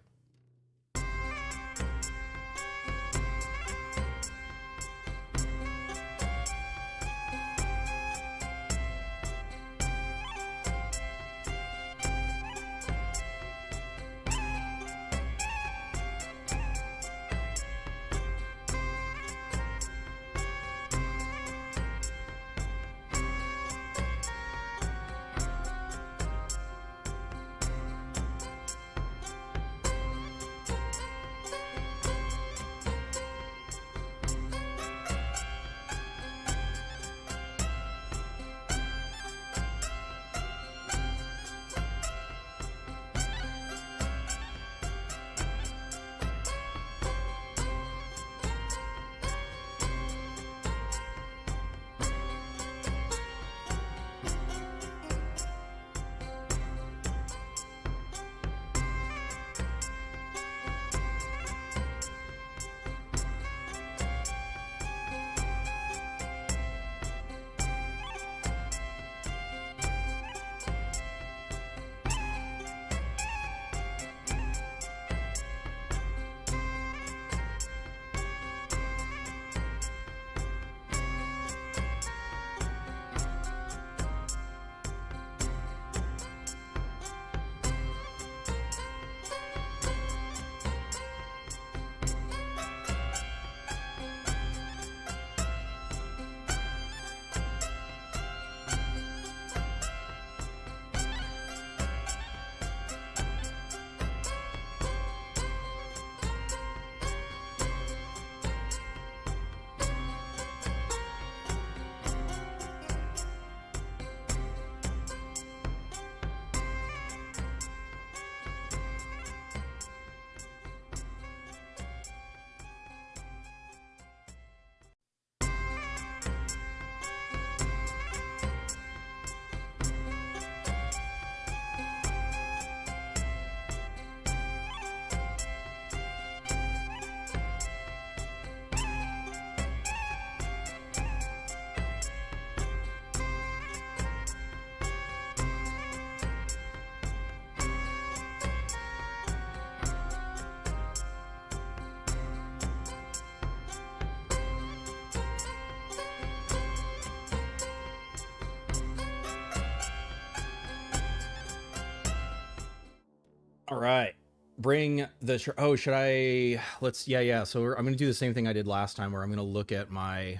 All right. Bring the... Oh, should I... Let's... Yeah. So I'm going to do the same thing I did last time, where I'm going to look at my...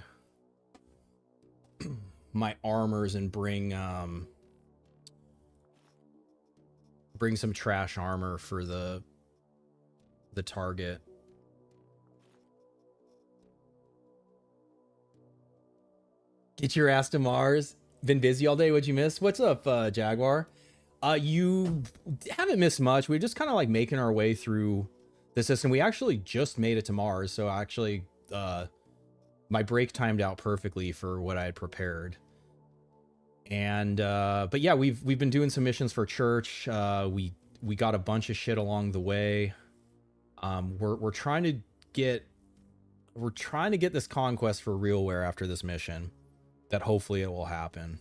my armors and bring some trash armor for the target. Get your ass to Mars. Been busy all day. What'd you miss? What's up, Jaguar? You haven't missed much. We're just kind of like making our way through the system. We actually just made it to Mars, so actually my break timed out perfectly for what I had prepared. And but yeah, we've been doing some missions for church. We got a bunch of shit along the way. We're trying to get this conquest for REALWARE after this mission. That hopefully it will happen.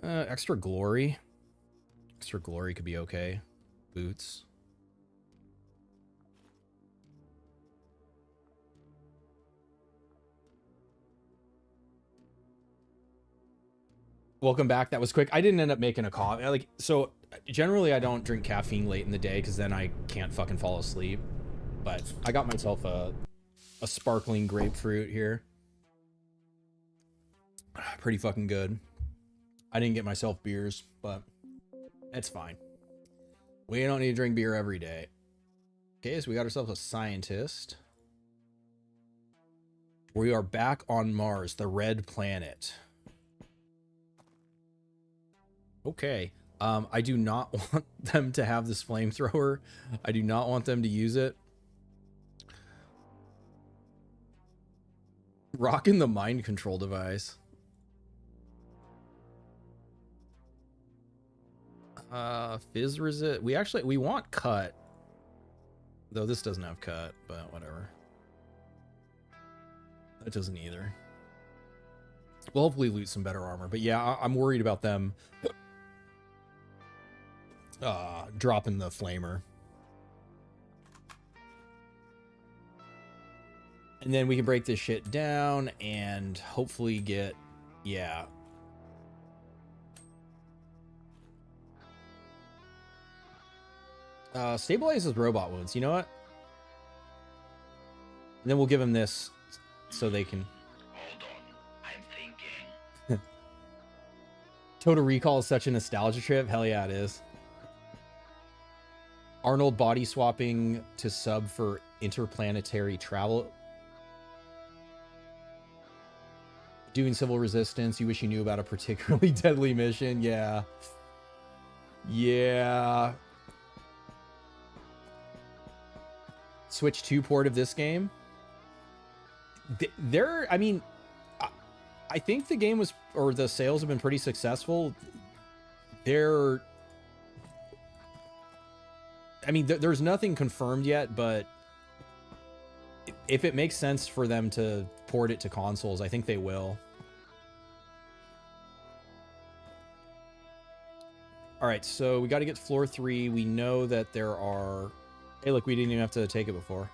Extra glory. Extra glory could be okay. Boots. Welcome back. That was quick. I didn't end up making a coffee. Like, so generally I don't drink caffeine late in the day because then I can't fucking fall asleep. But I got myself a sparkling grapefruit here. Pretty fucking good. I didn't get myself beers, but it's fine. We don't need to drink beer every day. Okay, so we got ourselves a scientist. We are back on Mars, the red planet. Okay. I do not want them to have this flamethrower. I do not want them to use it. Rocking the mind control device. Fizz resist. We want cut. Though this doesn't have cut, but whatever. It doesn't either. We'll hopefully loot some better armor. But yeah, I'm worried about them dropping the flamer. And then we can break this shit down and hopefully get, yeah. Stabilizes robot wounds. You know what? And then we'll give them this so they can... Hold on, I'm thinking. Total Recall is such a nostalgia trip. Hell yeah, it is. Arnold body swapping to sub for interplanetary travel. Doing civil resistance. You wish you knew about a particularly deadly mission. Yeah. Yeah. Switch 2 port of this game. I mean, I think the game was, or the sales have been pretty successful. I mean, there's nothing confirmed yet, but if it makes sense for them to port it to consoles, I think they will. All right, so we got to get floor 3. We know that there are... Hey, look, we didn't even have to take it before.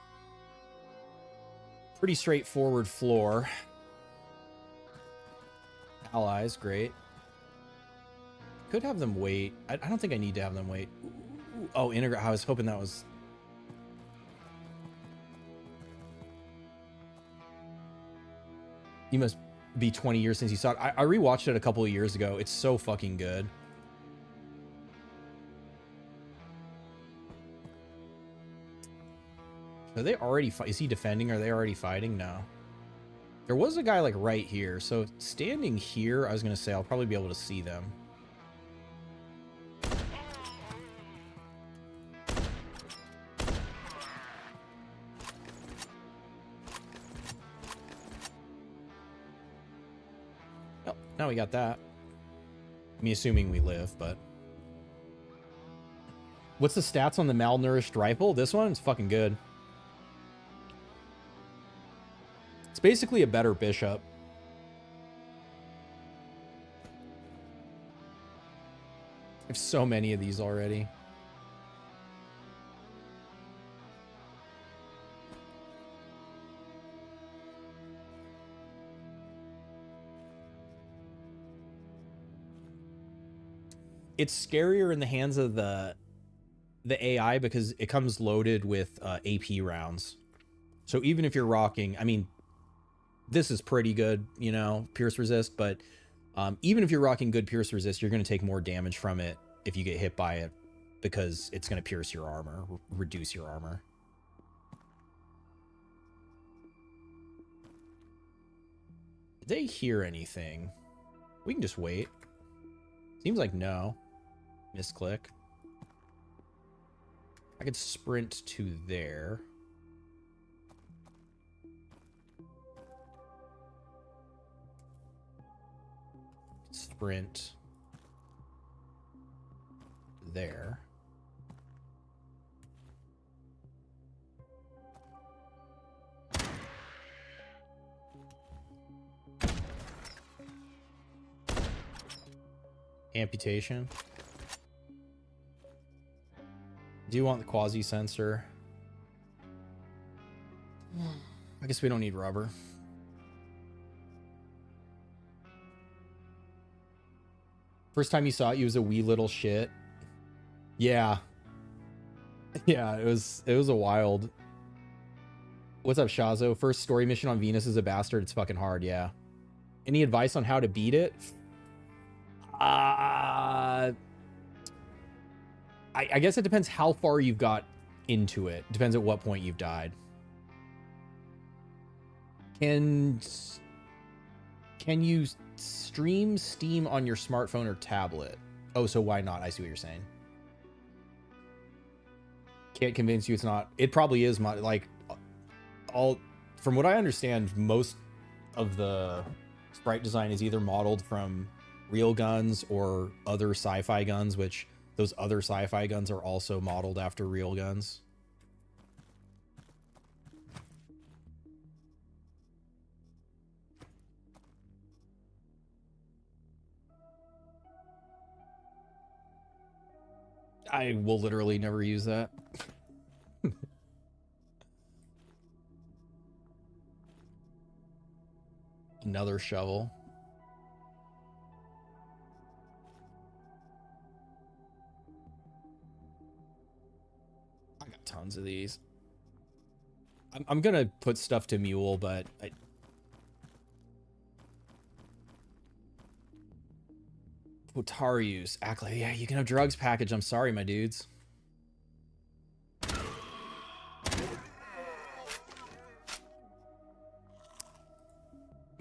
Pretty straightforward floor. Allies, great. Could have them wait. I don't think I need to have them wait. Ooh, oh, integrate. I was hoping that was... You must be 20 years since you saw it. I rewatched it a couple of years ago. It's so fucking good. Are they already... Is he defending? Are they already fighting? No. There was a guy, like, right here. So, standing here, I was going to say, I'll probably be able to see them. Oh, now we got that. I mean, assuming we live, but... What's the stats on the malnourished rifle? This one is fucking good. It's basically a better bishop. I have so many of these already. it's scarier in the hands of the AI because it comes loaded with AP rounds. So even if you're rocking, I mean, this is pretty good, you know, pierce resist, but even if you're rocking good pierce resist, you're going to take more damage from it if you get hit by it because it's going to pierce your armor, reduce your armor. Did they hear anything? We can just wait. Seems like no. Misclick. I could sprint to there. Sprint there. Amputation. Do you want the quasi sensor? I guess we don't need rubber. First time you saw it, you was a wee little shit. Yeah. Yeah, it was a wild. What's up, Shazo? First story mission on Venus is a bastard. It's fucking hard, yeah. Any advice on how to beat it? I guess it depends how far you've got into it. Depends at what point you've died. Can you stream Steam on your smartphone or tablet? Oh, so why not? I see what you're saying. Can't convince you it's not. It probably is. Like, all from what I understand, most of the sprite design is either modeled from real guns or other sci-fi guns, which those other sci-fi guns are also modeled after real guns. I will literally never use that. Another shovel. I got tons of these. I'm gonna put stuff to mule, but Otarius, Ackley. Yeah, you can have drugs package. I'm sorry, my dudes.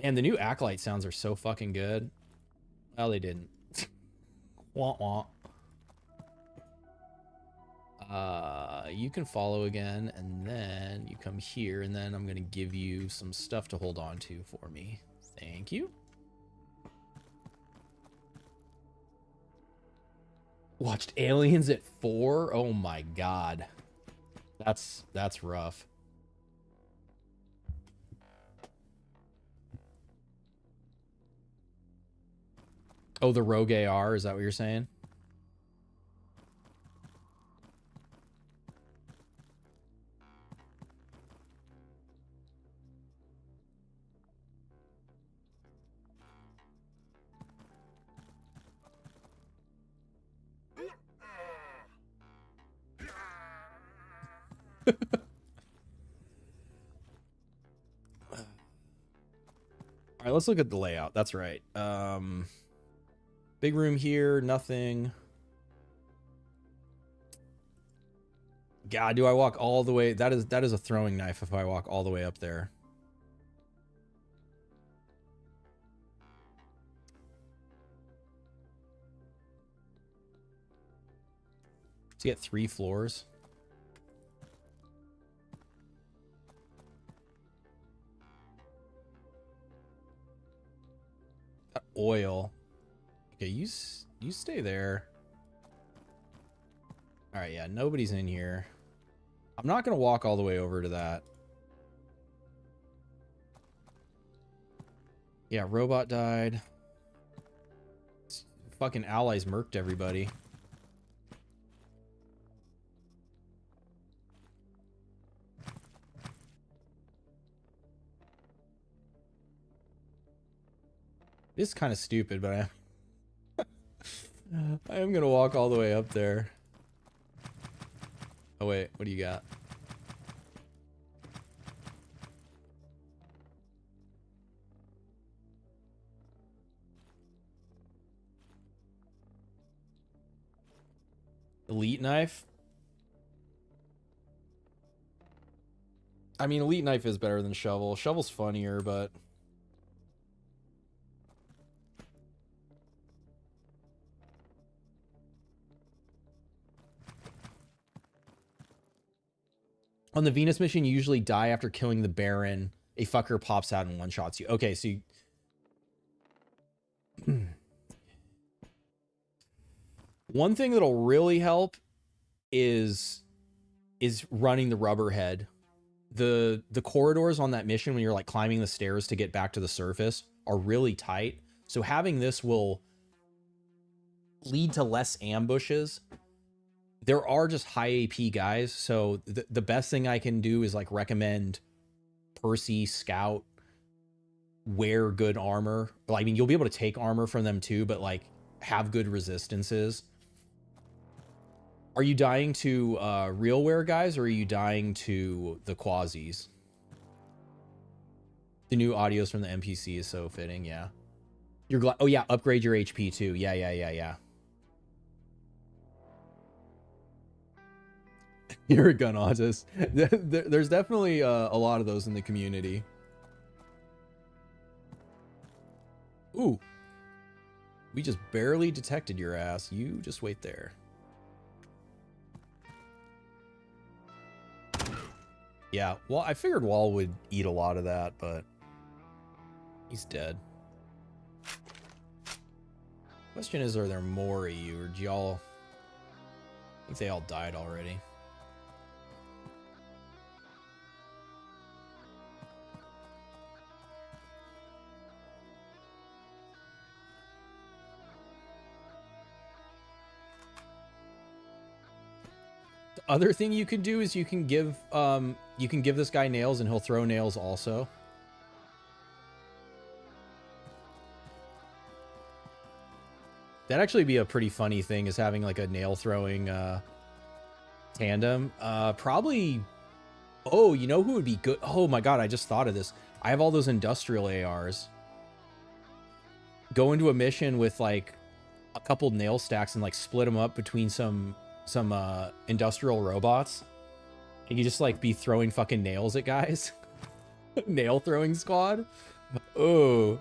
Man, the new Acolyte sounds are so fucking good. Well, they didn't. Wah wah. You can follow again, and then you come here, and then I'm gonna give you some stuff to hold on to for me. Thank you. Watched Aliens at 4? Oh my god. That's rough. Oh, the Rogue AR, is that what you're saying? All right, let's look at the layout. That's right. Big room here, nothing. God, do I walk all the way? That is a throwing knife if I walk all the way up there. So you get 3 floors. Got oil. Okay, you stay there. All right, yeah, nobody's in here. I'm not gonna walk all the way over to that. Yeah, robot died. Fucking allies murked everybody. This is kind of stupid, but I am gonna walk all the way up there. Oh wait, what do you got? Elite knife? I mean, elite knife is better than shovel. Shovel's funnier, but... On the Venus mission, you usually die after killing the Baron. A fucker pops out and one-shots you. Okay, so you... One thing that'll really help is running the rubber head. The corridors on that mission when you're like climbing the stairs to get back to the surface are really tight. So having this will lead to less ambushes. There are just high AP guys, so the best thing I can do is like recommend Percy, Scout, wear good armor. Well, I mean, you'll be able to take armor from them too, but like have good resistances. Are you dying to REALWARE guys, or are you dying to the quasis? The new audios from the NPC is so fitting, yeah. You're glad. Oh yeah, upgrade your HP too. Yeah. You're a gun autist. There's definitely a lot of those in the community. Ooh. We just barely detected your ass. You just wait there. Yeah, well, I figured Wall would eat a lot of that, but he's dead. Question is, are there more of you, or do y'all... I think they all died already. The other thing you can do is you can give this guy nails and he'll throw nails also. That'd actually be a pretty funny thing, is having like a nail throwing tandem. Probably, oh, you know who would be good? Oh my god, I just thought of this. I have all those industrial ARs. Go into a mission with like a couple nail stacks and like split them up between some industrial robots. And you just like be throwing fucking nails at guys. Nail throwing squad. Oh.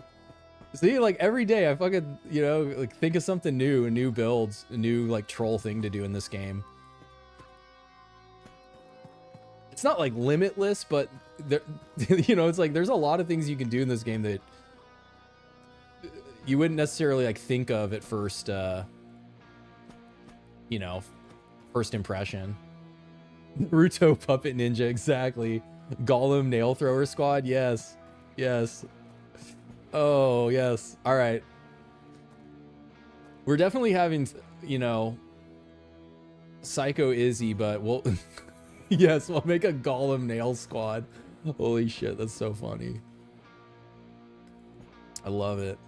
See, like every day I fucking, you know, like think of something new, new builds, a new like troll thing to do in this game. It's not like limitless, but there, you know, it's like there's a lot of things you can do in this game that you wouldn't necessarily like think of at first, you know, first impression. Naruto Puppet Ninja, exactly. Gollum Nail Thrower Squad, yes. Yes. Oh, yes. All right. We're definitely having, you know, Psycho Izzy, but we'll... yes, we'll make a Gollum Nail Squad. Holy shit, that's so funny. I love it.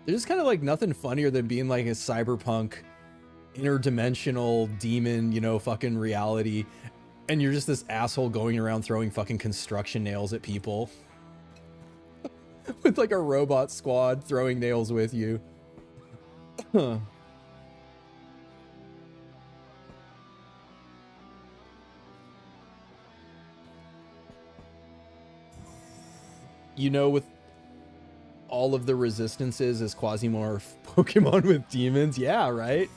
There's just kind of like nothing funnier than being like a cyberpunk interdimensional demon, you know, fucking reality, and you're just this asshole going around throwing fucking construction nails at people. With like a robot squad throwing nails with you. Huh. You know, with all of the resistances as Quasimorph Pokemon with demons, yeah, right?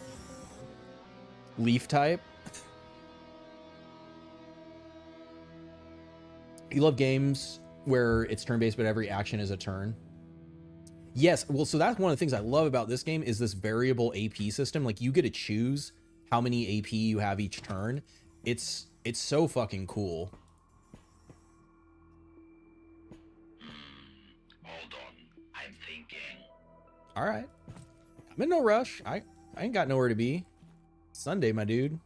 Leaf type. You love games where it's turn-based, but every action is a turn. Yes, well, so that's one of the things I love about this game is this variable AP system. Like, you get to choose how many AP you have each turn. It's so fucking cool. Hold on, I'm thinking. All right. I'm in no rush. I ain't got nowhere to be. Sunday, my dude.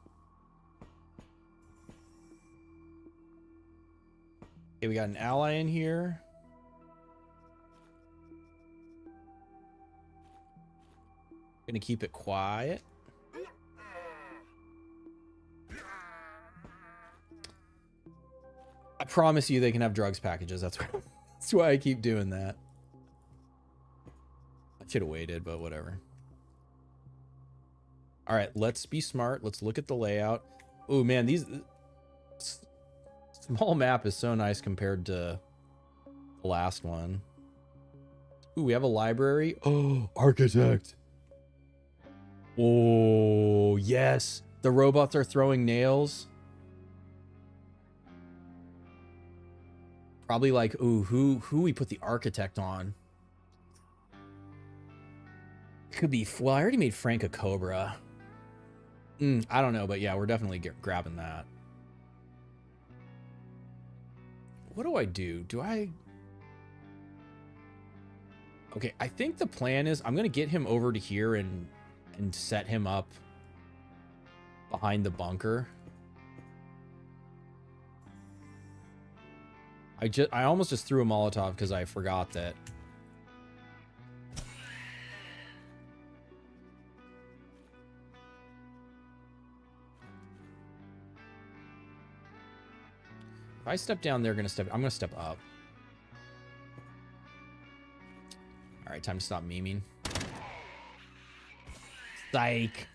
Okay, we got an ally in here. Gonna keep it quiet. I promise you they can have drugs packages. That's why I keep doing that. I should have waited, but whatever. All right, let's be smart. Let's look at the layout. Oh man, these small map is so nice compared to the last one. Ooh, we have a library. Oh, architect. Oh, yes. The robots are throwing nails. Probably like, ooh, who we put the architect on? Could be, well, I already made Frank a Cobra. I don't know, but yeah, we're definitely grabbing that. What do I do? Do I... Okay, I think the plan is I'm going to get him over to here and set him up behind the bunker. I almost just threw a Molotov because I forgot that. If I step down, I'm going to step up. All right, time to stop memeing. Psych.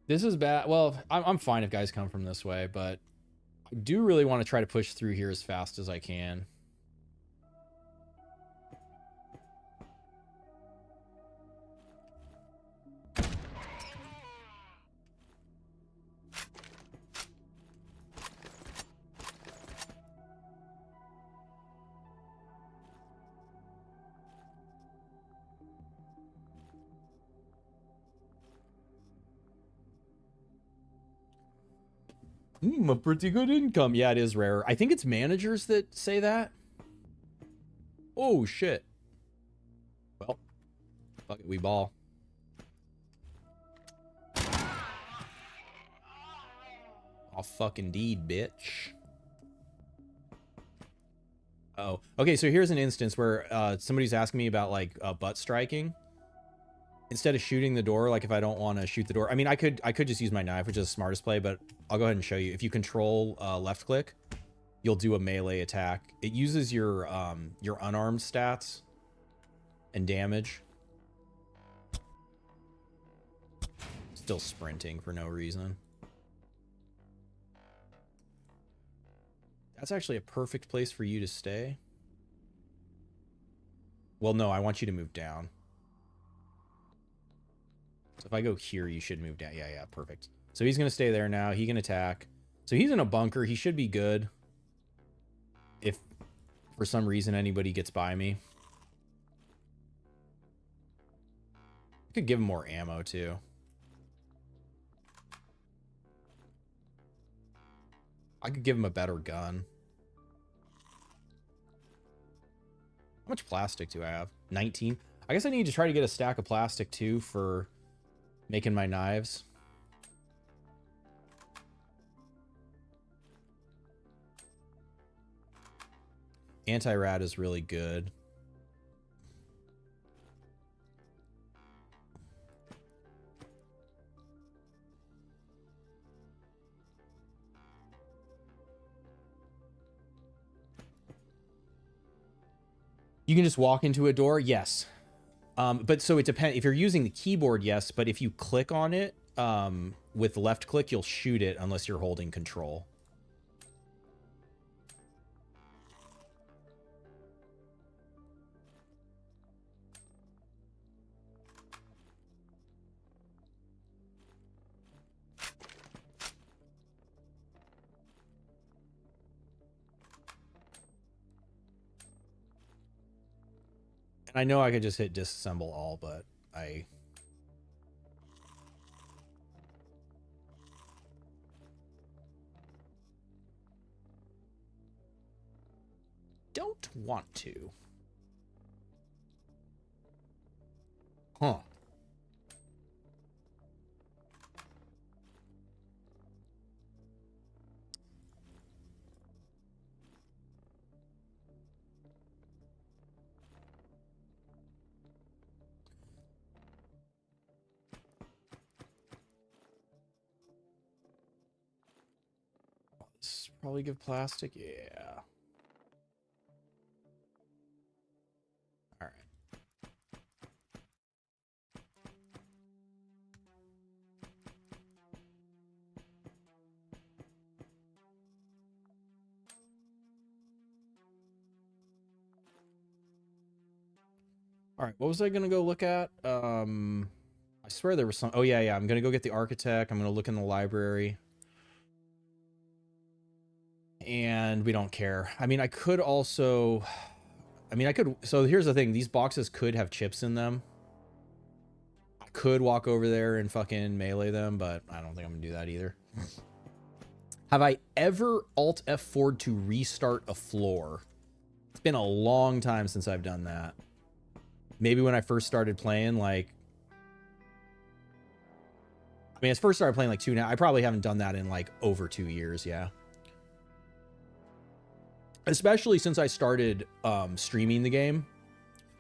This is bad. Well, I'm fine if guys come from this way, but I do really want to try to push through here as fast as I can. A pretty good income. Yeah, it is rare. I think it's managers that say that. Oh, shit. Well, fuck it, we ball. Oh, fucking indeed, bitch. Oh, okay, so here's an instance where somebody's asking me about, like, butt striking. Instead of shooting the door, like if I don't want to shoot the door, I mean, I could just use my knife, which is the smartest play, but I'll go ahead and show you. If you control left click, you'll do a melee attack. It uses your unarmed stats and damage. Still sprinting for no reason. That's actually a perfect place for you to stay. Well, no, I want you to move down. So if I go here, you should move down. Yeah, perfect. So he's going to stay there now. He can attack. So he's in a bunker. He should be good. If for some reason anybody gets by me. I could give him more ammo too. I could give him a better gun. How much plastic do I have? 19. I guess I need to try to get a stack of plastic too for making my knives. Anti-rad is really good. You can just walk into a door? Yes. But so it depends. If you're using the keyboard, yes. But if you click on it with left click, you'll shoot it unless you're holding control. I know I could just hit disassemble all, but I... don't want to. Huh. Probably give plastic. Yeah. All right. All right. What was I going to go look at? I swear there was some. Oh, yeah, yeah. I'm going to go get the architect. I'm going to look in the library. And we don't care. I mean, I could also... I mean, I could... So here's the thing. These boxes could have chips in them. I could walk over there and fucking melee them, but I don't think I'm going to do that either. Have I ever Alt F4'd to restart a floor? It's been a long time since I've done that. Maybe when I first started playing, like... I mean, I first started playing like 2 now. I probably haven't done that in like over 2 years, yeah. Especially since I started streaming the game.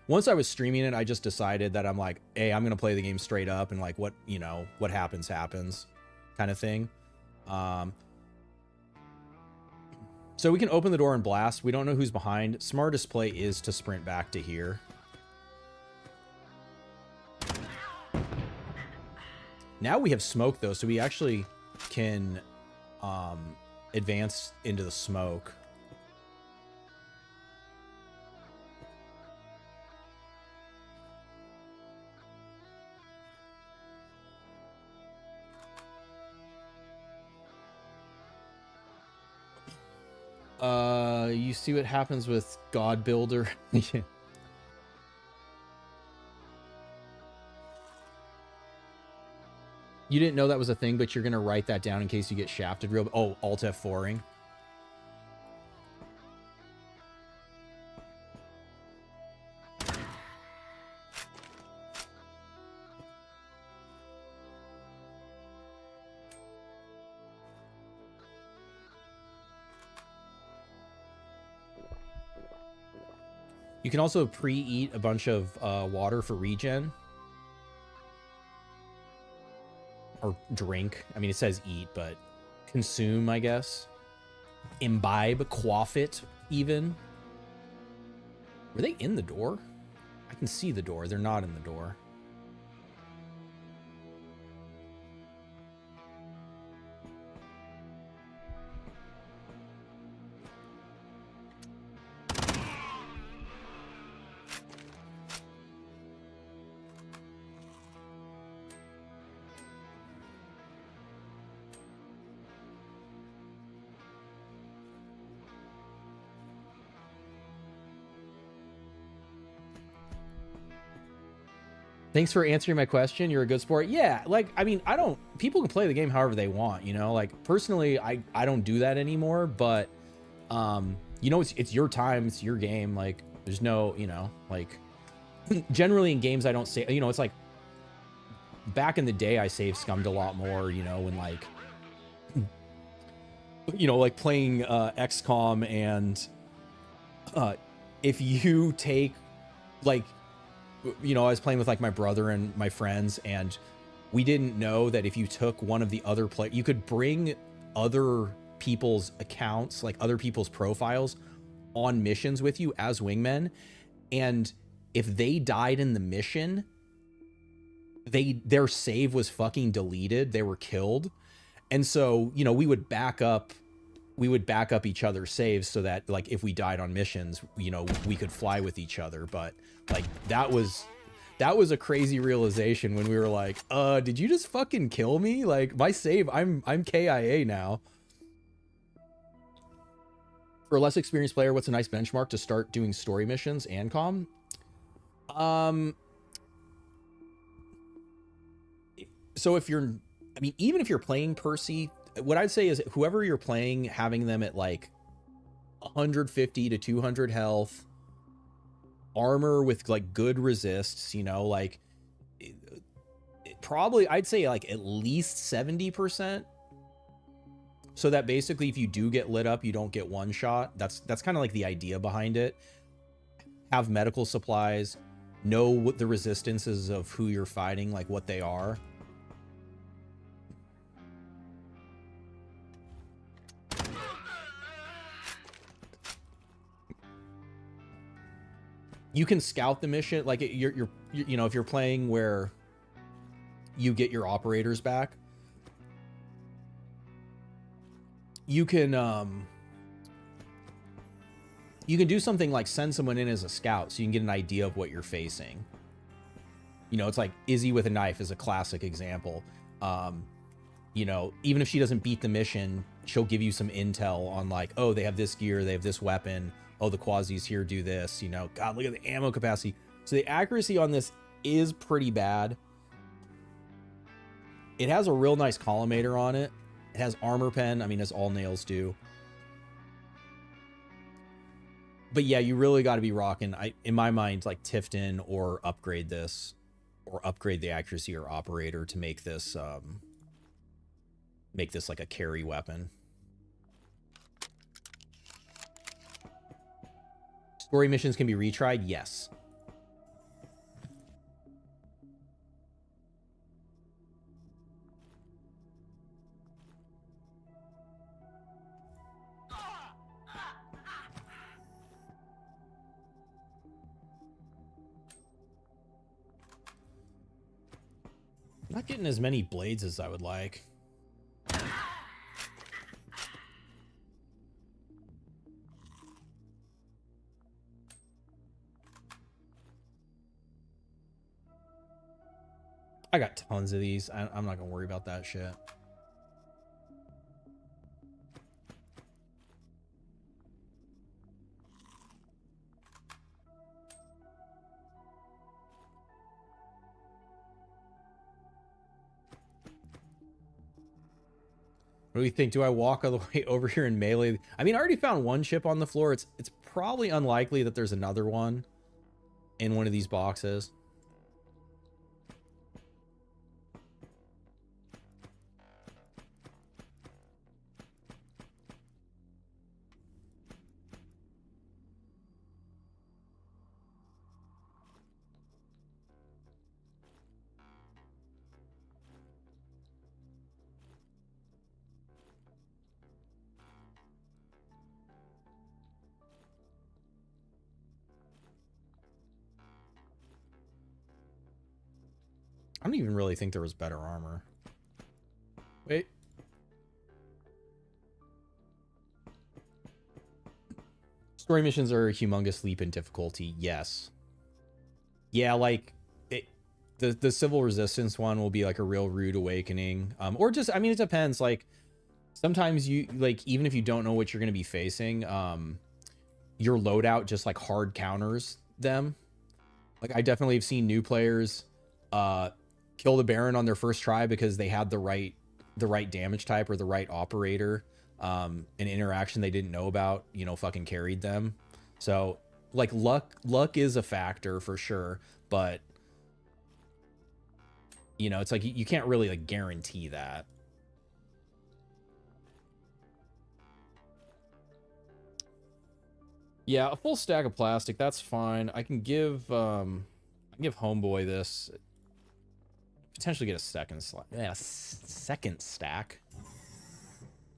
Once I was streaming it, I just decided that I'm like, hey, I'm going to play the game straight up and like what, you know, what happens, happens kind of thing. So we can open the door and blast. We don't know who's behind. Smartest play is to sprint back to here. Now we have smoke though, so we actually can advance into the smoke. You see what happens with God Builder. Yeah. You didn't know that was a thing, but you're gonna write that down in case you get shafted real. Oh, Alt F4ing. You can also pre-eat a bunch of water for regen. Or drink. I mean, it says eat, but consume, I guess. Imbibe, quaff it, even. Were they in the door? I can see the door. They're not in the door. Thanks for answering my question. You're a good sport. Yeah, like, I mean, people can play the game however they want, you know? Like, personally, I don't do that anymore, but, you know, it's your time, it's your game. Like, there's no, you know, like, generally in games, I don't say, you know, it's like, back in the day, I save scummed a lot more, you know, when, like, you know, like, playing XCOM, and if you take, like, you know, I was playing with like my brother and my friends, and we didn't know that if you took one of the other players, you could bring other people's accounts, like other people's profiles on missions with you as wingmen. And if they died in the mission, their save was fucking deleted. They were killed. And so, you know, we would back up each other's saves so that like if we died on missions, you know, we could fly with each other. But like that was a crazy realization when we were like, did you just fucking kill me? Like my save, I'm KIA now. For a less experienced player, what's a nice benchmark to start doing story missions, ANCOM? So if you're, I mean, even if you're playing Percy, what I'd say is whoever you're playing, having them at like 150 to 200 health, armor with like good resists, you know, like probably I'd say like at least 70%. So that basically if you do get lit up, you don't get one shot. That's kind of like the idea behind it. Have medical supplies, know what the resistances of who you're fighting, like what they are. You can scout the mission, like you know, if you're playing where you get your operators back, you can do something like send someone in as a scout so you can get an idea of what you're facing. You know, it's like Izzy with a knife is a classic example. You know, even if she doesn't beat the mission, she'll give you some intel on like, oh, they have this gear, they have this weapon. Oh, the quasis here do this, you know. God, look at the ammo capacity. So the accuracy on this is pretty bad. It has a real nice collimator on it. It has armor pen. I mean, as all nails do. But yeah, you really got to be rocking, in my mind, like Tifton or upgrade this, or upgrade the accuracy or operator to make this like a carry weapon. Story missions can be retried? Yes. Not getting as many blades as I would like. I got tons of these. I'm not gonna worry about that shit. What do you think? Do I walk all the way over here and melee? I mean, I already found one chip on the floor. It's probably unlikely that there's another one in one of these boxes. I don't even really think there was better armor. Wait. Story missions are a humongous leap in difficulty. Yes. Yeah, like the civil resistance one will be like a real rude awakening. Or just, I mean, it depends. Like sometimes you, like, even if you don't know what you're going to be facing, your loadout just like hard counters them. Like I definitely have seen new players, kill the Baron on their first try because they had the right damage type or the right operator. An interaction they didn't know about, you know, fucking carried them. So like luck is a factor for sure, but you know, it's like you can't really like guarantee that. Yeah, a full stack of plastic, that's fine. I can give Homeboy this. Potentially get a second slot. Yeah, second stack.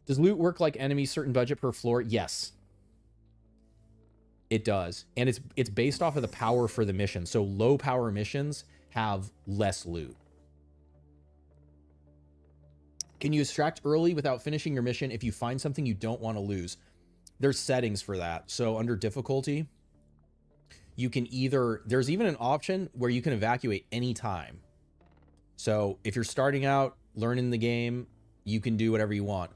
Does loot work like enemies certain budget per floor? Yes. It does. And it's based off of the power for the mission. So low power missions have less loot. Can you extract early without finishing your mission if you find something you don't want to lose? There's settings for that. So under difficulty, you can either, there's even an option where you can evacuate anytime. So if you're starting out learning the game, you can do whatever you want.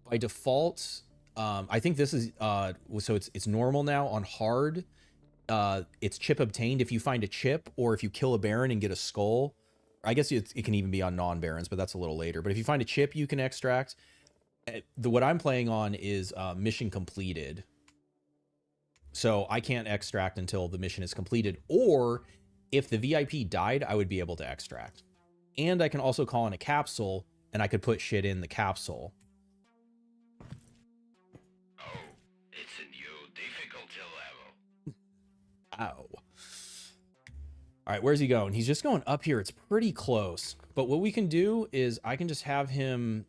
By default, I think this is, so it's normal now. On hard, it's chip obtained if you find a chip or if you kill a Baron and get a skull. I guess it can even be on non-Barons, but that's a little later. But if you find a chip you can extract. What I'm playing on is mission completed. So I can't extract until the mission is completed. Or if the VIP died, I would be able to extract. And I can also call in a capsule and I could put shit in the capsule. Oh, it's a new difficulty level. Ow. All right, where's he going? He's just going up here. It's pretty close. But what we can do is I can just have him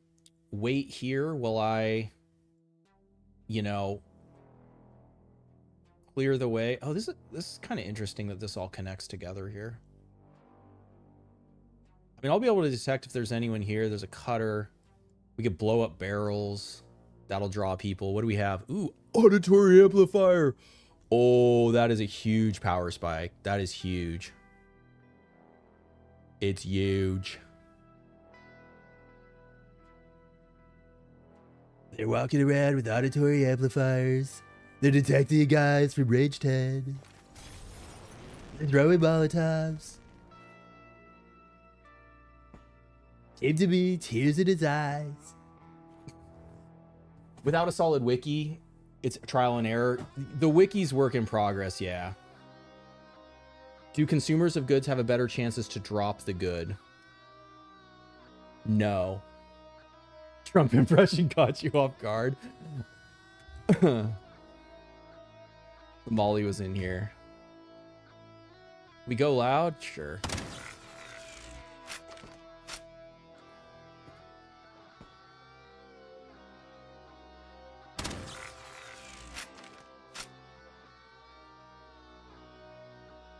wait here while I, you know, Clear the way. Oh, this is kind of interesting that this all connects together here. I mean, I'll be able to detect if there's anyone here. There's a cutter. We could blow up barrels. That'll draw people. What do we have? Ooh, auditory amplifier. Oh, that is a huge power spike. That is huge. It's huge. They're walking around with auditory amplifiers. They're detecting guys from range 10. They're throwing Molotovs. Came to me, tears in his eyes. Without a solid wiki, it's trial and error. The wiki's work in progress, yeah. Do consumers of goods have a better chances to drop the good? No. Trump impression caught you off guard. Molly was in here. We go loud? Sure.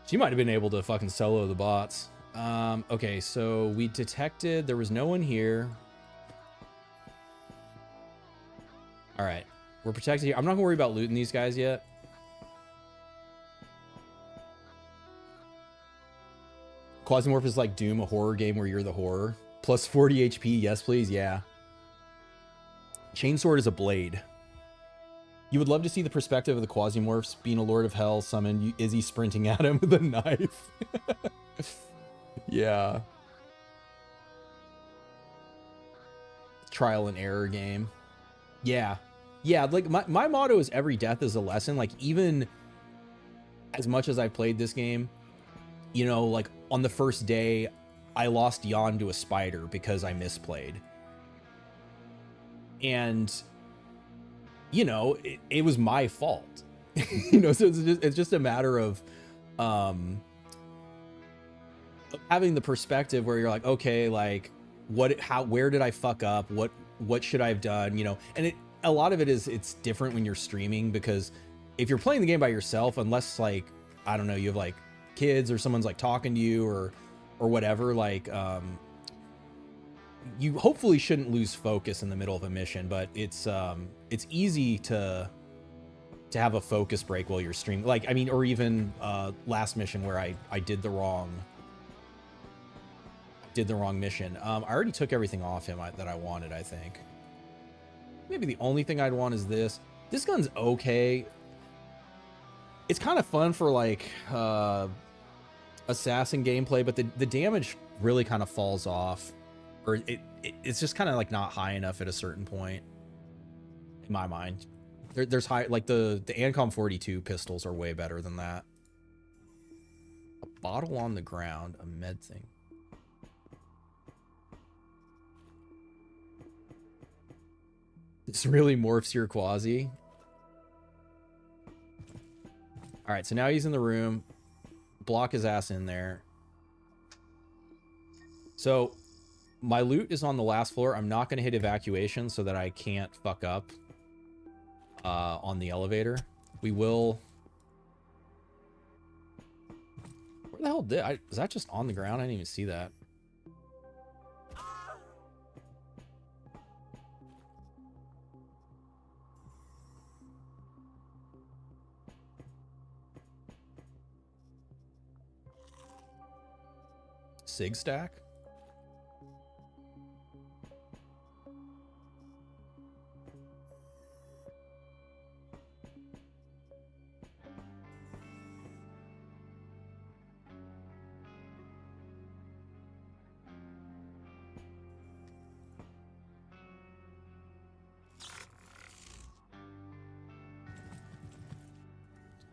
She might have been able to fucking solo the bots. Okay, so we detected there was no one here. All right, we're protected here. I'm not gonna worry about looting these guys yet. Quasimorph is like Doom, a horror game where you're the horror. Plus 40 HP, yes please, yeah. Chainsword is a blade. You would love to see the perspective of the Quasimorphs being a Lord of Hell summoned. Izzy sprinting at him with a knife. Yeah. Trial and error game. Yeah. Yeah, like my motto is every death is a lesson. Like even as much as I've played this game, you know, like on the first day, I lost Yon to a spider because I misplayed. And you know, it was my fault. You know, so it's just a matter of having the perspective where you're like, okay, like where did I fuck up? What should I have done? You know, and a lot of it is, it's different when you're streaming, because if you're playing the game by yourself, unless like, I don't know, you have like kids or someone's like talking to you or whatever, like, you hopefully shouldn't lose focus in the middle of a mission, but it's easy to have a focus break while you're streaming. Like, I mean, or even last mission where I did the wrong mission. I already took everything off him that I wanted, I think. Maybe the only thing I'd want is this. This gun's okay. It's kind of fun for like assassin gameplay, but the damage really kind of falls off. Or it's just kind of like not high enough at a certain point, in my mind. There's high, like the ANCOM 42 pistols are way better than that. A bottle on the ground, a med thing. This really morphs your Quasi. All right, so now he's in the room. Block his ass in there. So my loot is on the last floor. I'm not going to hit evacuation so that I can't fuck up on the elevator. We will. Where the hell is that just on the ground? I didn't even see that. Sig stack?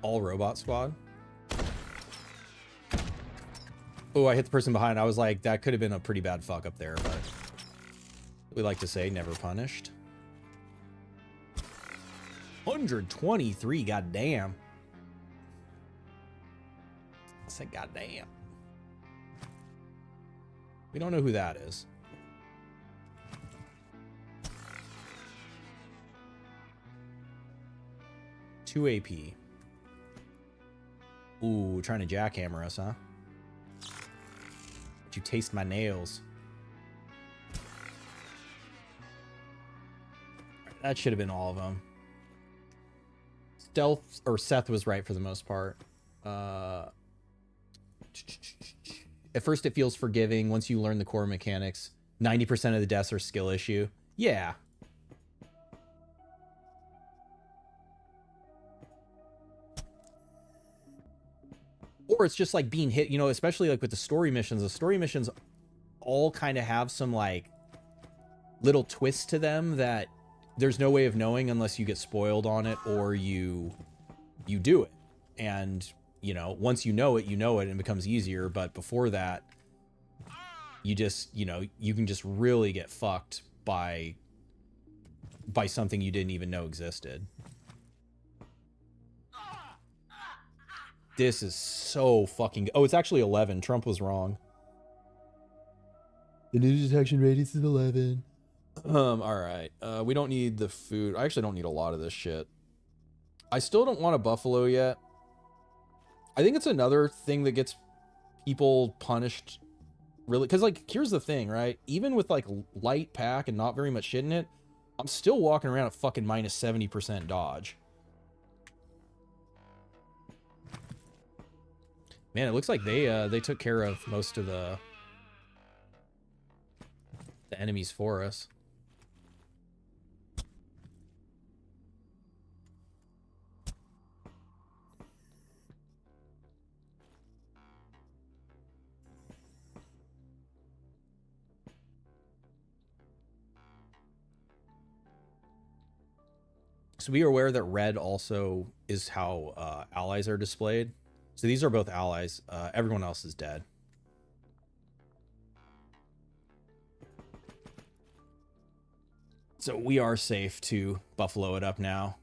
All robot squad. Oh, I hit the person behind. I was like, that could have been a pretty bad fuck up there, but we like to say never punished. 123, goddamn. I said goddamn. We don't know who that is. Two AP. Ooh, trying to jackhammer us, huh? Let you taste my nails. That should have been all of them. Stealth, or Seth was right for the most part. At first it feels forgiving. Once you learn the core mechanics, 90% of the deaths are skill issue. Yeah. Or it's just like being hit, you know, especially like with the story missions. The story missions all kind of have some like little twists to them that there's no way of knowing unless you get spoiled on it or you do it. And, you know, once you know it, and it becomes easier. But before that, you just, you know, you can just really get fucked by something you didn't even know existed. This is so fucking... Oh, it's actually 11. Trump was wrong. The news detection radius is 11. All right. We don't need the food. I actually don't need a lot of this shit. I still don't want a buffalo yet. I think it's another thing that gets people punished, really. Because, like, here's the thing, right? Even with, like, light pack and not very much shit in it, I'm still walking around at fucking minus 70% dodge. Man, it looks like they took care of most of the enemies for us. So we are aware that red also is how allies are displayed. So these are both allies. Everyone else is dead. So we are safe to buffalo it up now.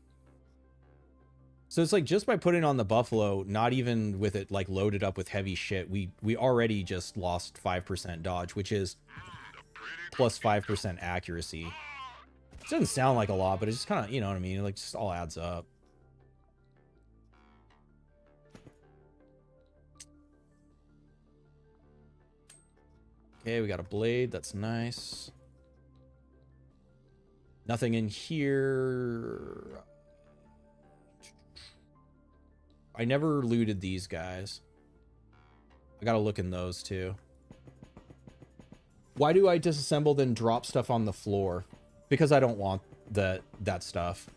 So it's like just by putting on the buffalo, not even with it like loaded up with heavy shit, we already just lost 5% dodge, which is plus 5% accuracy. It doesn't sound like a lot, but it's just kind of, you know what I mean? It like just all adds up. Okay, we got a blade. That's nice. Nothing in here. I never looted these guys. I gotta look in those too. Why do I disassemble then drop stuff on the floor? Because I don't want that stuff.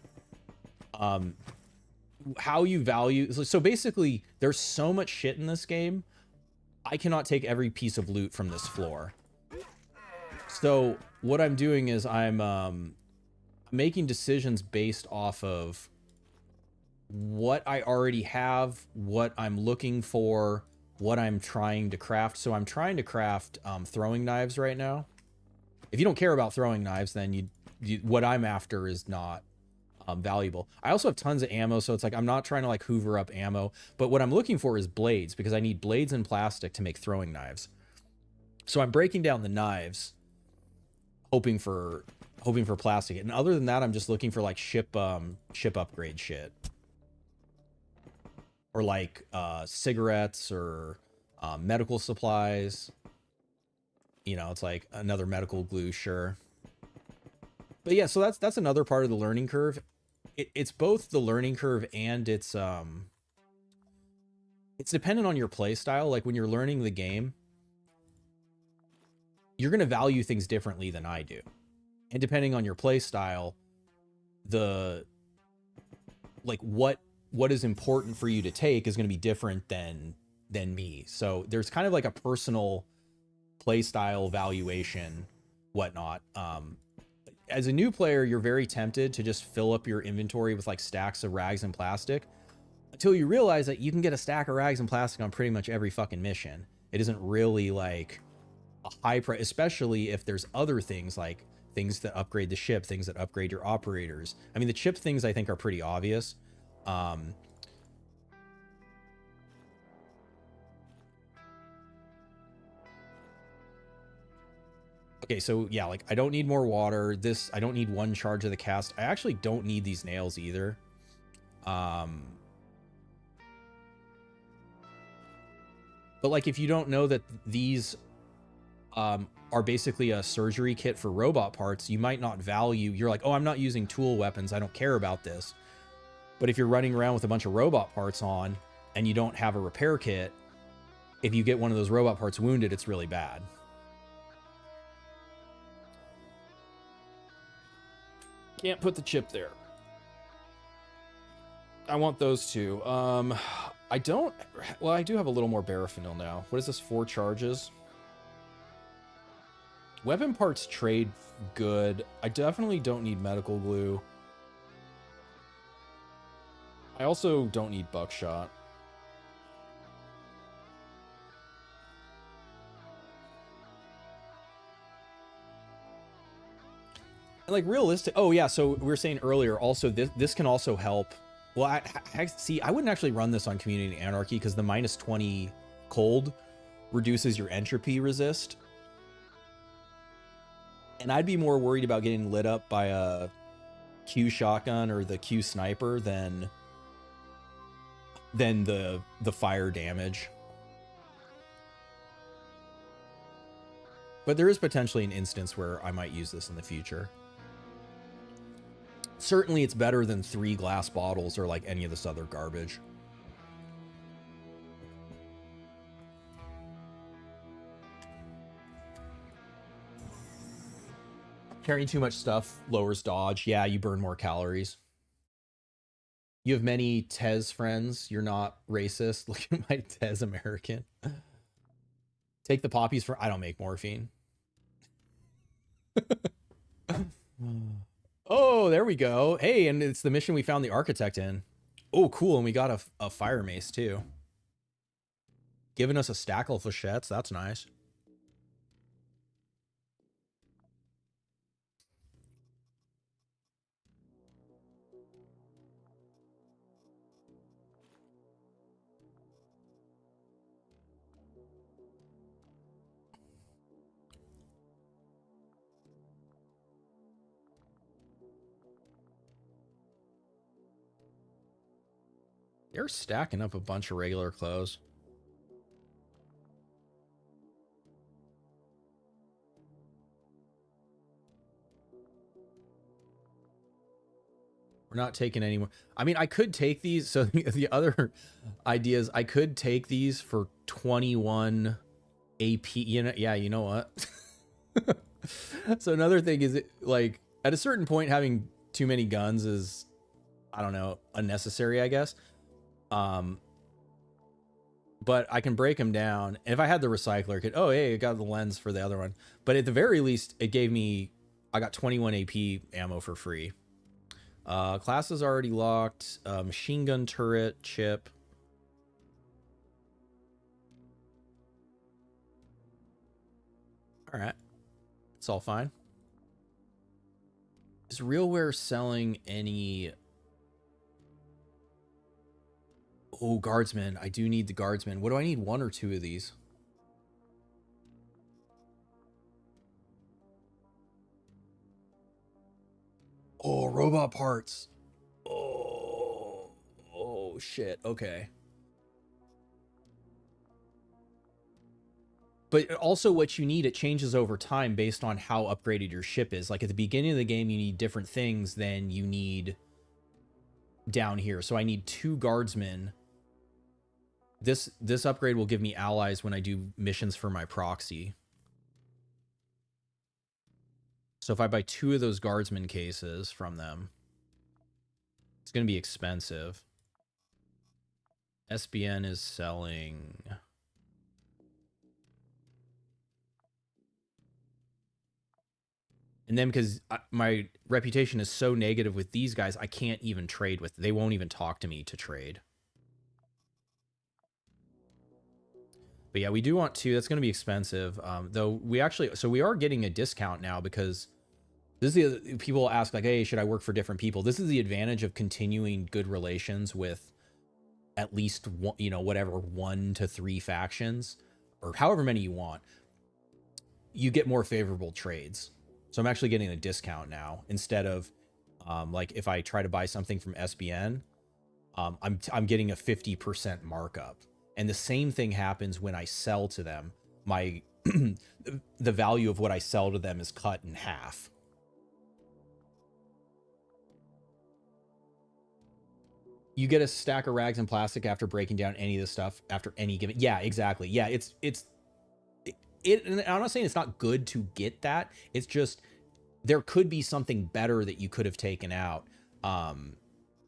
How you value... So basically, there's so much shit in this game, I cannot take every piece of loot from this floor. So what I'm doing is I'm making decisions based off of what I already have, what I'm looking for, what I'm trying to craft. So I'm trying to craft throwing knives right now. If you don't care about throwing knives, then what I'm after is not valuable. I also have tons of ammo, so it's like I'm not trying to like hoover up ammo, but what I'm looking for is blades, because I need blades and plastic to make throwing knives. So I'm breaking down the knives, hoping for plastic, and other than that, I'm just looking for like ship upgrade shit, or like cigarettes or medical supplies. You know, it's like another medical glue, sure. But yeah, so that's another part of the learning curve. It's both the learning curve and it's dependent on your play style. Like when you're learning the game, you're going to value things differently than I do. And depending on your play style, like what is important for you to take is going to be different than me. So there's kind of like a personal play style valuation, whatnot. As a new player, you're very tempted to just fill up your inventory with like stacks of rags and plastic until you realize that you can get a stack of rags and plastic on pretty much every fucking mission. It isn't really like a high price, especially if there's other things like things that upgrade the ship, things that upgrade your operators. I mean, the chip things I think are pretty obvious. Okay, so yeah, like I don't need more water. I don't need one charge of the cast. I actually don't need these nails either. But like, if you don't know that these are basically a surgery kit for robot parts, you might not value, you're like, oh, I'm not using tool weapons, I don't care about this. But if you're running around with a bunch of robot parts on and you don't have a repair kit, if you get one of those robot parts wounded, it's really bad. Can't put the chip there. I want those two. I don't, well, I do have a little more baraphenol now. What is this, 4 charges? Weapon parts trade good. I definitely don't need medical glue. I also don't need buckshot. Like realistic. Oh yeah. So we were saying earlier, also this can also help. Well, I see, I wouldn't actually run this on Community Anarchy because the -20 cold reduces your entropy resist. And I'd be more worried about getting lit up by a Q shotgun or the Q sniper than the fire damage. But there is potentially an instance where I might use this in the future. Certainly it's better than 3 glass bottles or like any of this other garbage. Carrying too much stuff lowers dodge. Yeah, you burn more calories. You have many Tez friends. You're not racist. Look at my Tez American. Take the poppies for... I don't make morphine. Oh, there we go. Hey, and it's the mission we found the architect in. Oh, cool. And we got a fire mace, too. Giving us a stack of flechettes. That's nice. They're stacking up a bunch of regular clothes. We're not taking any more. I mean, I could take these. So the other idea is I could take these for 21 AP. You know, yeah, you know what? So another thing is, like, at a certain point, having too many guns is, I don't know, unnecessary, I guess. But I can break them down. And if I had the recycler, I could, oh, hey, I got the lens for the other one. But at the very least, it gave me, I got 21 AP ammo for free. Class is already locked. Machine gun turret, chip. All right. It's all fine. Is REALWARE selling any... Oh, guardsmen. I do need the guardsmen. What do I need? 1 or 2 of these? Oh, robot parts. Oh, shit. Okay. But also what you need, it changes over time based on how upgraded your ship is. Like at the beginning of the game, you need different things than you need down here. So I need 2 guardsmen. This upgrade will give me allies when I do missions for my proxy. So if I buy 2 of those guardsman cases from them, it's going to be expensive. SBN is selling... And then because my reputation is so negative with these guys, I can't even trade with. They won't even talk to me to trade. But yeah, we do want 2. That's going to be expensive. Though we actually, so we are getting a discount now because this is the, people ask like, hey, should I work for different people? This is the advantage of continuing good relations with at least one, you know, whatever, 1 to 3 factions or however many you want. You get more favorable trades. So I'm actually getting a discount now instead of like if I try to buy something from SBN, I'm getting a 50% markup. And the same thing happens when I sell to them. My the value of what I sell to them is cut in half. You get a stack of rags and plastic after breaking down any of the stuff after any given. Yeah, exactly. Yeah, and I'm not saying it's not good to get that. It's just there could be something better that you could have taken out.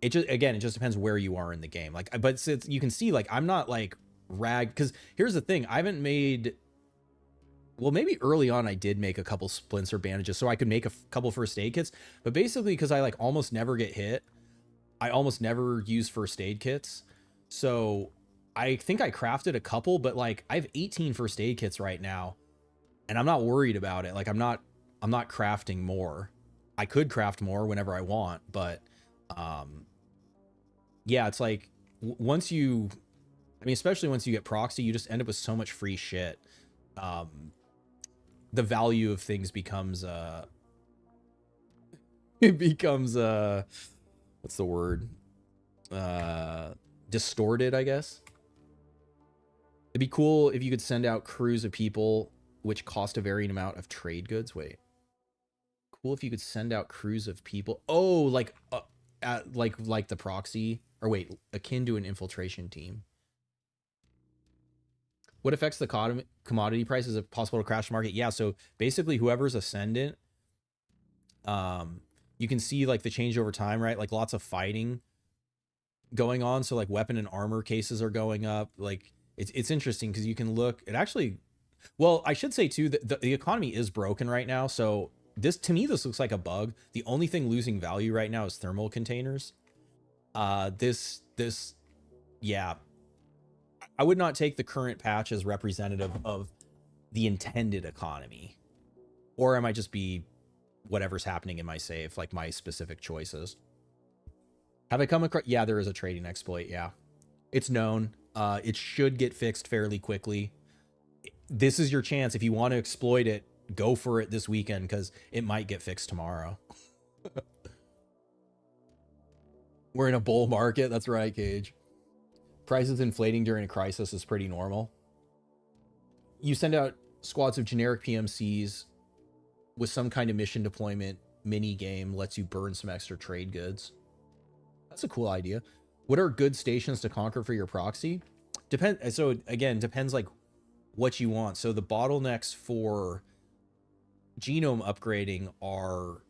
It just depends where you are in the game. Like, but since you can see, like, I'm not like rag, because here's the thing, I haven't made, well, maybe early on I did make a couple splints or bandages so I could make a couple first aid kits, but basically because I like almost never get hit, I almost never use first aid kits. So I think I crafted a couple, but like I have 18 first aid kits right now and I'm not worried about it. Like I'm not crafting more. I could craft more whenever I want, but yeah, it's like once you, I mean, especially once you get proxy, you just end up with so much free shit. The value of things becomes it becomes what's the word? Distorted, I guess. It'd be cool if you could send out crews of people which cost a varying amount of trade goods. Wait. Cool if you could send out crews of people. Oh, like the proxy, or wait, akin to an infiltration team. What affects the commodity price? Is it possible to crash the market? Yeah, so basically whoever's ascendant, you can see like the change over time, right? Like lots of fighting going on. So like weapon and armor cases are going up. Like it's interesting because you can look, it actually, well, I should say too, that the economy is broken right now. So this, to me, this looks like a bug. The only thing losing value right now is thermal containers. Yeah, I would not take the current patch as representative of the intended economy, or it might just be whatever's happening in my save, like my specific choices. Have I come across? Yeah, there is a trading exploit. Yeah, it's known. It should get fixed fairly quickly. This is your chance. If you want to exploit it, go for it this weekend because it might get fixed tomorrow. We're in a bull market. That's right, Cage. Prices inflating during a crisis is pretty normal. You send out squads of generic PMCs with some kind of mission deployment mini game, lets you burn some extra trade goods. That's a cool idea. What are good stations to conquer for your proxy? So again, depends like what you want. So the bottlenecks for genome upgrading are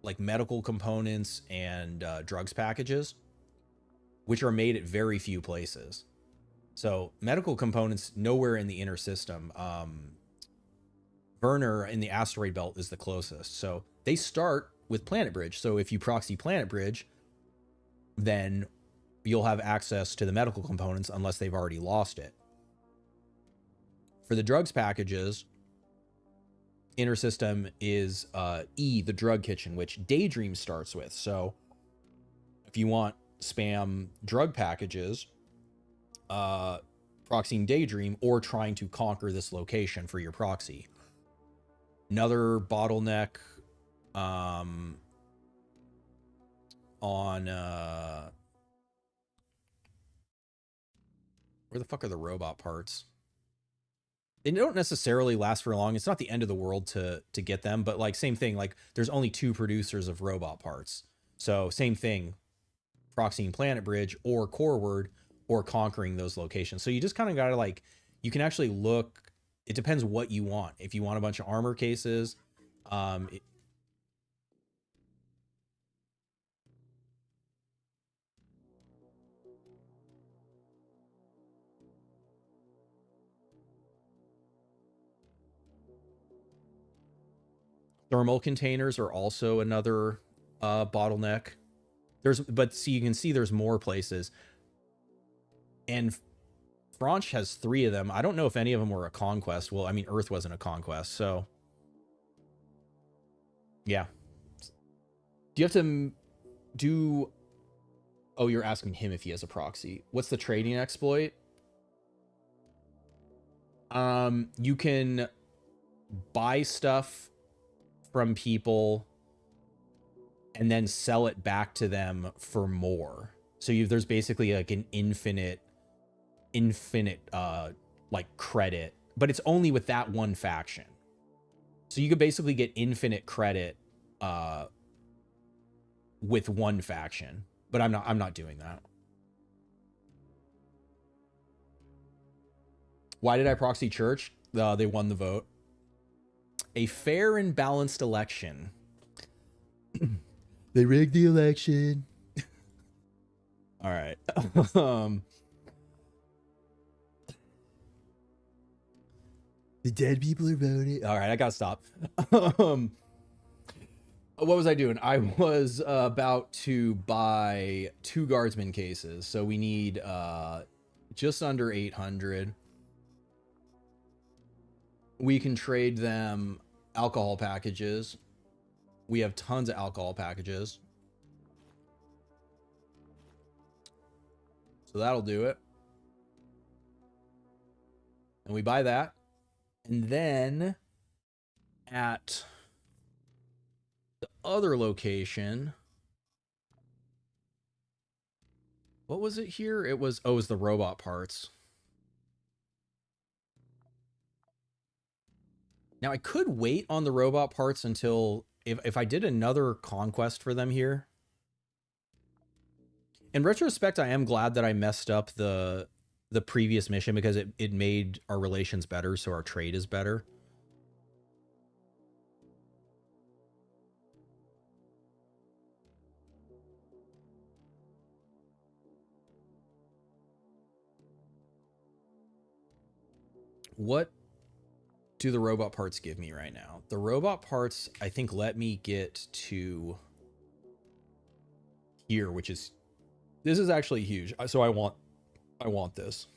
like medical components and drugs packages, which are made at very few places. So medical components nowhere in the inner system. Werner in the asteroid belt is the closest. So they start with Planet Bridge. So if you proxy Planet Bridge, then you'll have access to the medical components unless they've already lost it. For the drugs packages, inner system is E, the drug kitchen, which Daydream starts with. So if you want spam drug packages, proxying Daydream or trying to conquer this location for your proxy. Another bottleneck on where the fuck are the robot parts? They don't necessarily last for long. It's not the end of the world to get them, but like same thing, like there's only 2 producers of robot parts. So same thing, proxying Planet Bridge or Coreward or conquering those locations. So you just kind of got to like, you can actually look, it depends what you want. If you want a bunch of armor cases, thermal containers are also another bottleneck. But see, you can see there's more places. And Franch has 3 of them. I don't know if any of them were a conquest. Well, I mean, Earth wasn't a conquest, so yeah. Do you have to do... Oh, you're asking him if he has a proxy. What's the trading exploit? You can buy stuff from people and then sell it back to them for more. So there's basically like an infinite infinite like credit, but it's only with that one faction. So you could basically get infinite credit with one faction, but I'm not doing that. Why did I proxy church? They won the vote. A fair and balanced election. They rigged the election. All right. The dead people are voting. All right, I gotta stop. What was I doing? I was about to buy 2 guardsman cases, so we need just under 800. We can trade them alcohol packages. We have tons of alcohol packages, so that'll do it. And we buy that. And then at the other location, what was it here? It was, oh, it was the robot parts. Now I could wait on the robot parts until if I did another conquest for them here. In retrospect, I am glad that I messed up the previous mission because it made our relations better, so our trade is better. What do the robot parts give me right now? The robot parts, I think, let me get to here, which is, this is actually huge. So I want this.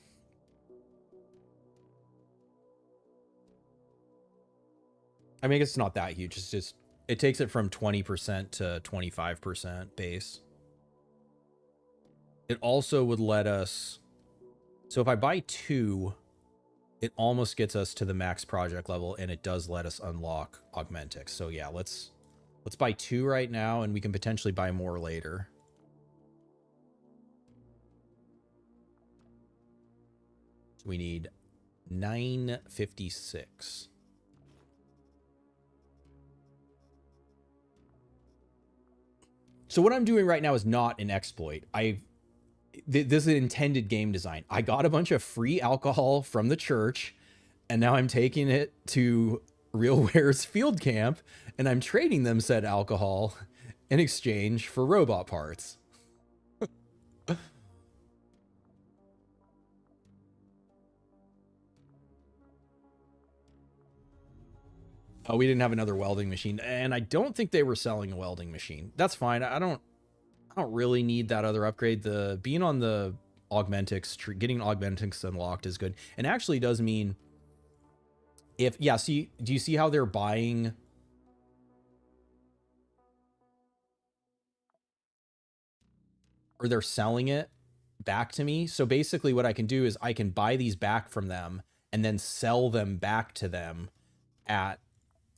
I mean, it's not that huge. It's just, it takes it from 20% to 25% base. It also would let us, so if I buy 2, it almost gets us to the max project level, and it does let us unlock Augmentics. So yeah, let's buy 2 right now, and we can potentially buy more later. So we need 956. So what I'm doing right now is not an exploit. This is an intended game design. I got a bunch of free alcohol from the church, and now I'm taking it to RealWare's field camp, and I'm trading them said alcohol in exchange for robot parts. Oh, we didn't have another welding machine, and I don't think they were selling a welding machine. That's fine. I don't really need that other upgrade. The being on the Augmentics, getting Augmentics unlocked is good, and actually does mean if, yeah, see, do you see how they're buying? Or they're selling it back to me. So basically what I can do is I can buy these back from them and then sell them back to them at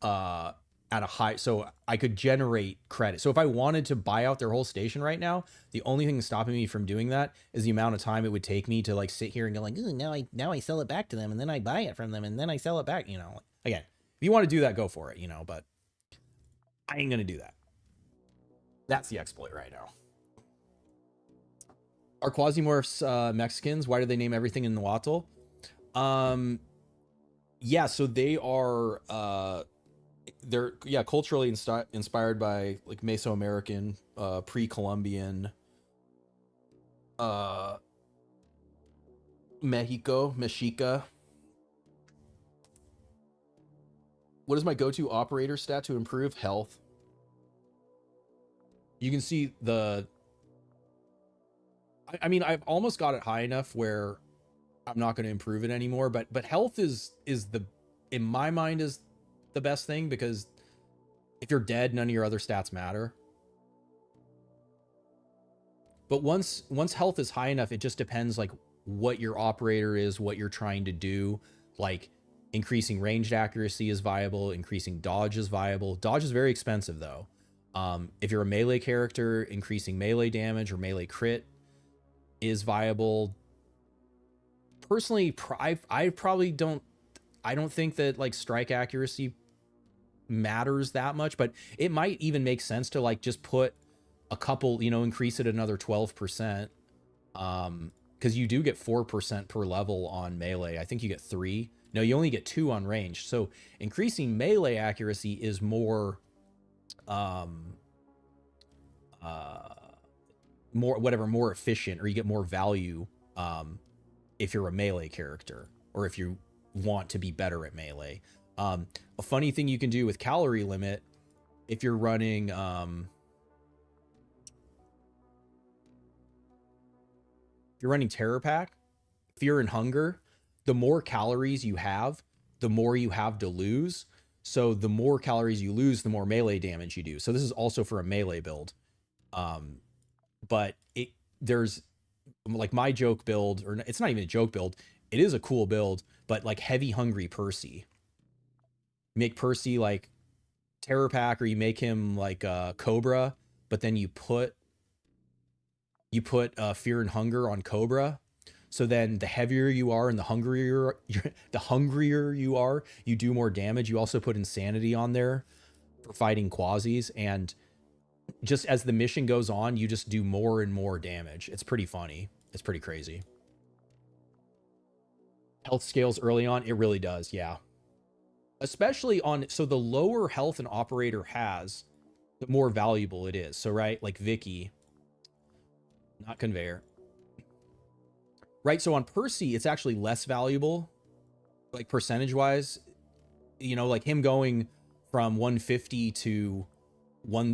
a high, so I could generate credit. So if I wanted to buy out their whole station right now, the only thing stopping me from doing that is the amount of time it would take me to like sit here and go like, ooh, now I sell it back to them, and then I buy it from them, and then I sell it back, you know. Again, if you want to do that, go for it, you know, but I ain't gonna do that. That's the exploit right now. Are Quasimorphs Mexicans? Why do they name everything in Nahuatl? Yeah, so they are they're, yeah, culturally inspired by like Mesoamerican, pre-Columbian, Mexica. What is my go-to operator stat to improve health? You can see I mean, I've almost got it high enough where I'm not going to improve it anymore, but health is the, in my mind, is the best thing, because if you're dead, none of your other stats matter. But once health is high enough, it just depends like what your operator is, what you're trying to do. Like increasing ranged accuracy is viable, increasing dodge is viable. Dodge is very expensive though. If you're a melee character, increasing melee damage or melee crit is viable. personally, I probably don't, I don't think that like strike accuracy matters that much, but it might even make sense to like just put a couple, you know, increase it another 12%. Because you do get 4% per level on melee. I think you get 3. No, you only get 2 on range. So increasing melee accuracy is more, more efficient, or you get more value if you're a melee character, or if you want to be better at melee. A funny thing you can do with calorie limit, if you're running Terror Pack, Fear and Hunger, the more calories you have, the more you have to lose. So the more calories you lose, the more melee damage you do. So this is also for a melee build. But there's like my joke build, or it's not even a joke build. It is a cool build, but like Heavy Hungry Percy. Make Percy like Terror Pack, or you make him like Cobra, but then you put Fear and Hunger on Cobra. So then the heavier you are and the hungrier you are, you do more damage. You also put Insanity on there for fighting quasis, and just as the mission goes on, you just do more and more damage. It's pretty funny. It's pretty crazy. Health scales early on, it really does, yeah. Especially on, so the lower health an operator has, the more valuable it is. So right, like Vicky, not Conveyor. Right, so on Percy, it's actually less valuable, like percentage-wise. You know, like him going from 150 to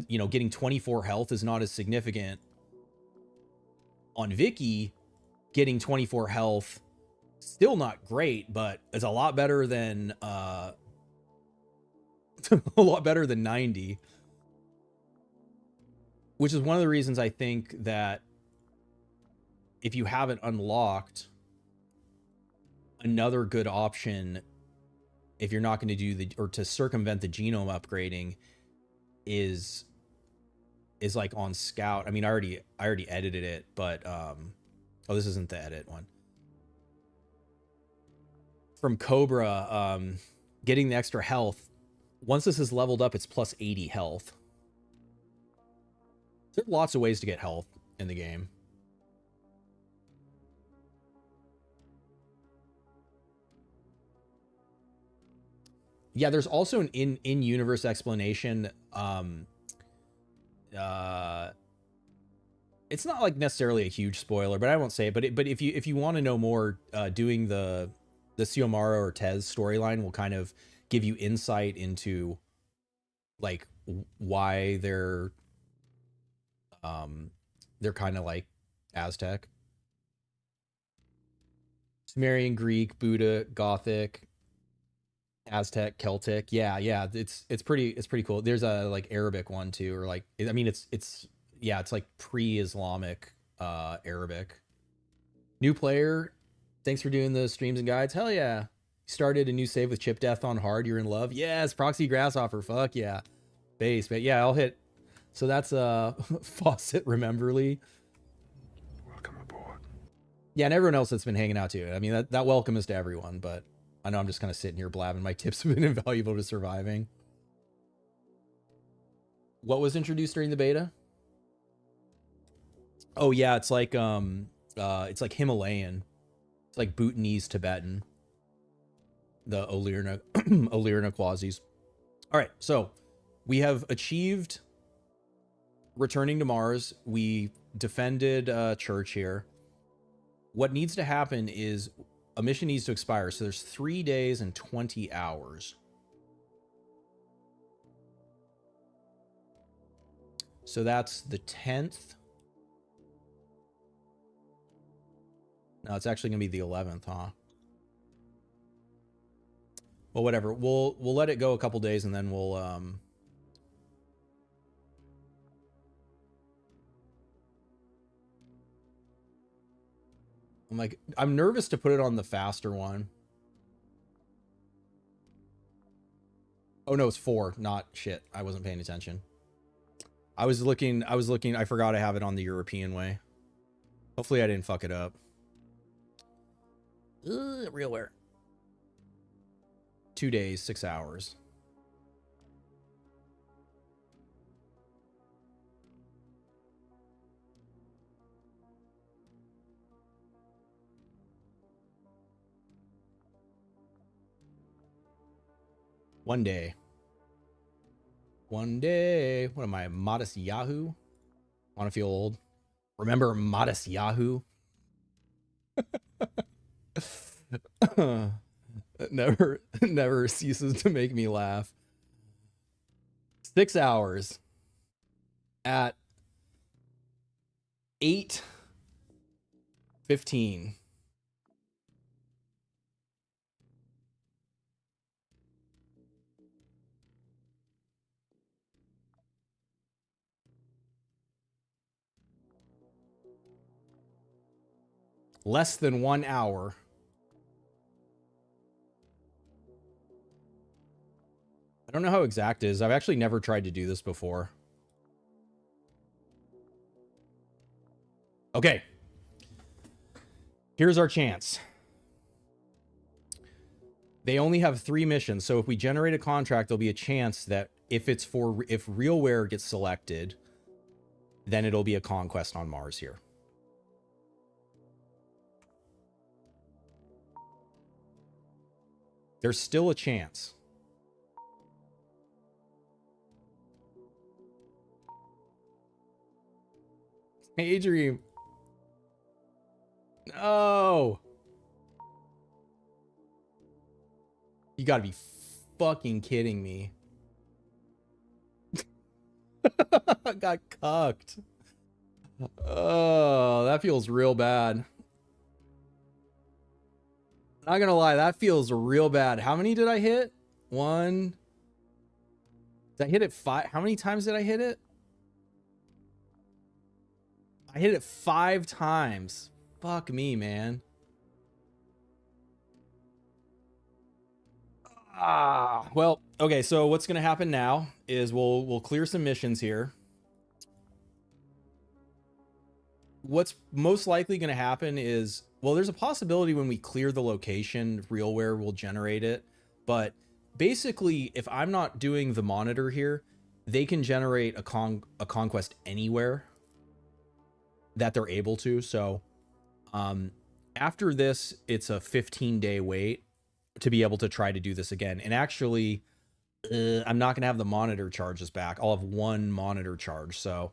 getting 24 health is not as significant. On Vicky, getting 24 health, still not great, but it's a lot better than a lot better than 90. Which is one of the reasons I think that if you haven't unlocked, another good option, if you're not going to do to circumvent the genome upgrading, is like on Scout. I mean, I already edited it, but oh, this isn't the edit one. From Cobra, getting the extra health, once this is leveled up, it's plus 80 health. There's lots of ways to get health in the game. Yeah, there's also an in-universe explanation. It's not like necessarily a huge spoiler, but I won't say it. But if you want to know more, doing the Xiomara or Tez storyline will kind of give you insight into like why they're kind of like Aztec, Sumerian, Greek, Buddha, Gothic, Aztec, Celtic. Yeah, it's pretty cool. There's a like Arabic one too, or like, I mean, it's like pre-Islamic Arabic. New player, thanks for doing the streams and guides. Hell yeah. Started a new save with Chip Death on hard. You're in love. Yes, Proxy Grasshopper. Fuck yeah. Base, but yeah, I'll hit. So that's Fawcett Rememberly. Welcome aboard. Yeah, and everyone else that's been hanging out too. I mean, that welcome is to everyone, but I know I'm just kind of sitting here blabbing. My tips have been invaluable to surviving. What was introduced during the beta? Oh yeah, it's like Himalayan. It's like Bhutanese Tibetan. The Olirna Olirna quasis. All right, so we have achieved returning to Mars. We defended church here. What needs to happen is a mission needs to expire. So there's 3 days and 20 hours. So that's the 10th. No, it's actually gonna be the 11th, huh? Well, whatever. We'll let it go a couple days, and then we'll I'm nervous to put it on the faster one. Oh no, it's 4, not shit. I wasn't paying attention. I was looking, I forgot I have it on the European way. Hopefully I didn't fuck it up. REALWARE. 2 days, 6 hours. One day. One day. What am I, modest Yahoo? Want to feel old? Remember modest Yahoo? It never ceases to make me laugh. 6 hours at 8:15. Less than 1 hour. I don't know how exact it is. I've actually never tried to do this before. Okay. Here's our chance. They only have 3 missions, so if we generate a contract, there'll be a chance that if REALWARE gets selected, then it'll be a conquest on Mars here. There's still a chance. Daydream. No. You gotta be fucking kidding me. Got cucked. Oh, that feels real bad. Not gonna lie, that feels real bad. How many did I hit? 1. Did I hit it 5? How many times did I hit it? I hit it 5 times. Fuck me, man. Well, okay, so what's gonna happen now is we'll clear some missions here. What's most likely gonna happen is, well, there's a possibility when we clear the location, REALWARE will generate it. But basically, if I'm not doing the monitor here, they can generate a conquest anywhere that they're able to. So after this, it's a 15-day wait to be able to try to do this again. And actually, I'm not going to have the monitor charges back. I'll have 1 monitor charge. So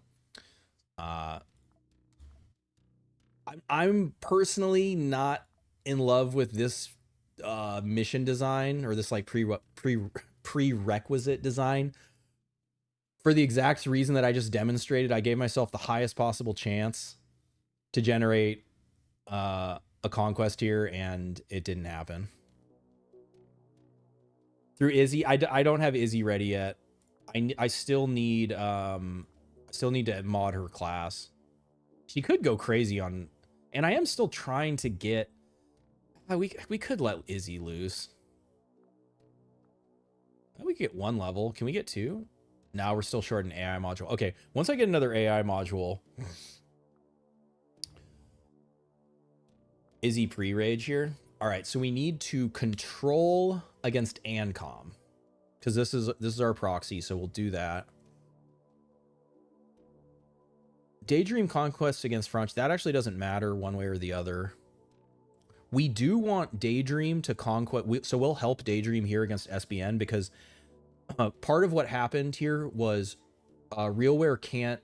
I'm personally not in love with this mission design, or this like prerequisite design, for the exact reason that I just demonstrated. I gave myself the highest possible chance to generate a conquest here, and it didn't happen. Through Izzy, I don't have Izzy ready yet. I still need to mod her class. She could go crazy on, and I am still trying to get. We could let Izzy loose. We could get 1 level. Can we get 2? No, we're still short an AI module. Okay, once I get another AI module, Izzy pre-rage here. All right, so we need to control against ANCOM, because this is our proxy, so we'll do that. Daydream conquest against French, that actually doesn't matter one way or the other. We do want Daydream to conquest, so we'll help Daydream here against SBN, because part of what happened here was REALWARE can't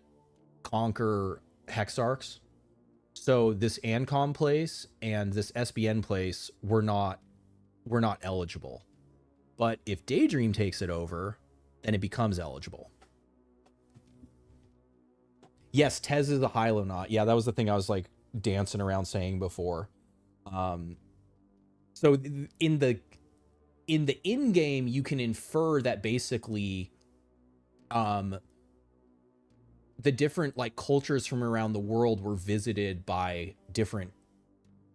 conquer Hexarchs. So this ANCOM place and this SBN place were not eligible. But if Daydream takes it over, then it becomes eligible. Yes, Tez is a Hylonaut. Yeah, that was the thing I was like dancing around saying before. So in the in-game, you can infer that basically the different like cultures from around the world were visited by different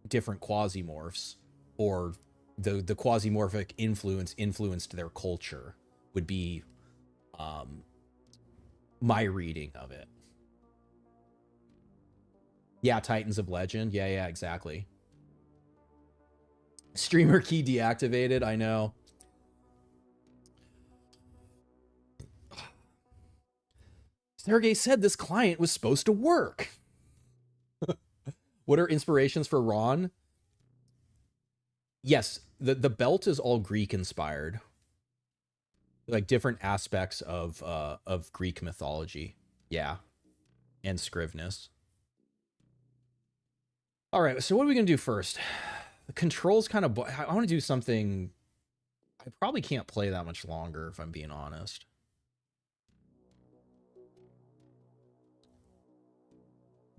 quasimorphs, or the quasimorphic influenced their culture, would be my reading of it. Yeah, Titans of Legend. Yeah, exactly. Streamer key deactivated, I know. Sergey said this client was supposed to work. What are inspirations for Ron? Yes, the belt is all Greek inspired. Like different aspects of Greek mythology. Yeah. And Scrivenus. All right, so what are we going to do first? The controls kind of... I want to do something... I probably can't play that much longer, if I'm being honest.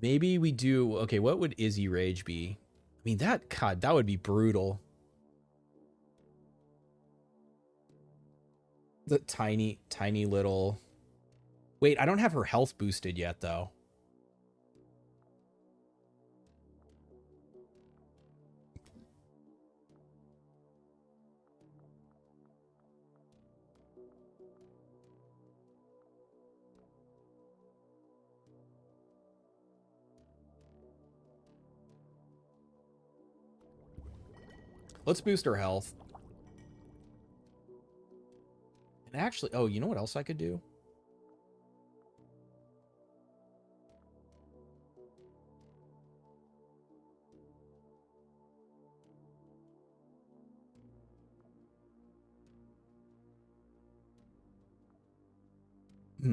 Maybe we do... Okay, what would Izzy Rage be? I mean, God, that would be brutal. The tiny little... Wait, I don't have her health boosted yet, though. Let's boost her health. And actually, oh, you know what else I could do?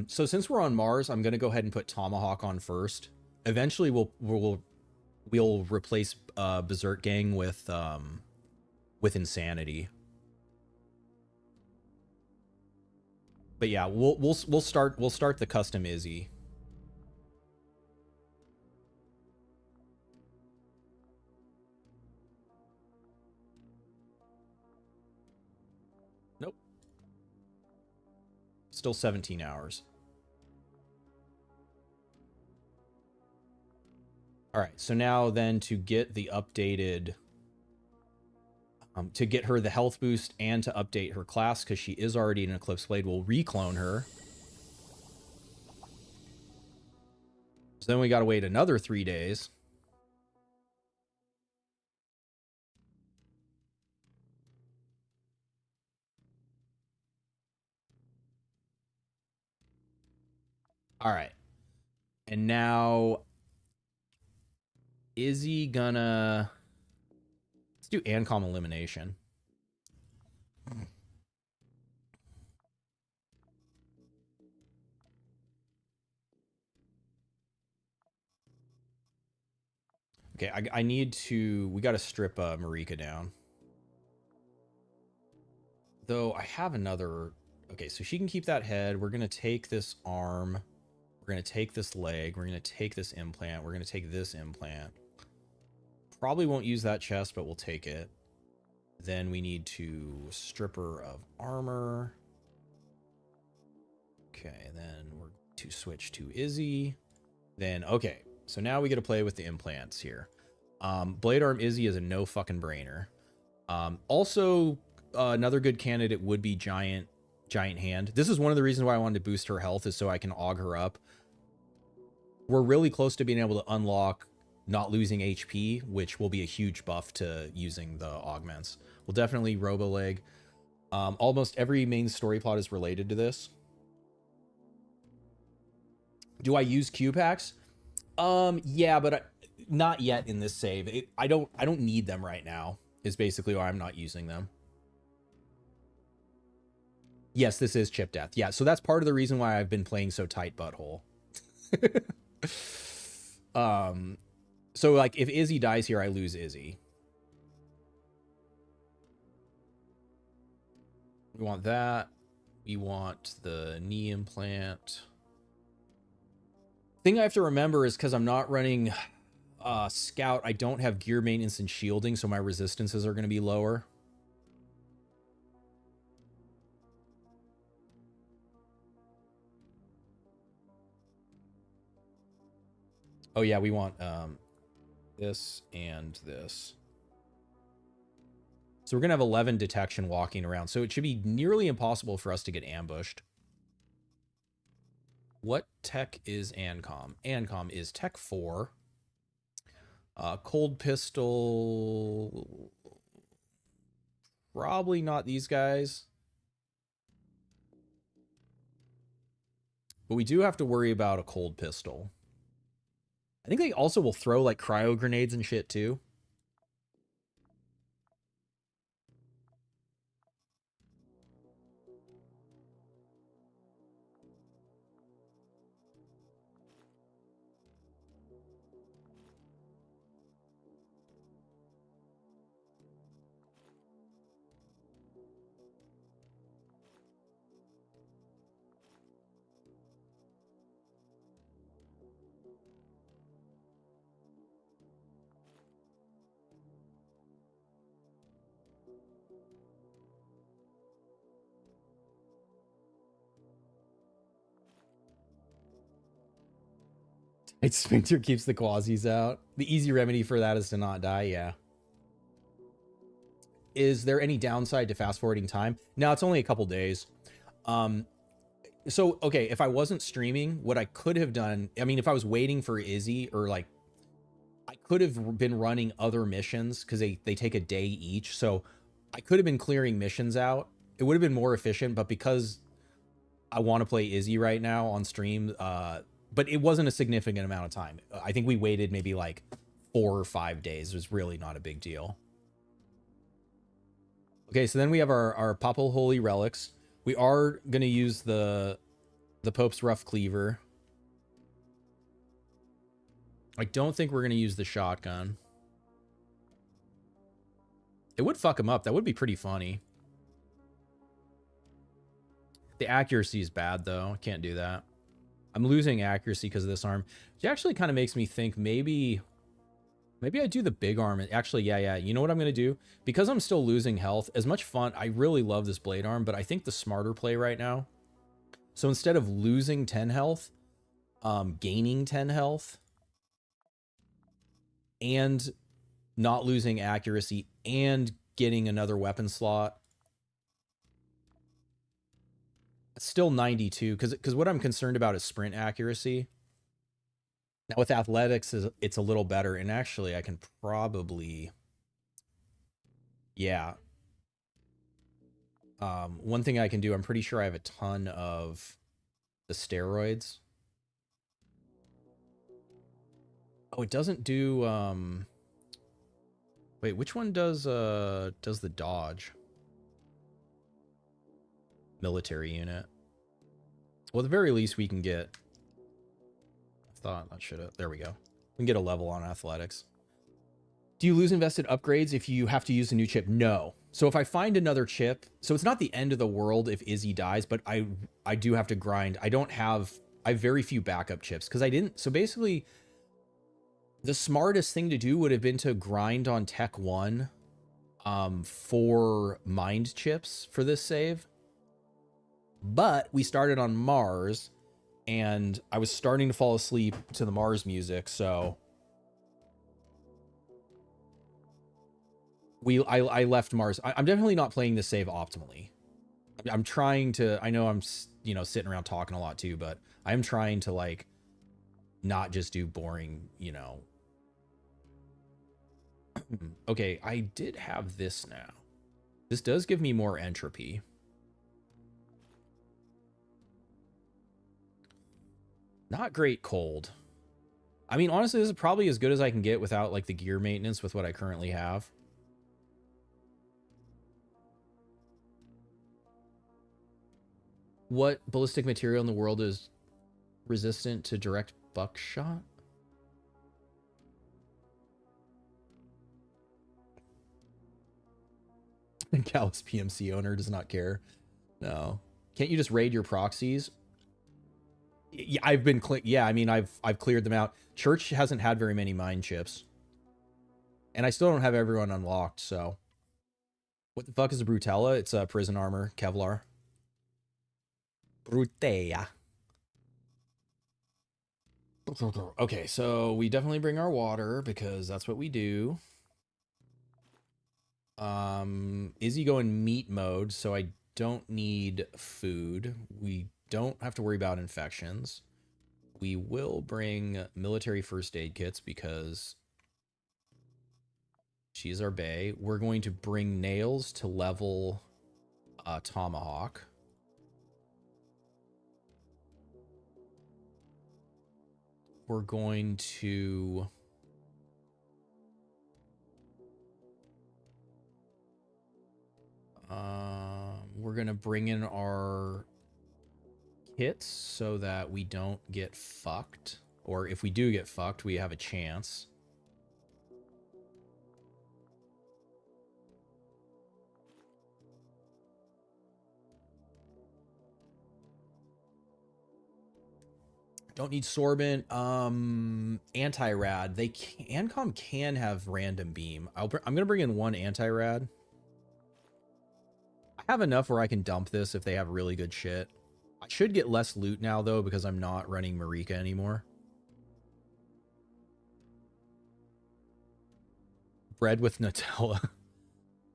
So since we're on Mars, I'm going to go ahead and put Tomahawk on first. Eventually, we'll replace Berserk Gang with Insanity. But yeah, we'll start the custom Izzy. Nope. Still 17 hours. All right, so now then to get the updated, to get her the health boost and to update her class, because she is already an Eclipse Blade, we'll reclone her. So then we got to wait another 3 days. All right. And now, is he gonna... Let's do ANCOM elimination. Okay, I need to... We got to strip Marika down. Though I have another... Okay, so she can keep that head. We're going to take this arm. We're going to take this leg. We're going to take this implant. We're going to take this implant. Probably won't use that chest, but we'll take it. Then we need to strip her of armor. Okay, then we're to switch to Izzy. Then, okay, so now we get to play with the implants here. Blade Arm Izzy is a no fucking brainer. Also, another good candidate would be Giant Hand. This is one of the reasons why I wanted to boost her health, is so I can aug her up. We're really close to being able to unlock not losing HP, which will be a huge buff to using the augments. We'll definitely Roboleg. Almost every main story plot is related to this. Do I use Q packs? Yeah, but not yet in this save. I don't need them right now, is basically why I'm not using them. Yes, this is chip death. Yeah, so that's part of the reason why I've been playing so tight butthole. So like if Izzy dies here, I lose Izzy. We want that. We want the knee implant. Thing I have to remember is because I'm not running Scout, I don't have gear maintenance and shielding, so my resistances are going to be lower. Oh yeah, we want this and this. So we're going to have 11 detection walking around, so it should be nearly impossible for us to get ambushed. What tech is ANCOM? ANCOM is Tech 4. Cold Pistol... Probably not these guys. But we do have to worry about a cold pistol. I think they also will throw like cryo grenades and shit too. Its sphincter keeps the quasis out. The easy remedy for that is to not die, yeah. Is there any downside to fast forwarding time? No, it's only a couple days. So, okay, if I wasn't streaming, what I could have done, I mean, if I was waiting for Izzy, or like, I could have been running other missions because they take a day each. So I could have been clearing missions out. It would have been more efficient, but because I want to play Izzy right now on stream, but it wasn't a significant amount of time. I think we waited maybe like 4 or 5 days. It was really not a big deal. Okay, so then we have our Papal Holy Relics. We are going to use the Pope's Rough Cleaver. I don't think we're going to use the shotgun. It would fuck him up. That would be pretty funny. The accuracy is bad, though. I can't do that. I'm losing accuracy because of this arm. Which actually kind of makes me think maybe I do the big arm. Actually, yeah. You know what I'm going to do? Because I'm still losing health, as much fun, I really love this blade arm, but I think the smarter play right now. So instead of losing 10 health, gaining 10 health, and not losing accuracy, and getting another weapon slot. It's still 92, because what I'm concerned about is sprint accuracy. Now with athletics, it's a little better, and actually I can probably, yeah. One thing I can do, I'm pretty sure I have a ton of the steroids. Oh, it doesn't do, wait, which one does the dodge? Military unit. Well, at the very least, we can get, I thought that should have, there we go. We can get a level on athletics. Do you lose invested upgrades if you have to use a new chip? No. So if I find another chip, so it's not the end of the world if Izzy dies, but I do have to grind. I have very few backup chips because I didn't. So basically, the smartest thing to do would have been to grind on Tech 1 for mind chips for this save. But we started on Mars, and I was starting to fall asleep to the Mars music, so I left Mars. I'm definitely not playing this save optimally. I'm trying to, I know I'm, you know, sitting around talking a lot too, but I'm trying to like not just do boring, you know. Okay, I did have this now. This does give me more entropy. Not great cold. I mean, honestly, this is probably as good as I can get without like the gear maintenance with what I currently have. What ballistic material in the world is resistant to direct buckshot? Callous PMC owner does not care. No. Can't you just raid your proxies? Yeah, I've been yeah, I mean I've cleared them out. Church hasn't had very many mine chips. And I still don't have everyone unlocked, so. What the fuck is a Brutella? It's a prison armor, Kevlar. Brutea. Okay, so we definitely bring our water because that's what we do. Izzy going meat mode, so I don't need food. We don't have to worry about infections. We will bring military first aid kits because She's our bae. We're going to bring nails to level tomahawk. We're going to bring in our hits so that we don't get fucked, or if we do get fucked, we have a chance. Don't need sorbent. Anti-rad. ANCOM can have random beam. I'm gonna bring in one anti-rad. I have enough where I can dump this if they have really good shit. I should get less loot now though because I'm not running Marika anymore. Bread with Nutella.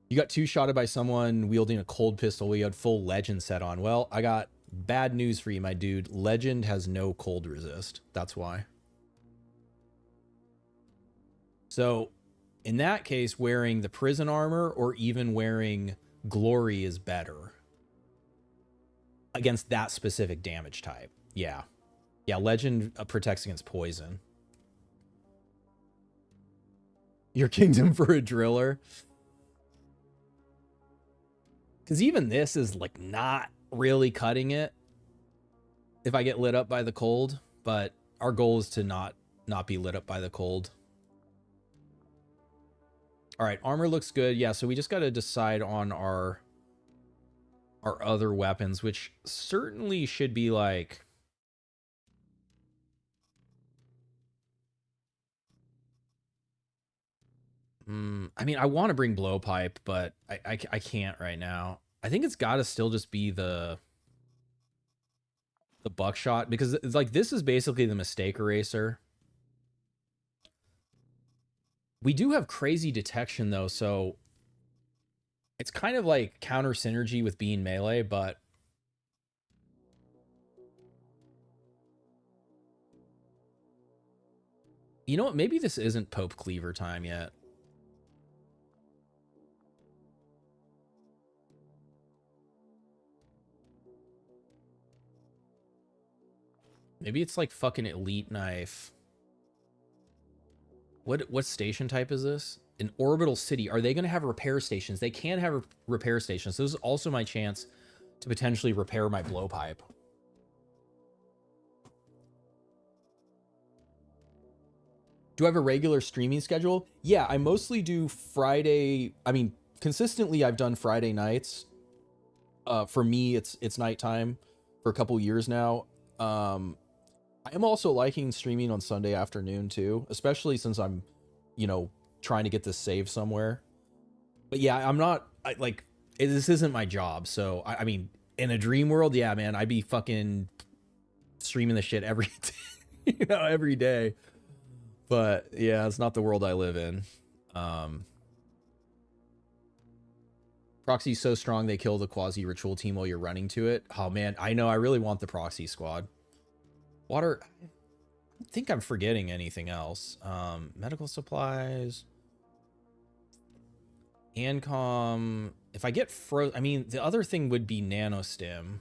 You got two-shotted by someone wielding a cold pistol. We had full legend set on. Well, I got bad news for you, my dude. Legend has no cold resist. That's why. So, in that case, wearing the prison armor or even wearing glory is better against that specific damage type. Yeah. Yeah, legend protects against poison. Your kingdom for a driller. Because even this is like not really cutting it if I get lit up by the cold, but our goal is to not be lit up by the cold. All right, armor looks good. Yeah, so we just got to decide on our other weapons, which certainly should be like I mean, I want to bring blowpipe, but I can't right now. I think it's got to still just be the buckshot, because it's like this is basically the mistake eraser. We do have crazy detection though, so it's kind of like counter synergy with being melee, but you know what? Maybe this isn't Pope Cleaver time yet. Maybe it's like fucking elite knife. What station type is this? An orbital city. Are they going to have repair stations? They can have repair stations. So this is also my chance to potentially repair my blowpipe. Do I have a regular streaming schedule? Yeah, I mostly do Friday. I mean, consistently I've done Friday nights. For me, it's nighttime for a couple years now. I am also liking streaming on Sunday afternoon too, especially since I'm, you know, trying to get this saved somewhere. But yeah, I'm not this isn't my job. So I mean, in a dream world, yeah, man, I'd be fucking streaming the shit every day, you know, every day. But yeah, it's not the world I live in. Proxy's so strong they kill the quasi ritual team while you're running to it. Oh man, I know, I really want the proxy squad. Water, I think I'm forgetting anything else. Medical supplies. ANCOM. If I get I mean, the other thing would be nanostim.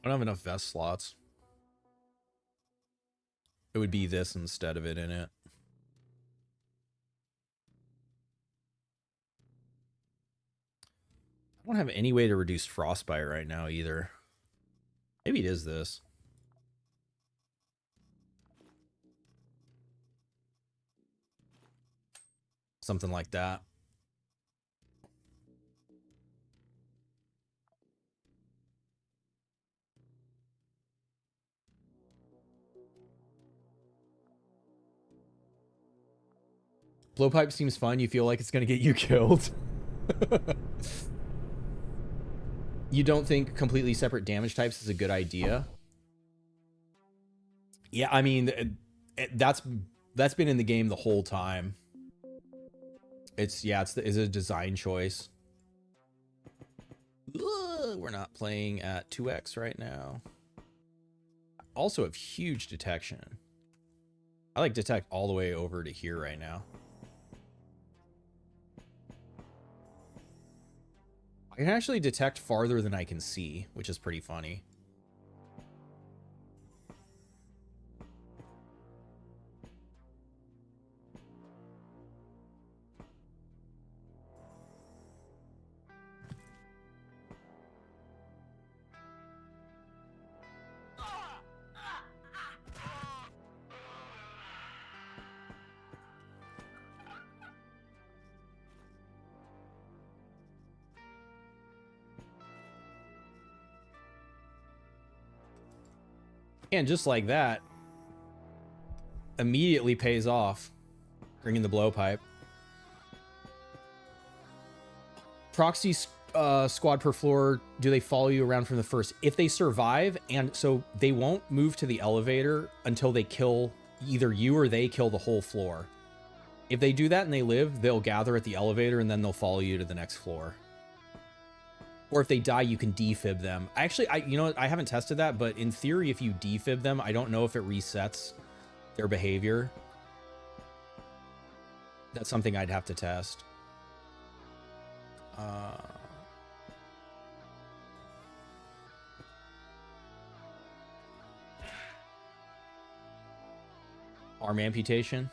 I don't have enough vest slots. It would be this instead of it in it. I don't have any way to reduce frostbite right now either. Maybe it is this. Something like that. Blowpipe seems fun. You feel like it's going to get you killed. You don't think completely separate damage types is a good idea? Yeah, I mean, That's been in the game the whole time. It's a design choice. Ugh, we're not playing at 2x right now. Also have huge detection. I like detect all the way over to here right now. I can actually detect farther than I can see, which is pretty funny. And just like that, immediately pays off, bringing the blowpipe. Proxy squad per floor, do they follow you around from the first? If they survive, and so they won't move to the elevator until they kill, either you or they kill the whole floor. If they do that and they live, they'll gather at the elevator and then they'll follow you to the next floor. Or if they die, you can defib them. Actually, you know what? I haven't tested that, but in theory, if you defib them, I don't know if it resets their behavior. That's something I'd have to test. Arm amputation.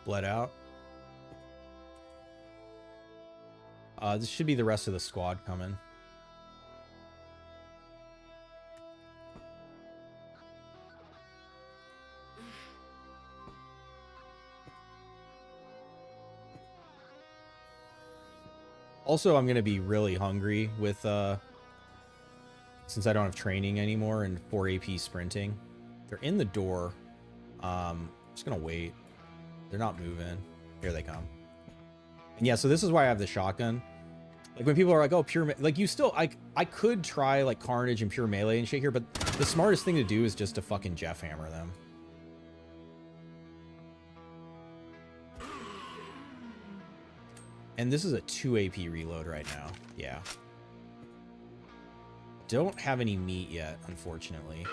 Bled out. This should be the rest of the squad coming. Also, I'm going to be really hungry with, since I don't have training anymore and 4 AP sprinting. They're in the door. I'm just going to wait. They're not moving. Here they come. And yeah, so this is why I have the shotgun. Like when people are like, oh, pure, like you still, I could try like Carnage and pure melee and shit here, but the smartest thing to do is just to fucking Jeff hammer them. And this is a 2 AP reload right now. Yeah. Don't have any meat yet, unfortunately.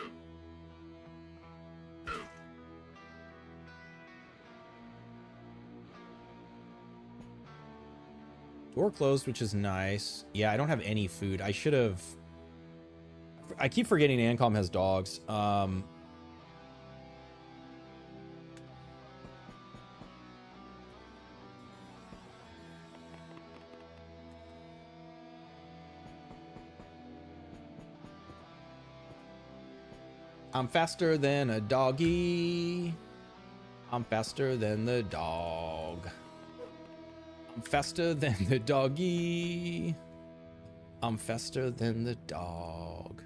Door closed, which is nice. Yeah, I don't have any food. I should have... I keep forgetting ANCOM has dogs. I'm faster than a doggy. I'm faster than the dog. I'm faster than the doggy. I'm faster than the dog.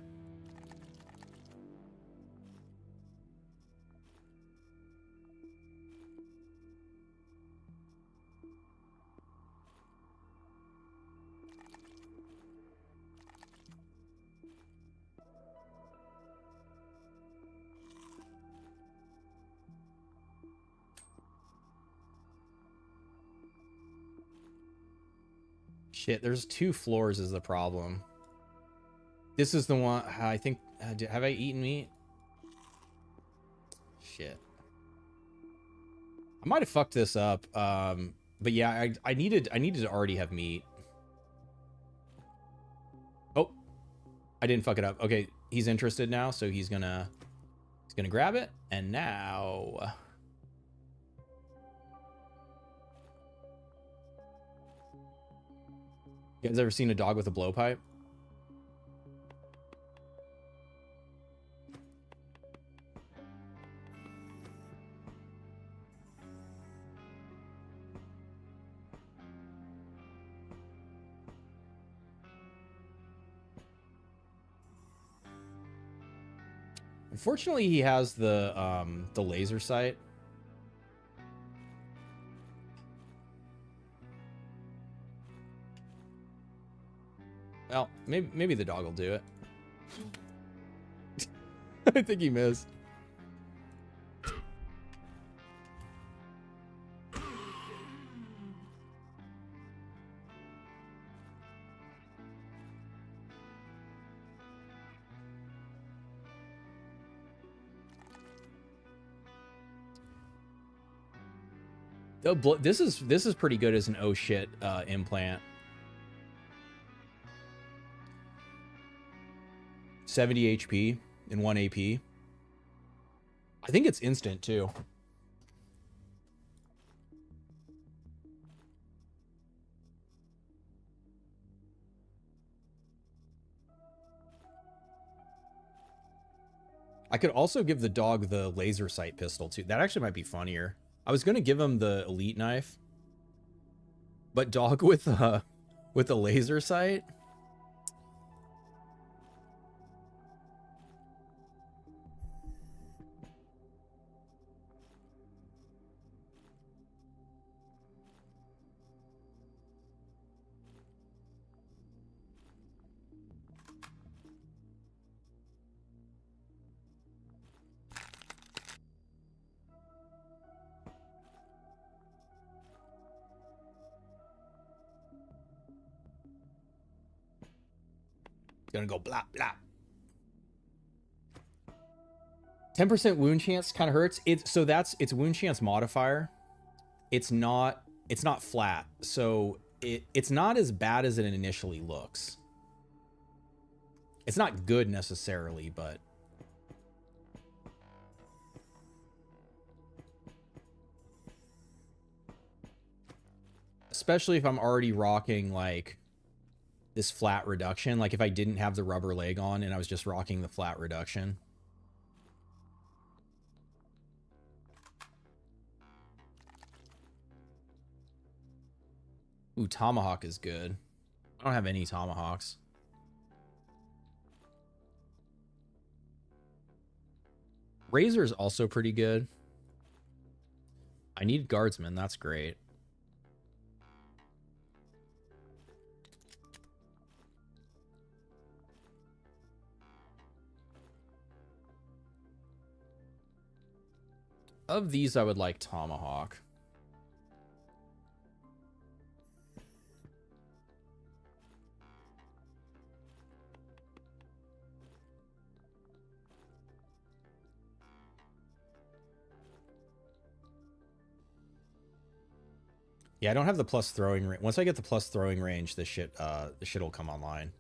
Shit, there's 2 floors is the problem. This is the one, I think, have I eaten meat? Shit. I might have fucked this up. But yeah, I needed to already have meat. Oh, I didn't fuck it up. Okay, he's interested now, so he's gonna grab it, and now... You guys ever seen a dog with a blowpipe? Unfortunately, he has the laser sight. Well, maybe the dog will do it. I think he missed. This is pretty good as an oh shit implant. 70 HP and 1 AP. I think it's instant too. I could also give the dog the laser sight pistol too. That actually might be funnier. I was gonna give him the elite knife, but dog with a laser sight. Gonna go blah blah. 10% wound chance kind of hurts. It's wound chance modifier. It's not flat, so it's not as bad as it initially looks. It's not good necessarily, but especially if I'm already rocking like this flat reduction, like if I didn't have the rubber leg on and I was just rocking the flat reduction. Ooh, tomahawk is good. I don't have any tomahawks. Razor is also pretty good. I need guardsman, that's great. Of these, I would like tomahawk. Yeah, I don't have the plus throwing range. Once I get the plus throwing range, this shit will come online.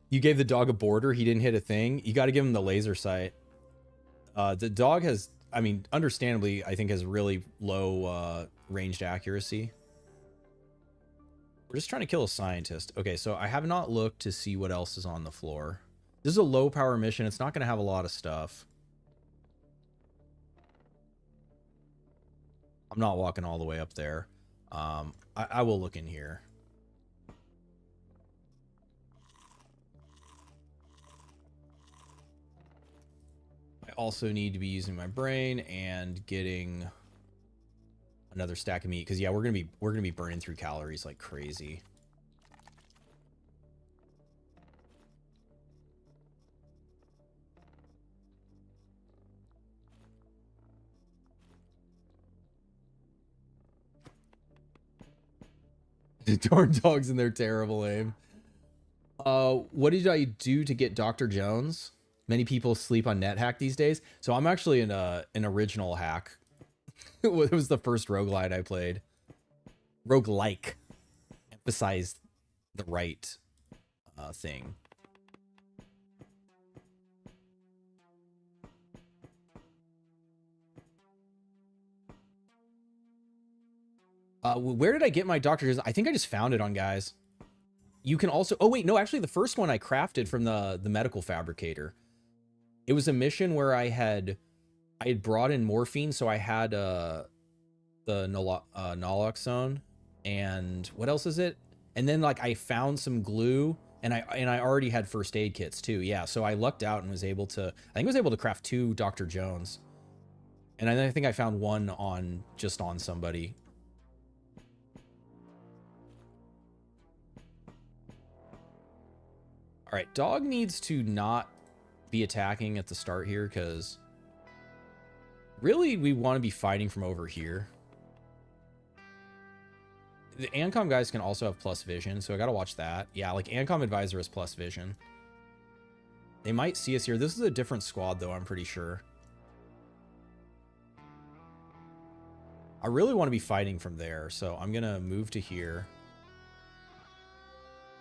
You gave the dog a border. He didn't hit a thing. You got to give him the laser sight. The dog has, I mean, understandably, I think has really low ranged accuracy. We're just trying to kill a scientist. Okay, so I have not looked to see what else is on the floor. This is a low power mission. It's not going to have a lot of stuff. I'm not walking all the way up there. I will look in here. I also need to be using my brain and getting another stack of meat because yeah, we're gonna be burning through calories like crazy. Darn dogs and their terrible aim. What did I do to get Dr. Jones? Many people sleep on NetHack these days. So I'm actually an original hack. It was the first roguelite I played. Roguelike. Emphasized the right thing. Where did I get my Dr. Jones? I think I just found it on Guys. You can also... Oh, wait. No, actually, the first one I crafted from the medical fabricator. It was a mission where I had brought in morphine, so I had the naloxone, and what else is it? And then like I found some glue, and I already had first aid kits too. Yeah, so I lucked out and was able to. I think I was able to craft 2 Dr. Jones, and I think I found one on somebody. All right, dog needs to not be attacking at the start here because really we want to be fighting from over here. The ANCOM guys can also have plus vision, so I got to watch that. Yeah, like ANCOM advisor is plus vision. They might see us here. This is a different squad though, I'm pretty sure. I really want to be fighting from there, so I'm going to move to here.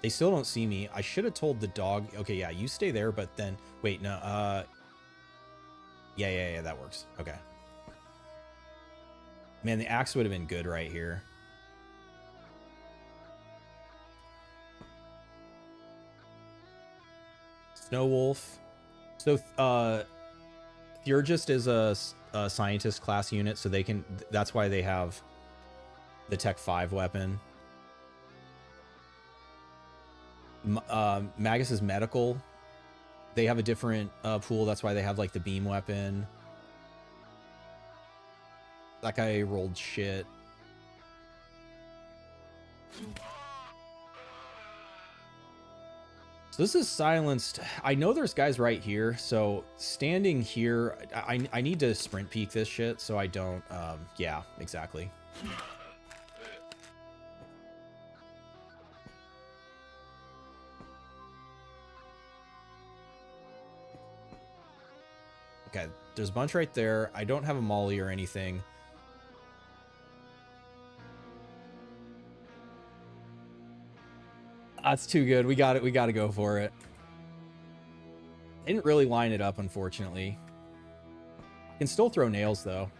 They still don't see me. I should have told the dog. Okay, yeah, you stay there, but then... Wait, no, Yeah, that works. Okay. Man, the axe would have been good right here. Snow Wolf. So, Theurgist is a scientist class unit, so they can... That's why they have the Tech 5 weapon. Magus is medical. They have a different pool. That's why they have like the beam weapon. That guy rolled shit. So this is silenced. I know there's guys right here. So standing here, I need to sprint peek this shit so I don't. Yeah, exactly. Okay, there's a bunch right there. I don't have a molly or anything. That's too good. We got it. We got to go for it. Didn't really line it up, unfortunately. Can still throw nails, though.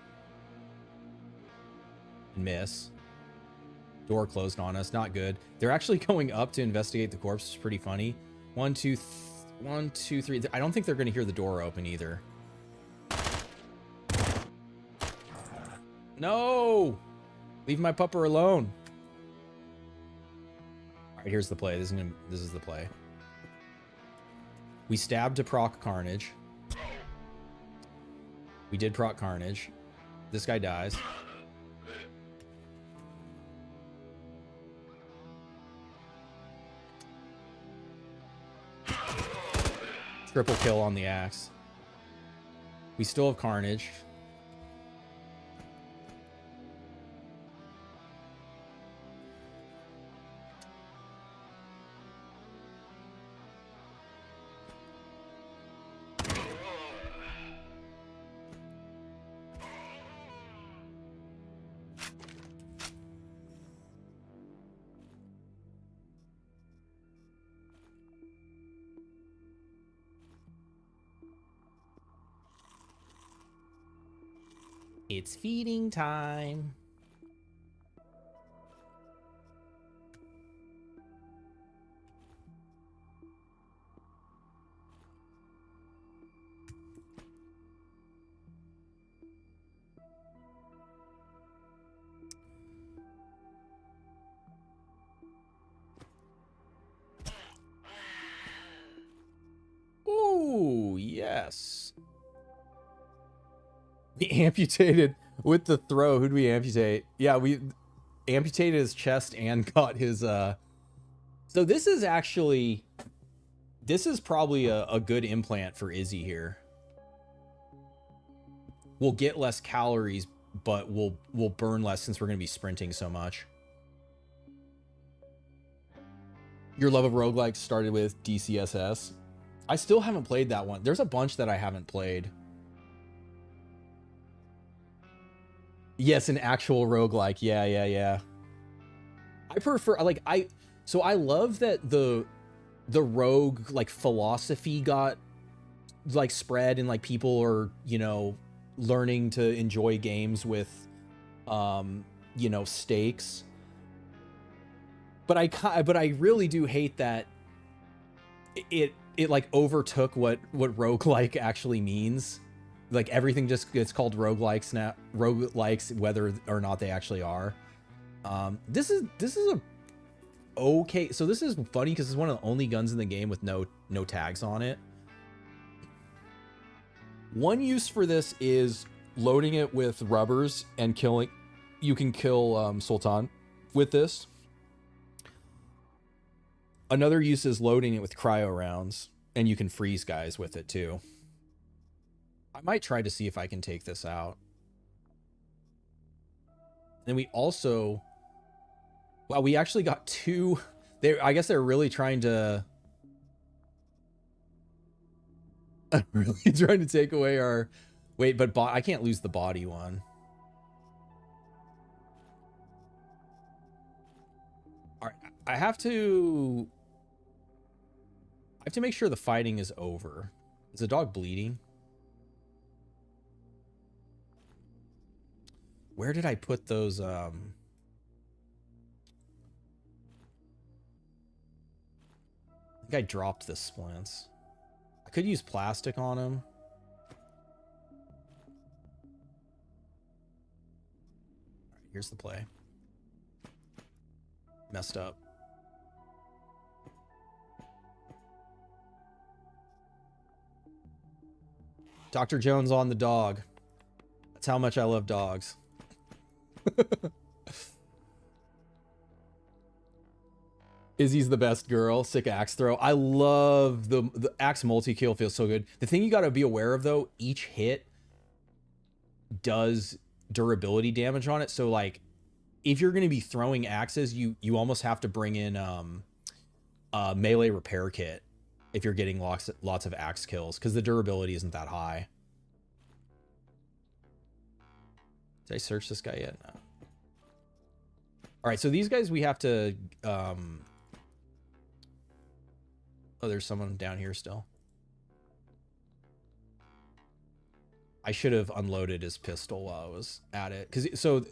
And miss. Door closed on us. Not good. They're actually going up to investigate the corpse. It's pretty funny. 1, 2, 3. I don't think they're going to hear the door open either. No! Leave my pupper alone. All right, here's the play. This is the play. We stabbed to proc Carnage. We did proc Carnage. This guy dies. Triple kill on the axe. We still have Carnage. It's feeding time. Ooh, yes. We amputated with the throw. Who'd we amputate? Yeah, we amputated his chest and got his so this is probably a good implant for Izzy here. We'll get less calories, but we'll burn less since we're going to be sprinting so much. Your love of roguelikes started with DCSS. I still haven't played that one. There's a bunch that I haven't played. Yes, an actual roguelike. Yeah. I prefer, like, I love that the rogue, like, philosophy got, like, spread and, like, people are, you know, learning to enjoy games with, you know, stakes. But I really do hate that it like overtook what roguelike actually means. Like everything just gets called roguelikes now, roguelikes, whether or not they actually are. This is a okay. So this is funny because it's one of the only guns in the game with no tags on it. One use for this is loading it with rubbers and killing. You can kill Sultan with this. Another use is loading it with cryo rounds, and you can freeze guys with it too. I might try to see if I can take this out. And we also, well, we actually got two. I guess they're really trying to really trying to take away our, wait, but I can't lose the body one. All right, I have to make sure the fighting is over. Is the dog bleeding? Where did I put those? I think I dropped the splints. I could use plastic on him. All right, here's the play. Messed up. Dr. Jones on the dog. That's how much I love dogs. Izzy's the best girl. Sick axe throw. I love the axe multi-kill, feels so good. The thing you got to be aware of though, each hit does durability damage on it. So like if you're going to be throwing axes, you almost have to bring in a melee repair kit if you're getting lots of axe kills, because the durability isn't that high. Did I search this guy yet? No. All right, so these guys we have to oh, there's someone down here still. I should have unloaded his pistol while I was at it, because so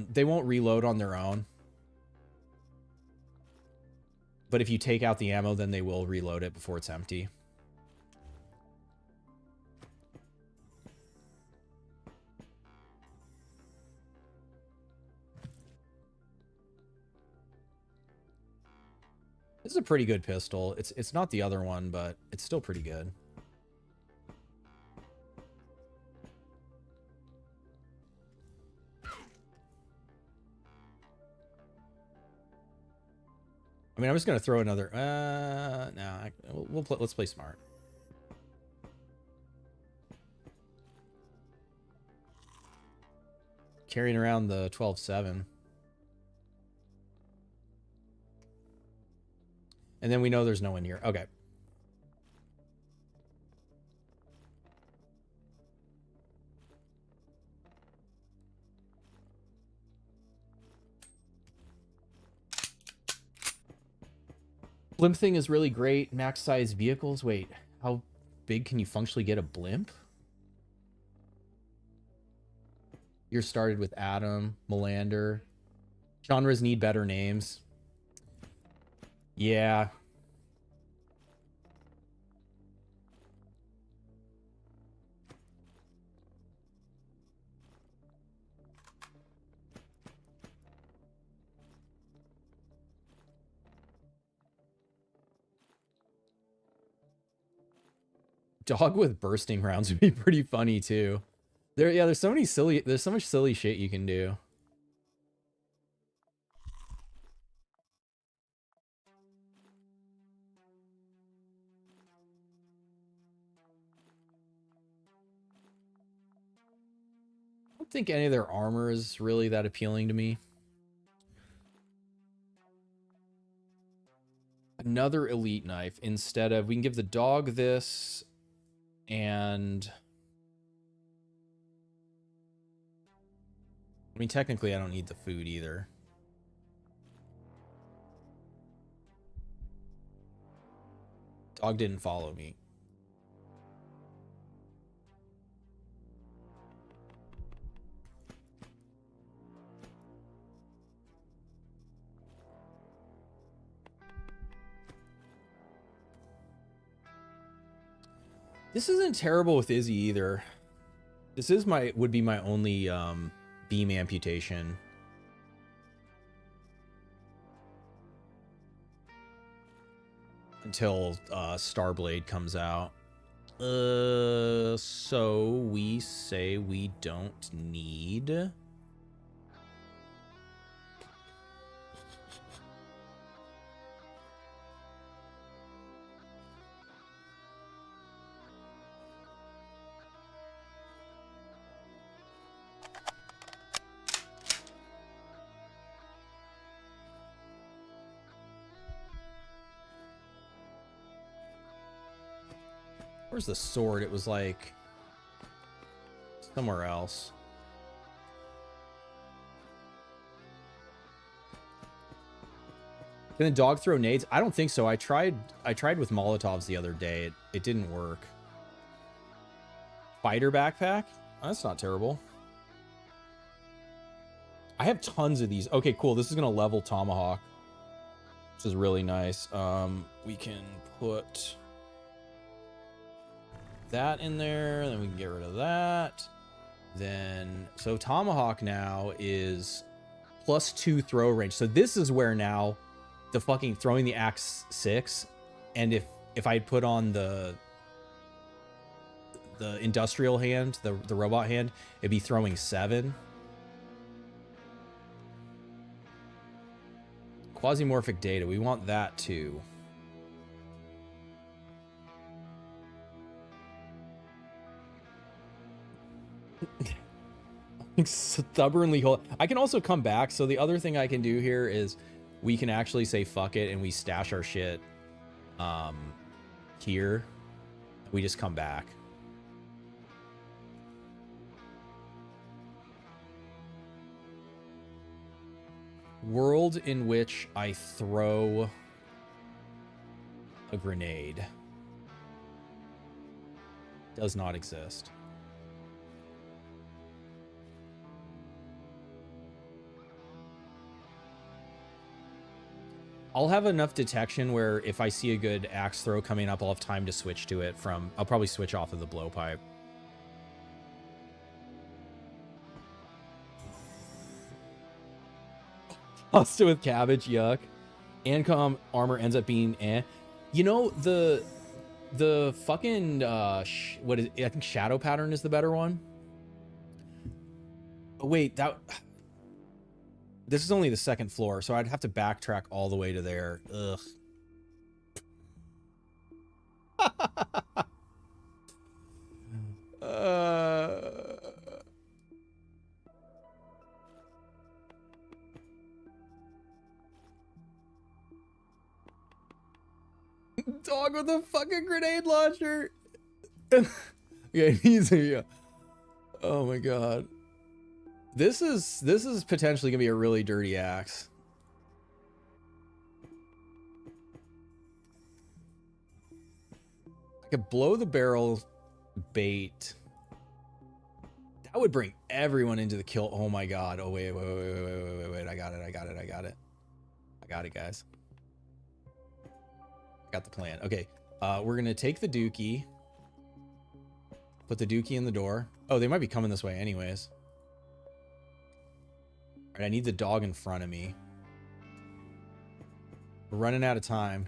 they won't reload on their own. But if you take out the ammo, then they will reload it before it's empty. This is a pretty good pistol. It's not the other one, but it's still pretty good. I mean, I'm just gonna throw another. No, let's play smart. Carrying around the 12-7. And then we know there's no one here. Okay. Blimp thing is really great. Max size vehicles. Wait, how big can you functionally get a blimp? You're started with Adam, Melander. Genres need better names. Yeah. Dog with bursting rounds would be pretty funny too. There's so much silly shit you can do. I don't think any of their armor is really that appealing to me. Another elite knife instead of, we can give the dog this, and I mean, technically I don't need the food either. Dog didn't follow me. This isn't terrible with Izzy either. This is would be my only beam amputation. Until Starblade comes out. So we say we don't need. Where's the sword? It was like somewhere else. Can the dog throw nades? I don't think so. I tried with Molotovs the other day. It didn't work. Fighter backpack? Oh, that's not terrible. I have tons of these. Okay, cool. This is gonna level Tomahawk, which is really nice. We can put that in there, then we can get rid of that. Then so Tomahawk now is +2 throw range. So this is where now the fucking throwing the axe 6, and if I put on the industrial hand, the robot hand, it'd be throwing 7. Quasimorphic data, we want that too. Stubbornly hold. I can also come back. So the other thing I can do here is we can actually say fuck it and we stash our shit here. We just come back. World in which I throw a grenade does not exist. I'll have enough detection where if I see a good axe throw coming up, I'll have time to switch to it from... I'll probably switch off of the blowpipe. Pasta with cabbage, yuck. ANCOM armor ends up being eh. You know, the fucking... what is it? I think Shadow Pattern is the better one. Oh, wait, that... This is only the 2nd floor, so I'd have to backtrack all the way to there. Ugh. Dog with a fucking grenade launcher. Yeah, he's a... Oh my god. This is potentially gonna be a really dirty axe. I could blow the barrel bait. That would bring everyone into the kill. Oh my god. Oh wait. I got it, guys. I got the plan. Okay. We're gonna take the dookie. Put the dookie in the door. Oh, they might be coming this way anyways. All right, I need the dog in front of me. We're running out of time.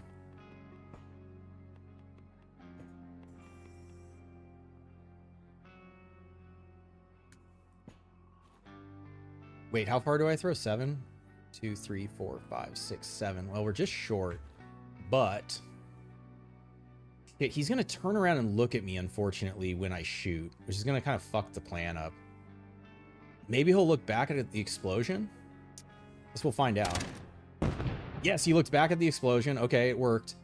Wait, how far do I throw? 7? 2, 3, 4, 5, 6, 7. Well, we're just short, but he's going to turn around and look at me, unfortunately, when I shoot, which is going to kind of fuck the plan up. Maybe he'll look back at the explosion. Guess we'll find out. Yes, he looked back at the explosion. Okay, it worked.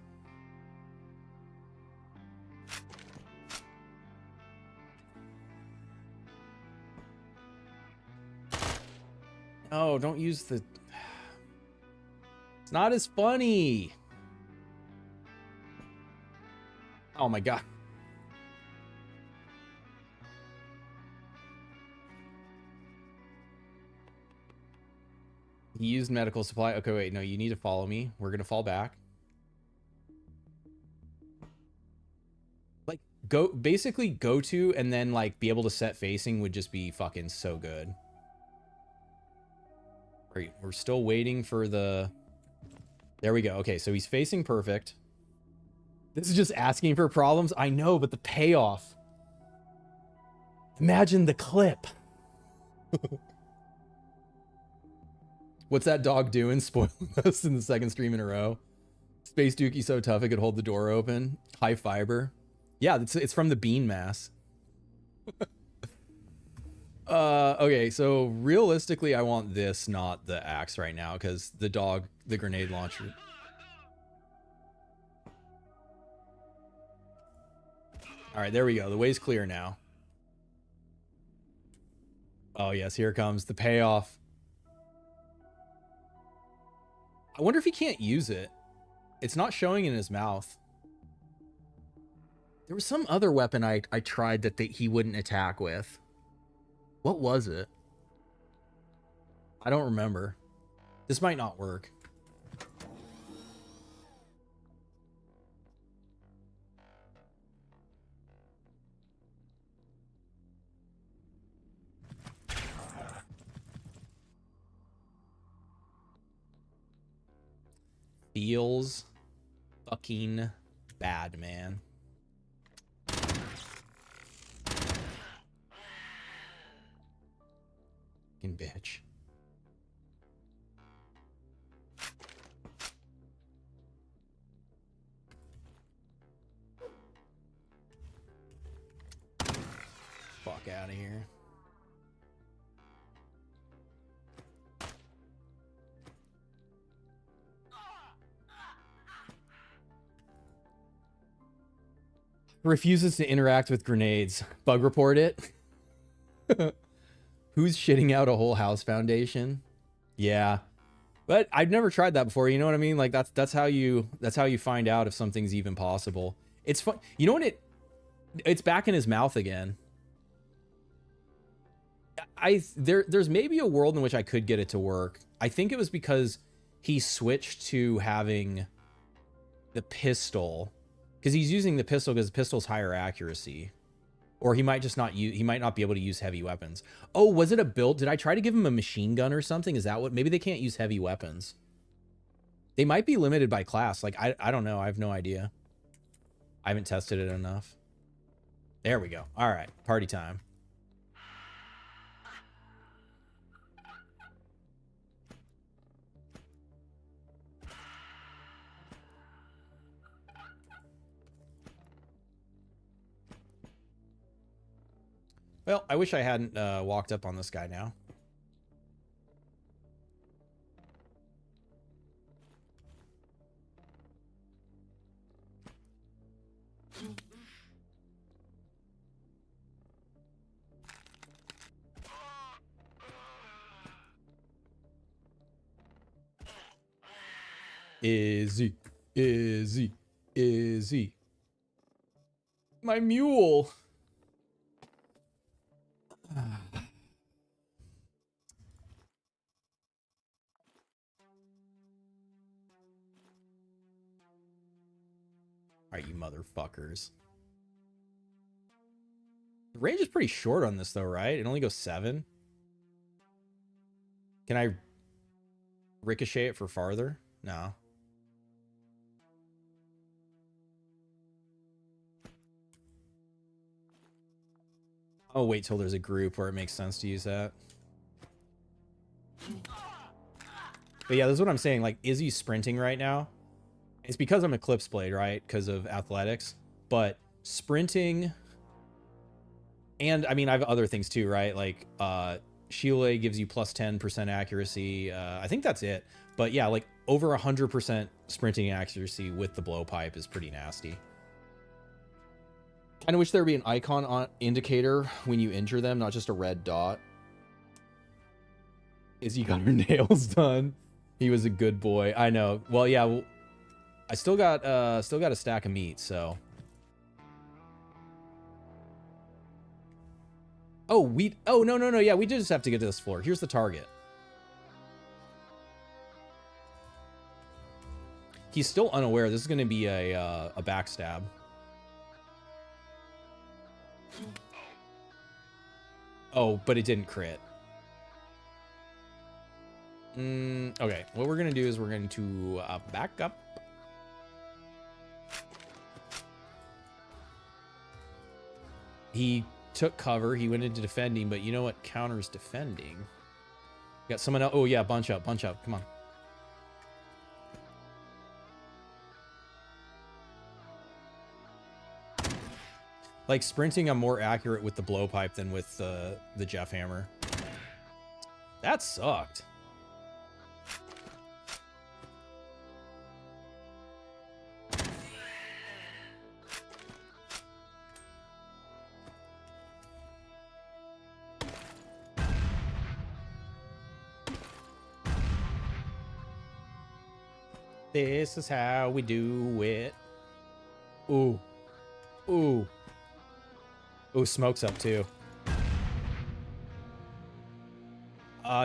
No, don't use the... It's not as funny. Oh my god. He used medical supply. Okay, wait, no, you need to follow me. We're gonna fall back. Like, basically go to and then like be able to set facing would just be fucking so good. Great, we're still waiting for the... There we go. Okay, so he's facing perfect. This is just asking for problems. I know, but the payoff. Imagine the clip. What's that dog doing? Spoiling us in the 2nd stream in a row. Space Dookie so tough it could hold the door open. High fiber. Yeah, it's from the bean mass. Okay, so realistically, I want this, not the axe right now, because the dog, the grenade launcher. All right, there we go. The way's clear now. Oh, yes, here comes the payoff. I wonder if he can't use it. It's not showing in his mouth. There was some other weapon I tried that he wouldn't attack with. What was it? I don't remember. This might not work. Feels fucking bad, man. Fucking bitch. Fuck out of here. Refuses to interact with grenades. Bug report it. Who's shitting out a whole house foundation? Yeah. But I've never tried that before, you know what I mean? Like that's how you find out if something's even possible. It's fun. You know what it's back in his mouth again. There's maybe a world in which I could get it to work. I think it was because he switched to having the pistol. Because he's using the pistol because the pistol's higher accuracy. Or he might just not use, he might not be able to use heavy weapons. Oh, was it a build? Did I try to give him a machine gun or something? Is that what? Maybe they can't use heavy weapons. They might be limited by class. Like, I don't know. I have no idea. I haven't tested it enough. There we go. All right. Party time. Well, I wish I hadn't walked up on this guy now. Izzy. My mule. Alright, you motherfuckers. The range is pretty short on this though, right? It only goes 7. Can I ricochet it for farther? No. I'll wait till there's a group where it makes sense to use that. But yeah, this is what I'm saying. Like, Izzy's sprinting right now. It's because I'm Eclipse Blade, right? Because of athletics. But sprinting... And, I mean, I have other things too, right? Like, Shielded gives you plus 10% accuracy. I think that's it. But yeah, like, over 100% sprinting accuracy with the blowpipe is pretty nasty. Kind of wish there would be an icon on indicator when you injure them, not just a red dot. Izzy got her nails done. He was a good boy. I know. Well, yeah. Well, I still got a stack of meat, so. Oh, no. Yeah, we did just have to get to this floor. Here's the target. He's still unaware. This is going to be a backstab. Oh, but it didn't crit. Okay, what we're going to do is we're going to back up. He took cover. He went into defending, but you know what counters defending? Got someone else. Oh, yeah, bunch up. Come on. Like, sprinting, I'm more accurate with the blowpipe than with the Jeff Hammer. That sucked. This is how we do it. Ooh. Ooh. Ooh, smoke's up too.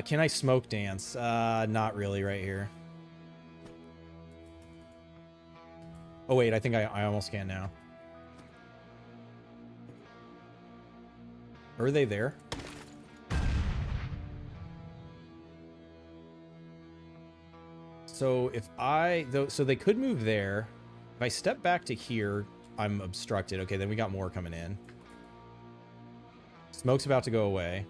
Can I smoke dance? Not really right here. Oh wait, I think I almost can now. Are they there? So if so they could move there. If I step back to here, I'm obstructed. Okay, then we got more coming in. Smoke's about to go away.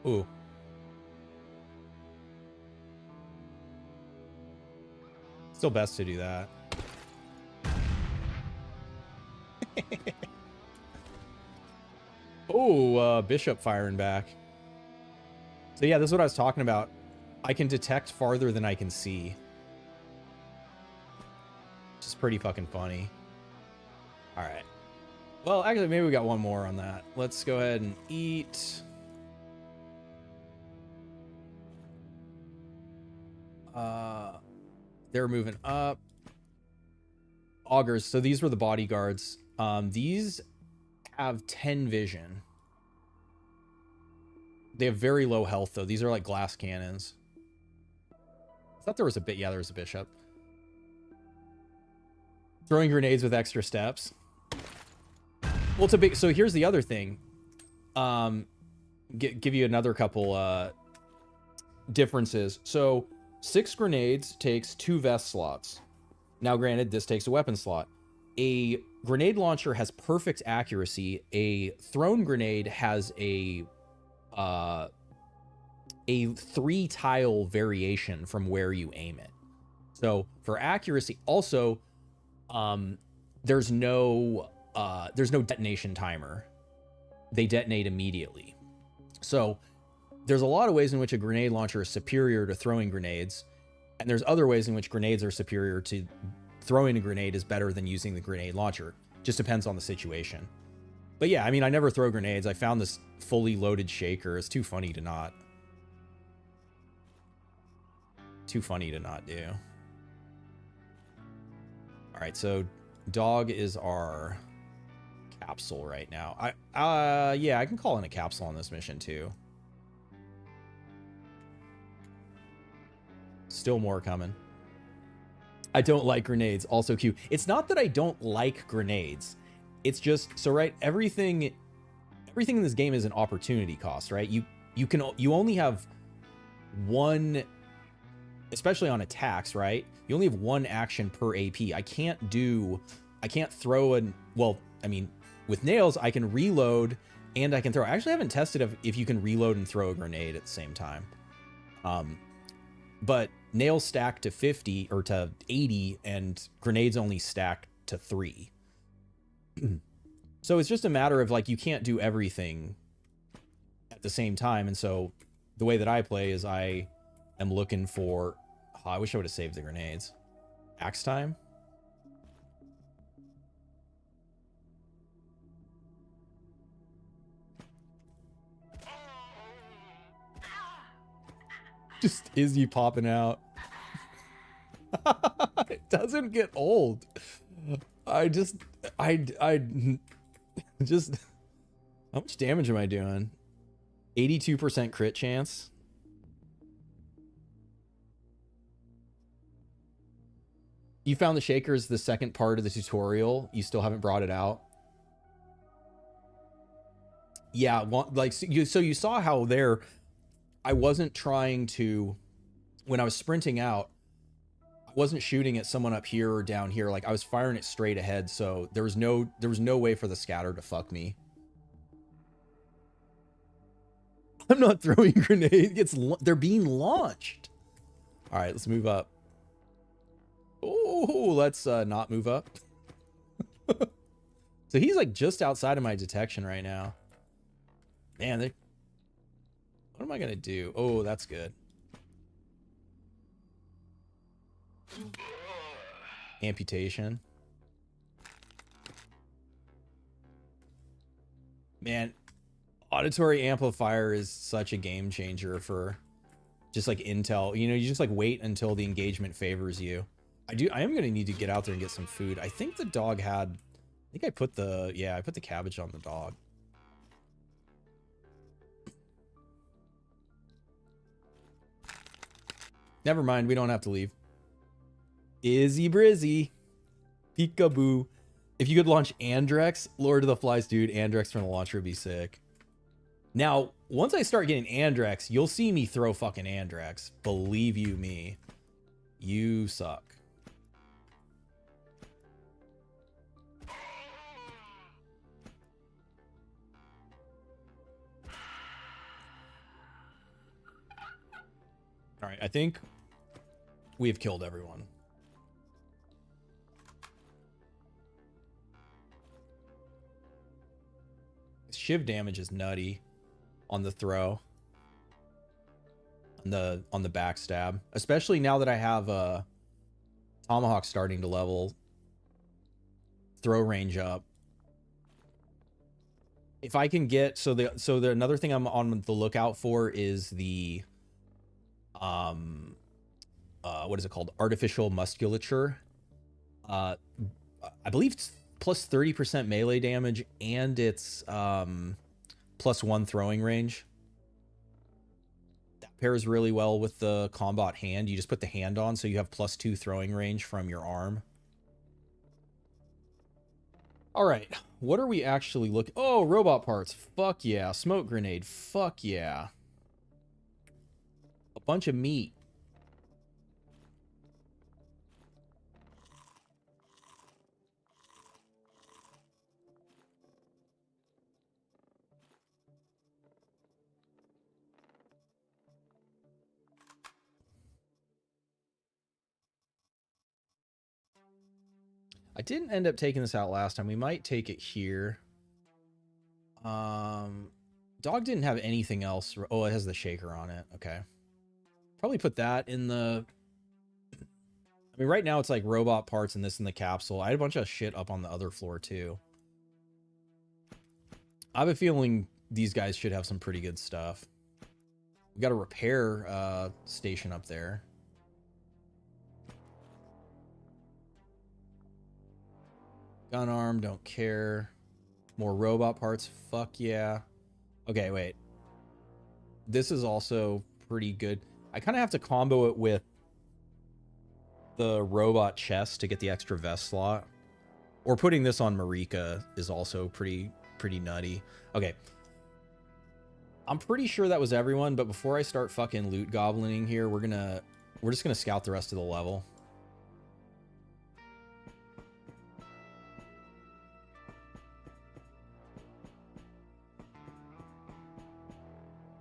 Ooh. Still best to do that. Oh, Bishop firing back. So yeah, this is what I was talking about. I can detect farther than I can see. Which is pretty fucking funny. All right. Well, actually, maybe we got one more on that. Let's go ahead and eat. They're moving up. Augurs. So these were the bodyguards. These have 10 vision. They have very low health, though. These are like glass cannons. I thought there was a bit. Yeah, there was a bishop. Throwing grenades with extra steps. Well, it's a big... So here's the other thing. Give you another couple differences. So 6 grenades takes 2 vest slots. Now, granted, this takes a weapon slot. A grenade launcher has perfect accuracy. A thrown grenade has a 3-tile variation from where you aim it. So for accuracy, also, there's no detonation timer. They detonate immediately. So there's a lot of ways in which a grenade launcher is superior to throwing grenades, and there's other ways in which grenades are superior to throwing a grenade is better than using the grenade launcher. Just depends on the situation. But yeah, I mean, I never throw grenades. I found this fully loaded shaker. It's too funny to not. Too funny to not do. All right, so dog is our capsule right now. Yeah, I can call in a capsule on this mission too. Still more coming. I don't like grenades. Also Q. It's not that I don't like grenades. It's just so right. Everything in this game is an opportunity cost, right? You only have one, especially on attacks, right? You only have one action per AP. I can't throw an, well, I mean, with nails, I can reload and I can throw. I actually haven't tested if you can reload and throw a grenade at the same time. But nails stack to 50 or to 80 and grenades only stack to 3. So it's just a matter of like, you can't do everything at the same time. And so the way that I play is I am looking for, oh, I wish I would have saved the grenades. Axe time. Just Izzy popping out. It doesn't get old. I just, how much damage am I doing? 82% crit chance. You found the shakers the second part of the tutorial. You still haven't brought it out. Yeah, like so you saw how there, I wasn't trying to, when I was sprinting out, I wasn't shooting at someone up here or down here. Like I was firing it straight ahead. So there was no way for the scatter to fuck me. I'm not throwing grenades. They're being launched. All right, let's move up. Oh, let's not move up. So he's like just outside of my detection right now. Man, what am I gonna do? Oh, that's good. Amputation. Man, auditory amplifier is such a game changer for just like intel. You know, you just like wait until the engagement favors you. I am gonna need to get out there and get some food. I think the dog had, I think I put the, yeah, I put the cabbage on the dog. Never mind, we don't have to leave. Izzy Brizzy. Peekaboo. If you could launch Andrex, Lord of the Flies, dude, Andrex from the launcher would be sick. Now, once I start getting Andrex, you'll see me throw fucking Andrex. Believe you me. You suck. All right, I think we have killed everyone. Shiv damage is nutty on the throw, on the backstab, especially now that I have Tomahawk starting to level throw range up. If I can get, so the another thing I'm on the lookout for is the what is it called? Artificial musculature. I believe it's plus 30% melee damage, and it's +1 throwing range. That pairs really well with the combat hand. You just put the hand on, so you have +2 throwing range from your arm. All right, what are we actually looking? Oh, robot parts. Fuck yeah. Smoke grenade. Fuck yeah. A bunch of meat. I didn't end up taking this out last time. We might take it here. Dog didn't have anything else. Oh, it has the shaker on it. Okay. Probably put that in the... I mean, right now it's like robot parts and this in the capsule. I had a bunch of shit up on the other floor too. I have a feeling these guys should have some pretty good stuff. We got a repair station up there. Gun arm, don't care. More robot parts, fuck yeah. Okay, wait. This is also pretty good. I kind of have to combo it with the robot chest to get the extra vest slot. Or putting this on Marika is also pretty nutty. Okay. I'm pretty sure that was everyone, but before I start fucking loot goblining here, we're just gonna scout the rest of the level.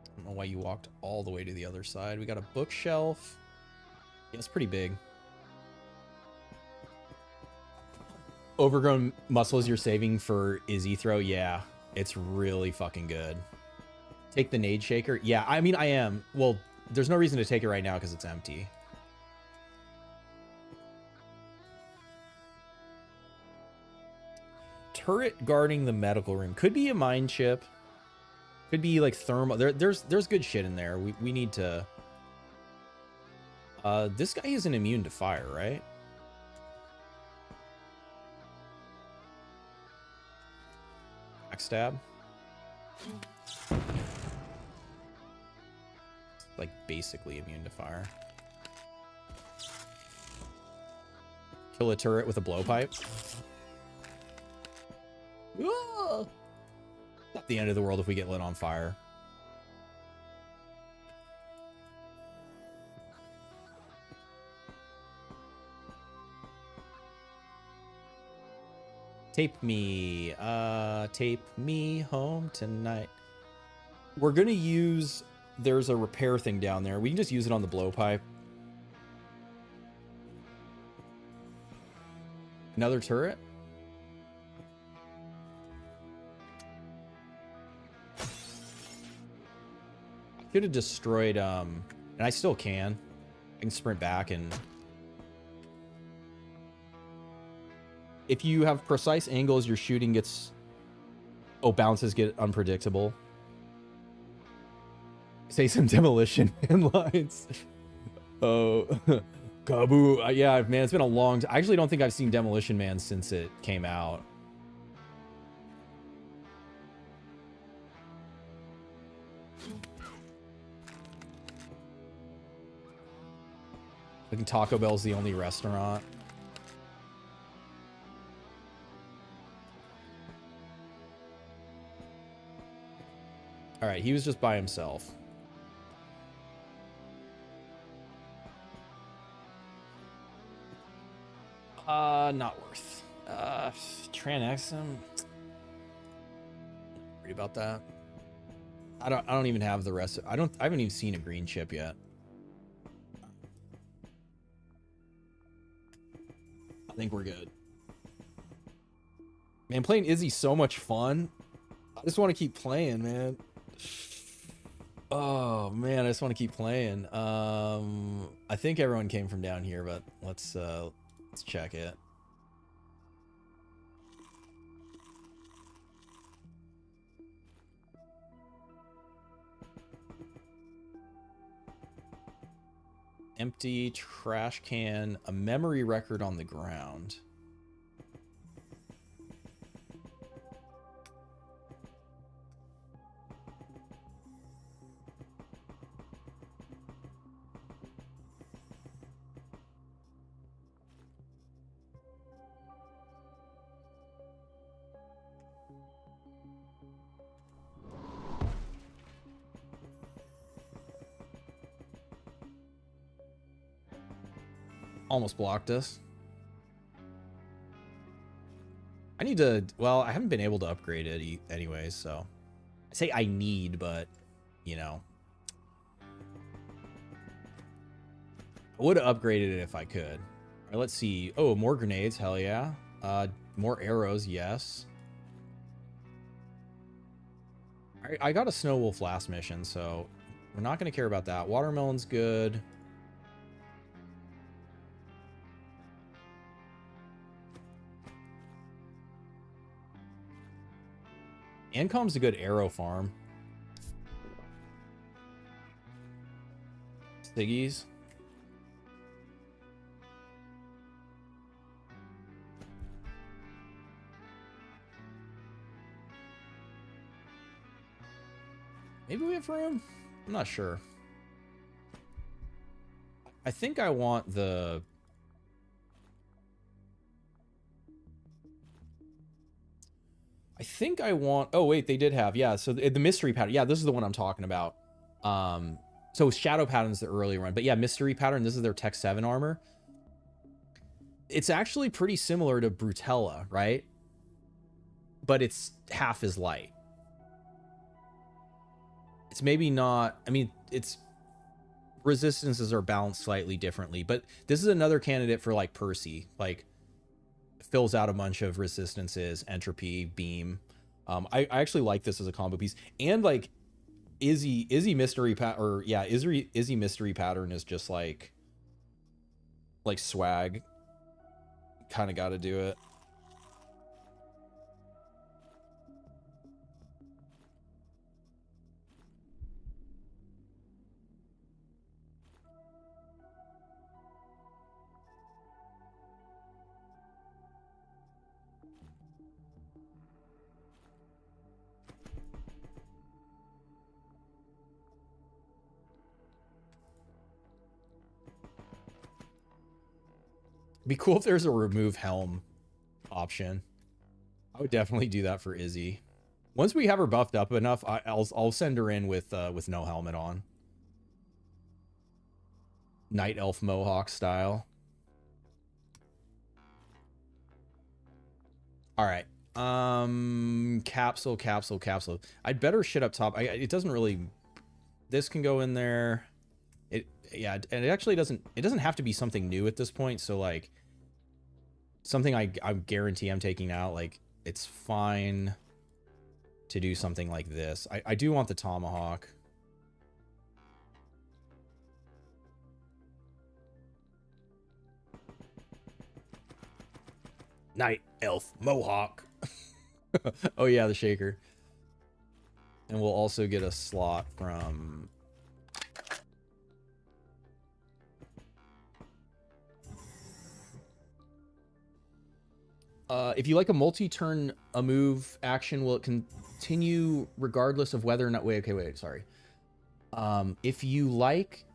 I don't know why you walked all the way to the other side. We got a bookshelf. Yeah, it's pretty big. Overgrown muscles you're saving for Izzy throw. Yeah, it's really fucking good. Take the nade shaker. Yeah, I mean, I am. Well, there's no reason to take it right now because it's empty. Turret guarding the medical room. Could be a mine chip. Could be like thermal. There's good shit in there. We need to... this guy isn't immune to fire, right? Backstab. Like basically immune to fire. Kill a turret with a blowpipe. Not the end of the world if we get lit on fire. Tape me home tonight. We're gonna use, there's a repair thing down there. We can just use it on the blowpipe. Another turret. I could have destroyed, and I still can. I can sprint back and... If you have precise angles, your shooting gets Oh, bounces get unpredictable. Say some demolition man lines. Oh, Kaboo. Yeah, man, it's been a long time. I actually don't think I've seen Demolition Man since it came out. I think Taco Bell's the only restaurant. All right, he was just by himself. Not worth. Tranexum. Worried about that. I don't even have the rest. I haven't even seen a green chip yet. I think we're good. Man, playing Izzy's so much fun. I just want to keep playing, man. Oh man, I just want to keep playing. I think everyone came from down here, but let's check it. Empty trash can, a memory record on the ground. Almost blocked us. I need to, well, I haven't been able to upgrade it anyways, so I say I need, but you know, I would have upgraded it if I could. All right, let's see. Oh, more grenades. Hell yeah. More arrows. Yes. All right, I got a Snow Wolf last mission, so we're not going to care about that. Watermelon's good. ANCOM's a good arrow farm. Siggies. Maybe we have room? I'm not sure. I think I want the... I think I want... Oh, wait, they did have... Yeah, so the mystery pattern. Yeah, this is the one I'm talking about. So Shadow Pattern's the earlier one. But yeah, mystery pattern, this is their Tech 7 armor. It's actually pretty similar to Brutella, right? But it's half as light. It's maybe not... I mean, it's... Resistances are balanced slightly differently. But this is another candidate for, like, Percy. Like... fills out a bunch of resistances, entropy, beam. I actually like this as a combo piece. And like Izzy mystery Izzy mystery pattern is just like swag. Kind of got to do it. Be cool if there's a remove helm option. I would definitely do that for Izzy. Once we have her buffed up enough, I'll send her in with no helmet on. Night Elf Mohawk style. All right. Capsule. I'd better shit up top. It doesn't really... This can go in there. Yeah, and it actually doesn't have to be something new at this point, so like something I guarantee I'm taking out, like it's fine to do something like this. I do want the tomahawk. Night Elf Mohawk. Oh yeah, the shaker. And we'll also get a slot from... if you like a multi-turn a move action, will it continue regardless of whether or not... Wait, sorry. If you like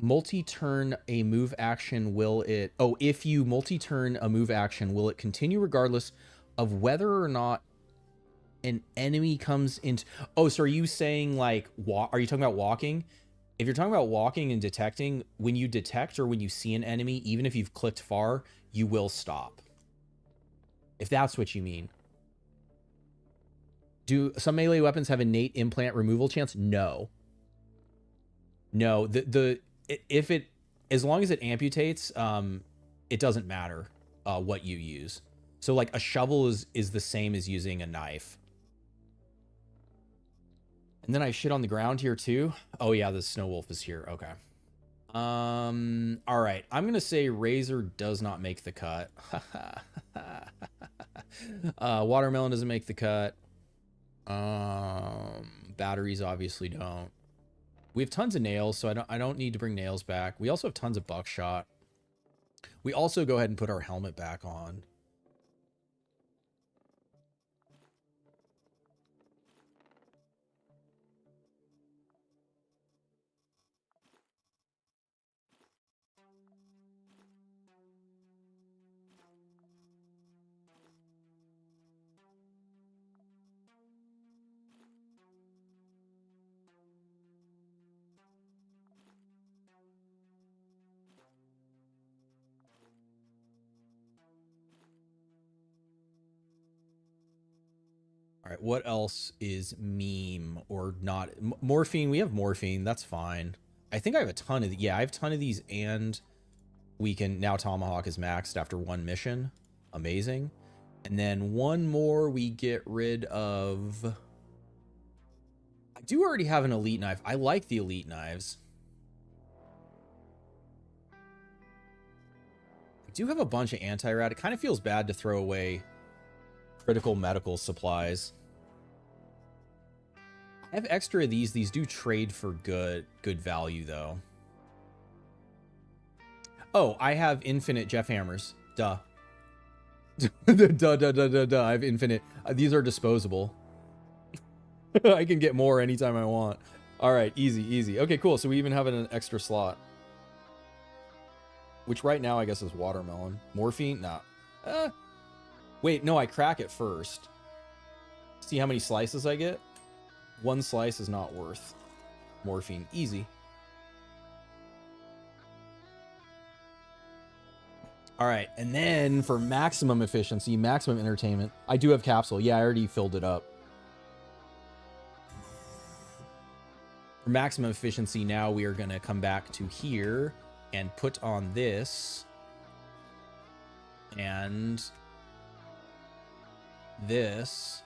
multi-turn a move action, will it... Oh, if you multi-turn a move action, will it continue regardless of whether or not an enemy comes into... Oh, so are you saying like... Are you talking about walking? If you're talking about walking and detecting, when you detect or when you see an enemy, even if you've clicked far, you will stop. If that's what you mean. Do some melee weapons have innate implant removal chance? No. No. If it, as long as it amputates, it doesn't matter what you use. So like a shovel is the same as using a knife. And then I shit on the ground here too. Oh yeah, the snow wolf is here. Okay. All right. I'm gonna say razor does not make the cut. Watermelon doesn't make the cut. Batteries obviously don't. We have tons of nails, so I don't need to bring nails back. We also have tons of buckshot. We also go ahead and put our helmet back on. All right, what else is meme or not? Morphine, we have morphine. That's fine. I think I have a ton of... Yeah, I have a ton of these, and we can... Now Tomahawk is maxed after one mission. Amazing. And then one more we get rid of... I do already have an elite knife. I like the elite knives. I do have a bunch of anti-rat. It kind of feels bad to throw away critical medical supplies. I have extra of these. These do trade for good value, though. Oh, I have infinite Jeff hammers. Duh. Duh. I have infinite. These are disposable. I can get more anytime I want. All right, easy. Okay, cool. So we even have an extra slot. Which right now, I guess, is watermelon. Morphine? Nah. Wait, no, I crack it first. See how many slices I get? One slice is not worth morphine. Easy. All right, and then for maximum efficiency, maximum entertainment, I do have capsule. Yeah, I already filled it up. For maximum efficiency, now we are going to come back to here and put on this. And this.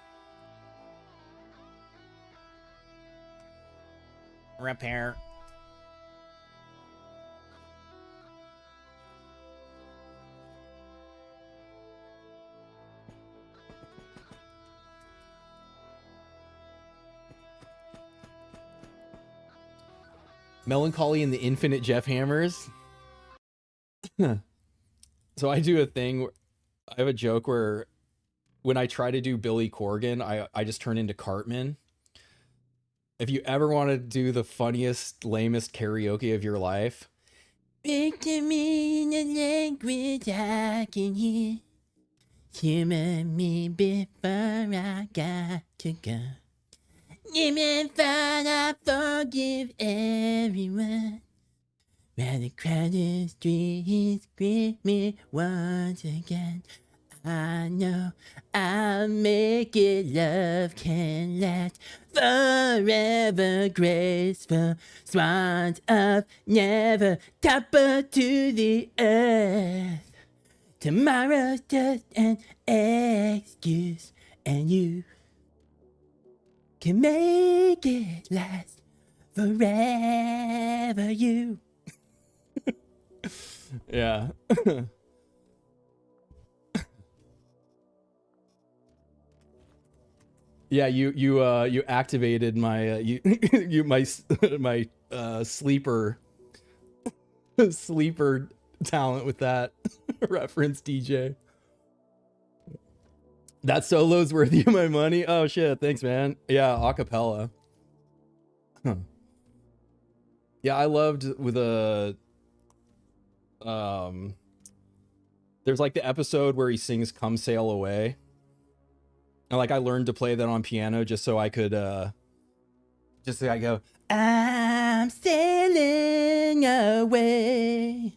Repair. Melancholy and the infinite Jeff hammers. So I do a thing where I have a joke where when I try to do Billy Corgan, I just turn into Cartman. If you ever want to do the funniest, lamest karaoke of your life. Speak to me in a language I can hear. Humor me before I got to go. Even thought I forgive everyone. Where the crowded streets greet me once again. I know I'll make it. Love can last forever. Graceful swans up, never topple to the earth. Tomorrow's just an excuse, and you can make it last forever. You. Yeah. Yeah, you activated my my sleeper sleeper talent with that reference, DJ. That solo's worth you my money. Oh shit, thanks, man. Yeah, acapella. Huh. Yeah, I loved with a there's like the episode where he sings "Come Sail Away," and like I learned to play that on piano just so I could just so I go, I'm sailing away,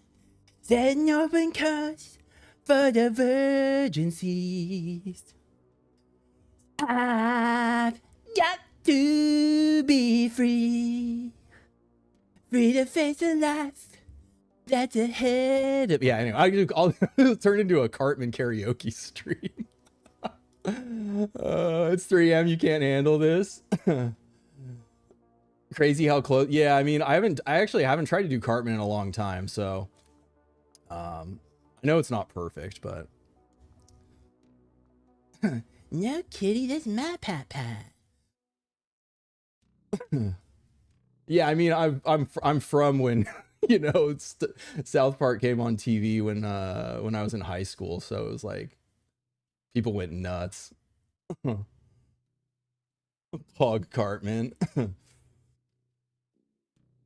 setting open course for the virgin seas. I've got to be free, free to face the life that's ahead of. Yeah, anyway, I'll turn into a Cartman karaoke stream. It's 3 a.m. You can't handle this. Crazy how close. Yeah, I mean, I actually haven't tried to do Cartman in a long time, so I know it's not perfect, but no, kitty, that's my papa. Yeah, I mean, I'm from when you know South Park came on TV when I was in high school, so it was like people went nuts. Hog Cartman.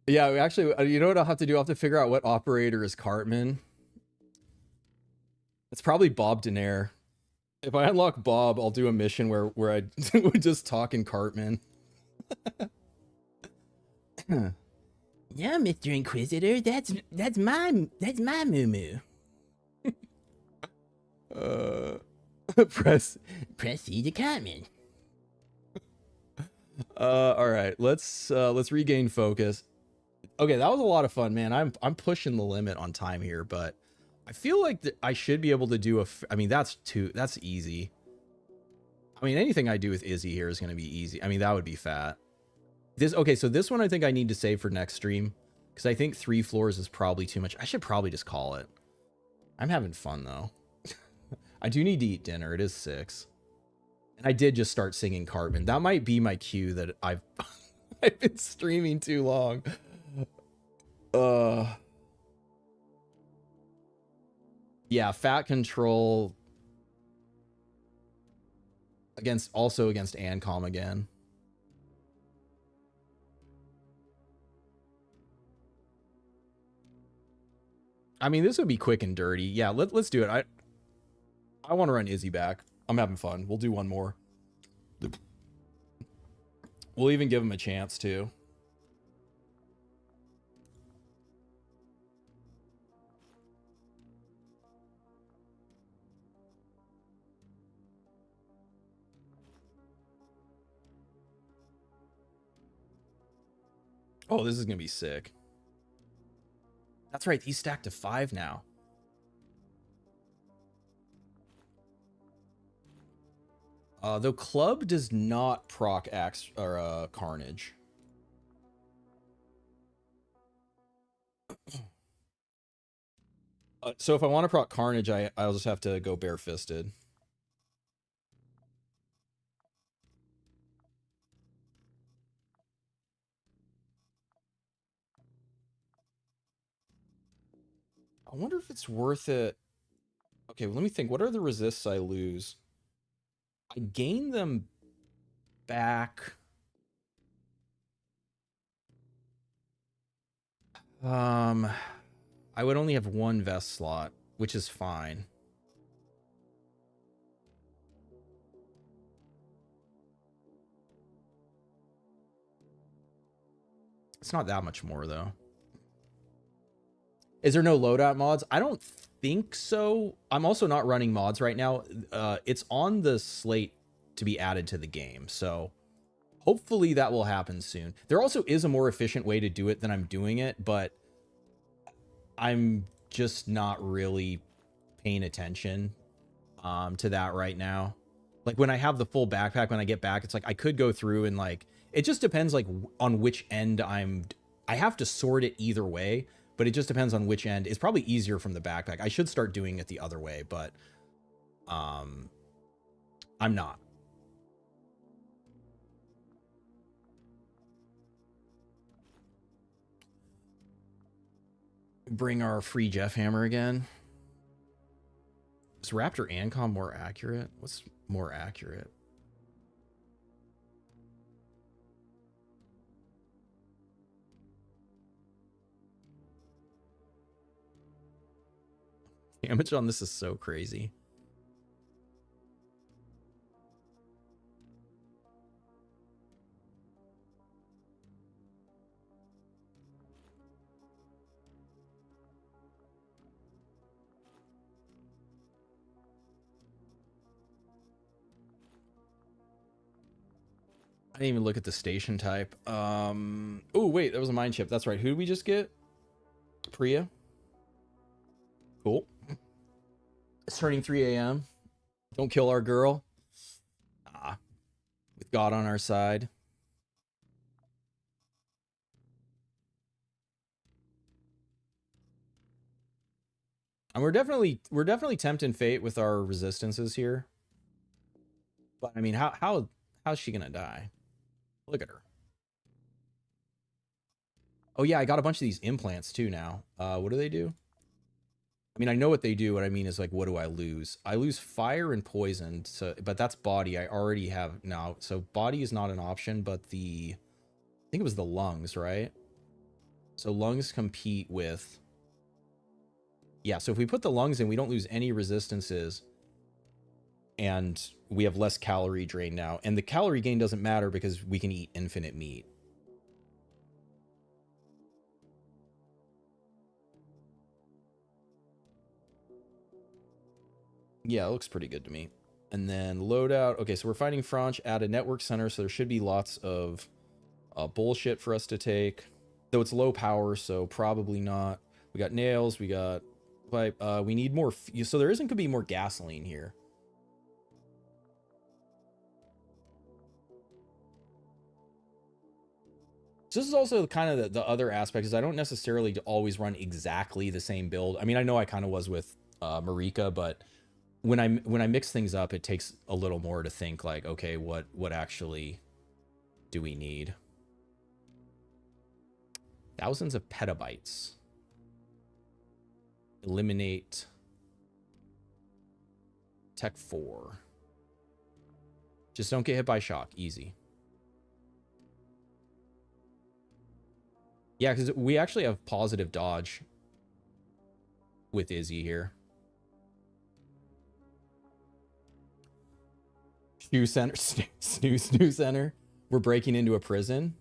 Yeah, actually, you know what I'll have to do? I'll have to figure out what operator is Cartman. It's probably Bob Denaire. If I unlock Bob, I'll do a mission where I would just talk in Cartman. Yeah, Mr. Inquisitor, that's my moo. Press C to Cartman. All right, let's regain focus. Okay, that was a lot of fun, man. I'm pushing the limit on time here, but I feel like I should be able to do I mean, that's easy. I mean, anything I do with Izzy here is going to be easy. I mean, that would be fat. Okay, so this one I think I need to save for next stream because I think 3 floors is probably too much. I should probably just call it. I'm having fun though. I do need to eat dinner. It is 6. And I did just start singing Cartman. That might be my cue that I've been streaming too long. Yeah, fat control against ANCOM again. I mean, this would be quick and dirty. Yeah, let's do it. I want to run Izzy back. I'm having fun. We'll do one more. We'll even give him a chance too. Oh, this is gonna be sick. That's right, he's stacked to 5 now. Though Club does not proc Axe or Carnage. So if I want to proc Carnage, I'll just have to go barefisted. I wonder if it's worth it. Okay, well, let me think. What are the resists I lose? I gain them back. I would only have 1 vest slot, which is fine. It's not that much more though. Is there no loadout mods? I don't think so. I'm also not running mods right now. It's on the slate to be added to the game, so hopefully that will happen soon. There also is a more efficient way to do it than I'm doing it, but I'm just not really paying attention to that right now. Like when I have the full backpack, when I get back, it's like I could go through and like, it just depends like on which end I have to sort it either way, but it just depends on which end. It's probably easier from the backpack. I should start doing it the other way, but I'm not. bring our free Jeff hammer again. Is Raptor ANCOM more accurate? What's more accurate? Damage on this is so crazy. I didn't even look at the station type. Oh wait, that was a mine chip. That's right. Who did we just get? Priya. Cool. It's turning 3 a.m. Don't kill our girl. Ah, with God on our side. And we're definitely tempting fate with our resistances here. But I mean, how's she gonna die? Look at her. Oh yeah, I got a bunch of these implants too now. What do they do? I mean, I know what they do. What I mean is like, what do I lose? I lose fire and poison. So, but that's body. I already have now. So body is not an option, but I think it was the lungs, right? So lungs compete with, yeah. So if we put the lungs in, we don't lose any resistances. And we have less calorie drain now. And the calorie gain doesn't matter because we can eat infinite meat. Yeah, it looks pretty good to me. And then loadout. Okay, so we're fighting Franch at a network center, so there should be lots of bullshit for us to take. Though it's low power, so probably not. We got nails, we got pipe. We need more, so there isn't going to be more gasoline here. So this is also kind of the other aspect, is I don't necessarily always run exactly the same build. I mean, I know I kind of was with Marika, but when I mix things up, it takes a little more to think like, okay, what actually do we need? Thousands of petabytes. Eliminate Tech 4. Just don't get hit by shock. Easy. Yeah, because we actually have positive dodge with Izzy here. Snoo center, snoo center. We're breaking into a prison.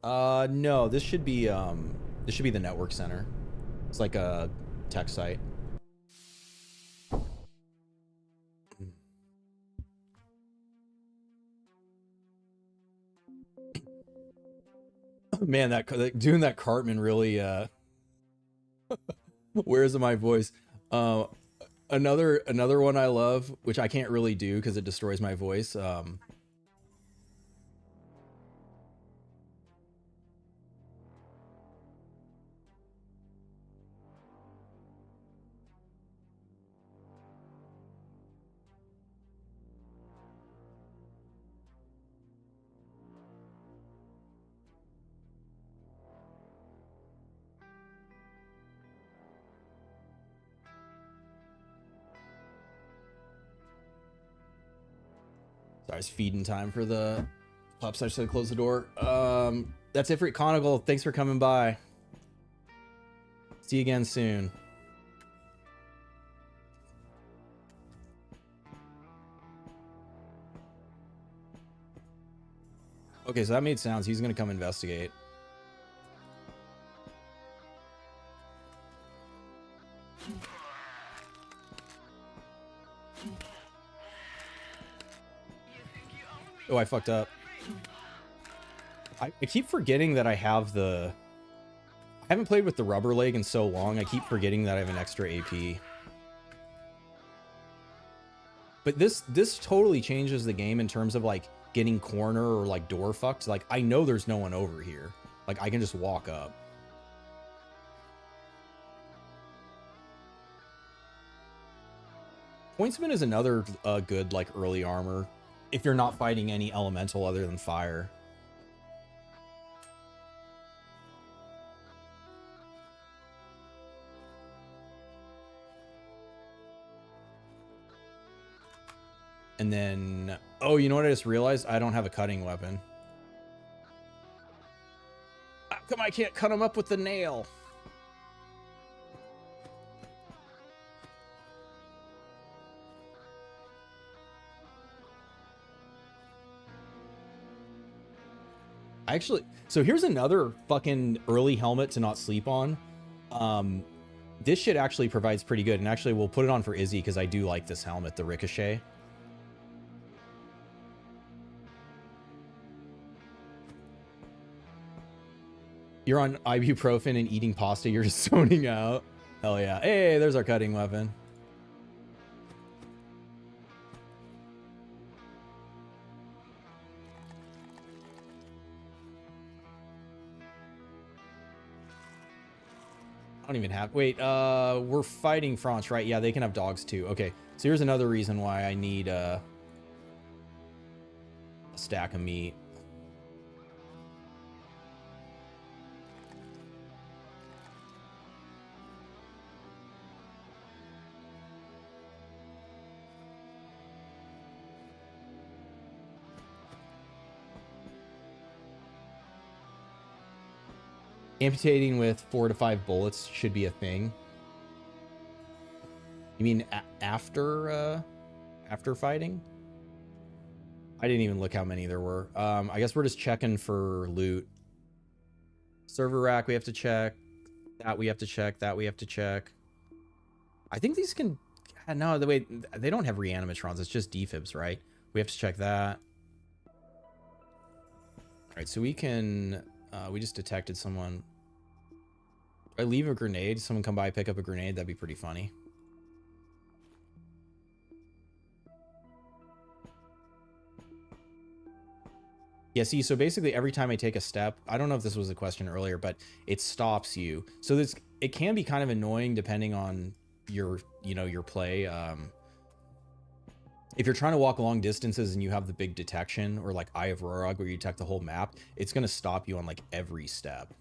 No, this should be the network center. It's like a tech site. Man, that doing that Cartman really where's my voice? Another one I love, which I can't really do because it destroys my voice. Sorry, it's feeding time for the pups. I just had to close the door. That's it for Conical. Thanks for coming by. See you again soon. Okay, so that made sounds. He's gonna come investigate. Oh, I fucked up. I keep forgetting that I have the... I haven't played with the rubber leg in so long. I keep forgetting that I have an extra AP. But this totally changes the game in terms of like getting corner or like door fucked. Like I know there's no one over here. Like I can just walk up. Pointsman is another good like early armor if you're not fighting any elemental other than fire. And then, oh, you know what I just realized? I don't have a cutting weapon. How come I can't cut him up with the nail? Actually, so here's another fucking early helmet to not sleep on. This shit actually provides pretty good, and actually we'll put it on for Izzy because I do like this helmet, the Ricochet. You're on ibuprofen and eating pasta, you're just zoning out. Hell yeah. Hey, there's our cutting weapon. I don't even have, wait, we're fighting France, right? Yeah, they can have dogs too. Okay, so here's another reason why I need a stack of meat. Amputating with 4 to 5 bullets should be a thing. You mean after fighting? I didn't even look how many there were. I guess we're just checking for loot. Server rack we have to check. That we have to check. That we have to check. I think these can... No, the way they don't have reanimatrons. It's just defibs, right? We have to check that. All right, so we can... we just detected someone. I leave a grenade. Someone come by, pick up a grenade. That'd be pretty funny. Yeah, see, so basically every time I take a step, I don't know if this was a question earlier, but it stops you. So this, it can be kind of annoying depending on your, you know, your play. If you're trying to walk long distances and you have the big detection, or like Eye of Rorog where you detect the whole map, it's going to stop you on like every step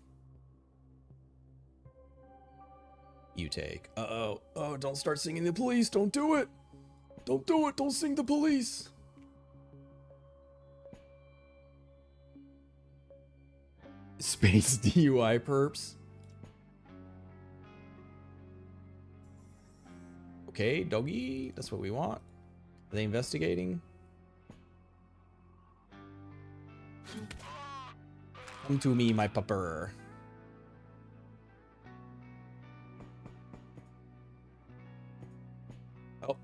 you take. Uh-oh. Oh, don't start singing the police. Don't do it. Don't do it. Don't sing the police. Space DUI perps. Okay, doggy. That's what we want. Are they investigating? Come to me, my pupper. Oh.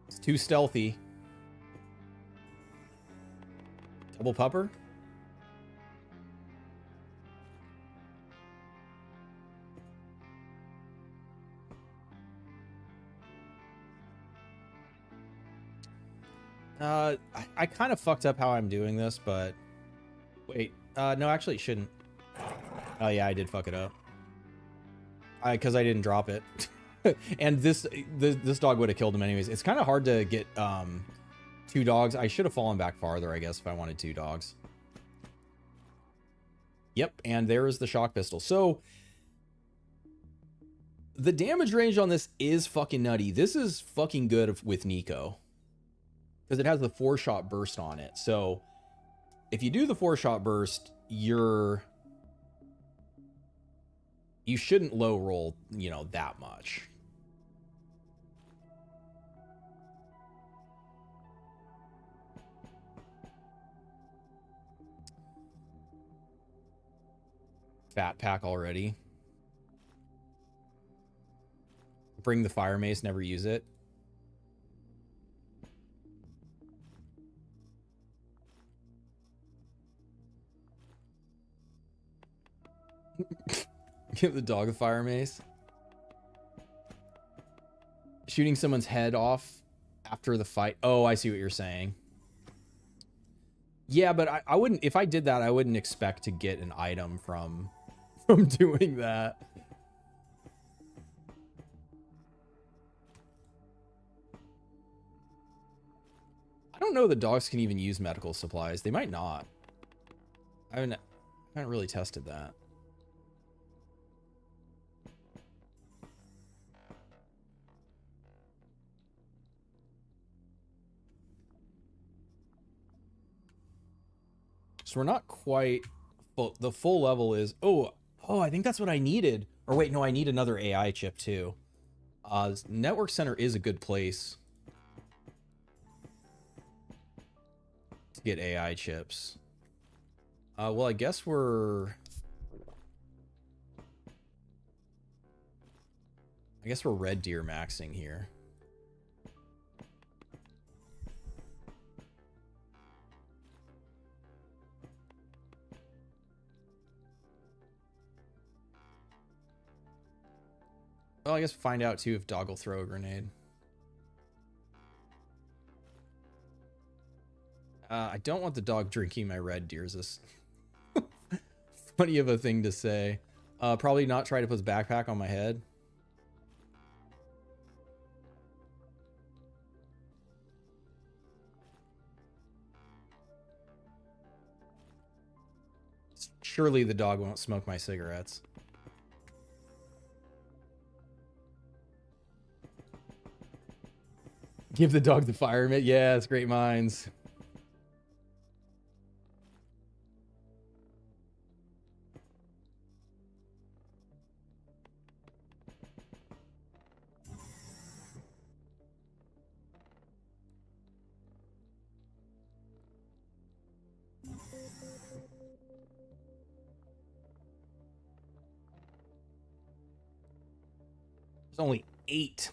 It's too stealthy. Double pupper? I kind of fucked up how I'm doing this, but wait, no, actually it shouldn't. Oh yeah, I did fuck it up. Because I didn't drop it. And this dog would have killed him anyways. It's kind of hard to get 2 dogs. I should have fallen back farther, I guess, if I wanted 2 dogs. Yep, and there is the shock pistol. So the damage range on this is fucking nutty. This is fucking good with Nico, because it has the 4-shot burst on it. So if you do the 4-shot burst, you shouldn't low roll, you know, that much. Fat pack already. Bring the fire mace, never use it. Give the dog a fire mace. Shooting someone's head off after the fight. Oh, I see what you're saying. Yeah, but I wouldn't, if I did that, I wouldn't expect to get an item from doing that. I don't know the dogs can even use medical supplies. They might not. I haven't really tested that. So we're not quite full. The full level is, oh, I think that's what I needed. Or wait, no, I need another AI chip too. Network Center is a good place to get AI chips. Well, I guess we're Red Deer maxing here. Well, I guess find out too if dog will throw a grenade. I don't want the dog drinking my Red Deers. This funny of a thing to say. Probably not try to put his backpack on my head. Surely the dog won't smoke my cigarettes. Give the dog the fire mitt. Yeah, it's great minds. There's only 8.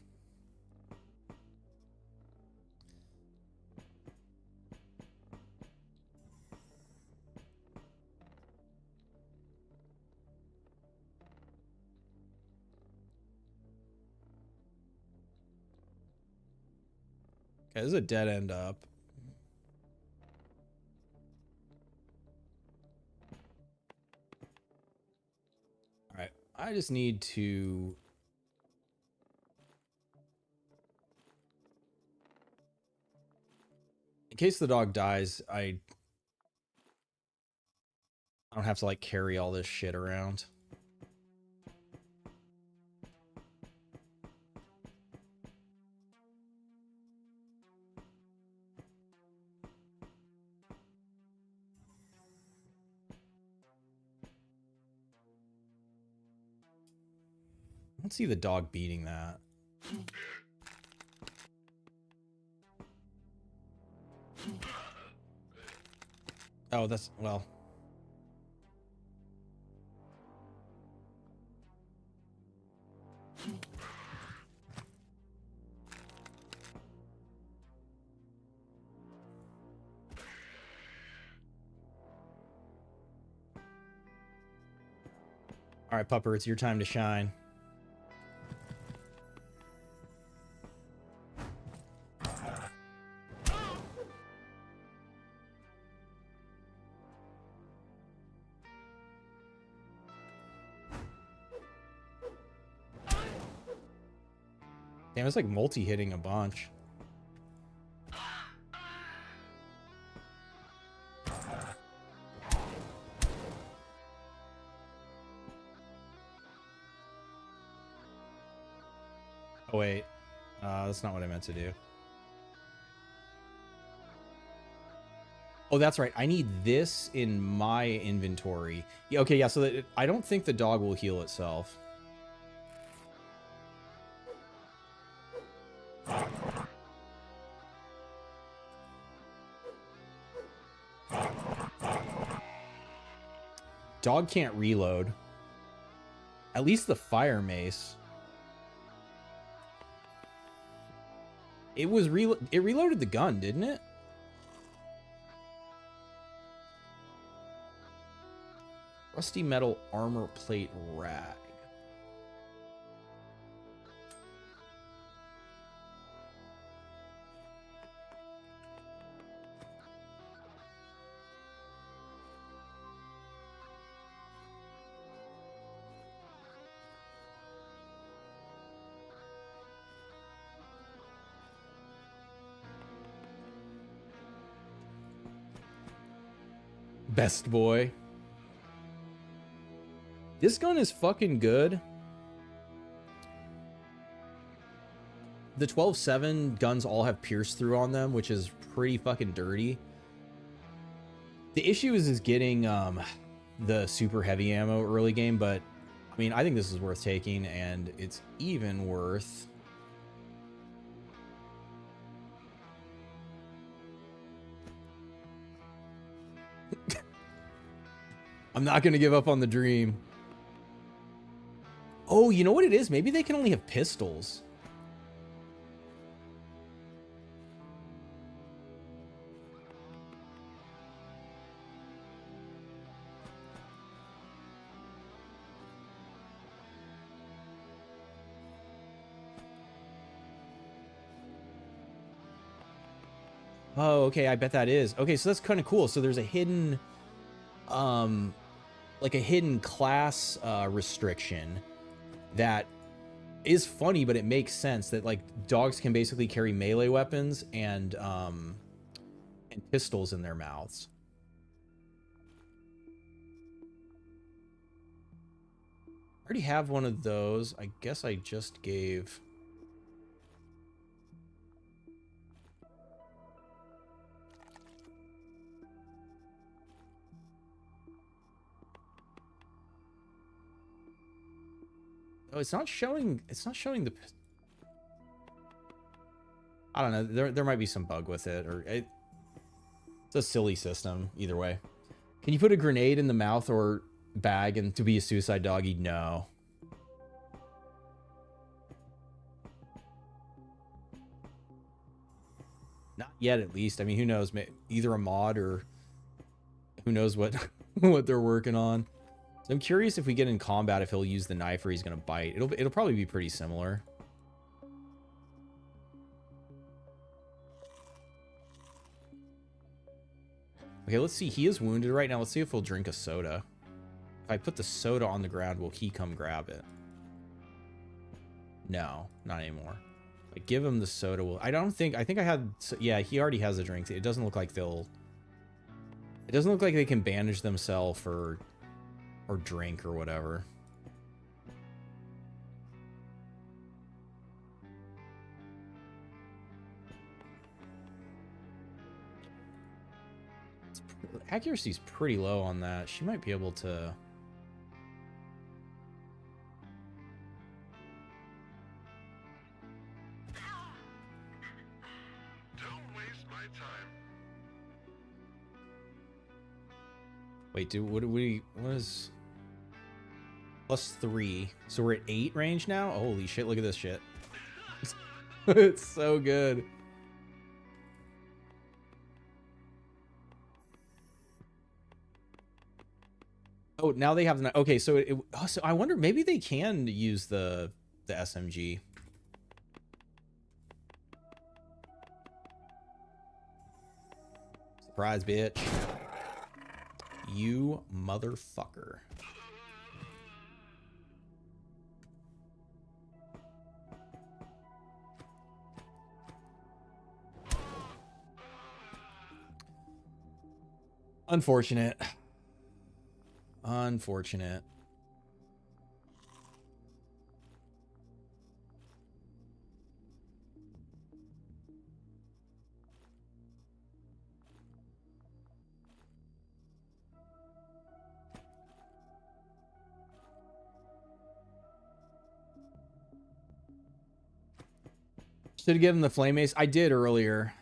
Okay, this is a dead end up. All right, I just need to... In case the dog dies, I don't have to like carry all this shit around. I don't see the dog beating that. Oh, that's, well. All right, Pupper, it's your time to shine. Damn, it's like multi-hitting a bunch. Oh, wait. That's not what I meant to do. Oh, that's right. I need this in my inventory. Yeah, okay, yeah, so that I don't think the dog will heal itself. Dog can't reload. At least the fire mace. It was it reloaded the gun, didn't it? Rusty metal armor plate rag. Best boy. This gun is fucking good. The 12-7 guns all have pierce through on them, which is pretty fucking dirty. The issue is getting the super heavy ammo early game, but I mean, I think this is worth taking, and it's even worth... I'm not going to give up on the dream. Oh, you know what it is? Maybe they can only have pistols. Oh, okay, I bet that is. Okay, so that's kind of cool. So there's a hidden, like a hidden class restriction that is funny, but it makes sense that like dogs can basically carry melee weapons and pistols in their mouths. I already have one of those. I guess I just gave... Oh, it's not showing the... I don't know. There might be some bug with it, or it's a silly system either way. Can you put a grenade in the mouth or bag and to be a suicide doggy? No. Not yet, at least. I mean, who knows? Either a mod or who knows what what they're working on. So I'm curious if we get in combat if he'll use the knife or he's gonna bite. It'll probably be pretty similar. Okay, let's see. He is wounded right now. Let's see if he'll drink a soda. If I put the soda on the ground, will he come grab it? No, not anymore. But give him the soda. I think I had... Yeah, he already has a drink. It doesn't look like they'll... It doesn't look like they can bandage themselves or drink or whatever. Accuracy's pretty low on that. She might be able to... Don't waste my time. Wait, what is... +3. So we're at 8 range now? Holy shit, look at this shit. It's so good. Oh, now they have... Okay, so so I wonder, maybe they can use the SMG. Surprise, bitch. You motherfucker. Unfortunate. Unfortunate. Should have given the flame ace. I did earlier.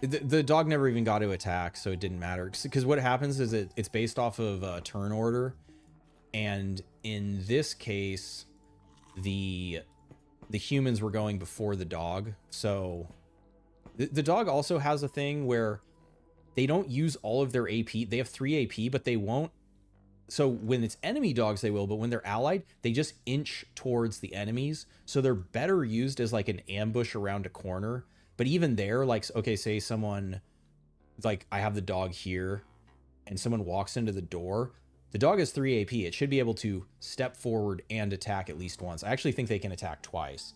The dog never even got to attack, so it didn't matter. Because what happens is it's based off of turn order, and in this case, the humans were going before the dog. So the dog also has a thing where they don't use all of their AP. They have 3 AP, but they won't. So when it's enemy dogs, they will, but when they're allied, they just inch towards the enemies. So they're better used as like an ambush around a corner. But even there, like, okay, say someone, like, I have the dog here, and someone walks into the door. The dog has 3 AP. It should be able to step forward and attack at least once. I actually think they can attack twice.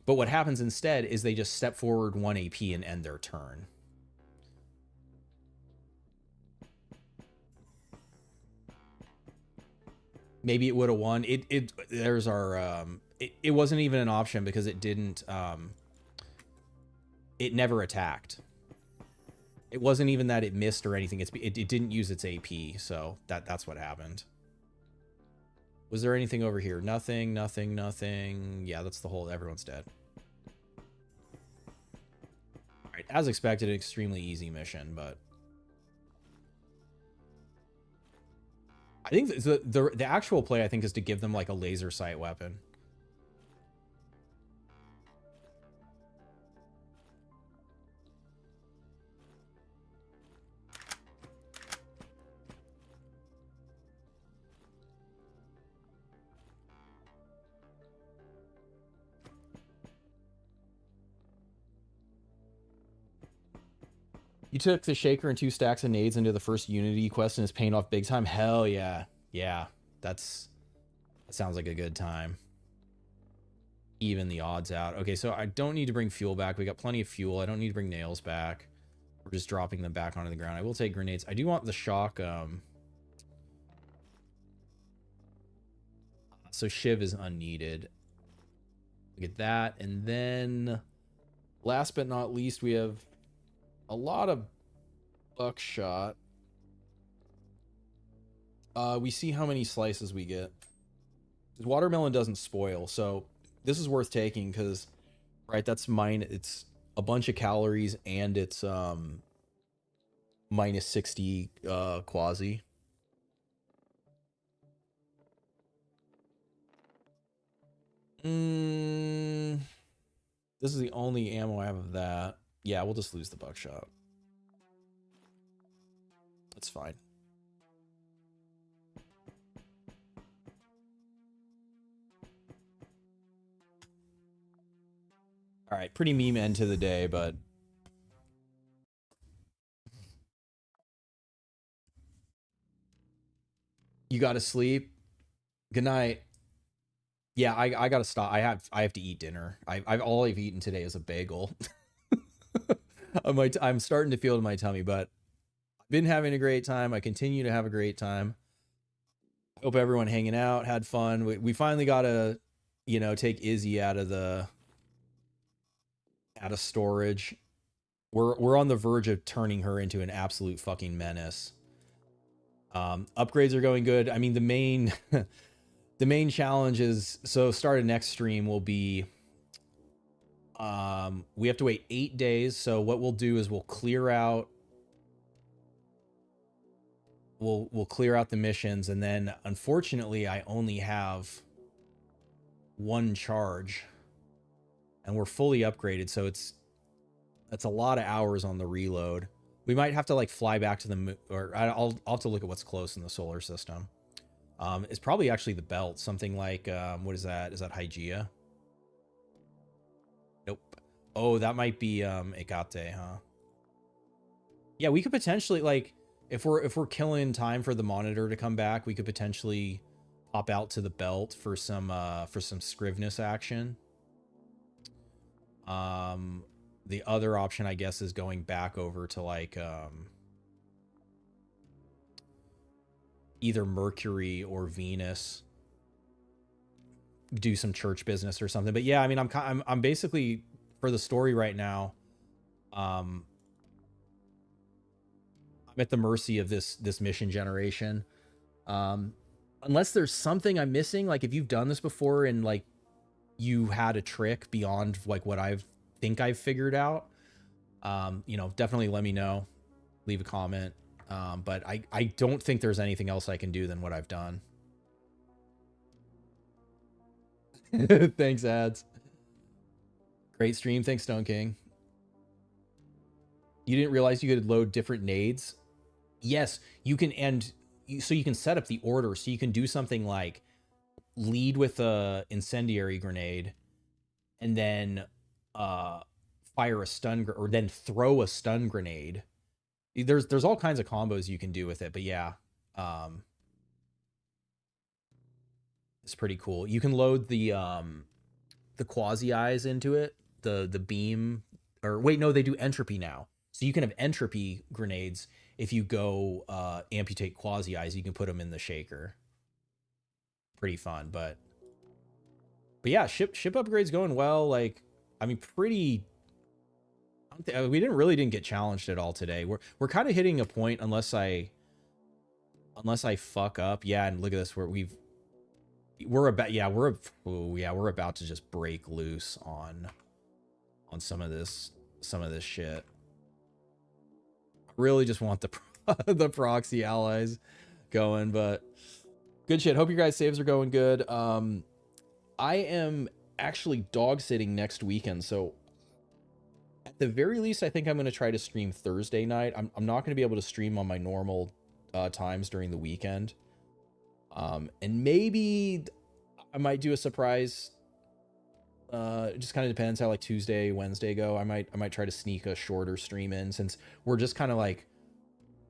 But what happens instead is they just step forward 1 AP and end their turn. Maybe it would have won. There's our, it wasn't even an option because it didn't, it never attacked. It wasn't even that it missed or anything. It didn't use its AP, so that's what happened. Was there anything over here? Nothing, nothing, nothing. Yeah, that's the whole, everyone's dead. All right, as expected, an extremely easy mission, but I think the actual play, I think, is to give them like a laser sight weapon. You took the shaker and 2 stacks of nades into the first Unity quest and it's paying off big time. Hell yeah. Yeah, that sounds like a good time. Even the odds out. Okay, so I don't need to bring fuel back. We got plenty of fuel. I don't need to bring nails back. We're just dropping them back onto the ground. I will take grenades. I do want the shock. So Shiv is unneeded. Look at that. And then last but not least, we have a lot of buckshot. We see how many slices we get. Watermelon doesn't spoil, so this is worth taking because, right, that's mine. It's a bunch of calories and it's minus 60 quasi. This is the only ammo I have of that. Yeah, we'll just lose the buckshot. That's fine. All right, pretty meme end to the day, but you got to sleep. Good night. Yeah, I gotta stop. I have to eat dinner. All I've eaten today is a bagel. I'm starting to feel it in my tummy, but I've been having a great time. I continue to have a great time. Hope everyone hanging out had fun. We finally got to, you know, take Izzy out of storage. We're on the verge of turning her into an absolute fucking menace. Upgrades are going good. I mean, the main the main challenge is, so start of next stream will be, we have to wait 8 days. So what we'll do is we'll clear out the missions, and then unfortunately I only have 1 charge and we're fully upgraded, so that's a lot of hours on the reload. We might have to like fly back to the moon, or I'll have to look at what's close in the solar system. It's probably actually the belt, something like what is that? Is that Hygeia? Nope. Oh, that might be Ekate, huh? Yeah, we could potentially, like, if we're killing time for the monitor to come back, we could potentially pop out to the belt for some Scrivenus action. The other option, I guess, is going back over to like either Mercury or Venus, do some church business or something. But yeah, I mean, I'm basically, for the story right now, I'm at the mercy of this mission generation. Unless there's something I'm missing, like if you've done this before and like you had a trick beyond like what I've figured out, you know, definitely let me know, leave a comment. But I don't think there's anything else I can do than what I've done. Thanks, ads. Great stream. Thanks, Stone King. You didn't realize you could load different nades? Yes, you can, so you can set up the order, so you can do something like lead with a incendiary grenade and then fire a stun, or then throw a stun grenade. There's all kinds of combos you can do with it, but yeah, it's pretty cool. You can load the quasi eyes into it, the beam, or wait, no, they do entropy now. So you can have entropy grenades. If you go amputate quasi eyes, you can put them in the shaker. Pretty fun, but yeah, ship upgrades going well. Like, I mean, pretty, I We didn't get challenged at all today. We're kind of hitting a point unless I fuck up. Yeah, and look at this. We're about to just break loose on some of this shit. I really just want the the proxy allies going, but good shit. Hope your guys' saves are going good. I am actually dog sitting next weekend, so at the very least, I think I'm going to try to stream Thursday night. I'm not going to be able to stream on my normal times during the weekend. And maybe I might do a surprise. It just kind of depends how like Tuesday, Wednesday go. I might try to sneak a shorter stream in, since we're just kind of like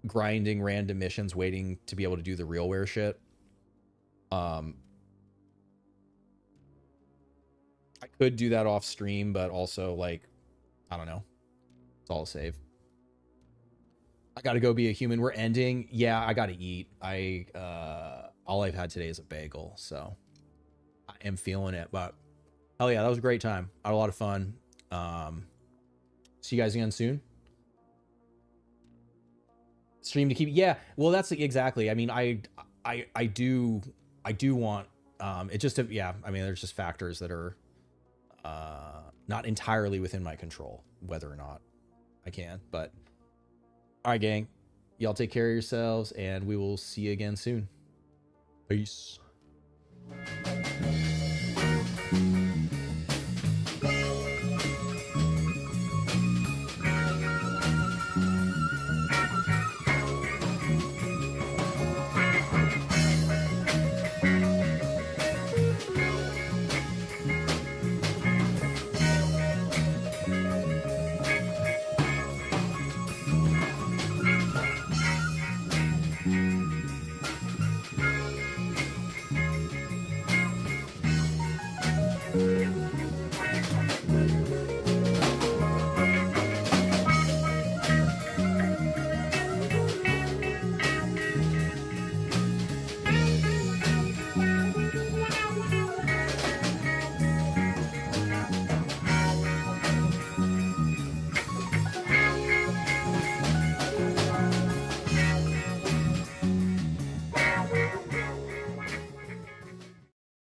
grinding random missions, waiting to be able to do the REALWARE shit. I could do that off stream, but also like, I don't know. It's all a save. I gotta go be a human. We're ending. Yeah, I gotta eat. All I've had today is a bagel, so I am feeling it. But hell yeah, that was a great time. I had a lot of fun. See you guys again soon. Stream to keep. Yeah, well, that's exactly. I mean, I do want. It just, yeah. I mean, there's just factors that are not entirely within my control, whether or not I can. But all right, gang, y'all take care of yourselves, and we will see you again soon. Peace.